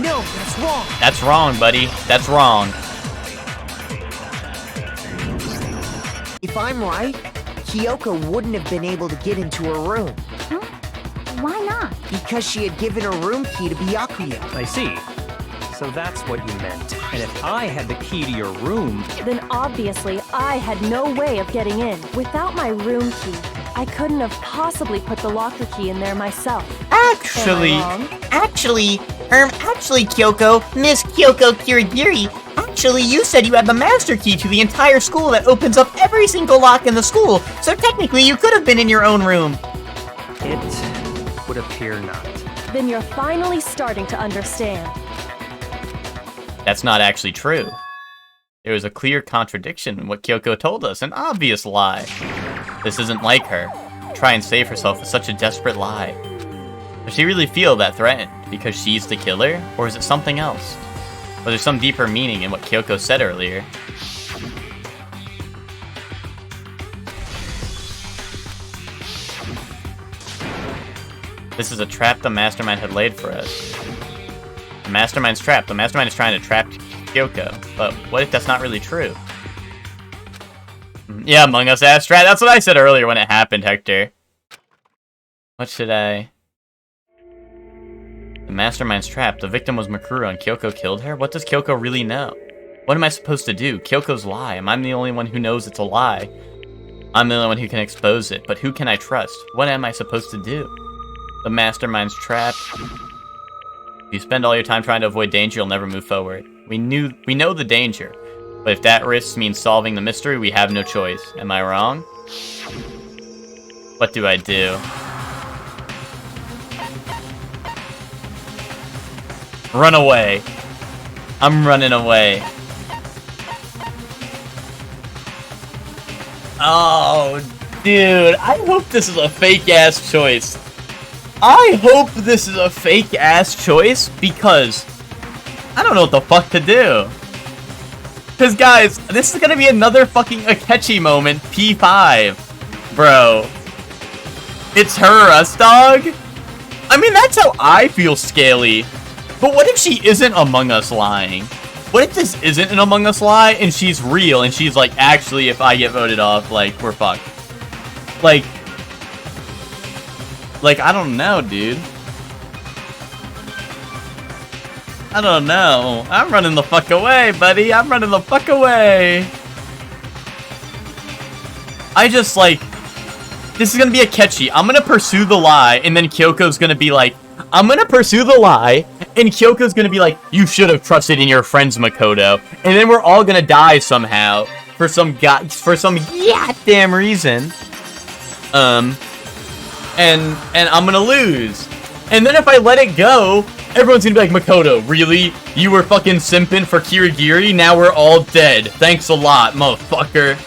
No, that's wrong. That's wrong, buddy. That's wrong. If I'm right, Kyoko wouldn't have been able to get into her room. Why not? Because she had given her room key to Byakuya. I see. So that's what you meant. And if I had the key to your room, Then obviously I had no way of getting in. Without my room key, I couldn't have possibly put the locker key in there myself. Actually, Am I wrong? actually, Kyoko, Miss Kyoko Kirigiri, actually, you said you had the master key to the entire school that opens up every single lock in the school, so technically you could have been in your own room. it would appear not. Then you're finally starting to understand. That's not actually true. There was a clear contradiction in what Kyoko told us, an obvious lie. This isn't like her. Try and save herself with such a desperate lie. Does she really feel that threatened because she's the killer, or is it something else? Was there some deeper meaning in what Kyoko said earlier? This is a trap the Mastermind had laid for us. The Mastermind's trapped. The Mastermind is trying to trap Kyoko. But what if that's not really true? Yeah, Among Us ass strat. That's what I said earlier when it happened, Hector. What should I... The Mastermind's trapped. The victim was Makuro and Kyoko killed her? What does Kyoko really know? What am I supposed to do? Kyoko's lie. Am I the only one who knows it's a lie? I'm the only one who can expose it. But who can I trust? What am I supposed to do? The Mastermind's trapped. If you spend all your time trying to avoid danger, you'll never move forward. We know the danger. But if that risk means solving the mystery, we have no choice. Am I wrong? What do I do? Run away. I'm running away. Oh, dude. I hope this is a fake-ass choice. I hope this is a fake-ass choice because I don't know what the fuck to do. Because, guys, this is going to be another fucking Akechi moment, P5. Bro. It's her, us, dog? I mean, that's how I feel, Scaly. But what if she isn't Among Us lying? What if this isn't an Among Us lie and she's real and she's like, actually, if I get voted off, like, we're fucked. Like, I don't know, dude. I don't know. I'm running the fuck away, buddy. I'm running the fuck away. I just, like... This is gonna be a catchy. I'm gonna pursue the lie, and then Kyoko's gonna be like... I'm gonna pursue the lie, and Kyoko's gonna be like, you should have trusted in your friends, Makoto. And then we're all gonna die somehow. For some goddamn reason. And I'm gonna lose. And then if I let it go... Everyone's gonna be like, Makoto, really? You were fucking simping for Kirigiri? Now we're all dead. Thanks a lot, motherfucker.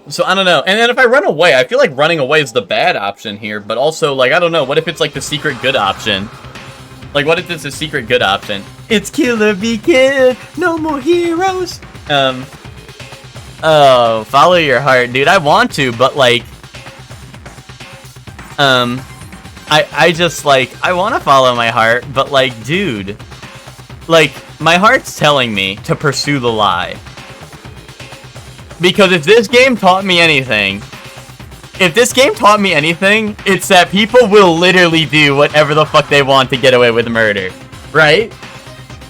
So I don't know. And then if I run away, I feel like running away is the bad option here. But also, like, I don't know. What if it's, like, the secret good option? Like, what if it's a secret good option? It's Killer Be Kid. No more heroes. Oh, follow your heart, dude. I want to, but, like... I just, like, I want to follow my heart, but, like, dude, like, my heart's telling me to pursue the lie. Because if this game taught me anything, it's that people will literally do whatever the fuck they want to get away with murder, right?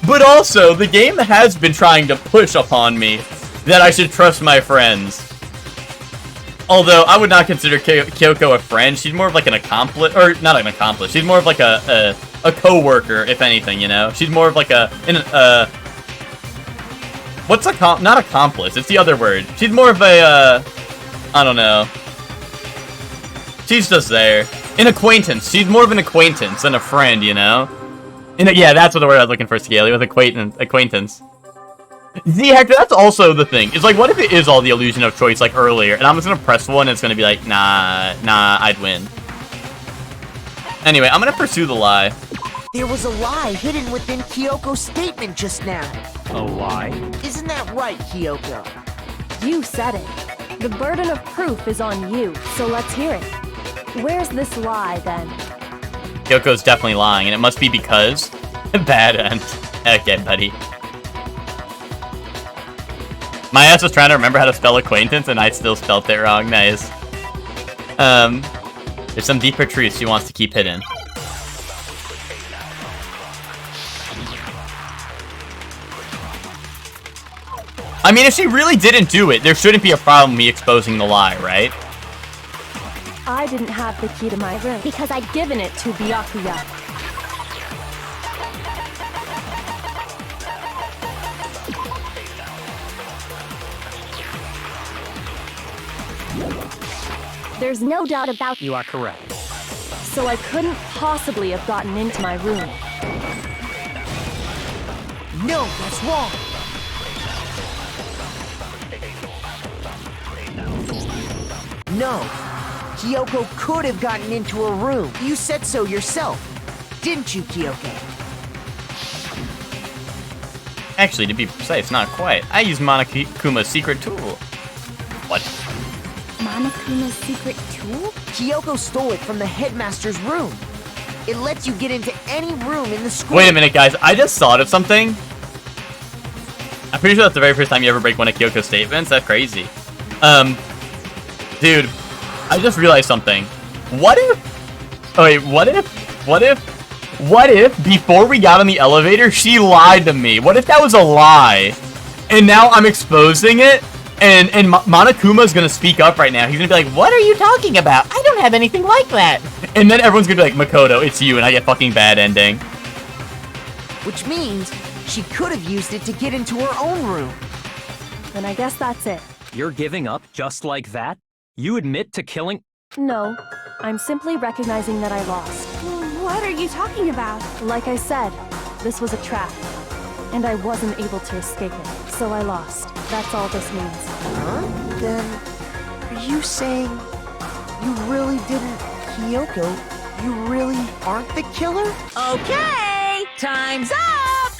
But also, the game has been trying to push upon me that I should trust my friends. Although, I would not consider Kyoko a friend. She's more of like an accomplice, or not an accomplice. She's more of like a co-worker, if anything, you know? She's more of like what's not accomplice, it's the other word. She's more of a, I don't know. She's just there. An acquaintance. She's more of an acquaintance than a friend, you know? Yeah, that's what the word I was looking for, Scaly, with acquaintance. See, Hector, that's also the thing. It's like, what if it is all the illusion of choice, like, earlier, and I'm just gonna press one, and it's gonna be like, nah, I'd win. Anyway, I'm gonna pursue the lie. There was a lie hidden within Kyoko's statement just now. A lie? Isn't that right, Kyoko? You said it. The burden of proof is on you, so let's hear it. Where's this lie, then? Kyoko's definitely lying, and it must be because... Bad end. Okay, buddy. My ass was trying to remember how to spell acquaintance, and I still spelled it wrong. Nice. There's some deeper truths she wants to keep hidden. I mean, if she really didn't do it, there shouldn't be a problem me exposing the lie, right? I didn't have the key to my room because I'd given it to Byakuya. There's no doubt about You are correct. so I couldn't possibly have gotten into my room. No, that's wrong. No, Kyoko could have gotten into her room. You said so yourself, didn't you, Kyoko? Actually, to be precise, not quite. I used Monokuma's secret tool. What? Monokuma's secret tool? Kyoko stole it from the headmaster's room. It lets you get into any room in the school. Wait a minute, guys. I just thought of something. I'm pretty sure that's the very first time you ever break one of Kyoko's statements. That's crazy. Dude, I just realized something. What if... Oh, wait, what if before we got on the elevator, she lied to me? What if that was a lie? And now I'm exposing it? And Monokuma's gonna speak up right now. He's gonna be like, what are you talking about? I don't have anything like that. And then everyone's gonna be like, Makoto, it's you, and I get fucking bad ending. Which means she could have used it to get into her own room. Then I guess that's it. You're giving up just like that? You admit to killing... No, I'm simply recognizing that I lost. What are you talking about? Like I said, this was a trap. And I wasn't able to escape it, so I lost. That's all this means. Huh? Then, are you saying you really didn't... Kyoko, you really aren't the killer? Okay, time's up!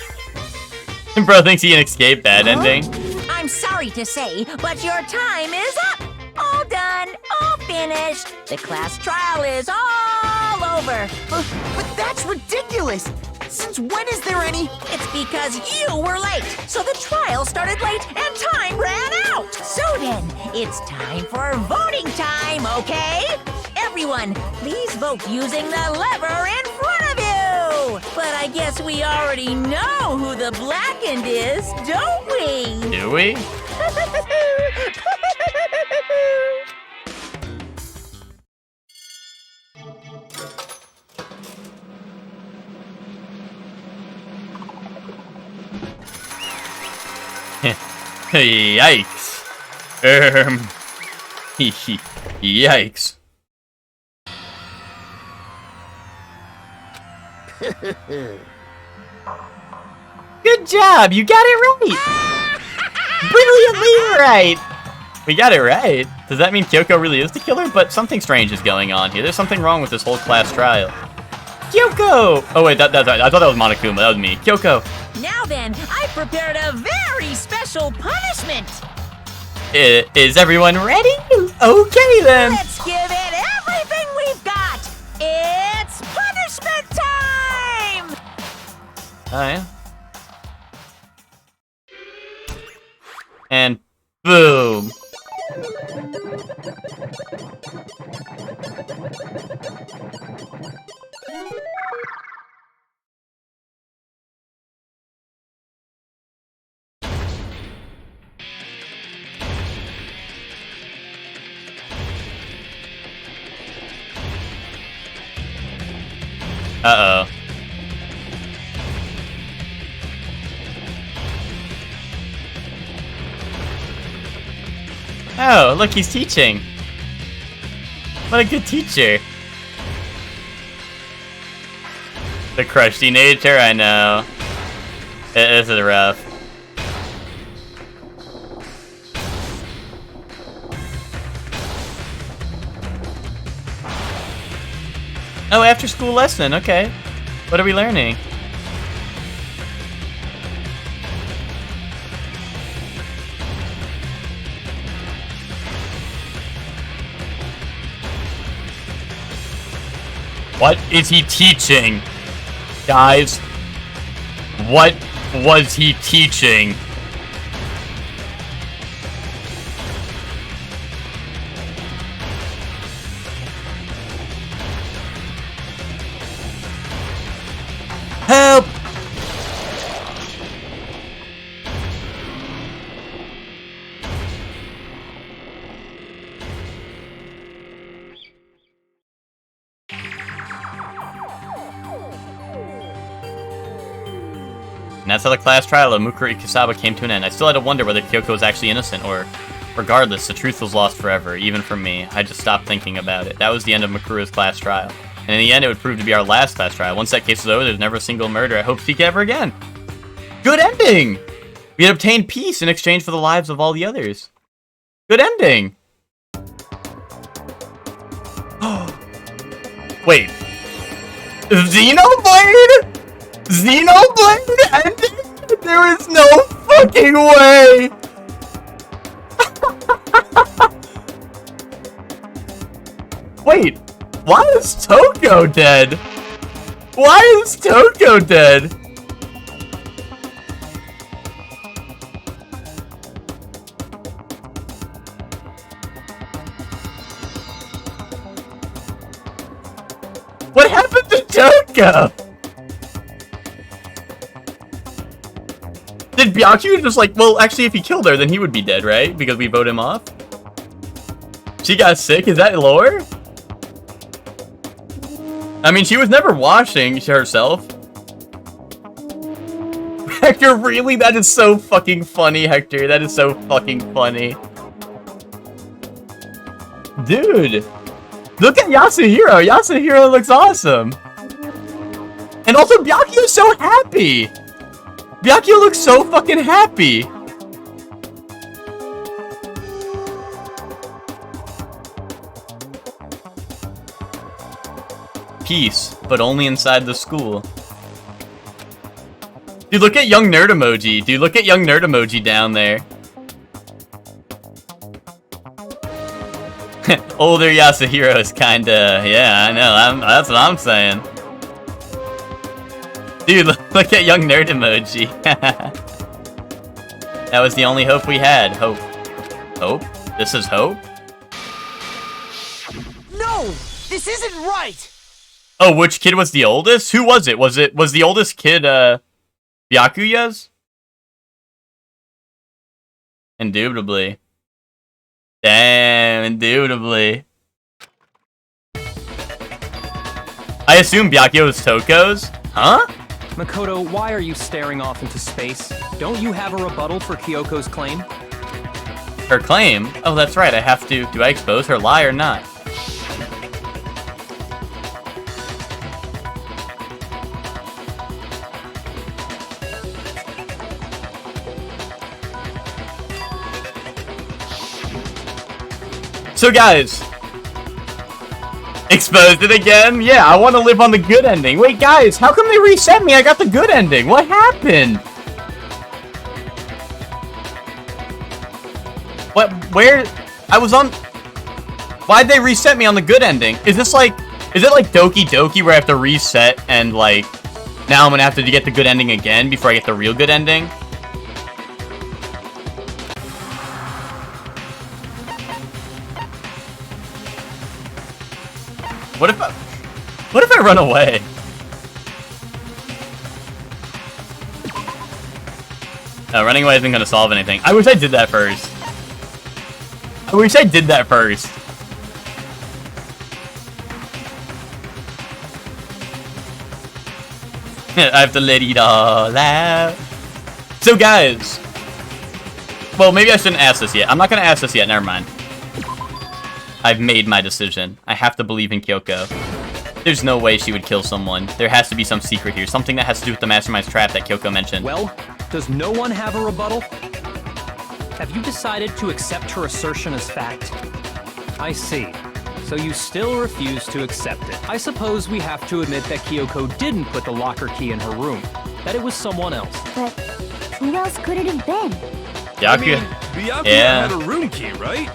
Bro thinks he can escape that ending. I'm sorry to say, but your time is up! All done, all finished. The class trial is all over. But that's ridiculous! Since when is there any... It's because you were late, so the trial started late and time ran out. So then, it's time for voting time, okay? Everyone, please vote using the lever in front of you. But I guess we already know who the blackened is, don't we? Do we? Yikes. Yikes. Good job, you got it right. Brilliantly right. We got it right. Does that mean Kyoko really is the killer? But something strange is going on here. There's something wrong with this whole class trial. Kyoko! Oh wait, that's right. I thought that was Monokuma. That was me. Kyoko. Now then, I prepared a very special punishment. Is everyone ready? Okay then. Let's give it everything we've got. It's punishment time! Oh yeah. And boom. Uh-oh. Oh, look, he's teaching. What a good teacher. The crusty nature, I know. This is rough. Oh, after school lesson, okay. What are we learning? What is he teaching? Guys, what was he teaching? Help! And that's how the class trial of Mukuro Ikusaba came to an end. I still had to wonder whether Kyoko was actually innocent, or regardless, the truth was lost forever, even from me. I just stopped thinking about it. That was the end of Mukuro's class trial. And in the end, it would prove to be our last class trial. Once that case was over, there's never a single murder I hope to seek ever again. Good ending! We had obtained peace in exchange for the lives of all the others. Good ending! Wait. Xenoblade? Xenoblade ending? There is no fucking way! Wait, why is Toko dead? Why is Toko dead? What happened to Toko? Did Byakuya just like, well, actually, if he killed her, then he would be dead, right? Because we vote him off? She got sick? Is that lore? I mean, she was never washing herself. Hector, really? That is so fucking funny, Hector. That is so fucking funny. Dude. Look at Yasuhiro. Yasuhiro looks awesome. And also, Byakuya is so happy. Byakuya looks so fucking happy. Peace, but only inside the school. Dude, look at young nerd emoji. Dude, look at young nerd emoji down there. Older Yasuhiro is kinda, yeah, I know, that's what I'm saying. Dude, look at young nerd emoji. That was the only hope we had. Hope. Hope? This is hope? No! This isn't right! Oh, which kid was the oldest? Who was it? Was the oldest kid, Byakuya's? Indubitably. Damn, indubitably. I assume Byakuya was Toko's? Huh? Makoto, why are you staring off into space? Don't you have a rebuttal for Kyoko's claim? Her claim? Oh, that's right, I have to... Do I expose her lie or not? So guys, exposed it again? Yeah, I want to live on the good ending. Wait, guys, how come they reset me? I got the good ending. What happened? What? Where? I was on... Why'd they reset me on the good ending? Is this like... Is it like Doki Doki where I have to reset and like... Now I'm gonna have to get the good ending again before I get the real good ending? What if I run away? No, running away isn't gonna solve anything. I wish I did that first. I wish I did that first. I have to let it all out. So guys, well, maybe I shouldn't ask this yet. I'm not gonna ask this yet, never mind. I've made my decision. I have to believe in Kyoko. There's no way she would kill someone. There has to be some secret here. Something that has to do with the Mastermind's trap that Kyoko mentioned. Well, does no one have a rebuttal? Have you decided to accept her assertion as fact? I see. So you still refuse to accept it. I suppose we have to admit that Kyoko didn't put the locker key in her room. That it was someone else. But who else could it have been? Byakuya. Byakuya Yeah. had a room key, right?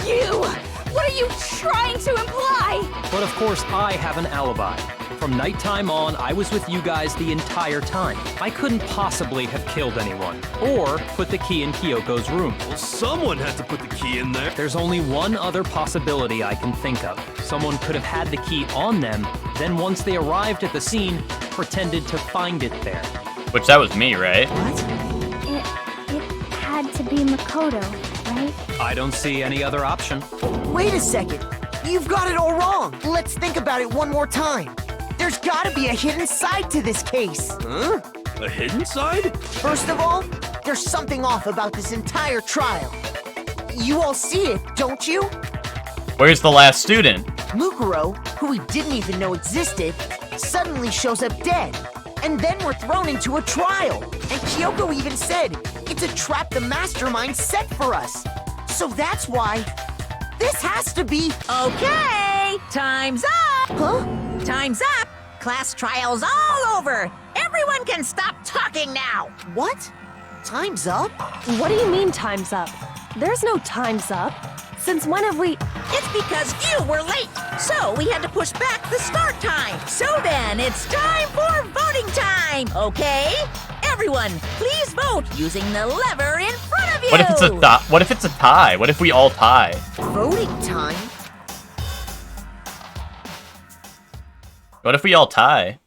You! What are you trying to imply? But of course, I have an alibi. From nighttime on, I was with you guys the entire time. I couldn't possibly have killed anyone, or put the key in Kyoko's room. Well, someone had to put the key in there. There's only one other possibility I can think of. Someone could have had the key on them, then once they arrived at the scene, pretended to find it there. Which that was me, right? It had to be Makoto, right? I don't see any other option. Wait a second. You've got it all wrong. Let's think about it one more time. There's gotta be a hidden side to this case. Huh? A hidden side? First of all, there's something off about this entire trial. You all see it, don't you? Where's the last student? Mukuro, who we didn't even know existed, suddenly shows up dead. And then we're thrown into a trial. And Kyoko even said, it's a trap the Mastermind set for us. So that's why this has to be... Okay, time's up! Huh? Time's up! Class trial's all over! Everyone can stop talking now! What? Time's up? What do you mean time's up? There's no time's up. Since when have we... It's because you were late, so we had to push back the start time. So then, it's time for voting time, okay? Everyone, please vote using the lever in front of you. What if it's a what if it's a tie? What if we all tie? Voting time? What if we all tie?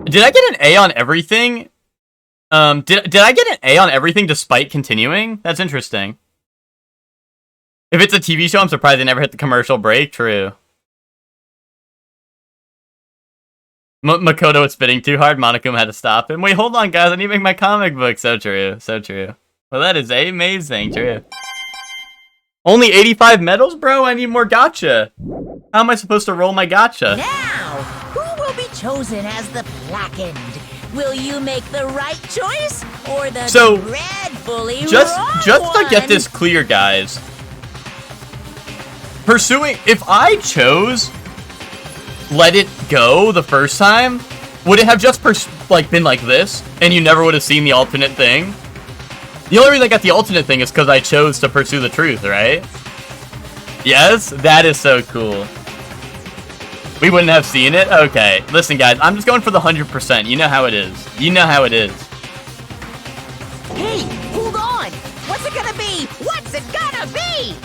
Did I get an A on everything? Did I get an A on everything despite continuing? That's interesting. If it's a TV show, I'm surprised they never hit the commercial break. True. Makoto was spitting too hard. Monokuma had to stop him. Wait, hold on, guys. I need to make my comic book. So true. So true. Well, that is amazing. True. Only 85 medals, bro? I need more gacha. How am I supposed to roll my gacha? Now, who will be chosen as the blackened? Will you make the right choice or the dreadfully just wrong to get this clear, guys. If I chose Let It Go the first time, would it have just been like this, and you never would have seen the alternate thing? The only reason I got the alternate thing is because I chose to pursue the truth, right? Yes? That is so cool. We wouldn't have seen it? Okay. Listen, guys, I'm just going for the 100%. You know how it is. You know how it is. Hey, hold on! What's it gonna be? What's it gonna be?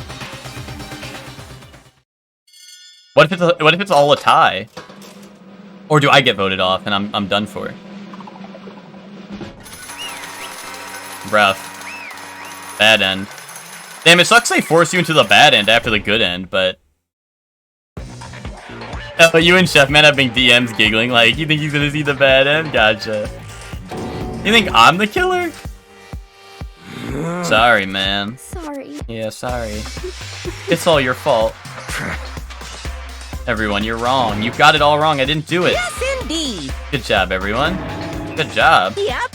What if it's all a tie? Or do I get voted off and I'm done for? Rough. Bad end. Damn, it sucks they force you into the bad end after the good end, but... Oh, you and Chef Man have been DMs giggling like, you think he's gonna see the bad end? Gotcha. You think I'm the killer? Sorry, man. Sorry. Yeah, sorry. It's all your fault. Everyone, you're wrong. You got it all wrong. I didn't do it. Yes, indeed. Good job, everyone. Good job. Yep.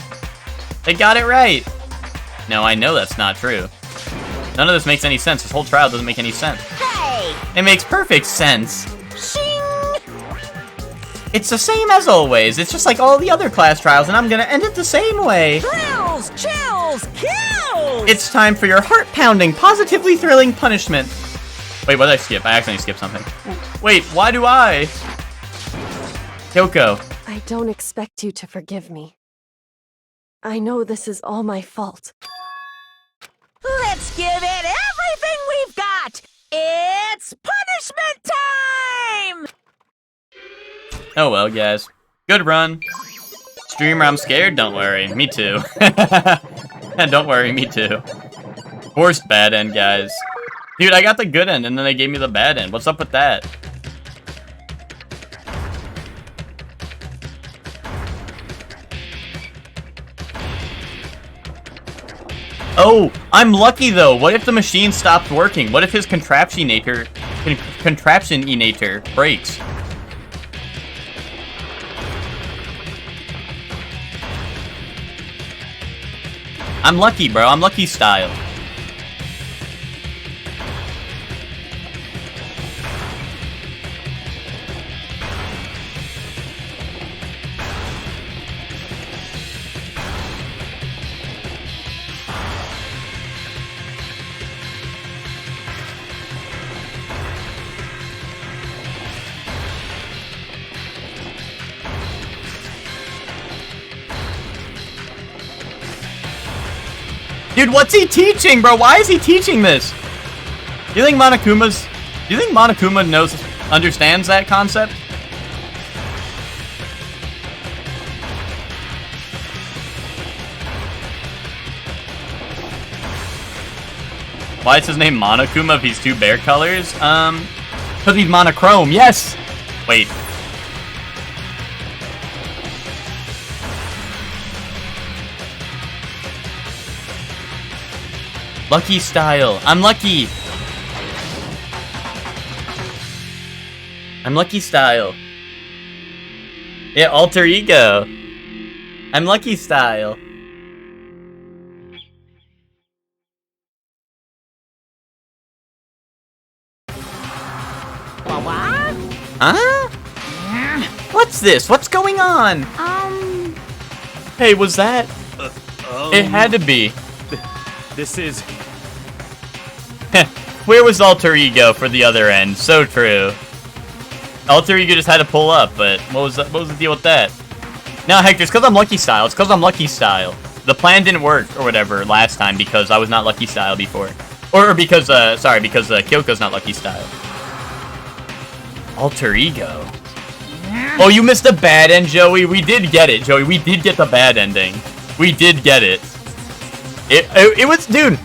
They got it right. No, I know that's not true. None of this makes any sense. This whole trial doesn't make any sense. Hey! It makes perfect sense. Shing! It's the same as always. It's just like all the other class trials, and I'm gonna end it the same way. Thrills, chills, kills! It's time for your heart-pounding, positively thrilling punishment. Wait, what did I skip? I accidentally skipped something. Wait, why do I? Kyoko. I don't expect you to forgive me. I know this is all my fault. Let's give it everything we've got! It's punishment time! Oh well, guys. Good run. Streamer, I'm scared? Don't worry. Me too. Don't worry, me too. Worst bad end, guys. Dude, I got the good end, and then they gave me the bad end. What's up with that? Oh, I'm lucky though. What if the machine stops working? What if his contraptionator breaks? I'm lucky, bro. I'm lucky style. Dude, what's he teaching, bro? Why is he teaching this? Do you think Monokuma understands that concept? Why is his name Monokuma if he's two bear colors? Because he's monochrome, yes! Wait. Lucky style. I'm lucky. I'm lucky style. Yeah, alter ego. I'm lucky style. What? Huh? What's this? What's going on? Hey, was that? It had to be. This is... Where was Alter Ego for the other end? So true. Alter Ego just had to pull up, but what was the deal with that? No, Hector, it's because I'm Lucky Style. It's because I'm Lucky Style. The plan didn't work, or whatever, last time because I was not Lucky Style before. Or because, because Kyoko's not Lucky Style. Alter Ego. Oh, you missed the bad end, Joey. We did get it, Joey. We did get the bad ending. We did get it. It was, dude,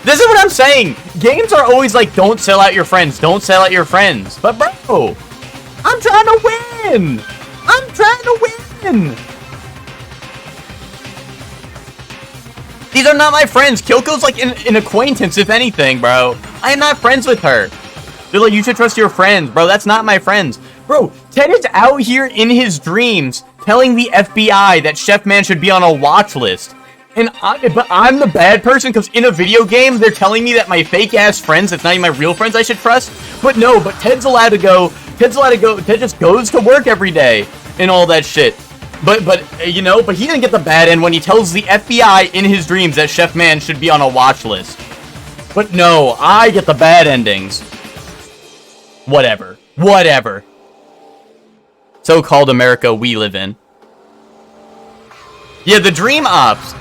this is what I'm saying. Games are always like, don't sell out your friends. Don't sell out your friends. But, bro, I'm trying to win. I'm trying to win. These are not my friends. Kyoko's like an acquaintance, if anything, bro. I am not friends with her. They're like, you should trust your friends. Bro, that's not my friends. Bro, Ted is out here in his dreams telling the FBI that Chef Man should be on a watch list. But I'm the bad person because in a video game, they're telling me that my fake-ass friends, that's not even my real friends, I should trust. But no, but Ted's allowed to go. Ted just goes to work every day and all that shit. But he didn't get the bad end when he tells the FBI in his dreams that Chef Man should be on a watch list. But no, I get the bad endings. Whatever. So-called America we live in. Yeah, the dream ops.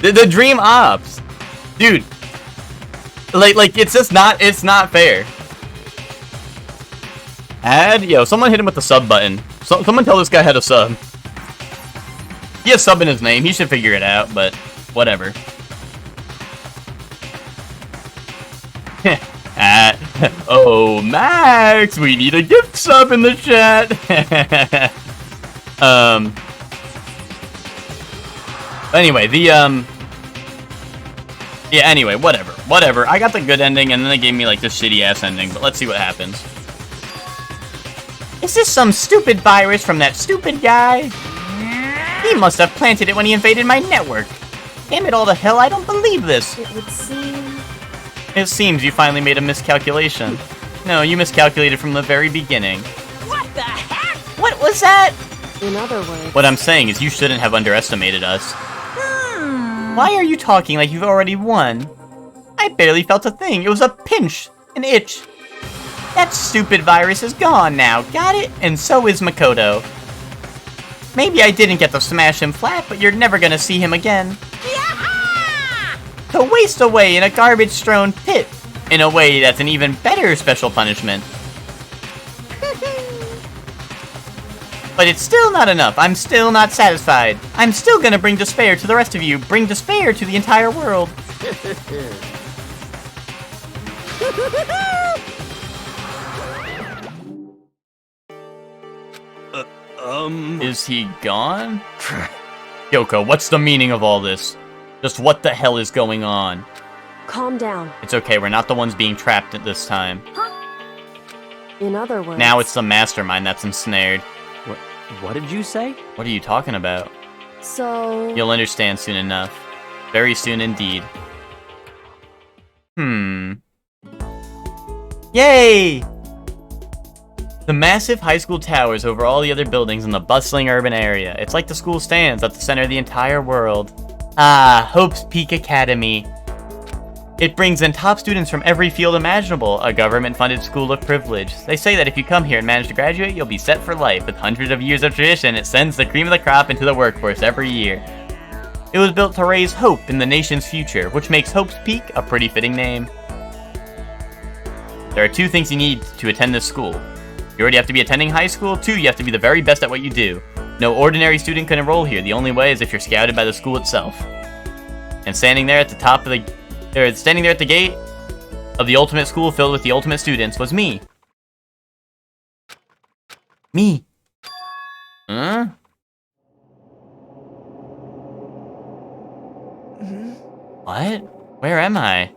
The dream ops. Dude. Like, it's just not, it's not fair. Yo, someone hit him with the sub button. Someone tell this guy how to sub. He has sub in his name. He should figure it out, but whatever. Oh, Max, we need a gift sub in the chat. Anyway, yeah, anyway, whatever. I got the good ending, and then they gave me, like, this shitty-ass ending, but let's see what happens. Is this some stupid virus from that stupid guy? He must have planted it when he invaded my network. Damn it all to hell, I don't believe this. It seems you finally made a miscalculation. No, you miscalculated from the very beginning. What the heck? What was that? In other words... What I'm saying is you shouldn't have underestimated us. Why are you talking like you've already won? I barely felt a thing. It was a pinch. An itch. That stupid virus is gone now. Got it? And so is Makoto. Maybe I didn't get to smash him flat, but you're never gonna see him again. To waste away in a garbage-strewn pit. In a way that's an even better special punishment. But it's still not enough. I'm still not satisfied. I'm still gonna bring despair to the rest of you. Bring despair to the entire world. Is he gone? Kyoko, what's the meaning of all this? Just what the hell is going on? Calm down. It's okay, we're not the ones being trapped at this time. In other words... Now it's the mastermind that's ensnared. What did you say? What are you talking about? So... You'll understand soon enough. Very soon indeed. Yay! The massive high school towers over all the other buildings in the bustling urban area. It's like the school stands at the center of the entire world. Ah, Hope's Peak Academy. It brings in top students from every field imaginable, a government-funded school of privilege. They say that if you come here and manage to graduate, you'll be set for life. With hundreds of years of tradition, it sends the cream of the crop into the workforce every year. It was built to raise hope in the nation's future, which makes Hope's Peak a pretty fitting name. There are 2 things you need to attend this school. You already have to be attending high school. 2, you have to be the very best at what you do. No ordinary student can enroll here. The only way is if you're scouted by the school itself. And standing there at the gate of the ultimate school filled with the ultimate students was me. Me. Huh? What? Where am I?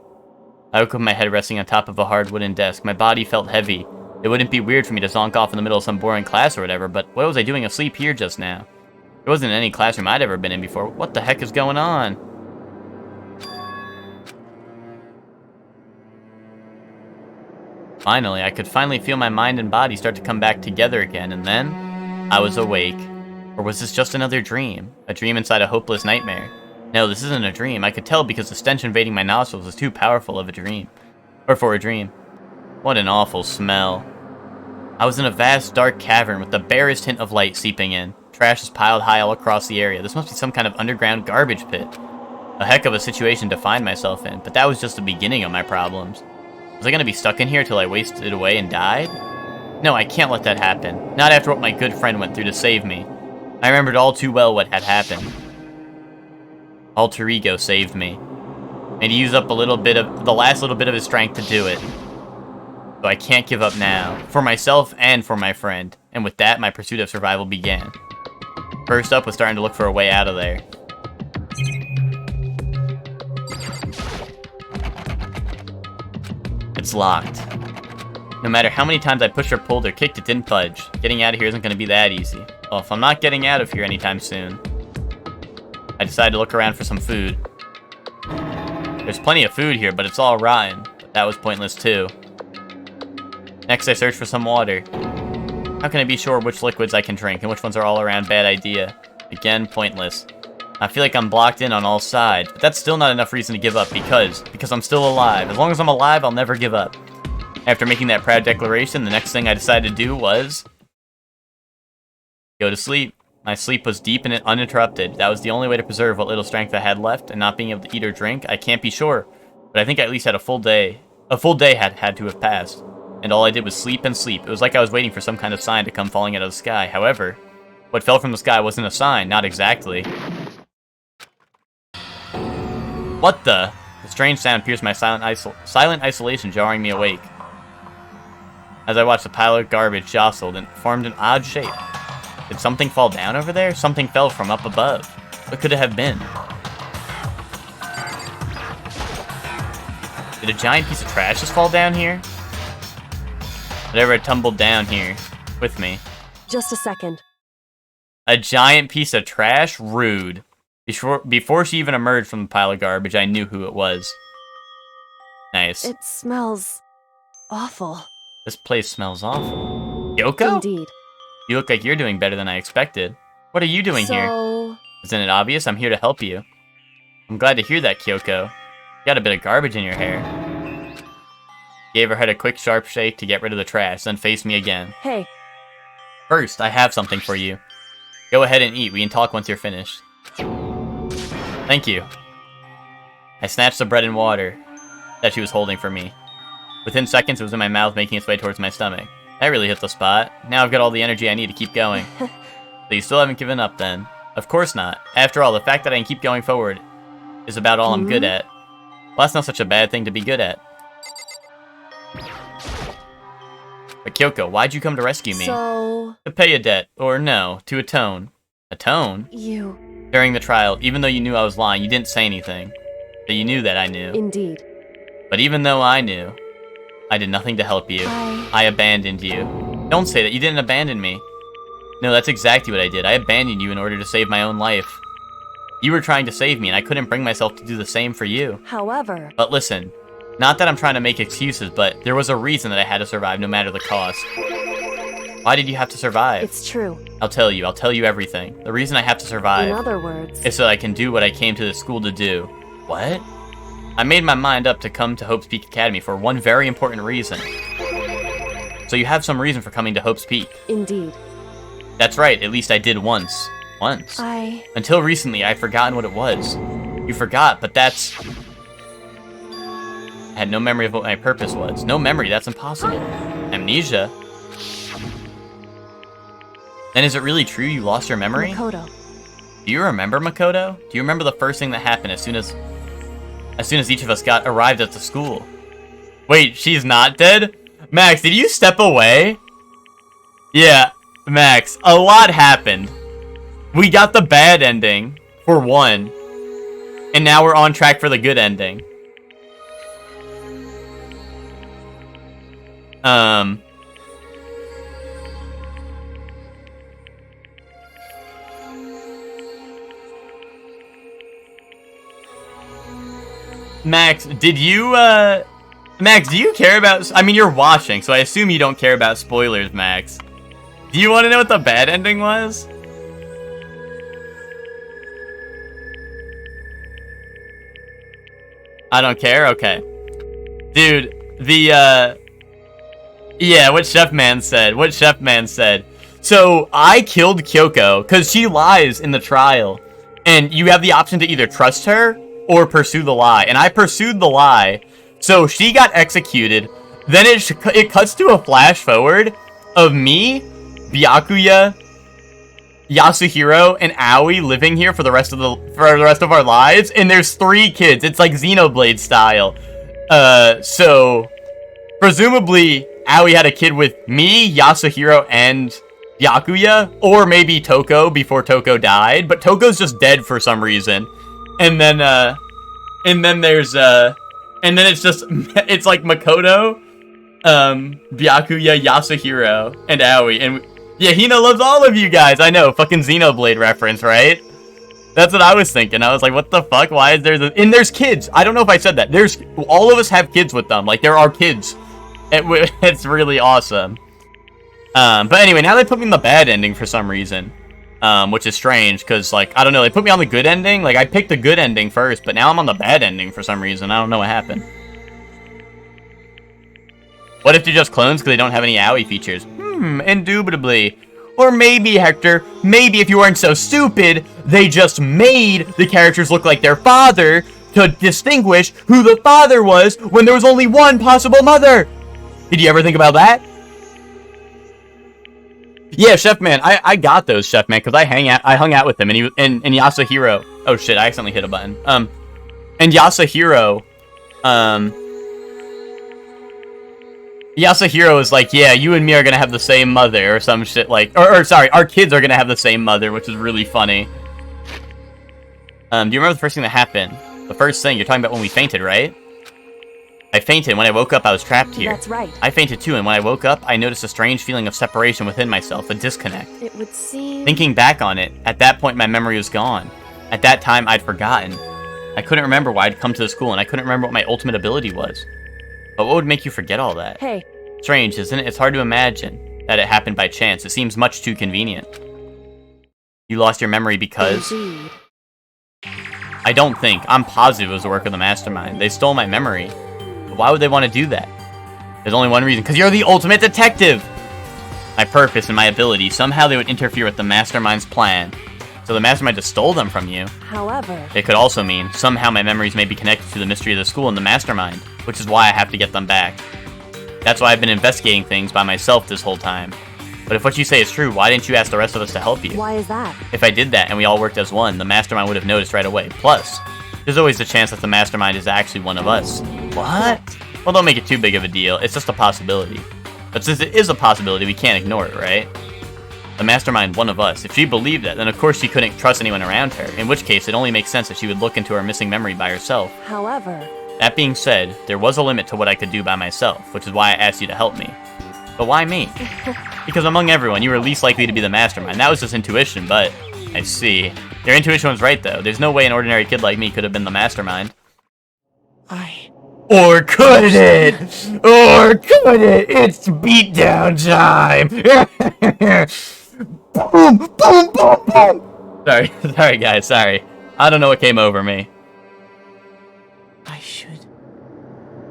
I woke up with my head resting on top of a hard wooden desk. My body felt heavy. It wouldn't be weird for me to zonk off in the middle of some boring class or whatever, but what was I doing asleep here just now? There wasn't any classroom I'd ever been in before. What the heck is going on? Finally, I could finally feel my mind and body start to come back together again, and then I was awake. Or was this just another dream? A dream inside a hopeless nightmare? No, this isn't a dream. I could tell because the stench invading my nostrils was too powerful of a dream. Or for a dream. What an awful smell. I was in a vast, dark cavern with the barest hint of light seeping in. Trash was piled high all across the area. This must be some kind of underground garbage pit. A heck of a situation to find myself in, but that was just the beginning of my problems. Was I gonna be stuck in here till I wasted away and died? No, I can't let that happen. Not after what my good friend went through to save me. I remembered all too well what had happened. Alter Ego saved me. And he used up the last little bit of his strength to do it. So I can't give up now. For myself and for my friend. And with that, my pursuit of survival began. First up was starting to look for a way out of there. It's locked. No matter how many times I pushed or pulled or kicked, it didn't budge. Getting out of here isn't going to be that easy. Well, if I'm not getting out of here anytime soon, I decided to look around for some food. There's plenty of food here, but it's all rotten. But that was pointless too. Next, I searched for some water. How can I be sure which liquids I can drink and which ones are all around bad idea? Again, pointless. I feel like I'm blocked in on all sides, but that's still not enough reason to give up because I'm still alive. As long as I'm alive, I'll never give up. After making that proud declaration, the next thing I decided to do was go to sleep. My sleep was deep and uninterrupted. That was the only way to preserve what little strength I had left, and not being able to eat or drink, I can't be sure. But I think I at least had a full day. A full day had to have passed. And all I did was sleep and sleep. It was like I was waiting for some kind of sign to come falling out of the sky. However, what fell from the sky wasn't a sign, not exactly. What the? The strange sound pierced my silent isolation, jarring me awake. As I watched the pile of garbage jostled and formed an odd shape. Did something fall down over there? Something fell from up above. What could it have been? Did a giant piece of trash just fall down here? Whatever had tumbled down here with me. Just a second. A giant piece of trash? Rude. Before she even emerged from the pile of garbage, I knew who it was. Nice. It smells awful. This place smells awful. Kyoko? Indeed. You look like you're doing better than I expected. What are you doing here? Isn't it obvious? I'm here to help you. I'm glad to hear that, Kyoko. You got a bit of garbage in your hair. Gave her head a quick, sharp shake to get rid of the trash, then faced me again. Hey. First, I have something for you. Go ahead and eat. We can talk once you're finished. Thank you. I snatched the bread and water that she was holding for me. Within seconds, it was in my mouth, making its way towards my stomach. That really hit the spot. Now I've got all the energy I need to keep going. So you still haven't given up, then? Of course not. After all, the fact that I can keep going forward is about all I'm good at. Well, that's not such a bad thing to be good at. But Kyoko, why'd you come to rescue me? So... To pay a debt. Or no, to atone. Atone? You... During the trial, even though you knew I was lying, you didn't say anything. But you knew that I knew. Indeed. But even though I knew, I did nothing to help you. I abandoned you. Don't say that, you didn't abandon me. No, that's exactly what I did. I abandoned you in order to save my own life. You were trying to save me, and I couldn't bring myself to do the same for you. However... But listen, not that I'm trying to make excuses, but there was a reason that I had to survive no matter the cost. Why did you have to survive? It's true. I'll tell you everything. The reason I have to survive... In other words... is so I can do what I came to the school to do. What? I made my mind up to come to Hope's Peak Academy for one very important reason. So you have some reason for coming to Hope's Peak. Indeed. That's right, at least I did once. Once. Until recently, I'd forgotten what it was. You forgot, but that's... I had no memory of what my purpose was. No memory, that's impossible. Amnesia? Then is it really true you lost your memory? Makoto. Do you remember, Makoto? Do you remember the first thing that happened as soon as each of us arrived at the school? Wait, she's not dead? Max, did you step away? Yeah, Max, a lot happened. We got the bad ending, for one. And now we're on track for the good ending. Max, Max, do you care about... I mean, you're watching, so I assume you don't care about spoilers, Max. Do you want to know what the bad ending was? I don't care? Okay. Dude, the, yeah, what Chef Man said. So, I killed Kyoko, because she lies in the trial. And you have the option to either trust her, or pursue the lie. And I pursued the lie. So, she got executed. Then it cuts to a flash forward of me, Byakuya, Yasuhiro, and Aoi living here for the rest of our lives, and there's 3 kids. It's like Xenoblade style. So presumably Aoi had a kid with me, Yasuhiro, and Byakuya, or maybe Toko before Toko died, but Toko's just dead for some reason. And then there's it's just it's like Makoto, Byakuya, Yasuhiro, and Aoi, and yeah, Hina loves all of you guys. I know, fucking Xenoblade reference, right? That's what I was thinking. I was like, what the fuck? Why is there and there's kids. I don't know if I said that. All of us have kids with them. Like, there are kids. It's really awesome. But anyway, now they put me in the bad ending for some reason. Which is strange, because, like, I don't know, they put me on the good ending. Like, I picked the good ending first, but now I'm on the bad ending for some reason. I don't know what happened. What if they're just clones because they don't have any Aoi features? Indubitably. Or maybe, Hector, maybe if you weren't so stupid, they just made the characters look like their father to distinguish who the father was when there was only one possible mother. Did you ever think about that? Yeah, Chef Man, I got those, Chef Man, because I hung out with him, and Yasuhiro. Oh shit, I accidentally hit a button. And Yasuhiro, Yasuhiro is like, yeah, you and me are gonna have the same mother, or some shit like, or sorry, our kids are gonna have the same mother, which is really funny. Do you remember the first thing that happened? The first thing, you're talking about when we fainted, right? I fainted. When I woke up, I was trapped here. That's right. I fainted too, and when I woke up, I noticed a strange feeling of separation within myself, a disconnect. It would seem... Thinking back on it, at that point my memory was gone. At that time, I'd forgotten. I couldn't remember why I'd come to the school, and I couldn't remember what my ultimate ability was. But what would make you forget all that? Hey. Strange, isn't it? It's hard to imagine that it happened by chance. It seems much too convenient. You lost your memory because... Indeed. I don't think. I'm positive it was the work of the mastermind. They stole my memory. But why would they want to do that? There's only one reason. Because you're the ultimate detective! My purpose and my ability, somehow they would interfere with the mastermind's plan. So the mastermind just stole them from you. However... It could also mean, somehow my memories may be connected to the mystery of the school and the mastermind, which is why I have to get them back. That's why I've been investigating things by myself this whole time. But if what you say is true, why didn't you ask the rest of us to help you? Why is that? If I did that and we all worked as one, the mastermind would have noticed right away. Plus, there's always the chance that the mastermind is actually one of us. What? Well, don't make it too big of a deal. It's just a possibility. But since it is a possibility, we can't ignore it, right? The mastermind, one of us. If she believed that, then of course she couldn't trust anyone around her. In which case, it only makes sense that she would look into her missing memory by herself. However... That being said, there was a limit to what I could do by myself, which is why I asked you to help me. But why me? Because among everyone, you were least likely to be the mastermind. That was just intuition, but... I see. Your intuition was right, though. There's no way an ordinary kid like me could have been the mastermind. Or could it? Or could it? It's beatdown time! Boom! Boom! Boom! Boom! Sorry guys, sorry. I don't know what came over me. I should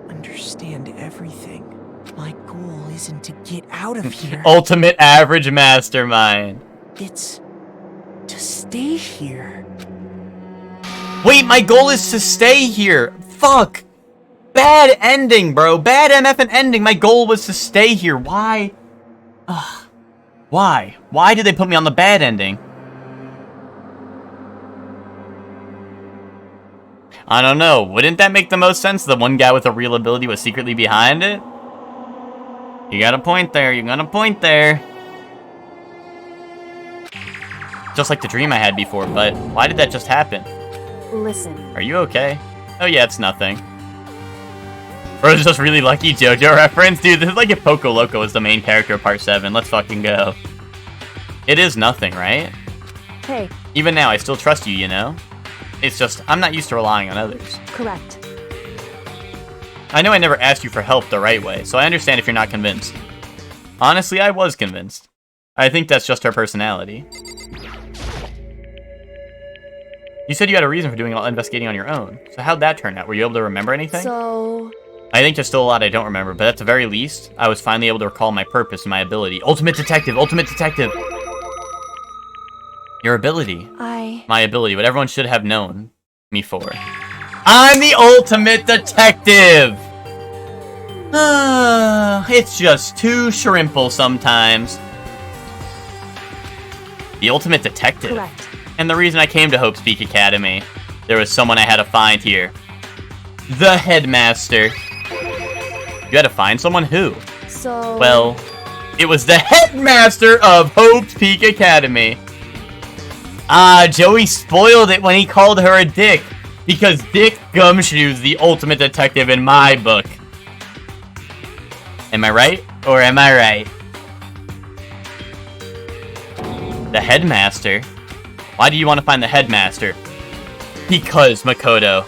understand everything. My goal isn't to get out of here. Ultimate average mastermind. It's to stay here. Wait, my goal is to stay here. Fuck. Bad ending, bro. Bad MFN ending. My goal was to stay here. Why? Ugh. Why? Why did they put me on the bad ending? I don't know. Wouldn't that make the most sense? The one guy with a real ability was secretly behind it? You got a point there. You got a point there. Just like the dream I had before, but why did that just happen? Listen. Are you okay? Oh yeah, it's nothing. Bro's just really lucky JoJo reference? Dude, this is like if Poco Loco was the main character of Part 7. Let's fucking go. It is nothing, right? Hey. Even now, I still trust you, you know? It's just, I'm not used to relying on others. Correct. I know I never asked you for help the right way, so I understand if you're not convinced. Honestly, I was convinced. I think that's just her personality. You said you had a reason for doing all investigating on your own. So how'd that turn out? Were you able to remember anything? So... I think there's still a lot I don't remember, but at the very least, I was finally able to recall my purpose and my ability. Ultimate detective! Ultimate detective! Your ability. My ability. What everyone should have known me for. I'm the ultimate detective! It's just too shrimple sometimes. The ultimate detective? Correct. And the reason I came to Hope's Peak Academy, there was someone I had to find here. The headmaster. You had to find someone? Who? So... Well, it was the headmaster of Hope's Peak Academy. Joey spoiled it when he called her a dick. Because Dick Gumshoe's the ultimate detective in my book. Am I right? Or am I right? The headmaster? Why do you want to find the headmaster? Because, Makoto,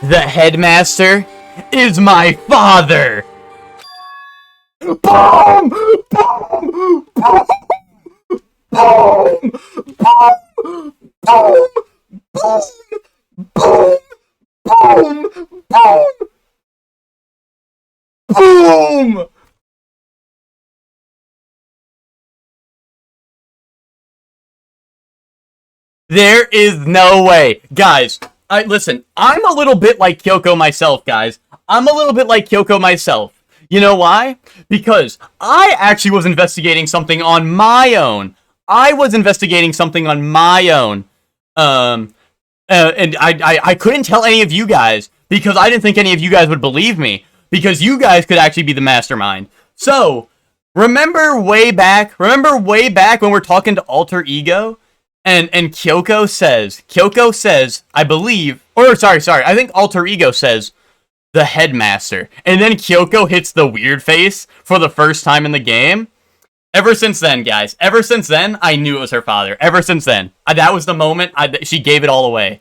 the headmaster is my father! Boom! Boom! Boom! Boom! Boom! Boom! Boom! Boom! Boom! Boom! There is no way. Guys, listen, I'm a little bit like Kyoko myself, guys. I'm a little bit like Kyoko myself. You know why? Because I actually was investigating something on my own. And I couldn't tell any of you guys because I didn't think any of you guys would believe me because you guys could actually be the mastermind. So, remember way back when we're talking to Alter Ego and Kyoko says, I believe, or sorry, I think Alter Ego says the headmaster. And then Kyoko hits the weird face for the first time in the game. Ever since then, guys, I knew it was her father. Ever since then. That was the moment she gave it all away.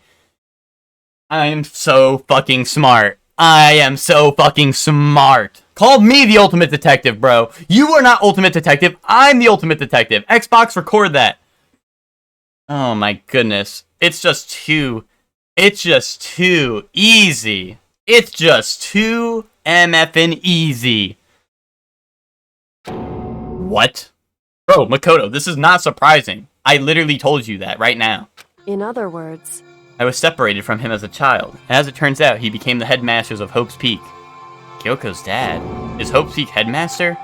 I am so fucking smart. Call me the ultimate detective, bro. You are not ultimate detective. I'm the ultimate detective. Xbox, record that. Oh my goodness. It's just too easy. It's just too MFing easy. What? Bro, Makoto, this is not surprising. I literally told you that right now. In other words... I was separated from him as a child. As it turns out, he became the headmasters of Hope's Peak. Kyoko's dad is Hope's Peak headmaster?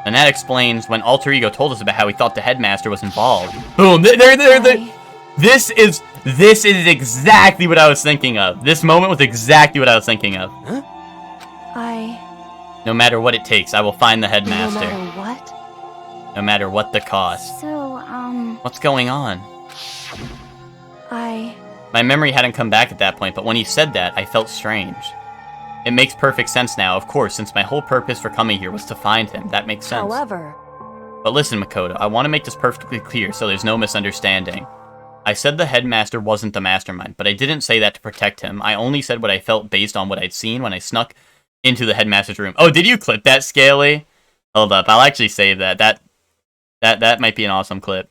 And that explains when Alter Ego told us about how he thought the headmaster was involved. Boom! This is exactly what I was thinking of. This moment was exactly what I was thinking of. Huh? No matter what it takes, I will find the headmaster. No matter what? No matter what the cost. So, What's going on? My memory hadn't come back at that point, but when he said that, I felt strange. It makes perfect sense now, of course, since my whole purpose for coming here was to find him. That makes sense. However... But listen, Makoto, I want to make this perfectly clear so there's no misunderstanding. I said the headmaster wasn't the mastermind, but I didn't say that to protect him. I only said what I felt based on what I'd seen when I snuck into the headmaster's room. Oh, did you clip that, Scaly? Hold up, I'll actually save that. That might be an awesome clip.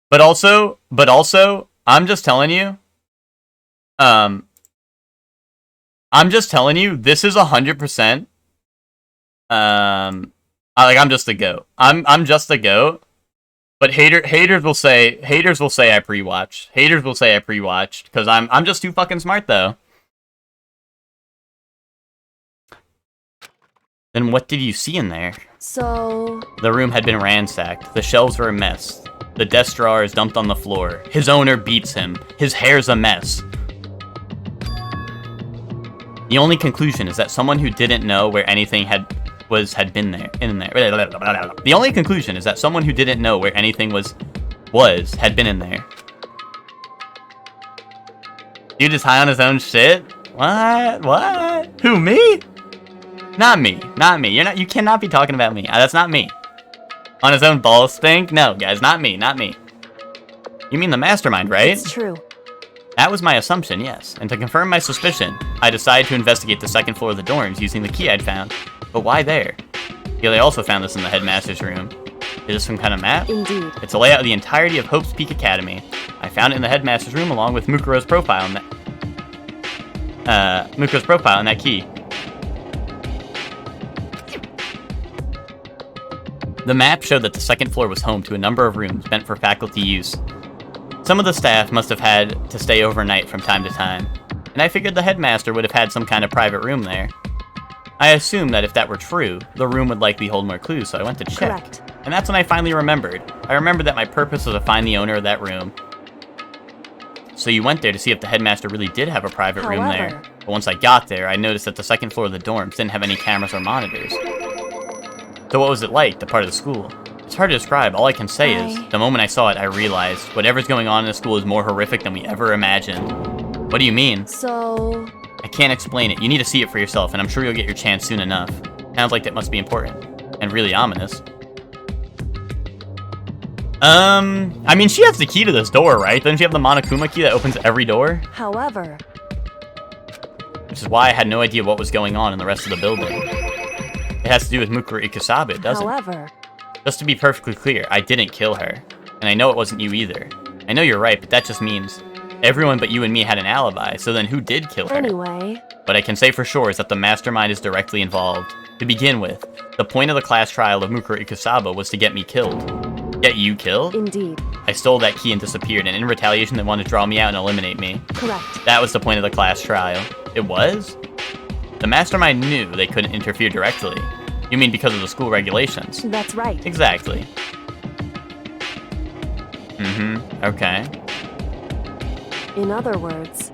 But also, I'm just telling you, this is 100%, I'm just a goat. I'm just a goat. But haters will say I pre-watched. Haters will say I pre-watched because I'm just too fucking smart though. Then what did you see in there? So... The room had been ransacked. The shelves were a mess. The desk drawer is dumped on the floor. His owner beats him. His hair's a mess. The only conclusion is that someone who didn't know where anything had been there. The only conclusion is that someone who didn't know where anything had been in there. Dude is high on his own shit? What? Who, me? Not me. You cannot be talking about me. That's not me. On his own balls stink? No, guys, not me. You mean the mastermind, right? It's true. That was my assumption, yes. And to confirm my suspicion, I decided to investigate the second floor of the dorms using the key I'd found. But why there? Yeah, they also found this in the headmaster's room. Is this some kind of map? Indeed. It's a layout of the entirety of Hope's Peak Academy. I found it in the headmaster's room along with Mukuro's profile and that key. The map showed that the second floor was home to a number of rooms meant for faculty use. Some of the staff must have had to stay overnight from time to time, and I figured the headmaster would have had some kind of private room there. I assumed that if that were true, the room would likely hold more clues, so I went to check. Correct. And that's when I finally remembered. I remembered that my purpose was to find the owner of that room. So you went there to see if the headmaster really did have a private room there. But once I got there, I noticed that the second floor of the dorms didn't have any cameras or monitors. So what was it like, the part of the school? It's hard to describe. All I can say is, the moment I saw it, I realized whatever's going on in the school is more horrific than we ever imagined. What do you mean? So... I can't explain it. You need to see it for yourself, and I'm sure you'll get your chance soon enough. Sounds like that must be important. And really ominous. I mean, she has the key to this door, right? Doesn't she have the Monokuma key that opens every door? However... Which is why I had no idea what was going on in the rest of the building. It has to do with Mukuro Ikusabe, doesn't it? However... Just to be perfectly clear, I didn't kill her. And I know it wasn't you either. I know you're right, but that just means everyone but you and me had an alibi, so then who did kill her? Anyway... What I can say for sure is that the mastermind is directly involved. To begin with, the point of the class trial of Mukuro Ikusabe was to get me killed. Get you killed? Indeed. I stole that key and disappeared, and in retaliation they wanted to draw me out and eliminate me. Correct. That was the point of the class trial. It was? The mastermind knew they couldn't interfere directly. You mean because of the school regulations? That's right. Exactly. Okay. In other words...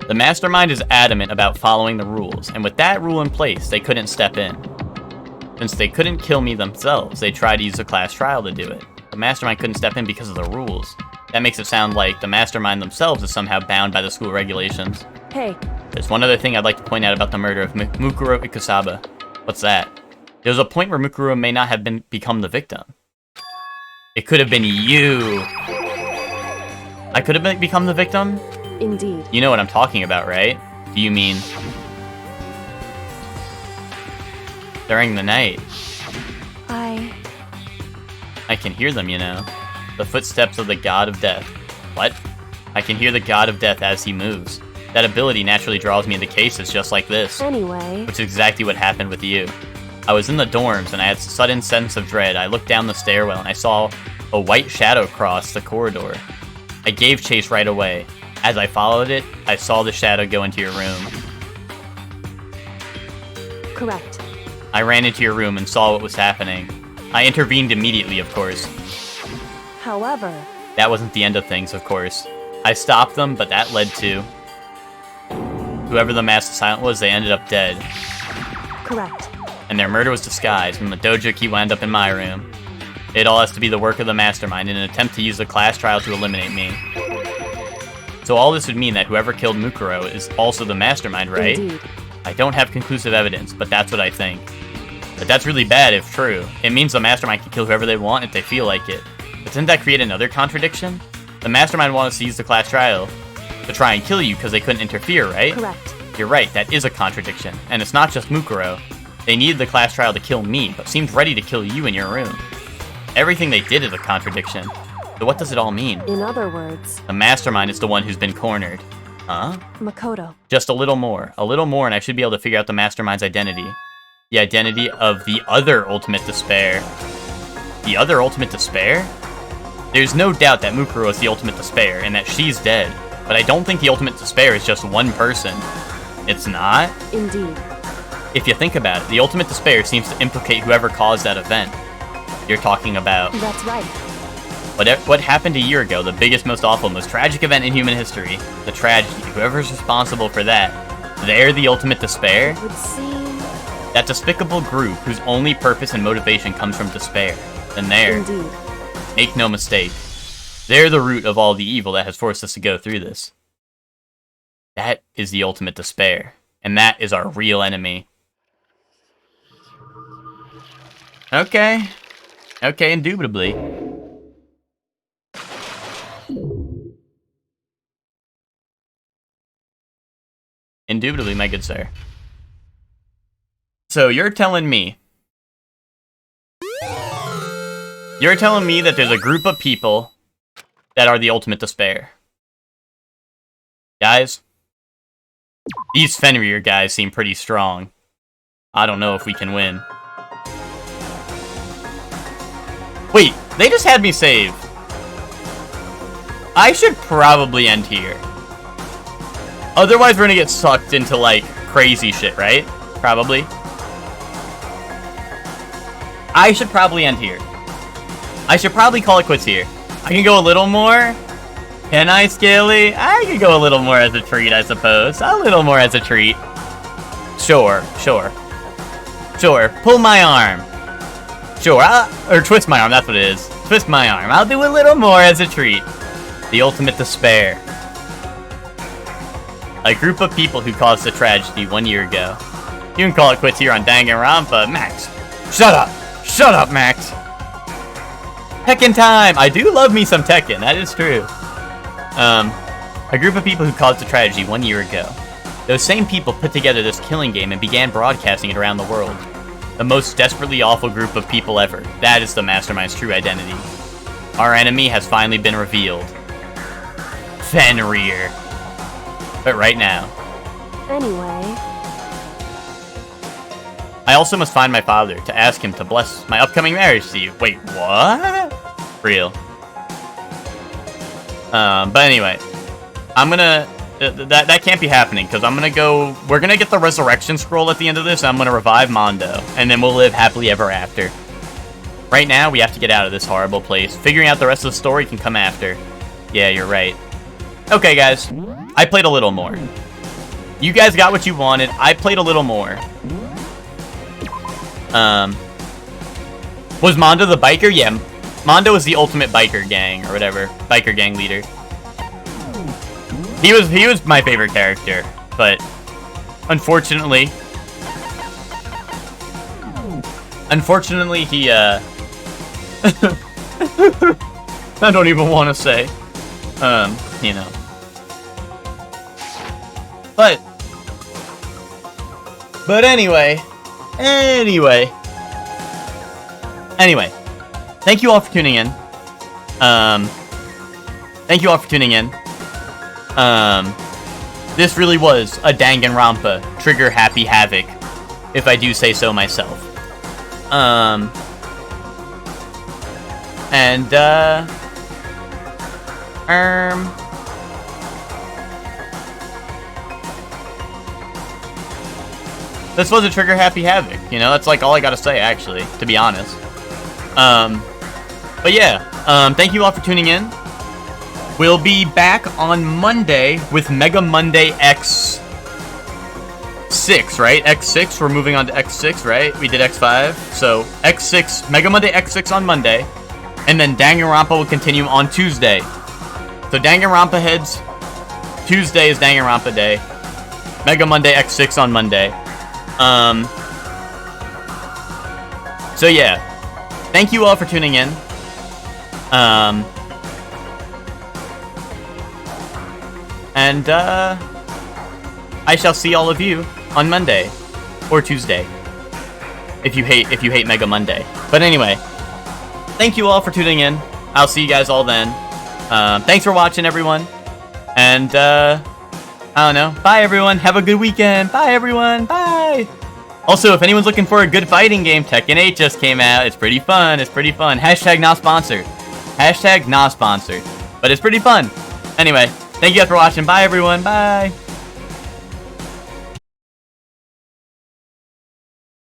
The mastermind is adamant about following the rules, and with that rule in place, they couldn't step in. Since they couldn't kill me themselves, they tried to use the class trial to do it. The mastermind couldn't step in because of the rules. That makes it sound like the mastermind themselves is somehow bound by the school regulations. Hey. There's one other thing I'd like to point out about the murder of Mukuro Ikusabe. What's that? There was a point where Mukuro may not have become the victim. It could have been you. I could have become the victim? Indeed. You know what I'm talking about, right? Do you mean... during the night? I can hear them, you know. The footsteps of the God of Death. What? I can hear the God of Death as he moves. That ability naturally draws me into cases just like this. Anyway... Which is exactly what happened with you. I was in the dorms and I had a sudden sense of dread. I looked down the stairwell and I saw a white shadow cross the corridor. I gave chase right away. As I followed it, I saw the shadow go into your room. Correct. I ran into your room and saw what was happening. I intervened immediately, of course. However... That wasn't the end of things, of course. I stopped them, but that led to... whoever the masked assailant was, they ended up dead. Correct. And their murder was disguised, and the dojo key wound up in my room. It all has to be the work of the mastermind in an attempt to use the class trial to eliminate me. So all this would mean that whoever killed Mukuro is also the mastermind, right? Indeed. I don't have conclusive evidence, but that's what I think. But that's really bad if true. It means the mastermind can kill whoever they want if they feel like it. But doesn't that create another contradiction? The mastermind wants to use the class trial to try and kill you because they couldn't interfere, right? Correct. You're right, that is a contradiction. And it's not just Mukuro. They needed the class trial to kill me, but seemed ready to kill you in your room. Everything they did is a contradiction. So what does it all mean? In other words... The mastermind is the one who's been cornered. Huh? Makoto. Just a little more, and I should be able to figure out the mastermind's identity. The identity of the other Ultimate Despair. The other Ultimate Despair? There's no doubt that Mukuro is the Ultimate Despair, and that she's dead. But I don't think the Ultimate Despair is just one person. It's not? Indeed. If you think about it, the Ultimate Despair seems to implicate whoever caused that event. You're talking about... That's right. What happened a year ago, the biggest, most awful, most tragic event in human history. The tragedy, whoever's responsible for that, they're the Ultimate Despair? It would seem... That despicable group whose only purpose and motivation comes from despair. Then there. Indeed. Make no mistake. They're the root of all the evil that has forced us to go through this. That is the Ultimate Despair. And that is our real enemy. Okay. Okay, indubitably. Indubitably, my good sir. So you're telling me that there's a group of people that are the ultimate despair. Guys, these Fenrir guys seem pretty strong. I don't know if we can win. Wait, they just had me save. I should probably end here. Otherwise, we're gonna get sucked into, like, crazy shit, right? Probably. I should probably end here. I should probably call it quits here. I can go a little more. Can I, Scaly? I can go a little more as a treat, I suppose. A little more as a treat. Sure. Sure, pull my arm. Sure, or twist my arm, that's what it is. Twist my arm. I'll do a little more as a treat. The ultimate despair. A group of people who caused a tragedy 1 year ago. You can call it quits here on Danganronpa. Max, shut up! Shut up, Max! Tekken time! I do love me some Tekken, that is true. A group of people who caused a tragedy 1 year ago. Those same people put together this killing game and began broadcasting it around the world. The most desperately awful group of people ever. That is the Mastermind's true identity. Our enemy has finally been revealed. Fenrir. But right now. Anyway. I also must find my father to ask him to bless my upcoming marriage to you. Wait, what? Real. But anyway. I'm gonna... That can't be happening, because I'm gonna go... We're gonna get the resurrection scroll at the end of this, and I'm gonna revive Mondo. And then we'll live happily ever after. Right now, we have to get out of this horrible place. Figuring out the rest of the story can come after. Yeah, you're right. Okay, guys. I played a little more. You guys got what you wanted. I played a little more. Was Mondo the biker? Yeah. Mondo was the ultimate biker gang, or whatever. Biker gang leader. He was my favorite character, but unfortunately he I don't even want to say, you know. But anyway, thank you all for tuning in. This really was a Danganronpa trigger happy havoc, if I do say so myself. This was a trigger happy havoc, you know, that's like all I gotta say, actually, to be honest. But yeah, thank you all for tuning in. We'll be back on Monday with Mega Monday X6, right? X6, we're moving on to X6, right? We did X5, so X6, Mega Monday X6 on Monday, and then Danganronpa will continue on Tuesday. So Danganronpa heads, Tuesday is Danganronpa Day, Mega Monday X6 on Monday. So yeah, thank you all for tuning in. And I shall see all of you on Monday or Tuesday. If you hate Mega Monday. But anyway, thank you all for tuning in. I'll see you guys all then. Thanks for watching, everyone. And I don't know. Bye, everyone. Have a good weekend. Bye, everyone. Bye. Also, if anyone's looking for a good fighting game, Tekken 8 just came out. It's pretty fun. Hashtag not sponsored. Hashtag not sponsored. But it's pretty fun. Anyway, thank you guys for watching. Bye, everyone. Bye.